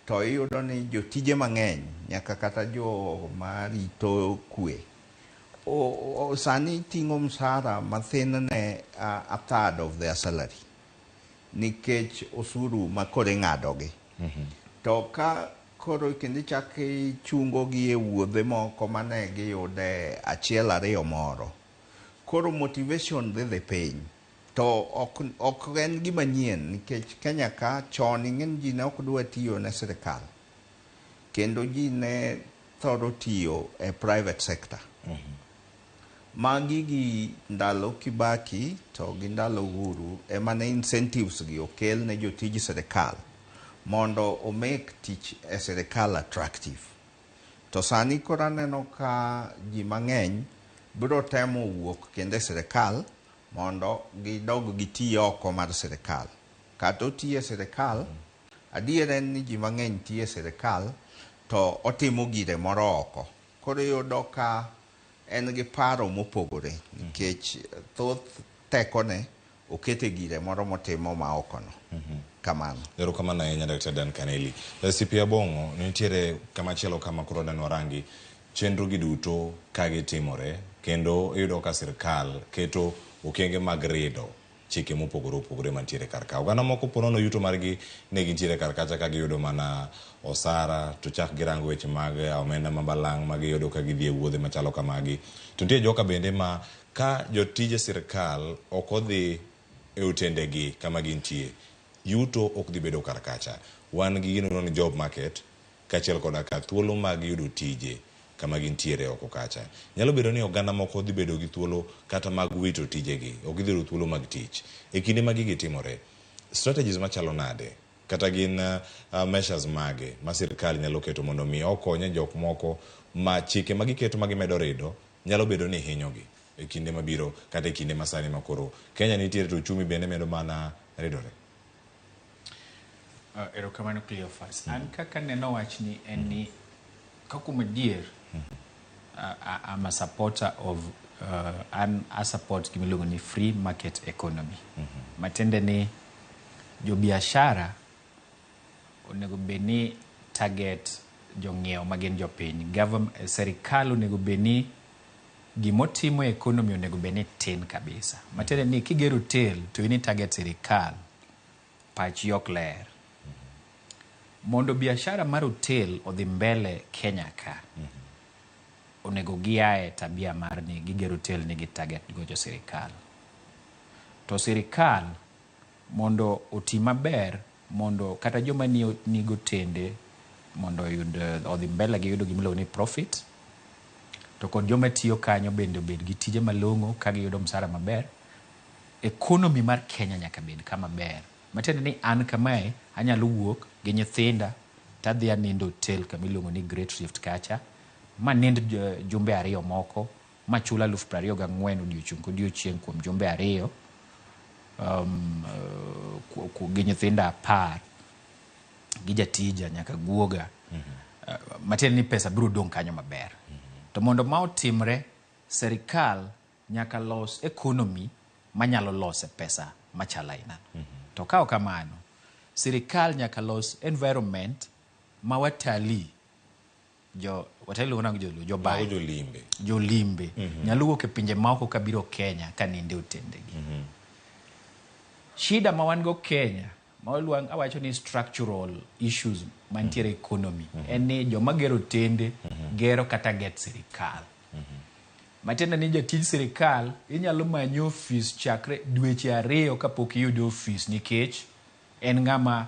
to iyudo ni jotije mang'eny nyaka kata jo marito kwe sani ting'o msara mathin ne a third of their salary nikech osuru ma kore ng'adogi to ka koro kendo chaki chungo gi e wuodhe moko mane giyude achiel ariyo moro koro motivation dhi piny to ok en gima nyien nikech Kenya ka chon ing'en ji ne ok dwa tiyo ne sirikal kendo ji ne thoro tiyo e private sector magi gi ndalo Kibaki to gi ndalo Uhuru ema ne incentives gi okel ne jotij sirikal mondo o make tich e sirikal attractive. To sani kora neno ka ji mang'eny biro temo wuok kende sirikal mondo gidog giti oko mar sirikal. Kata otiye sirikal, adier en ni ji mang'eny tiye sirikal to otimo gire moro oko. Koro yudo ka en gi paro mopogore nikech thoth tekone okete gire moro motimo ma okono. Kamano. Ero kamano ahinya Dr. Dan Kaneli. CP Abongo, nitiere kamachielo kama koro neno rangi chenro gi duto ka gitimore kendo iyudo ka sirikal keto okenge mag rido chike mopogore opogore mantiere kar ka. Oganda moko ponono yuto margi ne gintiere kar kacha ka giyudo mana osara to chak girango weche mag omenda mabalang' ma giyudo ka gidhi e wuodhe machalo kamagi. To nitie joka bende ma ka jotije sirikal ok odhi e otendegi kama gintie, yuto ok dhi bedo kar kacha. Wan gi gino ni job market kachiel koda ka thuolo mag yudo tije kama gintiere oko kacha. Nyalo bedo ni oganda moko dhi bedo gi thuolo kata mag wito tijegi, ok gidhi yudo thuolo mag tich. E kinde ma gigi timore, strategies machalo nade kata gin measures mage ma sirikal nyalo keto mondo mi okonye jok moko ma chike ma giketo ma gimedo rido nyalo bedo ni hinyogi e kinde mabiro kata e kinde masani makoro Kenya nitiere to uchumi bende medo mana ridore. Erokamano Cleophas. An kaka neno wachni en ni kakuma dier I'm a supporter of I support gimiluongo ni free market economy. Matende ni jo biashara onego beni target jong'iewo magin jopiny. Serikal onego beni gimotimo economy onego beni tin kabisa. Matende ni kigero hotel to ini target serikal pachi ok ler. Mondo biashara mar hotel odhi mbele Kenya ka onego giae tabia mar ni gigero hotel ni target gojo sirikal. To sirikal mondo oti maber mondo kata joma nigo tende mondo yud odhi mbele gi yudo gimiluongo ni profit, to kod joma tiyo kanyo bende obed gi tije malong'o ka giyudo msara maber. Economy mar Kenya nyaka bed kama ber. Matende ni an kamae anyalo wuok gi nyithinda tadhi anindo hotel kamiluongo ni Great Rift kacha ma nind jumbe ariyo moko ma chula 24,000 odiochieng' kodiochieng' kuom jumbe ariyo gi nyithinda 10 gi jatija nyaka guoga. Matende ni pesa biro dong' kanyo maber. To mondo ma otimre, serikal nyaka los economy manyalo lose pesa machala ina. To kao kamano, sirikal nyaka los environment ma watalii jolimbe nyalo wuok e pinje maoko kabiro Kenya ka ninde otendegi. Shida ma wan go Kenya awacho ni structural issues mantiere economy en ni joma gero tende gero kata get sirikal. Matenda ni jatij sirikal inyalo manyo ofis chakre dweche 2 kapok iyudo ofis nikech en ng'ama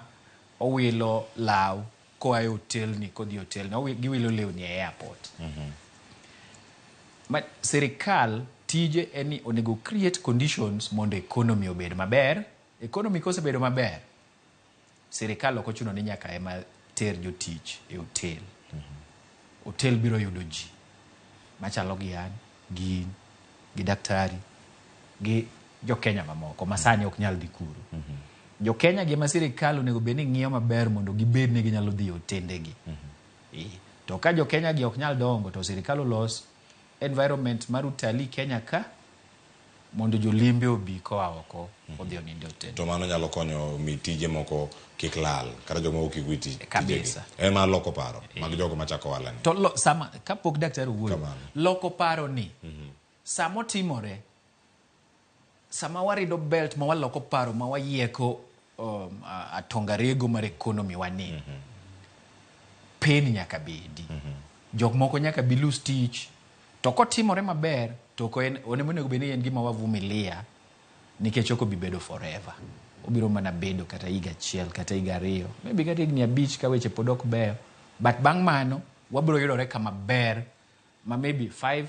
owilo law koa e hotel ni kodhi hotel ni giwilo lewni e airport. Sirikal tije en ni onego create conditions mondo economy obed maber. Economy kosebedo maber, sirikal ok ochuno ni nyaka ema ter jotich e hotel. Hotel biro yudo ji machalo gi an gi daktari gi jo Kenya mamoko masani ok nyal dhi kuro. Jo Kenya gi sirikal onego beni ng'iyo maber mondo gibed ni ginyalo dhi otendegi. To ka jo Kenya gi ok nyal dongo to sirikal olos environment mar utalii Kenya ka mondo jolimbe obi koa oko odhi oninde otende. To mano nyalo konyo mitije moko kik lal kata jogo moko kik witi kabisa. Ema loko paro mag jogo machako wala ni. To sama kapok daktari wuoyo loko paro ni samo timore sama warido belt ma waloko paro ma wayieko atonga rego mar economy wani pen nyaka bedi. Jok moko nyaka bi lose tich. To kotimore maber to onego beni en gima wavumilia nikech ok obi bedo forever. Obiro mana bedo kata higa 1 kata higa 2 maybe kata higni 5 ka weche pod ok beyo, but bang' mano wabiro yudore kama ber ma maybe 5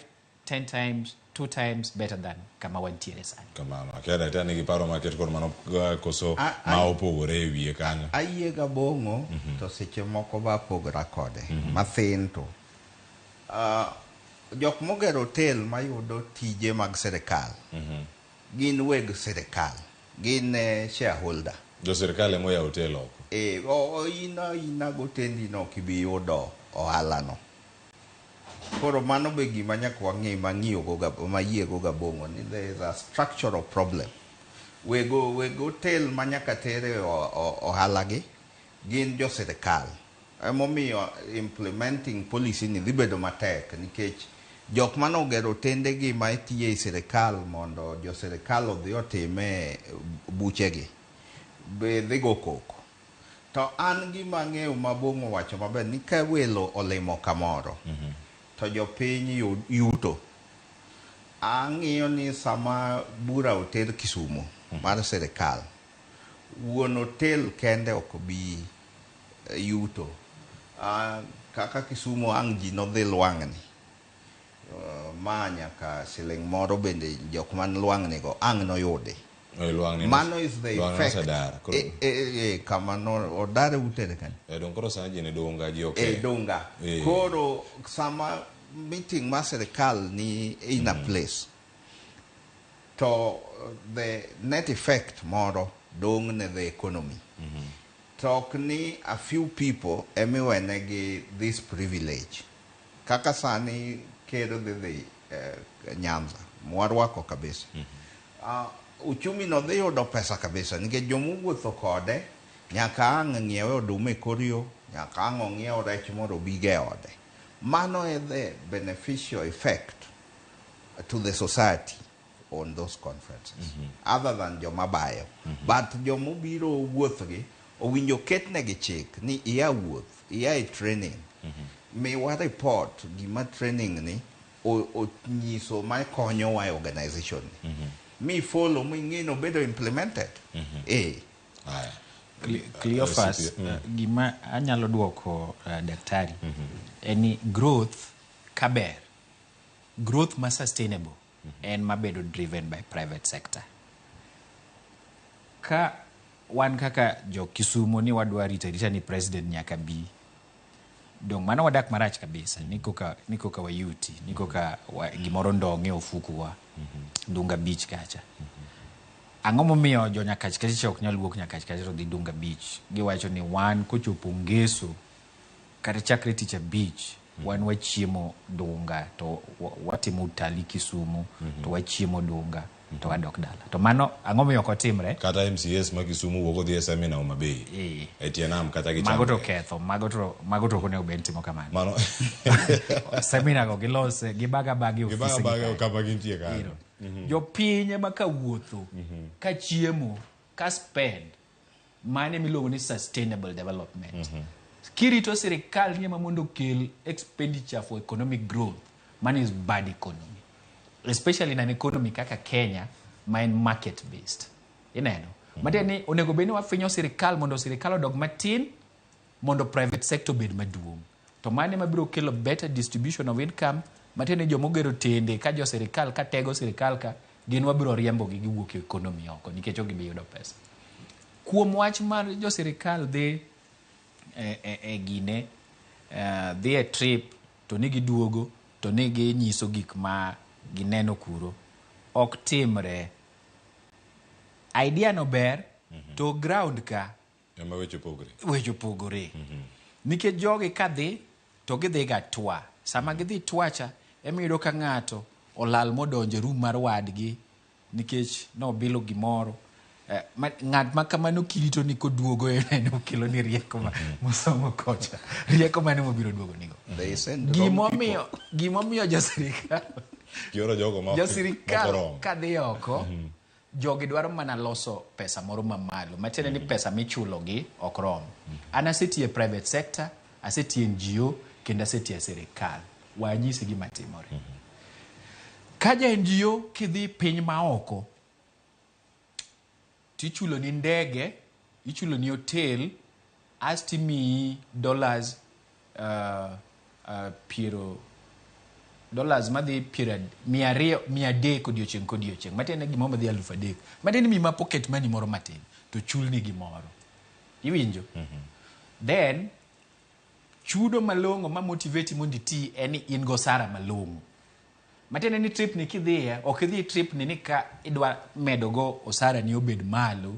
10 times, 2 times better than kama wantiere sani. Kamano. Akera tani giparo market kod mano koso ma opogore e wiye kanyo. Ayie ga bongo to seche moko ba pogra kode. Mathin to. Jok mogero hotel mayudo tije mag serikal. Gin weg serikal. Gin shareholder. Jo serikal emo ya hotel oko. Ina gotendi no kibi yudo ohala no. Koro mano be gima nyaka wang'e mang'iyo goga mayie goga bongo ni there is a structural problem. Wego hotel manyaka tere ohala gi gin jo serikal. Emomiyo implementing policy ni dhi bedo matek nikech jok mano ogero tende gi ma itiye e serikal mondo jo serikal odhi otime buchegi be dhi go koko. To an gima ng'eyo mabongo wacho maber ni ka welo olimo kamoro to jopiny yuto. Ang'iyo ni sama bura oter Kisumu mar serikal, wuon hotel kende ok bi yuto. Kaka Kisumu ang' ji nodhi lwang'ni. Ma nyaka siling moro bende jok man lwang'ni go ang' noyude. Mano is the effect. Kamano odare utere kan. Don koro sana jine donga ji okay. Donga. Koro sama meeting ma serikal ni in a place. To the net effect moro dong ne the economy. Talk ni a few people emiwenegi this privilege. Kaka sani kero de Nyanza. Mwarwako kabisa. Uchumi no dhi yudo pesa kabisa nikech jomuwuotho kode nyaka ang' ng'iewe oduma e korio, nyaka ang' ong'iew rech moro bige ode. Mano is the beneficial effect to the society on those conferences, other than jomabayo. But jomubiro wuothgi owinjo ketnegi chik ni iya wuoth, iya e training. Miwa report gima training ni onyiso ma konyowa e organization ni. Me follow me ngino bedo implemented. Cleophas, gima anyalo duoko daktari any growth kaber, growth ma sustainable and mabedo driven by private sector. Ka wan kaka jo Kisumu ni wadwa rita ni president nyaka bi dong mano wadak marach kabisa niko ka wayuti niko ka gimoro ndonge ofuku wa Dunga Beach kacha. Ang'o momiyo jo Nyakach kacha ok nyal wuok Nyakach kacha to dhi Dunga Beach? Giwacho ni wan kochopo ngeso kata chakre tich abich wan wachiemo Dunga to watimo utalii Kisumu to wachiemo Dunga to wadok dala. To mano ang'o momiyo ok otimre? Kata MCS ma Kisumu wuok odhi e seminar Homa Bay. E tienam kata gi mago to ketho, mago to kone oben timo kamano. Mano seminar go gilose gibaga bagi ofisi. Gibaga kama gintie kanyo. Jo pinye ma ka wuotho, ka chiemo, ka spend, mane miluongo ni sustainable development. Kirito sirikal ni mondo kel expenditure for economic growth, man is bad economy. Especially in an economy kaka Kenya, mine market based. Ineno. Mateni onego beni wafinyo sirikal mondo sirikal odog matin, mondo private sector bed maduong. To mane mabiro kelo better distribution of income. Matene jo mogero tende ka jo sirikal ka tego sirikal ka gin wabiro riembo gi giwuok e economy oko nikech ok giyudo pesa. Kuom wach mar jo sirikal dhi gine dhi e trip to nigi duogo to nigi nyiso gik ma gineno kuro ok timre. Idea no ber to ground ka ema weche pogore. Nikech jogi ka dhi to gidhi ga twa. Sama gidhi twacha emiyudo ka ng'ato olal modonjo rum mar wadgi nikech no bilo gimoro. Ng'at ma kamano kirito ni koduogo en okelo ni rieko mosomo kocha. Rieko mane mobiro duogo nigo. Gimomiyo jo sirikal ka dhi oko jogi dwaro mana loso pesa moro mamalo. Matiende ni pesa michulo gi ok rom. An asetie private sector, asetie NGO, kendo asetie sirikal. Wanyisi gima timore. Kaja NGO kidhi piny maoko, tichulo ni ndege, ichulo ni hotel, astimi $50 dollars madhi $200 odiochieng' matiende gimoro madhi $3,000 matiende mima pocket money moro matin to chulni gimoro iwinjo then chudo malong'o ma motivate mondo iti en ni in gosara malong'o matiende ni trip ni kidhiye ok idhi trip ni ka idwa medo go osara ni obed malo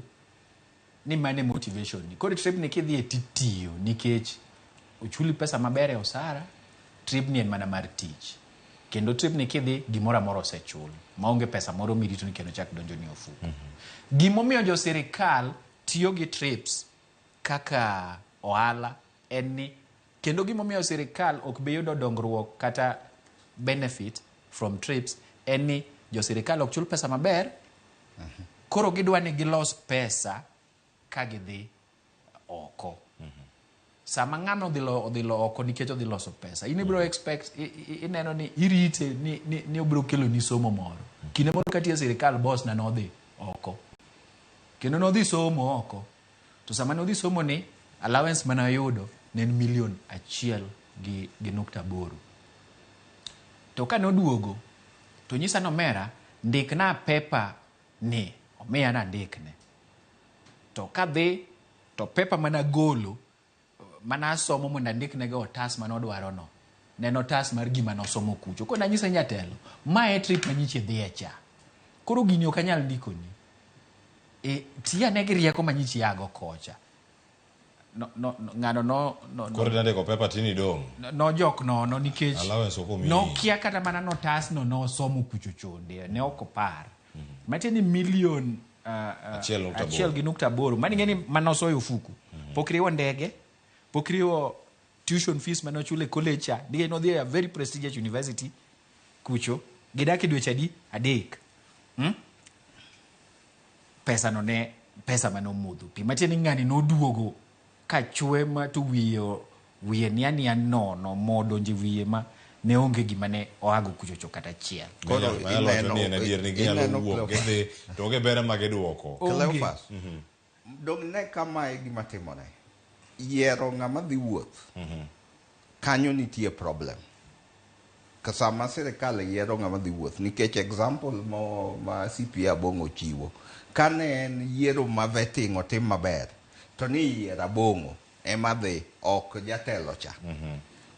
ni mane motivation ni kodi trip ni kidhiye titiyo nikech ochuli pesa maber e osara trip ni en mana mar tich kendo trip ni kidhi gimoro amora osechul maonge pesa moro mirito ni kendo chak donjo ni ofuko gimomiyo jo sirikal tiyo gi trips kaka ohala en ni kendo gimomiyo sirikal ok be yudo dongruok kata benefit from trips en ni jo sirikal ok chul pesa maber koro gidwa ni gilos pesa ka gidhi oko sama ng'ano odhilo oko nikech odhi loso pesa in ibiro expect ineno ni irite ni obiro kelo ni somo moro kinde moro katie sirikal boss na nodhi oko kendo nodhi somo oko to sama nodhi somo ni allowance mana yudo ne $1.1.8 to ka noduogo to nyisa nomera ndikna pepa ni omiya na ndikne to kadhi to pepa mana golo mana somo mondo andikne go otas manodwaro no neno otas mar gima nosomo kucho ko nanyisa nyatelo ma e trip manyiche dhiye cha koro gini ok anyal ndikoni tiya ne gi rieko manyiche yago kocha ng'ano koro ndiko pepa tini dong no jok no nikech no kia kata mana notas no somo kucho chonde ne ok opar matieni milion 1.8 mani ngeni manosoyo fuku pokriwo ndege pokriwo tuition fees manochule college cha dige no dhia very prestigious university kucho gidake dweche adi adek pesa manomudho pi matieni ng'ani noduogo ka chwe ma to wiye ni nono modonje wiye ma ne onge gima ne oago kuchocho kata chiel koro ineno to ge bere mage duoko Cleophas dong ne kama e gima timore yiero ng'ama dhi wuoth kanyo nitie problem kasama sirikal yiero ng'ama dhi wuoth nikech example ma CPA Bongo chiwo kane en yiero ma vetting otim maber to ni yiero Abong'o ema dhi ok jatelo cha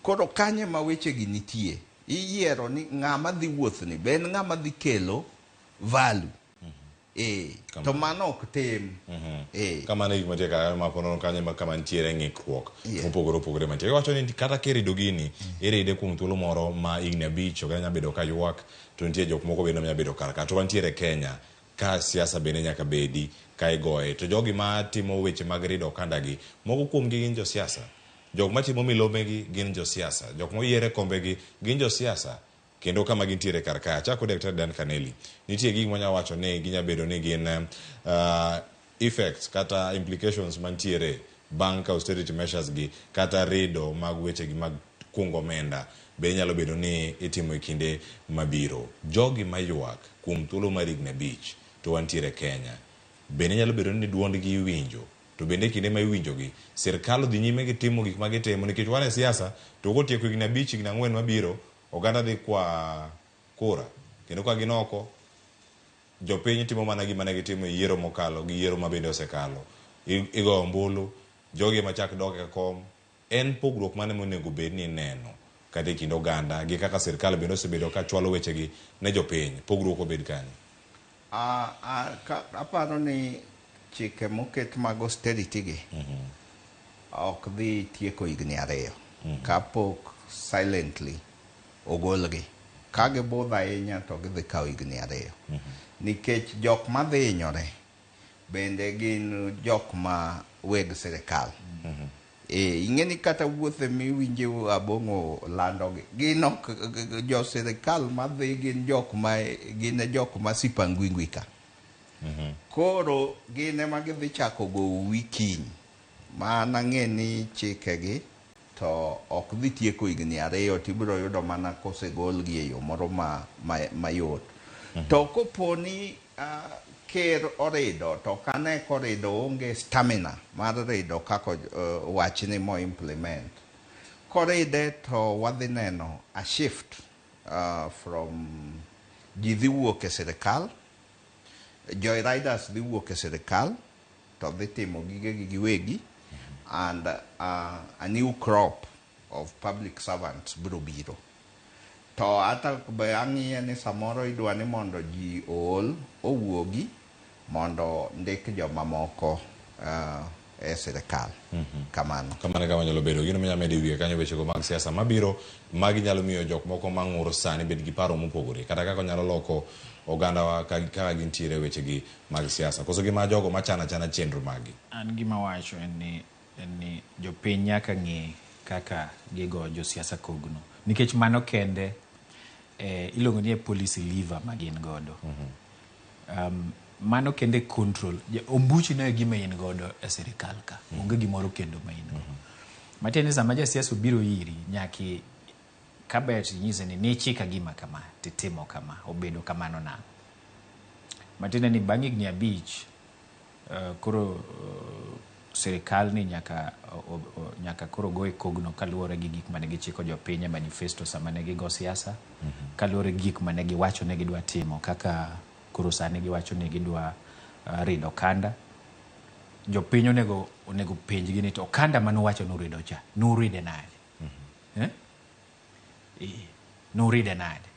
koro kanye ma weche gi nitie iyiero ni ng'ama dhi wuoth ni ben ng'ama dhi kelo value to mano ok tim kama ne gima tieka ma pono kanye ma kama ntiere ng'ikruok mopogore mantie wacho ni kata kirido gini iride kuom thuolo moro ma igni abich ok nya bedo ka ywak to nitie jok moko bende nya bedo kar to wantiere Kenya ka siasa bende nyaka bedi ka igoye to jogi ma timo weche mag rido okanda gi moko kuom gi gin jo siasa jok ma timo milome gi gin jo siasa jok mo yiere kombe gi gin jo siasa kendo kama gintiere kar ka chako Dr. Dan Kaneli nitie gik manya wacho ne ginya bedo ni gin effects kata implications mantiere bank austerity measures gi kata rido mag weche gi mag kungo menda be nyalo bedo ni itimo e kinde mabiro jogi mayuak kuom thuolo mar igni abich to wantiere Kenya bende nyalo bedo ni duond gi winjo to bende kinde ma iwinjo gi sirkal dhi nyime gi timo gik ma gitimo nikech wane siasa to gotieko igni abich igni ang'wen mabiro oganda dhi kwa kura kendo ka ginoko jopiny timo mana gima ne gitimo e yiero mokalo gi yiero ma bende osekalo igo ombulu jogi machak dok e kom en pogruok mane monego bed ni neno kata e kind oganda gi kaka sirkal bende osebedo ka chwalo weche gi ne jopiny pogruok obed kanyo aparo ni chike moket mag austerity gi ok dhi tieko igni 2 kapok silently ogolgi ka gibudho ahinya to gidhi kawo igni 2 nikech jok ma dhi hinyore bende gin jok ma weg sirikal ing'eni kata wuothe miwinje Abong'o landogi gin ok jo sirikal ma dhi gin jok ma sipangwingwi ka koro gin ema gidhi chako gowi kiny mana ng'e ni chikegi to ok dhi tieko igni 2 to ibiro yudo mana kosegolgi e yo moro mayot to koponi ker orido to kane korido onge stamina mar rido kako wachni mo implement koride to wadhi neno a shift from ji dhi wuok e sirikal, joyriders dhi wuok e sirikal to dhi timo gigegi giwegi, and a new crop of public servants biro biro. To ata be ang'iye ni samoro idwa ni mondo ji owuogi mondo ndik joma moko e sirikal. Kamano. Kamano kama nyalo bedo gino minya medi wiye kanyo weche go mag siasa mabiro magi nyalo miyo jok moko mang'uro sani bed gi paro mopogore kata kaka nyalo loko oganda wa kaka gintiere weche gi mag siasa koso gima jogo machana chenro magi. An gima wacho en ni jopiny nyaka ng'e kaka gigo josiasa kogno nikech mano kende iluongo ni policy lever ma gin godo. Mano kende control ombuchi no gima in godo e sirikal ka onge gimoro kendo ma in godo. Matiende sama jasiasa biro iri nyaki kabet nyise ni chika gima kama titimo kama obedo kamano na. Matiende ni bang' higni 5 koro sirikal ni nyaka koro goe kogno kaluwore gi gik mane gichiko jopiny e manifesto sama ne gigo siasa, kaluwore gi gik mane giwacho ne gidwa timo kaka koro sani giwacho ni gidwa rido kanda. Jopiny onego penjgi ni to kanda manowacho nurido cha nuride nade? Nuride nade?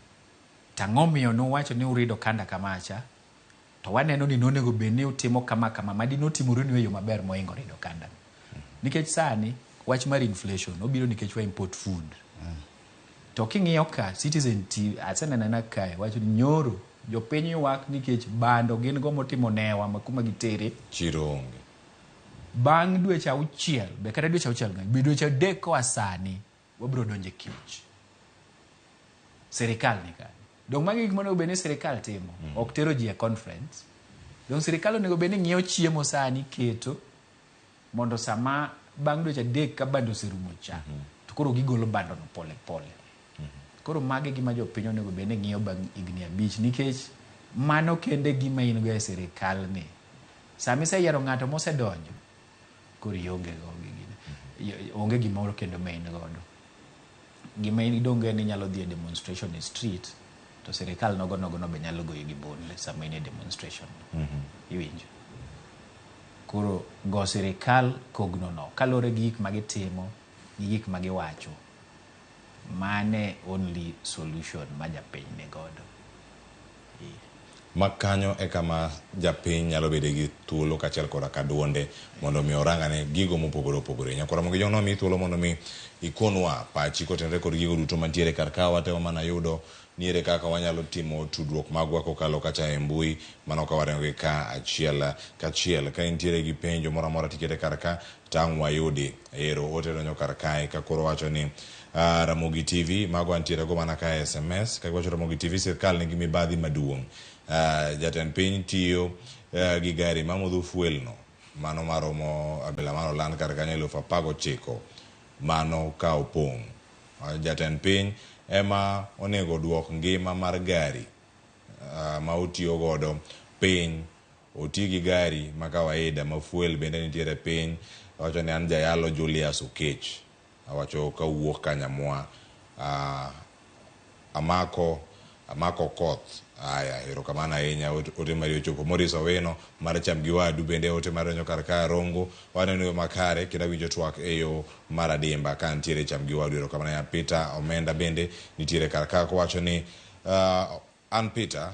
Tang'o miyo nowacho ni urido kanda kamacha to waneno ni nonego bed ni utimo kama madi notimore ni e yo maber moingo rido kanda. Nikech sani wach mar inflation obiro nikech wa import food. To king'iyo ka Citizen TV asenena kae wacho ni nyoro jopiny ywak nikech bando gin go motimo newa makuma gitere chiro onge. Bang' dweche 6 be kata dweche 6 be dweche 3 koa sani wabiro donje kich. Sirikal ni ka dong magi gik monego beni sirikal timo ok tero ji e conference. Dong sirikal onego beni ng'iewo chiemo sani keto mondo sama bang' dweche 3 ka bando serumo cha to koro gigolo bando no pole pole. Koro magi gima jopiny onego beni ng'iyo bang' higni 5 nikech mano kende gima in go e sirikal ni. Sami se yiero ng'ato mosedonjo koro onge gimoro kendo ma in godo. Gima in donge ni nyalo dhi e demonstration e street to sirikal nogo be nyalo goyi gi bonde sama in e demonstration. Iwinjo. Koro go sirikal kogno no kalore gi gik magitimo gi gik magiwacho mane only solution ma japiny ne godo. Makanyo e kama japiny nyalo bede gi thuolo kachiel koda ka duonde mondo mi orangane gigo mopogore opogore. Nyakora mogi jono mi thuolo mondo mi ikonwa pachi kotenre kod gigo duto mantiere kar ka watemo mana yudo niere kaka wanyalo timo tudruok magwa kokalo kacha e mbui mano ka warengo ka achiel kachiel ka intiere gi penjo moro amora tikete kar ka tang' wayudi ero ote donyo kar kae ka koro wacho ni Ramogi TV mago antiere go mana ka SMS ka wacho Ramogi TV sirkal nigi mibadhi maduong'. Jatend piny tiyo gi gari mamodho fuel no mano maromo abila mano land kar kanyo 19,000 mano ka opong'. Jatend piny ema onego duok ngima mar gari ma otiyo godo piny. Oti gi gari ma kawaida ma fuel bende nitiere piny. Wacho ni an jayalo Julius Okech awacho ka wuok Kanyamwa amako koth. Aya erokamano ahinya ote mari ochopo Morris Owino mar cham gi wadu bende ote mar donjo kar ka Rongo waneno yo makare kendo winjo twak e yo mar Adimba ka nitiere cham gi wadu. Erokamano ya Peter Omenda bende nitiere kar ka wacho ni an Peter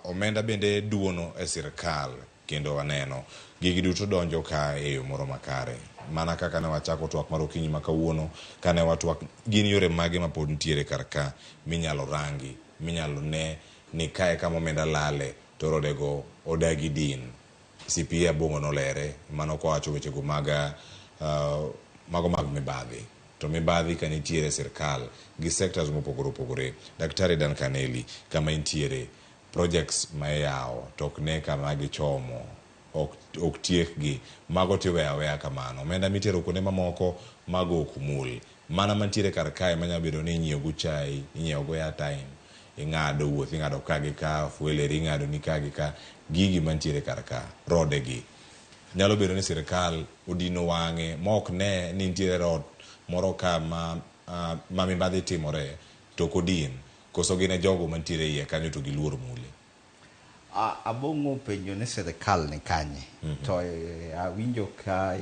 Omenda bende duono e sirkal kendo waneno gigi duto donjo ka e yo moro makare mana kaka ne wachako twak mar okinyi ma kawuono kane watwak gin yore mage ma pod nitiere kar ka minyalo rangi minyalo ne ni kae kama Omenda lale to rodego odagi din. CPA bongo nolere mano ko wacho weche go mago mag mibadhi to mibadhi ka nitiere sirkal gi sectors mopogore opogore. Daktari Dan Kaneli kama intiere projects mayao tok ne kama gichomo ok tiek gi mago tiwe aweya kamano. Omenda mitero kuonde mamoko mago ok mul mana mantiere kar kae manya bedo ni inyiewo go chai inyiewo go airtime ing'ado wuoth ing'ado ka gi ka fueleri ing'ado ni ka gi ka gigi mantiere kar ka rode gi nyalo bedo ni sirkal odino wang'e mok ne ni nitiere rod moro ka ma mibadhi timore to kodin koso gine jogo mantiere iye kanyo to giluoro mule? Abong'o penjo ne serikal ni kanye to awinjo ka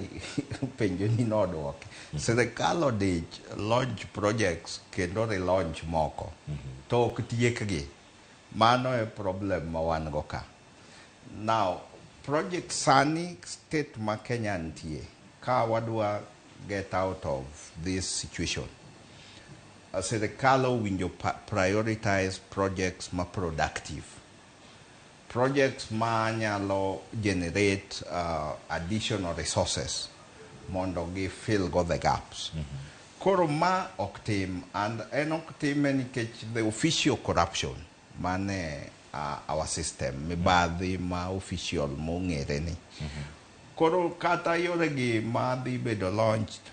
penjo ni nodwoke. Serikal odich launch projects kendo relaunch moko to ok tiekgi. Mano e problem ma wan go ka. Now, project sani state ma Kenya nitie ka wadwa get out of this situation. Serikal owinjo prioritize projects ma productive. Projects ma nyalo generate additional resources mondo gi fill go the gaps. Koro ma ok tim, and en ok tim nikech the official corruption mane our system mibadhi ma official mong'ere ni. Koro kata yore gi ma dhi bedo launched,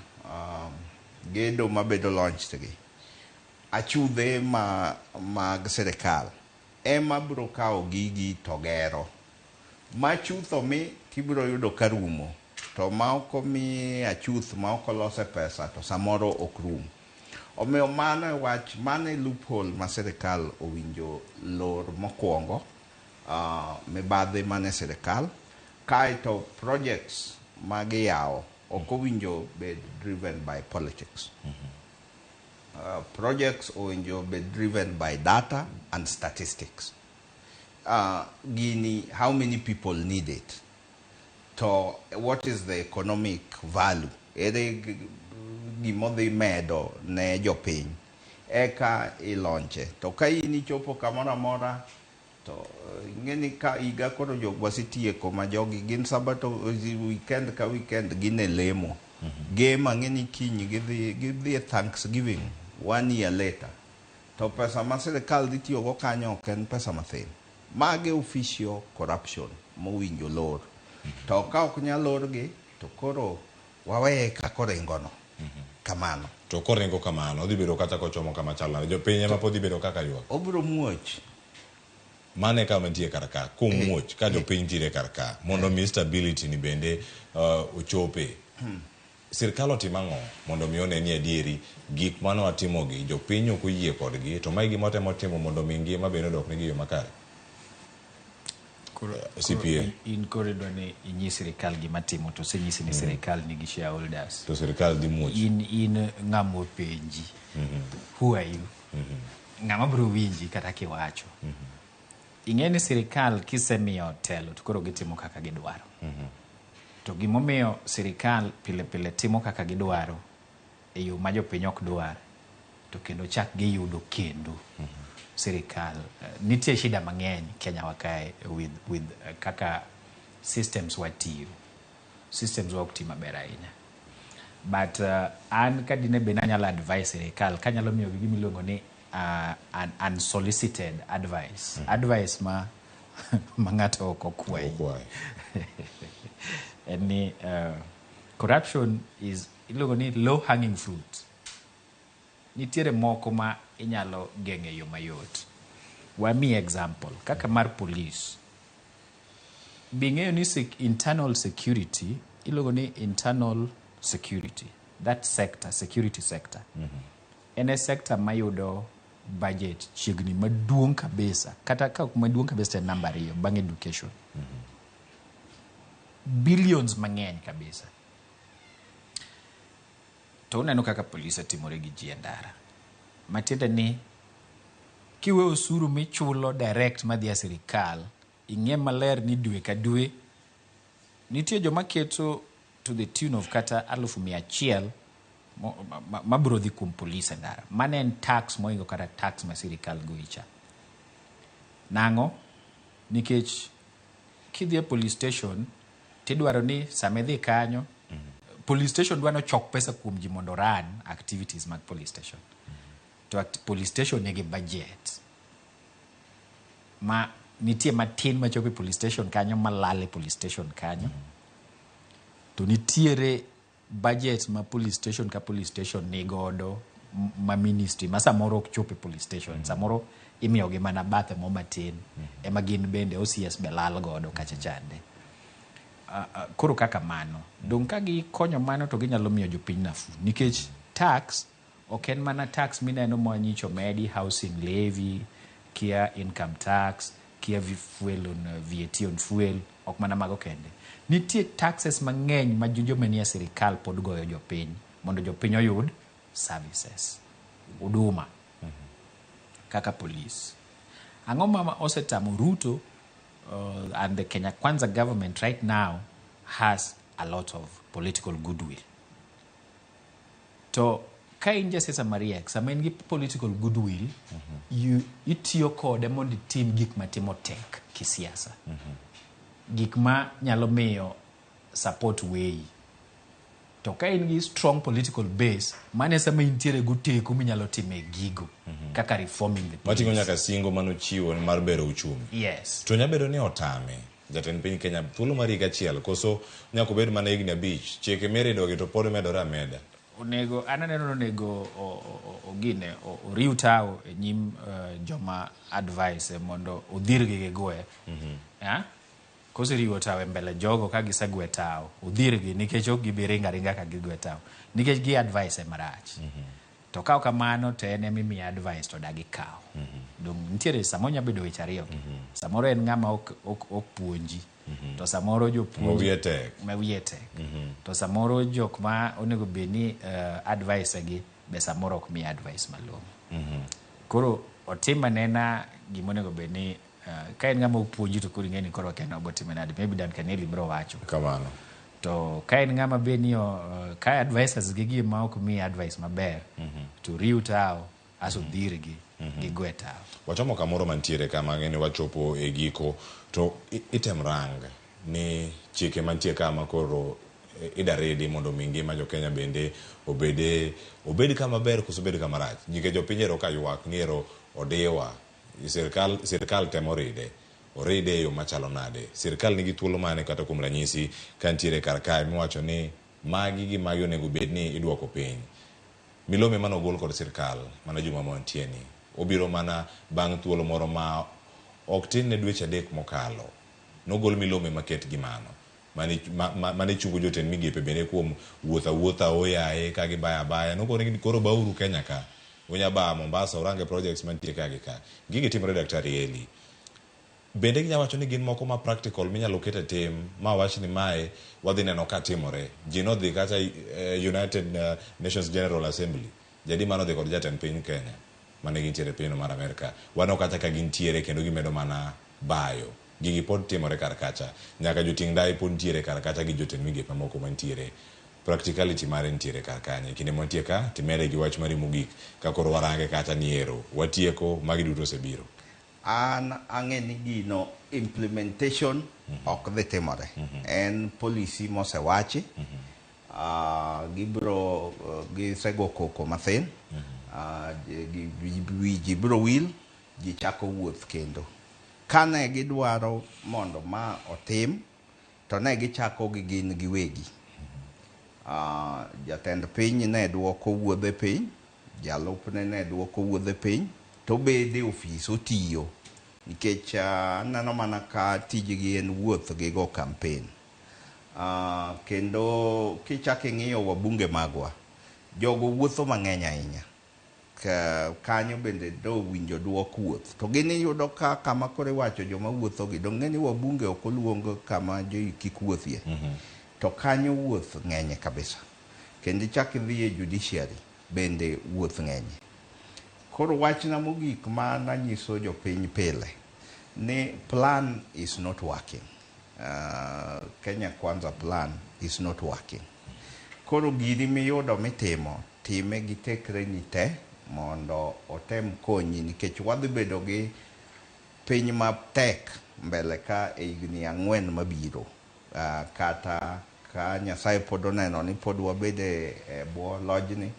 gedo ma bedo launched gi achudhe mag serikal ema bro kao gigi to gero. Ma chutho mi tibro yudo karumo, to ma oko mi achuth ma oko lose pesa to samoro ok rum. Omiyo mano wach, mane loophole ma serikal owinjo lor mokwongo, mibadhi mane serikal, kaito projects magiyao ok owinjo be driven by politics. Projects owinjo be driven by data and statistics. Gini, how many people need it? To what is the economic value? Ere gimodhi medo ne jopiny. Eka ilonche. To ka ini chopo kamora mora, to ngeni ka iga koro jogwa sitieko ma jogi gin sabato weekend ka weekend gine lemo. Game ngeni kinyi gidhi Thanksgiving 1 year later. To pesa ma serikal dhi tiyo go kanyo ok en pesa mathin. Mage official corruption mowinjo lor. To ka ok nyal lorgi, to koro waweye ka koringono. Kamano. To koringo kamano, odhi bedo kata kochomo kama chalna. Jopiny ema podhi bedo kaka ywak. Obro muoch. Mane ka mantie karaka, kumuoch ka jopiny tire karaka, mondo mi stability ni bende ochope. Sirkal otimang'o mondo mi one ni adieri gik mano atimogi jopiny ok oyie kodgi, to mai gima otemo timo mondo mi ngima bende odok negi yo makare. CPA. In corridor ni inyi sirikal gima timo to senyisi ni sirikal nigi shareholders. To sirikal di muoch. In ng'amo penji. Who are you? Ng'ama bro winji kata kiwacho. Ing'eni sirikal kisemiyo telo to koro gitimo kaka gidwaro. To gimomiyo sirikal pile pile timo kaka gidwaro e yo ma jopiny ok dwar, to kendo chak giyudo kendo. Sirikal nitie shida mang'eny Kenya wakae with kaka systems watiyo. Systems wak tima maber ahinya. But an kadine be nanyalo advise sirikal kanyalo miyo gigi miluongo ni an unsolicited advice. Advice ma ng'ato ok okwai. And corruption is iluongo ni low hanging fruit. Nitiere moko ma inyalo geng'e yo mayot. Wami example kaka mar police. Bing'eyo ni internal security iluongo ni internal security. That sector, security sector. En sector mayudo budget chiegni maduong' kabisa. Kata ka maduong' kabisa number hiyo bang' education. Billions mang'eny kabisa. To uneno kaka polisi timore gi ji endara. Matiende ni kiwe osuru michulo direct madhi a sirikal, ing'e maler ni dwe ka dwe nitie joma keto to the tune of kata 100,000 mabro dhi kuom polisi endara. Mane en tax moingo kata tax ma sirikal goicha. Nang'o? Nikech kidhi a police station tidwaro ni samedhi kanyo police station dwano chok pesa kuom ji mondo run activities mag police station. To police station nigi budget. Ma nitie matin ma chope police station kanyo malale police station kanyo. To nitiere budget ma police station ka police station nigodo ma ministry ma samoro ok chope police station. Samoro imiyo gi mana bathe mo matin. Ema gin bende OCS belal godo kacha chande. Koro kaka mano. Dong ka gi konyo mano to ginyalo miyo jopiny nafu. Nikech tax ok en mana tax mineno mwanyicho medi, housing levy, kia income tax, kia fuel on VAT on fuel, ok mana mago kende. Nitie taxes mang'eny ma jomanie sirikal pod goyo jopiny mondo jopiny oyud services, huduma, kaka police. Ang'o ma osetamo Ruto and the Kenya Kwanza government right now has a lot of political goodwill. To ka in jasiasa mariek, sama in gi political goodwill, itiyo kode mondo itim gik matimo tek kisiasa. Gik ma nyalo miyo support way. To ka in gi strong political base, mane sama intiere guteko minyalo time gigo, kaka reforming the police. Matingo nyaka singo manochiwo mar bero uchumi. Yes. To nyabedo ni otame. Jatend piny Kenya thuolo mar higa achiel koso nyako bed mana higni 5 chike meredogi to pod medore ameda. Onego ananeno onego ogine oriw tao e nyim joma advice mondo odhirgi gi gwe. Kose riwo tao e mbele jogo ka gisegwe tao odhirgi nikech ok gibi ringa ka gigwe tao nikech gi advice marach. To kao kamano to en mimi advice to dagi kao. Dong nitiere samonya bedo weche ariyo. Samoro en ng'ama ok puonji. To samoro jopuonji mawiye tek. To samoro jok ma onego beni advice gi be samoro ok mi advice malong'o. Koro otima nena gimonego beni ka en ng'ama ok puonji to koro ng'eni koro ken obotime nade, maybe Dan Kaneli biro wacho kamano. To ka en ng'ama beni ka advisors gi ma ok mi advice maber to riu tao aso dhirgi gi gwe tao. Wachomo kamoro mantiere kama ng'eni wachopo e giko to item rang ni chike mantie kama koro idaredi mondo ngima jo Kenya bende obed kama ber koso bed kama rach. Jike jopiny ero ka ywak ng'ero odiwa sirikal temo oride e yo machalo nade. Sirikal nigi thuolo mane kata kuom ranyisi kantiere kar kae miwacho ni magi onego bed ni idwoko piny. Milome manogol kod sirikal mana juma montieni obiro mana bang' thuolo moro ma ok tin ne dweche 3 mokalo. Nogol milome maket gi mano mane chungo jotend migepe bende kuom wuotha oyaye ka gibaya nokore ni koro bauru Kenya ka unya ba Mombasa orange projects mantie ka gi ka gigi timore. Daktari Eli bende ginya wacho ni gin moko ma practical minyalo kete tim ma wach ni mae wadhi neno ka timore. Ji nodhi kata United Nations General Assembly jadi mano dhi kod jatend piny Kenya mane gintiere piny mar Amerika. Wano kata ka gintiere kendo gimedo mana bayo gigi pod timore kar kacha nyaka joting dai pod ntiere kar kacha gi jotend migepe moko mantiere. Practicality mare ntiere kar kanye kinde montie ka timere gi wach mari mogik ka koro warange kata niero watieko magi duto osebiro. An ang'eni gino implementation ok dhi timore. En policy mosewachi. Gibro gisego koko mathin. Ji biro wil ji chako wuoth kendo. Kane gidwaro mondo ma otim to ne gichako gi gin giwegi. Jatend piny ne dwoko wuodhe piny, jalupne ne dwoko wuodhe piny, to bede ofis otiyo nikech neno mana ka tijgi en wuoth gi go campaign. Kendo kichako ing'iyo wabunge magwa jogo wuotho mang'eny ahinya. Kanyo bende do winjo duok wuoth to gini yudo ka kama kore wacho joma wuotho gi dong ng'eni wabunge ok oluongo kama kik wuothie. To kanyo wuoth ng'enye kabisa. Kendo chak idhi e judiciary bende wuoth ng'enye. Koro wachna mogik ma nanyiso jopiny pile ni plan is not working. Kenya Kwanza plan is not working. Koro gini miyudo mitimo time gi tekre ni te mondo otem konyi nikech wadhi bedo gi piny matek mbele ka e higni 4 mabiro. Kata ka Nyasaye pod oneno ni pod wabede e bwo lojni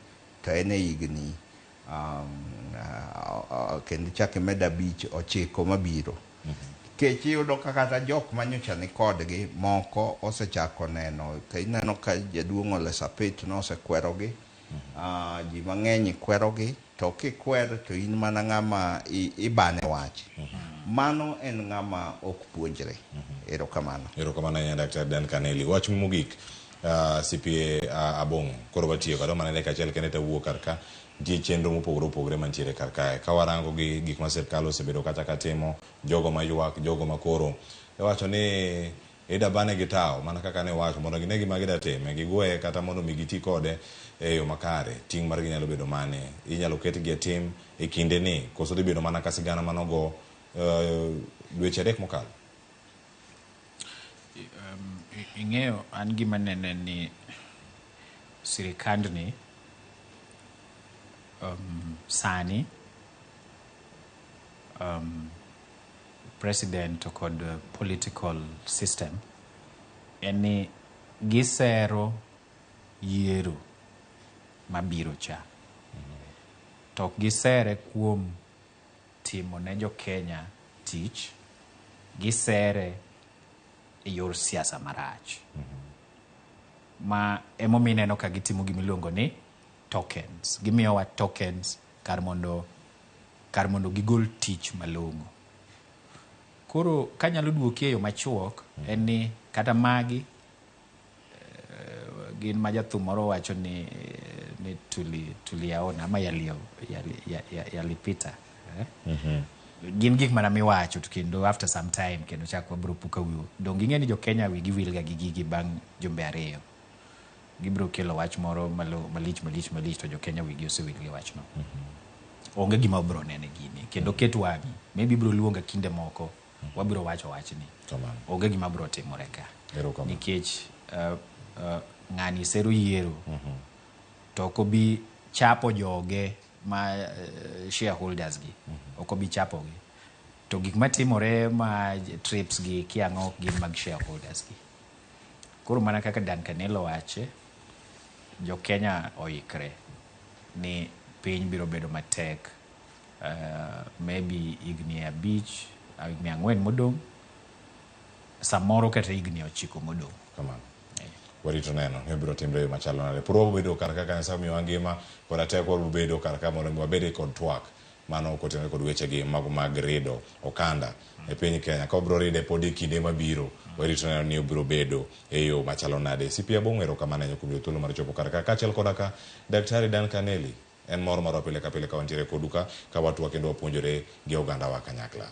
to en e higni kendo chake meda 5-9 mabiro. Kech iyudo ka kata jok manyocha ni kodgi moko osechako neno ka ineno ka jaduong' Ole Sapit no osekwerogi. Ji mang'eny kwerogi to kikwer to in mana ng'ama ibane wach. Mano en ng'ama ok puonjre. Erokamano. Erokamano ya Dr. Dan Kaneli. Wach mogik CPA abong koro batiyo kado manene kachel kene ta wuo karka die chenro mopogore mantiere karkae ka warango gi gik ma sirkal osebedo kata katimo jogo mayuak jogo makoro wacho ni ida bane gitao mana kaka ne wacho mondo ginegi magida time gigwe kata mondo migiti kode e yo makare ting mar ginyalo bedo mane inyalo ketgi tim e kinde ni koso dhi bedo mana kasigana manogo dweche adek mokalo. Ing'eyo an gima nene ni sirikandni sani president kod political system eni gisero yiero mabiro cha to gisere kuom timo ne jo Kenya tich gisere e yor siasa marach ma emomiyo ineno ka gitimo gimiluongo ni tokens gimiyowa tokens kar mondo gigol tich malong'o. Koro kanyalo duoki e yo machuok en ni kata magi gin ma jathum moro wacho ni tuliyaona ama yalipita gin gik mana miwacho to kendo after some time kendo chak wabiro puka wiyo dong ing'e ni jo Kenya wigi wilga gi gigi bang' jumbe ariyo gibiro kelo wach moro malich to jo Kenya wigi osewil gi wachno onge gima biro nene gini kendo ket wang'i maybe biro luonga kinde moko wabiro wacho wachni onge gima biro timore ka nikech ng'ani sero yiero to kobi chapo joge ma shareholders gi okobi chapo gi to gik matimore ma trips gi kiang'o gin mag shareholders gi. Koro mana kaka Dan Canelo wache jo Kenya oikre ni piny biro bedo matek maybe igni 5 igni 4 modong samoro kata igni 9 modong kamano warito neno ne biro timre machalo nade puro bedo karaka kanisa mi wangima kod ateko bedo karaka mondo wabede kod twak mano kotenore kod weche gi mago mag rido okanda e piny Kenya ka biro ride pod kinde mabiro warito neno ni biro bedo e yo machalo nade CPA bongero kama nanyo kubiro thuolo mar chopo karaka kachel kodaka Daktari Dan Caneli en moro mar pile ka wantiere koduka ka watu wakendo wapuonjore gi oganda wa kanyakla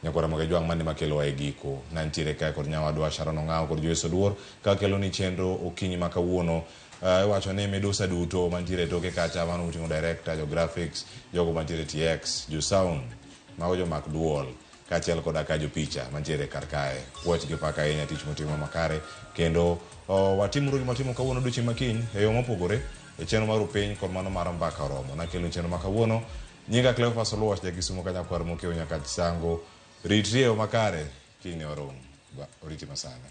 nyakora moge jwang mane makelo e giko nantiere ka kod nyawadwa Sharon Ong'aw kod Joyce Oduor ka kelo ni chenro okinyi makawuono wacho ni medusa duto mantiere toke kacha mano utingo director jo graphics jogo mantiere TX jo sound mago jo mak duol kachel koda ka jo picha mantiere karkae watch gi paka ahinya tich motimo makare kendo watimuru gi matimo kawuono duchi makiny e yo mopogore e chenro mar piny kod mano mar mbaka romo na kelo chenro makawuono nyinga Cleophas Oluoch ja Kisumu kanya kwar mokeo nyaka Sango ritrie makare kine oromo oriti masana.